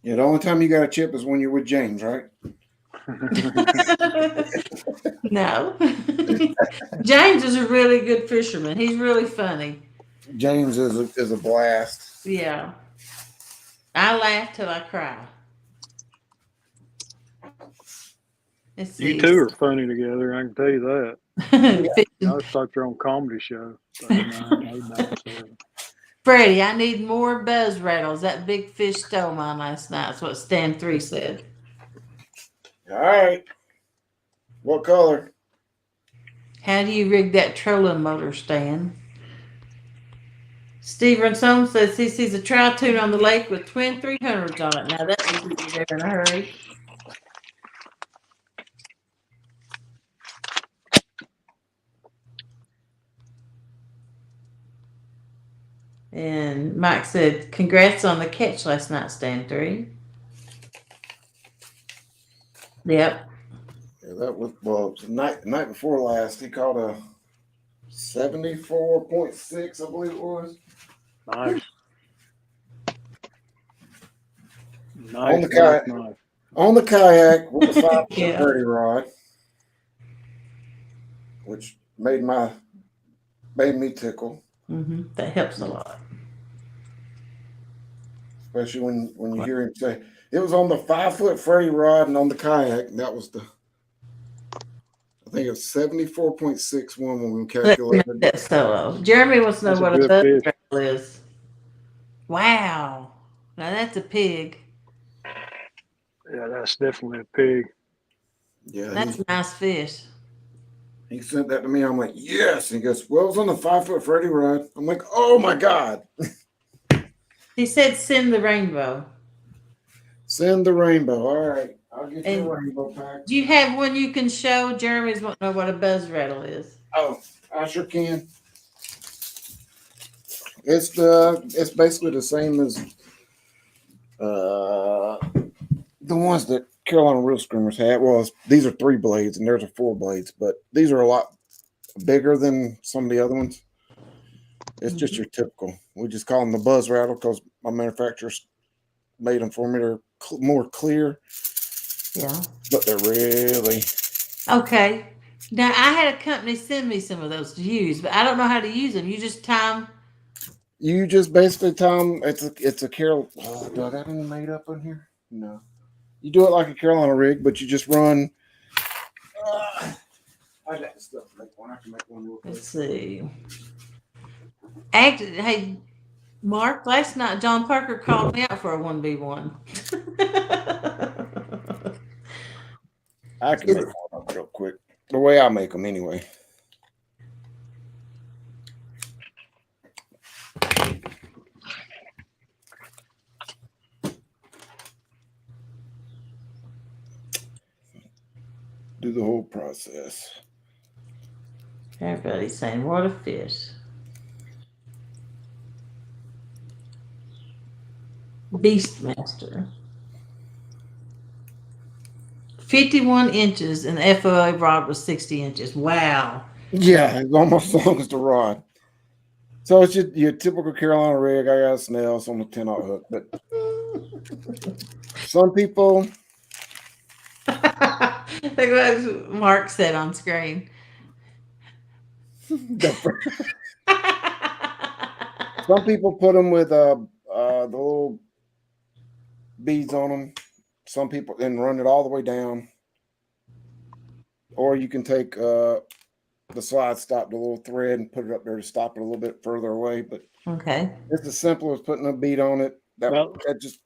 Yeah, the only time you got a chip is when you're with James, right? No. James is a really good fisherman. He's really funny. James is a blast. Yeah. I laugh till I cry. Let's see. You two are funny together. I can tell you that. Y'all start your own comedy show. 39, Freddie, I need more buzz rattles. That big fish stole mine last night. That's what Stan 3 said. All right. What color? How do you rig that trolling motor, Stan? Steve Ransone says he sees a trout tune on the lake with twin 300s on it. Now that would be there in a hurry. And Mike said, congrats on the catch last night, Stan 3. Yep. Yeah, that was well, it was the night before last. He caught a 74.6, I believe it was. Nice. On the kayak. Nice. On the kayak with the 5-foot Yeah. birdie rod, which made me tickle. That helps a lot. Especially when you hear him say it was on the 5-foot Freddy rod and on the kayak. And that was I think it's 74.61 when we calculated. That's solo. Jeremy wants to know That's a what a good buzz fish. rattle is. Wow. Now that's a pig. Yeah, that's definitely a pig. Yeah, That's a nice fish. he sent that to me. I'm like, yes. And he goes, well, it was on the 5-foot Freddy rod. I'm like, oh my God. He said send the rainbow. Send the rainbow. All right. I'll get you And a rainbow pack. do you have one you can show? Jeremy's want to know what a buzz rattle is. Oh, I sure can. It's basically the same as the ones that Carolina Real Screamers had. Well, these are 3 blades and there's a 4 blades, but these are a lot bigger than some of the other ones. It's just your typical. We just call them the buzz rattle because my manufacturers made them for me. They're more clear. Yeah. But they're really okay. Now I had a company send me some of those to use, but I don't know how to use them. You just time. You just basically tell them it's a Carol. Oh, do I got any made up in here? No. You do it like a Carolina rig, but you just run. I got the stuff to make one. I can make one real quick. Let's see. Hey, Mark, last night John Parker called me out for a 1v1. I can make one up real quick. The way I make them anyway. Do the whole process. Everybody's saying, what a fish. Beastmaster. 51 inches and the FOA rod was 60 inches. Wow. Yeah, it's almost as long as the rod. So it's your typical Carolina rig. I got a snail, so on a 10-aught hook. But some people. Look what Mark said on screen. Some people put them with the little beads on them. Some people then run it all the way down. or you can take the slide stop, the little thread, and put it up there to stop it a little bit further away. But Okay. it's as simple as putting a bead on it. That just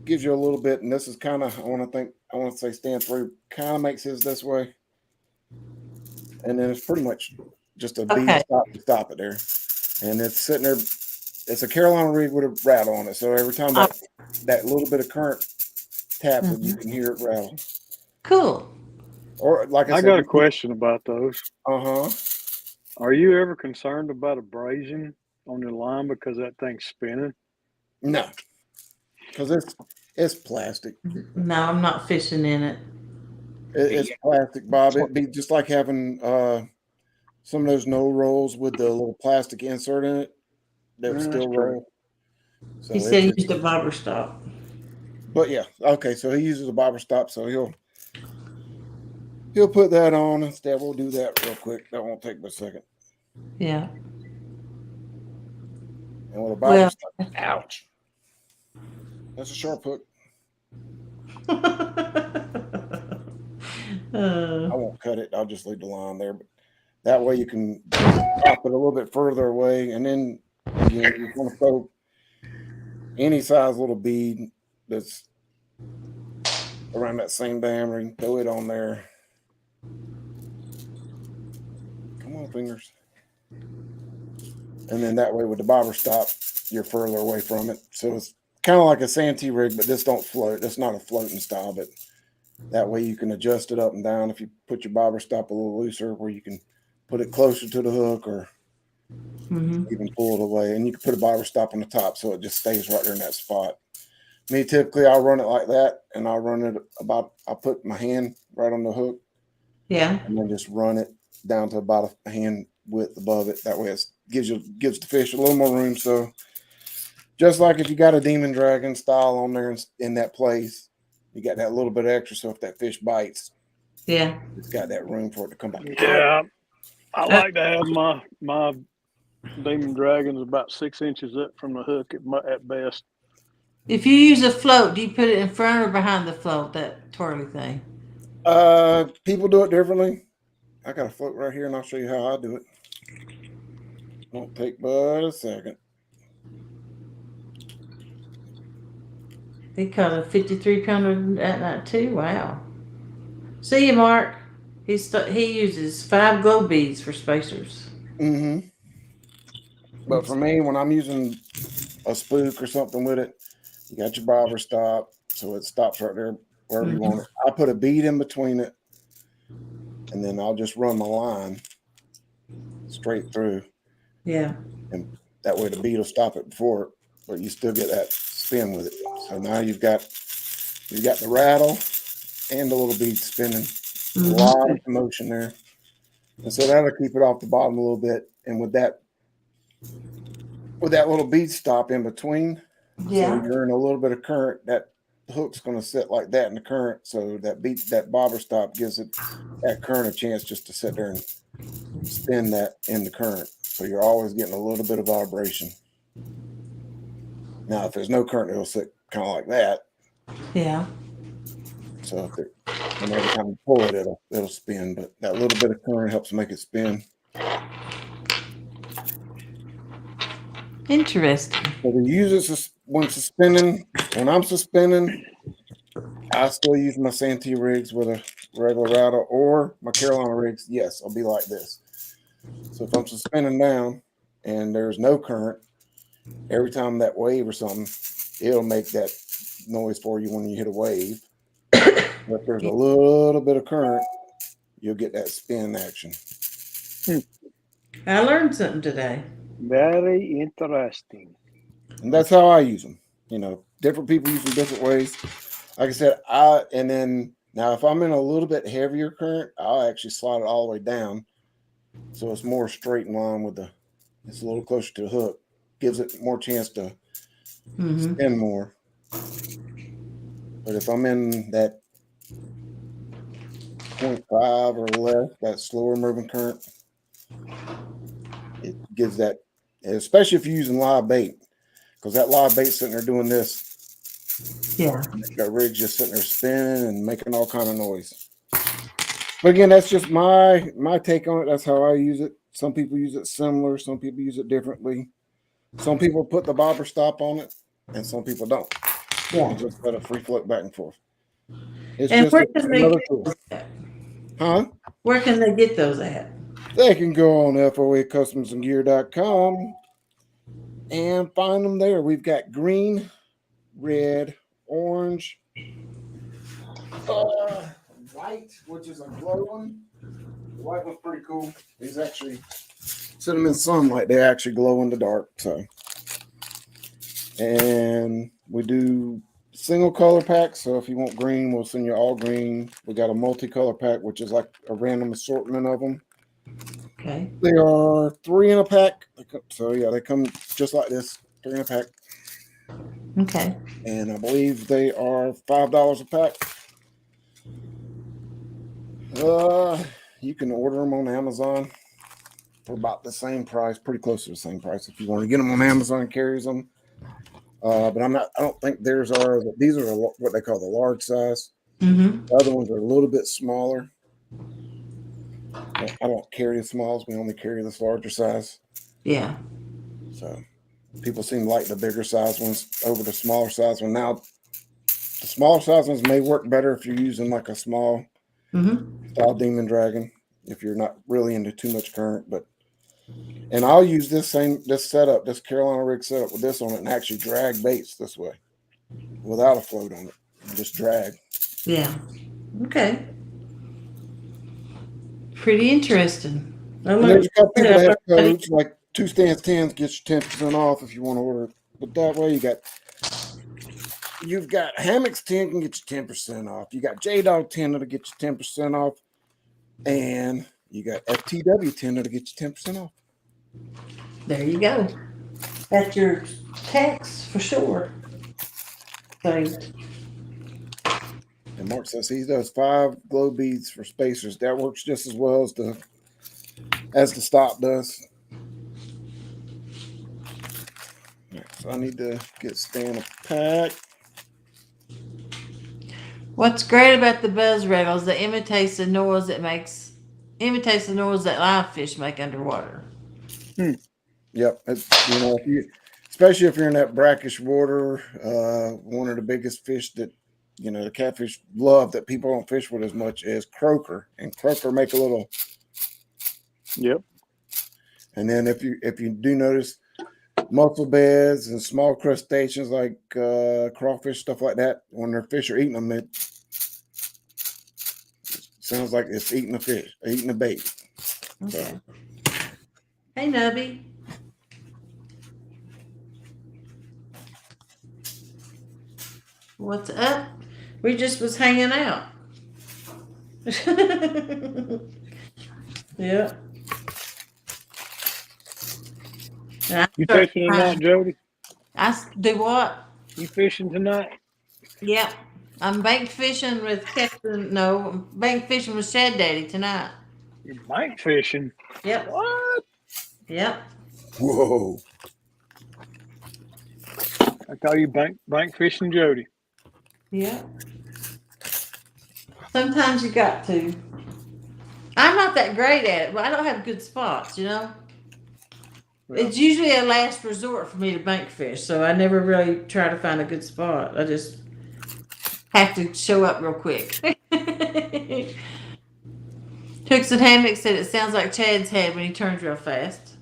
gives you a little bit. And this is kind of, I want to say stand through kind of makes his this way. And then it's pretty much just a bead stop to stop it there. And it's sitting there. It's a Carolina rig with a rattle on it. So every time that little bit of current taps it, you can hear it rattle. Cool. Or like I said, got a question about those. Uh-huh. Are you ever concerned about abrasion on the line because that thing's spinning? No, because it's plastic. No, I'm not fishing in it. It's plastic, Bob. It'd be just like having some of those no rolls with the little plastic insert in it that would still roll. So he said he used a bobber stop. But yeah, okay. So he uses a bobber stop, so he'll put that on instead. We'll do that real quick. That won't take but a second. Yeah. And with a bobber stop, ouch. That's a sharp hook. I won't cut it. I'll just leave the line there. But that way you can drop it a little bit further away. And then you want to throw any size little bead that's around that same diameter and throw it on there. Come on, fingers. And then that way with the bobber stop, you're further away from it. So it's kind of like a Santee rig, but this don't float. It's not a floating style, but that way you can adjust it up and down if you put your bobber stop a little looser, where you can put it closer to the hook or even pull it away. And you can put a bobber stop on the top so it just stays right there in that spot. Me, typically, I'll run it like that, and I'll run it I'll put my hand right on the hook. Yeah. And then just run it down to about a hand width above it. That way it gives the fish a little more room. So just like if you got a demon dragon style on there in that place, you got that little bit extra. So if that fish bites, it's got that room for it to come back. Yeah. I like to have my demon dragons about 6 inches up from the hook at best. If you use a float, do you put it in front or behind the float, that twirly thing? People do it differently. I got a float right here, and I'll show you how I do it. Won't take but a second. He caught a 53-pounder at night too. Wow. See you, Mark. He uses 5 glow beads for spacers. But for me, when I'm using a spook or something with it, you got your bobber stop, so it stops right there wherever you want it. I put a bead in between it, and then I'll just run my line straight through. Yeah. And that way the bead will stop it before, but you still get that spin with it. So now you've got the rattle and the little bead spinning. A lot of motion there. And so that'll keep it off the bottom a little bit. And with that little bead stop in between, so you're in a little bit of current, that hook's going to sit like that in the current. So that bobber stop gives it that current a chance just to sit there and spin that in the current. So you're always getting a little bit of vibration. Now, if there's no current, it'll sit kind of like that. Yeah. So and every time you pull it, it'll spin. But that little bit of current helps make it spin. Interesting. So to use it when suspending, when I'm suspending, I still use my Santee rigs with a regular rattle, or my Carolina rigs. Yes, I'll be like this. So if I'm suspending down and there's no current, every time that wave or something, it'll make that noise for you when you hit a wave. But if there's a little bit of current, you'll get that spin action. I learned something today. Very interesting. And that's how I use them. Different people use them different ways. Like I said, now if I'm in a little bit heavier current, I'll actually slide it all the way down. So it's more straight in line with it's a little closer to the hook. Gives it more chance to spin more. But if I'm in that 0.5 or less, that slower moving current, it gives that, especially if you're using live bait, because that live bait sitting there doing this. Yeah. That rig's just sitting there spinning and making all kind of noise. But again, that's just my take on it. That's how I use it. Some people use it similar. Some people use it differently. Some people put the bobber stop on it, and some people don't. Yeah. And just let it free float back and forth. It's And just where can they another get tool. those at? Huh? Where can they get those at? They can go on foacustomsandgear.com and find them there. We've got green, red, orange, white, which is a glow one. The white one's pretty cool. These actually set them in sunlight. They actually glow in the dark. So, and we do single color packs. So if you want green, we'll send you all green. We got a multicolor pack, which is like a random assortment of them. Okay. They are 3 in a pack. So yeah, they come just like this, 3 in a pack. Okay. And I believe they are $5 a pack. You can order them on Amazon for about the same price, pretty close to the same price. If you want to get them on Amazon, carries them. But I don't think these are what they call the large size. Mm-hmm. The other ones are a little bit smaller. I don't carry the smalls. We only carry this larger size. Yeah. So people seem to like the bigger size ones over the smaller size one. Now, the smaller size ones may work better if you're using like a small style Demon Dragon, if you're not really into too much current. And I'll use this setup, this Carolina rig setup with this on it, and actually drag baits this way without a float on it. Just drag. Yeah. Okay. Pretty interesting. And there's a couple people that have codes, like 2 stance 10s gets you 10% off if you want to order it. But that way you've got Hammocks 10 can get you 10% off. You got J-Dog 10 that'll get you 10% off. And you got FTW 10 that'll get you 10% off. There you go. That's your tax for sure. So, and Mark says he does 5 glow beads for spacers. That works just as well as the stop does. Right, so I need to get Stan a pack. what's great about the buzz rattle is that imitates the noise that live fish make underwater. Yep, especially if you're in that brackish water, one of the biggest fish that the catfish love that people don't fish with as much is croaker, and croaker make a little. Yep. And then if you do notice, mussel beds and small crustaceans like crawfish, stuff like that, when their fish are eating them, it sounds like it's eating a fish, eating a bait. Okay. So. Hey, Nubby. What's up? We just was hanging out. Yeah. You fishing tonight, Jody? I do what? You fishing tonight? Yep. I'm bank fishing with I'm bank fishing with Shad Daddy tonight. You're bank fishing? Yep. What? Yep. Whoa. I call you bank fishing Jody. Yeah. Sometimes you got to. I'm not that great at it, but I don't have good spots, Yeah. It's usually a last resort for me to bank fish, so I never really try to find a good spot. I just have to show up real quick. Hooks and Hammock said it sounds like Chad's head when he turns real fast.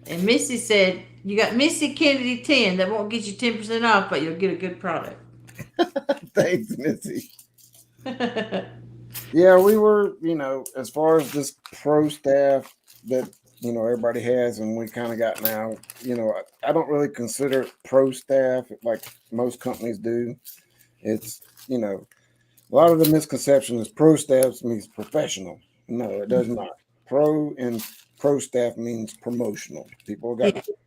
And Missy said, you got Missy Kennedy 10 that won't get you 10% off, but you'll get a good product. Thanks, Missy. Yeah, we were, as far as this pro staff that, everybody has and we kind of got now, I don't really consider it pro staff like most companies do. It's, a lot of the misconception is pro staff means professional. No, it does not. Pro and pro staff means promotional. People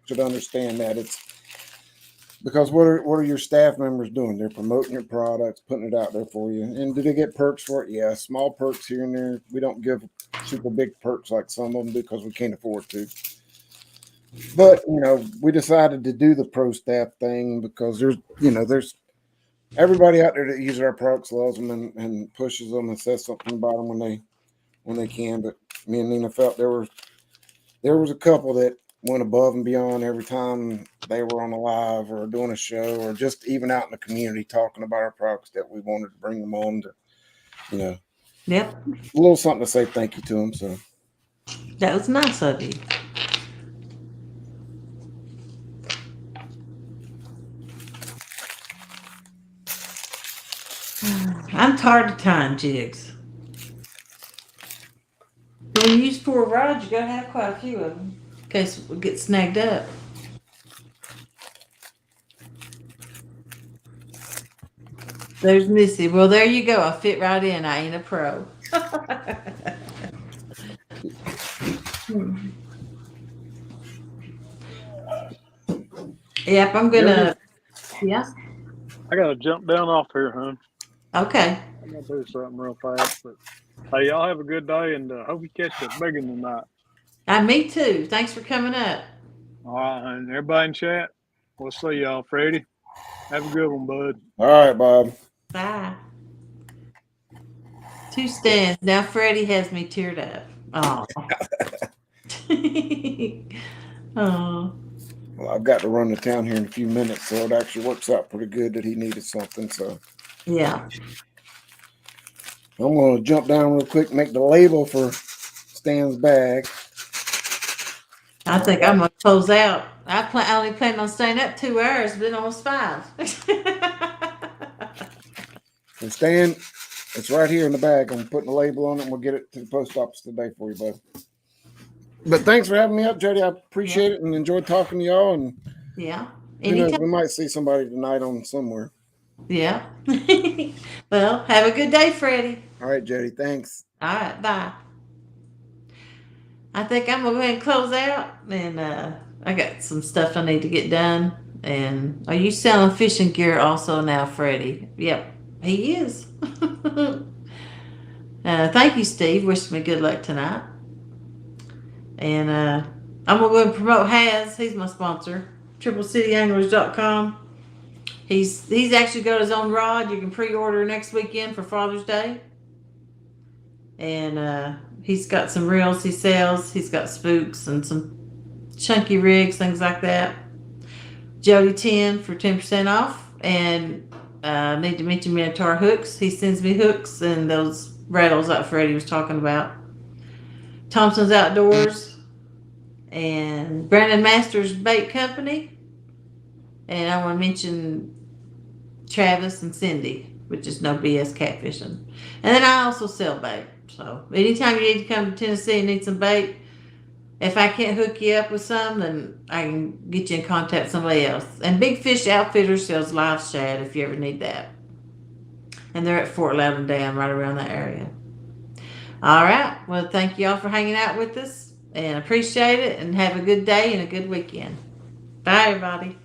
should understand that it's because what are your staff members doing? They're promoting your products, putting it out there for you. And do they get perks for it? Yeah, small perks here and there. We don't give super big perks like some of them do because we can't afford to. But we decided to do the pro staff thing because there's everybody out there that uses our products loves them and pushes them and says something about them when they can. But me and Nina felt there was a couple that went above and beyond every time they were on a live or doing a show or just even out in the community talking about our products that we wanted to bring them on to, Yep. a little something to say thank you to them. So that was nice of you. I'm tired of tying jigs. When you use 4 rods, you gotta have quite a few of them in case we get snagged up. There's Missy. Well, there you go. I fit right in. I ain't a pro. Yep, I'm gonna. Yeah. I gotta jump down off here, hon. Okay. I'm gonna do something real fast, but hey, y'all have a good day, and hope you catch a big one tonight. Me too. Thanks for coming up. All right, and everybody in chat, we'll see y'all. Freddie, have a good one, bud. all right, Bob. Bye. 2 stands. Now Freddie has me teared up. Oh. Oh. Well, I've got to run to town here in a few minutes, so it actually works out pretty good that he needed something. So yeah. I'm going to jump down real quick, make the label for Stan's bag. I think I'm gonna close out. I only plan on staying up 2 hours, but then almost 5. And Stan, it's right here in the bag. I'm putting a label on it, and we'll get it to the post office today for you, bud. But thanks for having me up, Jody. I appreciate it and enjoyed talking to y'all. And yeah, we might see somebody tonight on somewhere. Yeah. Well, have a good day, Freddie. All right, Jody. Thanks. All right, bye. I think I'm gonna go ahead and close out, and I got some stuff I need to get done. And are you selling fishing gear also now, Freddie? Yep, he is. Thank you, Steve. Wish me good luck tonight. And I'm gonna go ahead and promote Haz. He's my sponsor. TripleCityAnglers.com. He's actually got his own rod. You can pre-order next weekend for Father's Day. And he's got some reels he sells. He's got spooks and some chunky rigs, things like that. Jody 10 for 10% off. And need to mention Minotaur hooks. He sends me hooks and those rattles that Freddie was talking about. Thompson's Outdoors and Brandon Masters Bait Company. And I want to mention Travis and Cindy, which is No BS Catfishing. And then I also sell bait. So anytime you need to come to Tennessee and need some bait, if I can't hook you up with some, then I can get you in contact with somebody else. And Big Fish Outfitters sells live shad if you ever need that. And they're at Fort Loudon Dam, right around that area. All right. Well, thank you all for hanging out with us. And appreciate it. And have a good day and a good weekend. Bye, everybody.